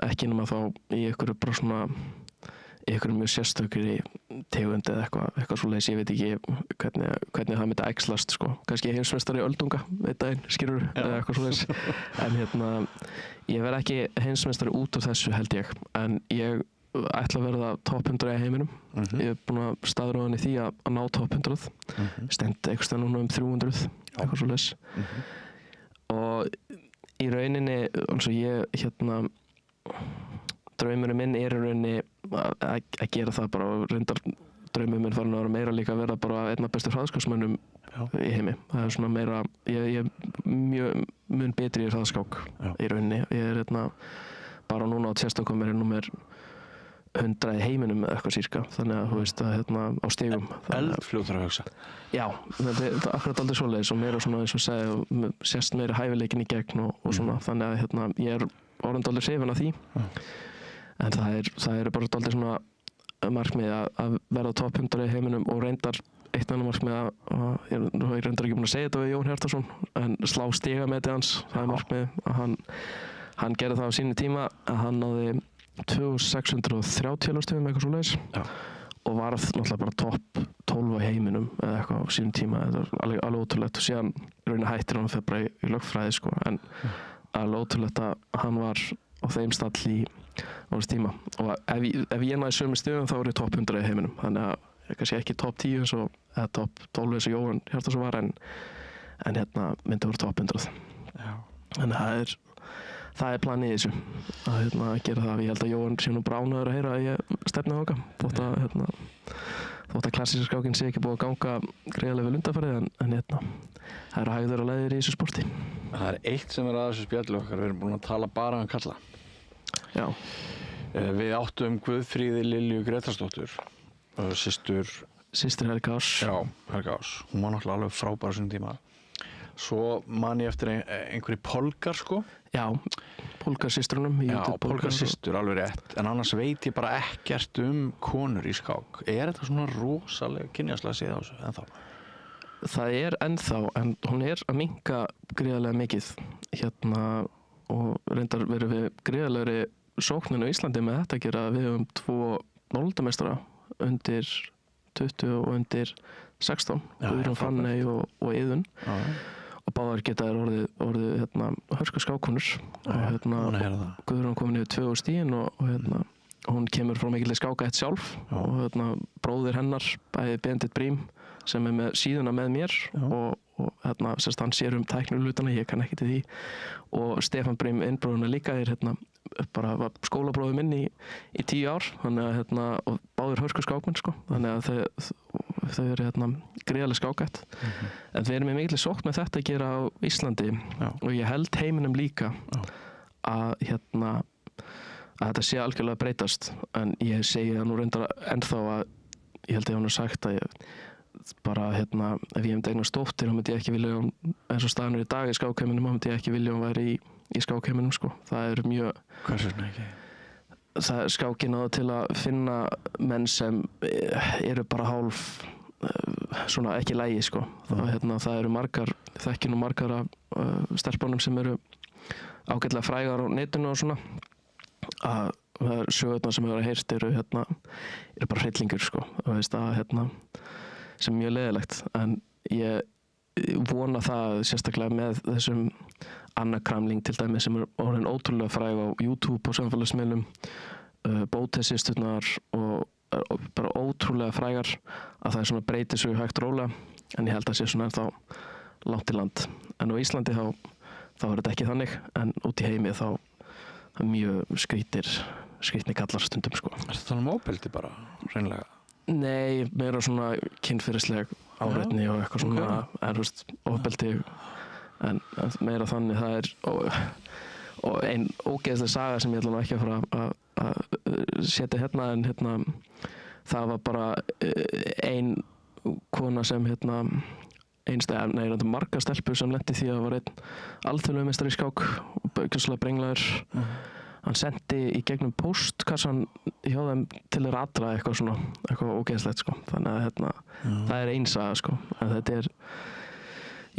ekki nema þá í einhverju bara svona einhverju mjög sérstökur í tegund eða eitthvað svoleiðis, ég veit ekki hvernig það myndi æxlast sko. Kannski heimsmeistari öldunga einn daginn, skilur eða eitthvað svoleiðis en ég verð ekki heimsmeistari út úr þessu held ég en ég ætla að verða topp 100 í heiminum ég hef búin að staðráða í því að ná topp 100 stend eitthvað stend núna 300 eitthvað svoleiðis og í rauninni eins og ég draumurinn minn er í rauninni að gera það bara og reyndar draumurinn minn farin að vera meira líka að vera bara einn af bestu hraðskáksmönnum í heimi. Það er svona meira, ég er mjög mun betri í hraðskák í rauninni. Ég er bara núna á Tjestakom er númer 100 í heiminum eða eitthvað sírka, þannig að þú veist að á stigum. Eldfljótur að hugsa. Já, það er akkurat aldrei svoleiðis og meira svona eins og segja, sést meira hæfileikin í gegn og svona, þannig að ég er orðinn dálítið hrifinn af því. En það er bara dálítið svona markmið að verða topp 100 í heiminum og reyndar eitt annar markmið að ég reyndar ekki búin að segja þetta við Jón Hjartarson en slá stigametið hans, það er markmið að hann gerði það á sínu tíma að hann náði 2630 stigum eitthvað svoleiðis og varð náttúrulega bara topp 12 í heiminum eða eitthvað á sínum tíma, þetta var alveg ótrúlegt og síðan raunin hættir hann fyrir bara í lögfræði sko en alveg ótrúlegt að hann var á þeim stall í árið tíma og ef ég næði sömu stigum þá er ég topp 100 í heiminum þannig að ég kannski ekki topp 10 eða topp 12 eins og Jón Hjartarson var en myndi voru topp 100 en það er planið í þessu að gera það. Ég held að Jón sé nú bránaður að heyra að ég stefni þangað þótt að klassíska skákin sé ekki búið að ganga greiðlega vel undanfarið en það eru hægðir og leiðir í þessu sporti. Það er eitt sem er að þessu spjalli okkar, við erum búin að tala bara um kalla. Já. Við áttum Guðfríði Lilju Gretarsdóttur, systur Helga Áss. Já, Helga Áss. Hún var náttúrulega alveg frábær á þessum tíma. Svo man ég eftir einhverju polgar sko. Já, polgarsýstrunum. Já, polgarsýstur, alveg rétt. En annars veit ég bara ekkert konur í skák. Er þetta svona rosalega kynjaslega síða á þessu ennþá? Það er ennþá, en hún er að minnka gríðarlega mikið og reyndar verið við gríðarlegri sóknin á Íslandi með þetta að gera. Við höfum 2 Norðurlandameistara undir 20 og undir 16, Guðrún Fanney og Iðunn. Og báðar geta orðið hörku skákkonur. Guðrún komin yfir 2 stigin og hún kemur frá mikilli skákaætt sjálf og bróðir hennar, bæði Benedikt Brím, sem með síðuna með mér og sérst hann sér tæknilutana, ég kann ekki til því, og Stefán Brím, innbróðurna líka, bara var skólabróður minn í 10 ár, þannig að og báðir hörku skákmenn, sko, þannig að þau eru gríðarlega skákætt. En við erum með mikilli sókn með þetta að gera á Íslandi og ég held heiminum líka að að þetta sé algjörlega að breytast, en ég segi það nú reyndar ennþá að ég held að ég hef sagt að bara ef ég hefði eignast dóttir, þá myndi ég ekki vilja, eins og staðan í dag í skákheiminum, þá myndi ég ekki vilja hún væri í skákheiminum, sko. Það er mjög... Hvers vegna ekki? Það er skákin á til að finna menn sem eru bara hálf svona ekki í lagi, sko. Það eru margar, þekki nú margar af stelpunum sem eru ágætlega frægar á netinu og svona, að það er sögurnar sem hefur heyrt eru bara hryllingur, sko, sem er mjög leiðilegt, en ég vona það sérstaklega með þessum Anna Kramling til dæmis sem er orðin ótrúlega fræg á YouTube og samfélagsmiðlum, Bótesisturnar og bara ótrúlega frægar, að það er svona breytir sig hægt rólega, en ég held að sé svona ennþá langt í land. En á Íslandi þá er þetta ekki þannig, en út í heimi þá er mjög skrýtnir kallar stundum, sko. Er þetta þannig ofbeldi bara, reynilega? Nei, meira svona kynferðisleg áreitni og eitthvað svona, ofbeldi, en meira þannig. Það er og ein ógeðsleg saga sem ég ætla nú ekki að fara að setja hérna, en það var bara ein kona sem margar stelpur sem lenti því að það var einn alþjóðlegur meistari í skák og gjörsamlega brenglaður. Hann sendi í gegnum póstkassan hjá þeim til þeirra allra eitthvað ógeðslegt, sko. Þannig að það er ein saga, sko. En þetta er,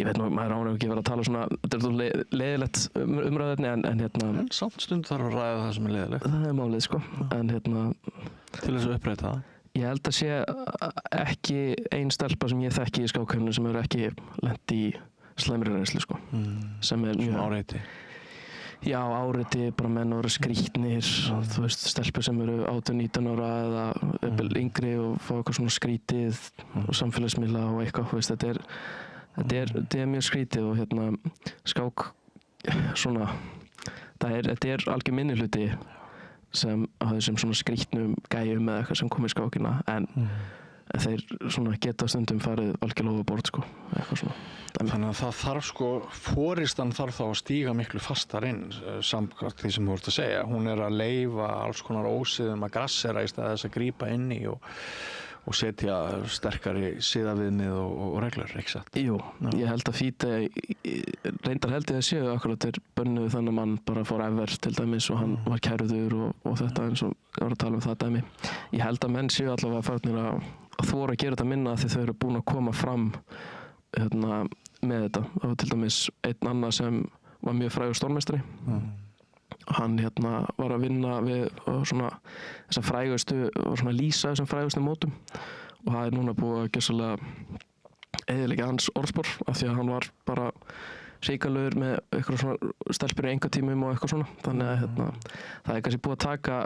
ég veit nú, maður ánægur ekki vera að tala svona, þetta er leiðilegt umræðinni, en samt stund þarf að ræða það sem er leiðilegt. Það er málið, sko. En til þess að uppræta það? Ég held að sé ekki ein stelpa sem ég þekki í skákheiminu sem hefur ekki lent í slæmri reynslu, sko. Sem er mjög... áreiti? Já, áreiti, bara menn að vera skrýtnir, þú veist, stelpur sem eru 18-19 ára eða yngri og fá eitthvað svona skrýtið og samfélagsmiðla og eitthvað, þú veist, þetta er mjög skrýtið og skák svona, þetta er algjör minnihluti sem á þessum svona skrýtnum gæjum eða eitthvað sem kom í skákina, en þeir svona geta stundum farið algjörlega ofurborð, sko, eitthvað svona. Þannig að það þarf, sko, foristan þarf þá að stíga miklu fastar inn, samkvæmt því sem þú ert að segja. Hún er að leyfa alls konar ósiðum að grassera í stað þess að grípa inn í og setja sterkari siðaviðmið og reglur, ekki satt? Jú, ég held að FIDE, reyndar held ég að séu akkurat þeir bönnuðu þannig mann bara forever til dæmis og hann var kæruður og þetta eins og ég var að tala um það dæmi. Ég held að menn séu allavega farnir að þora að gera þetta minna því þau eru búin að koma fram með þetta. Það var til dæmis einn annar sem var mjög frægur stórmeistari. Hann var að vinna við svona þessar frægustu og svona lýsa þessum frægustu mótum og það er núna búið að gjörsamlega eyðileggja hans orðspor af því að hann var bara ríkalegur með eitthvað svona stelpur í engatímum og eitthvað svona. Þannig að það er kannski búið að taka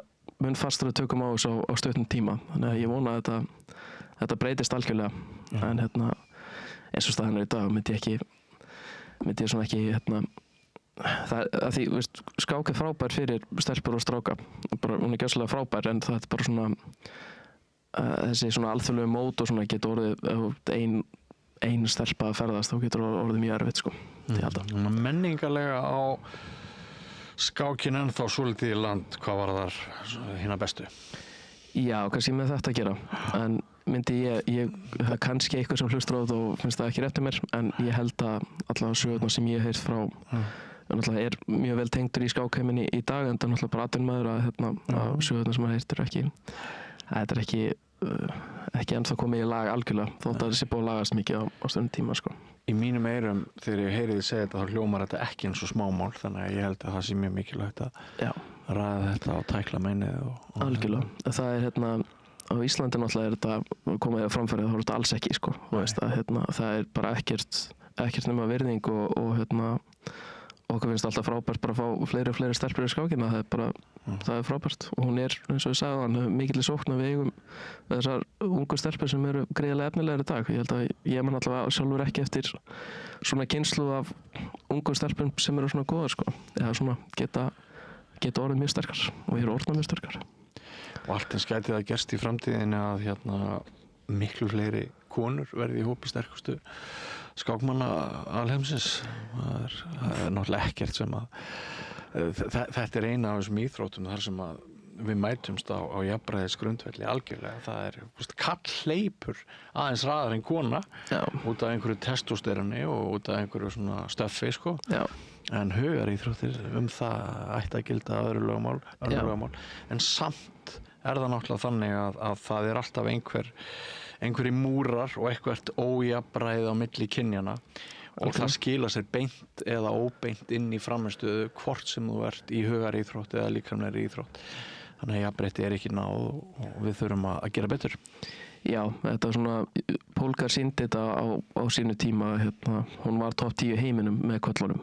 mun fastari tökum á þessu á stuttum tíma. Þannig að ég vona að þetta breytist algjörlega. En eins og staðan er í dag myndi ég svona ekki það að því, veist, skák er frábær fyrir stelpur og stráka, bara, hún er gjörsamlega frábær, en það er bara svona þessi svona alþjóðlegu mót og svona getur orðið ein stelpa að ferðast, þá getur orðið mjög erfitt, sko. Ég held að. Menningarlega á skákin ennþá svolítið í land, hvað var þar hina bestu? Já, kannski með þetta að gera, en myndi það er kannski eitthvað sem hlustar á þetta og finnst það ekki rétt mér, en ég held að allavega sögurnar sem ég heyrt frá er mjög vel tengdur í skákheiminni í dag, en það er náttúrulega bara atvinnmaður að sögurnar sem maður heyrt þetta er ekki ekki ennþá komið í lag algjörlega þótt að það sé búið að lagast mikið á stundum tíma sko. Í mínum eyrum þegar ég heyri þið segja þetta þá hljómar þetta ekki eins og smámál þannig að ég held að það sé mjög mikilvægt að ræða þetta og tækla meinið algjörlega. Það er á Íslandi náttúrulega er þetta komið að framfæri þá er þetta alls ekki sko. Veist, það er bara ekkert nema virðing og okkur finnst alltaf frábært bara að fá fleiri og fleiri stelpur í skákina það er frábært og hún er eins og ég sagði hann mikill sókn að við eigum þessar ungu stelpur sem eru greiðlega efnilegar í dag ég held að ég man allavega sjálfur ekki eftir svona kynslu af ungu stelpum sem eru svona góðar sko eða svona geta orðið mjög sterkar og eru orðnað mjög sterkar og allt eins gæti það gerst í framtíðinni að miklu fleiri konur verði í hópi sterkustu skákmanna alheimsins það er náttúrulega ekkert sem að þetta er eina af þessum íþróttum þar sem að við mætumst á jafnræðis grundvelli algjörlega það er kall hleypur aðeins hraðar en kona út af einhverju testósteroni og út af einhverju svona stöffi sko en hugaríþróttir það ætti að gilda öðru lögmál en samt er það náttúrulega þannig að það er alltaf einhverjir múrar og eitthvert ójafnræði á milli kynjana og það skila sér beint eða óbeint inn í frammistöðu hvort sem þú ert í hugaríþrótt eða líkamlegri íþrótt þannig að jafnrétti er ekki náð og við þurfum að gera betur Já, þetta svona Polgar sýndi þetta á sínu tíma hún var topp 10 heiminum með köllunum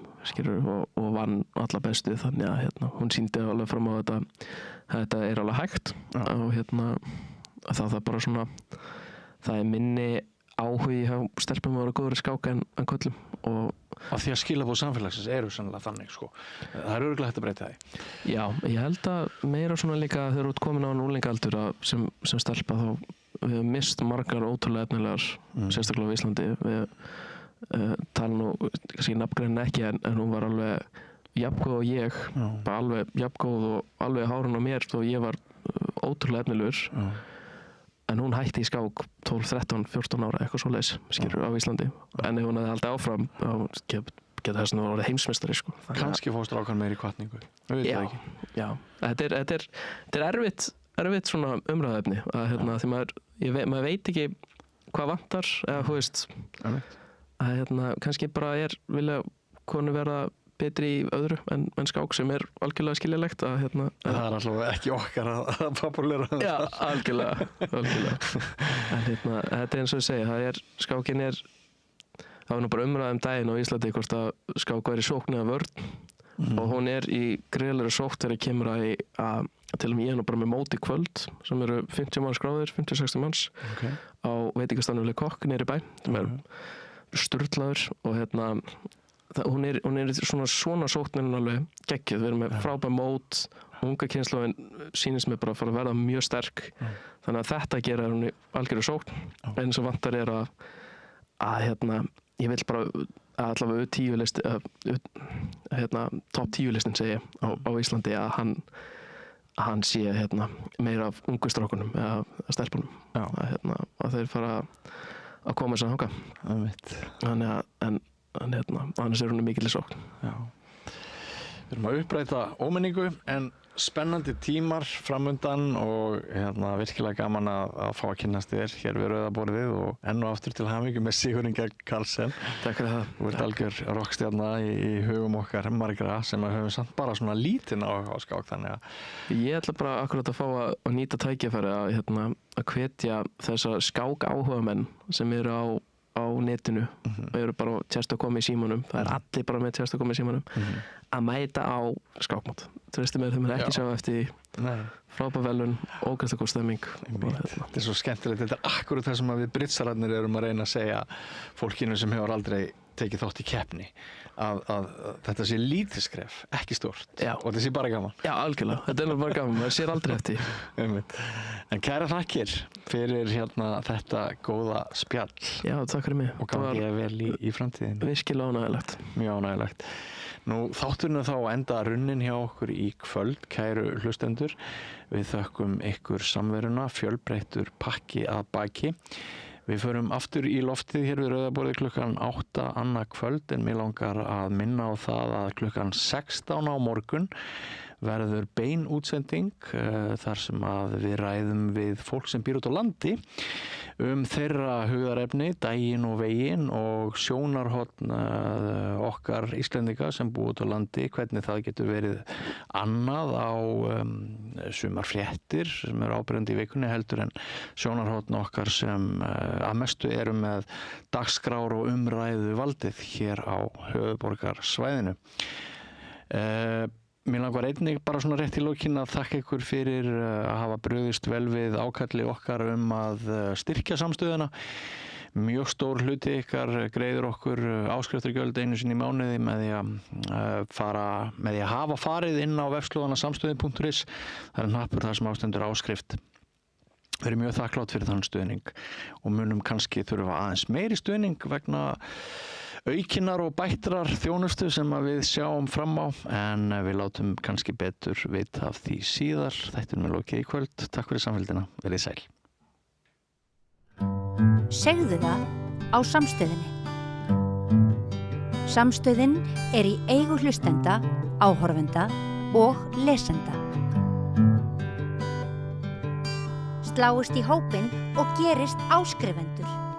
og vann alla bestu þannig að hún sýndi alveg fram á þetta er alveg hægt og það bara svona það er minni áhugi hjá stelpum að vera góður í skák en köllum og af því að skilaboð samfélagsins eru sannlega þannig sko. Það er örugglega hægt að breyta því Já, ég held að meira svona líka þegar þú ert komin á núlingaldur sem stelpa þá við hefum mist margar ótrúlega efnilegar sérstaklega á Íslandi við tala nú kannski nafngreina ekki en hún var alveg jafngóð og ég bara alveg jafngóð og alveg hárun á mér þó ég var ótrúlega efnilegur en hún hætti í skák 12, 13, 14 ára eitthvað svoleiðis skilur á Íslandi en ef hún hefði haldið áfram þá geta þess að hún var orðið sko. Kannski fóstur ákvæm meiri hvatningu Já, þetta er erfitt svona umræðaefni að því maður veit ekki hvað vantar eða þú veist að kannski bara vilja konu verða betri í öðru en skák sem er algjörlega skiljulegt að það er alltaf ekki okkar að populera Já, algjörlega en þetta er eins og ég segi skákin það var nú bara umræðum daginn á Íslandi hvort að skák væri sókn eða vörn og hún er í greiðlega sókn þegar kemur að til og með ég er nú bara með móti kvöld sem eru 50 manns skráðir, 50-60 manns á veitingastafnum Le Coq niðri bæ sem er sturlaður og hún er svona sóknin alveg geggjuð, við erum með frábær mót unga kynslóðin sýnist mér bara að fara að verða mjög sterk þannig að þetta gera hún algjörðu sókn en eins og vantar er að ég vil bara að allavega U10 listi top 10 listin segi á Íslandi að hann sé meira af ungu strákunum eða stelpunum að þeir fara að koma þess að hanga þannig að annars er hún mikil í sókn Við erum að uppræta ómenningu en spennandi tímar framundan og virkilega gaman að fá að kynnast þér hér við rauðaborðið og enn og aftur til hamingju með Sigurinn Georg Karlsson Takk fyrir það Þú ert algjör rockstjarna í hugum okkar margra sem að höfum samt bara svona lítinn á skák þannig að Ég ætla bara akkurat að fá að nýta tækifæri að hvetja þessa skák áhugamenn sem eru á netinu og eru bara tjast að koma í símanum það er allir bara með tjast að koma í símanum að mæta á skákmót þú veist mér þeim ekki sjá eftir frábærvelun, ógæslega góð stemming Þetta er svo skemmtilegt þetta er akkurat það sem við britsararnir erum að reyna að segja fólkinu sem hefur aldrei tekið þátt í keppni að þetta sé lítið skref, ekki stórt og þetta sé bara gaman Já, algjörlega, þetta er bara gaman, maður sér aldrei eftir En kæra þakkir fyrir þetta góða spjall Já, takk fyrir mig og gangi vel í framtíðinni Virkilega ánægilegt Mjög ánægilegt Nú, þátturinn þá enda runnin hjá okkur í kvöld, kæru hlustendur. Við þökkum ykkur samveruna, fjölbreyttur pakki að baki. Við förum aftur í loftið hér við Rauðaborðið klukkan 8 annað kvöld en mig langar að minna á það að klukkan 16 á morgun verður bein útsending þar sem að við ræðum við fólk sem býr út á landi þeirra hugðarefni, daginn og veginn og sjónarhorn okkar Íslendinga sem búa út á landi, hvernig það getur verið annað á sumar fréttir sem eru áberandi í vikunni heldur en sjónarhorn okkar sem að mestu eru með dagskrár og umræðu valdið hér á höfuðborgarsvæðinu. Mér langar einnig bara svona rétt í lokin að þakka ykkur fyrir að hafa brugðist vel við ákalli okkar að styrkja samstöðuna. Mjög stór hluti ykkar greiðir okkur áskriftargjöld einu sinni í mánuði með því að hafa farið inn á vefslóðana samstöðin.is. Það hnappur þar sem ástendur áskrift. Við erum mjög þakklátt fyrir þann stuðning og munum kannski þurfa aðeins meiri stuðning vegna aukinnar og bættrar þjónustu sem að við sjáum fram á en við látum kannski betur vita af því síðar. Þættinum er lokið í kvöld. Takk fyrir samfylgdina. Verið sæl. Segðu það á Samstöðinni. Samstöðin er í eigu hlustenda, áhorfenda og lesenda. Sláist í hópinn og gerist áskrifendur.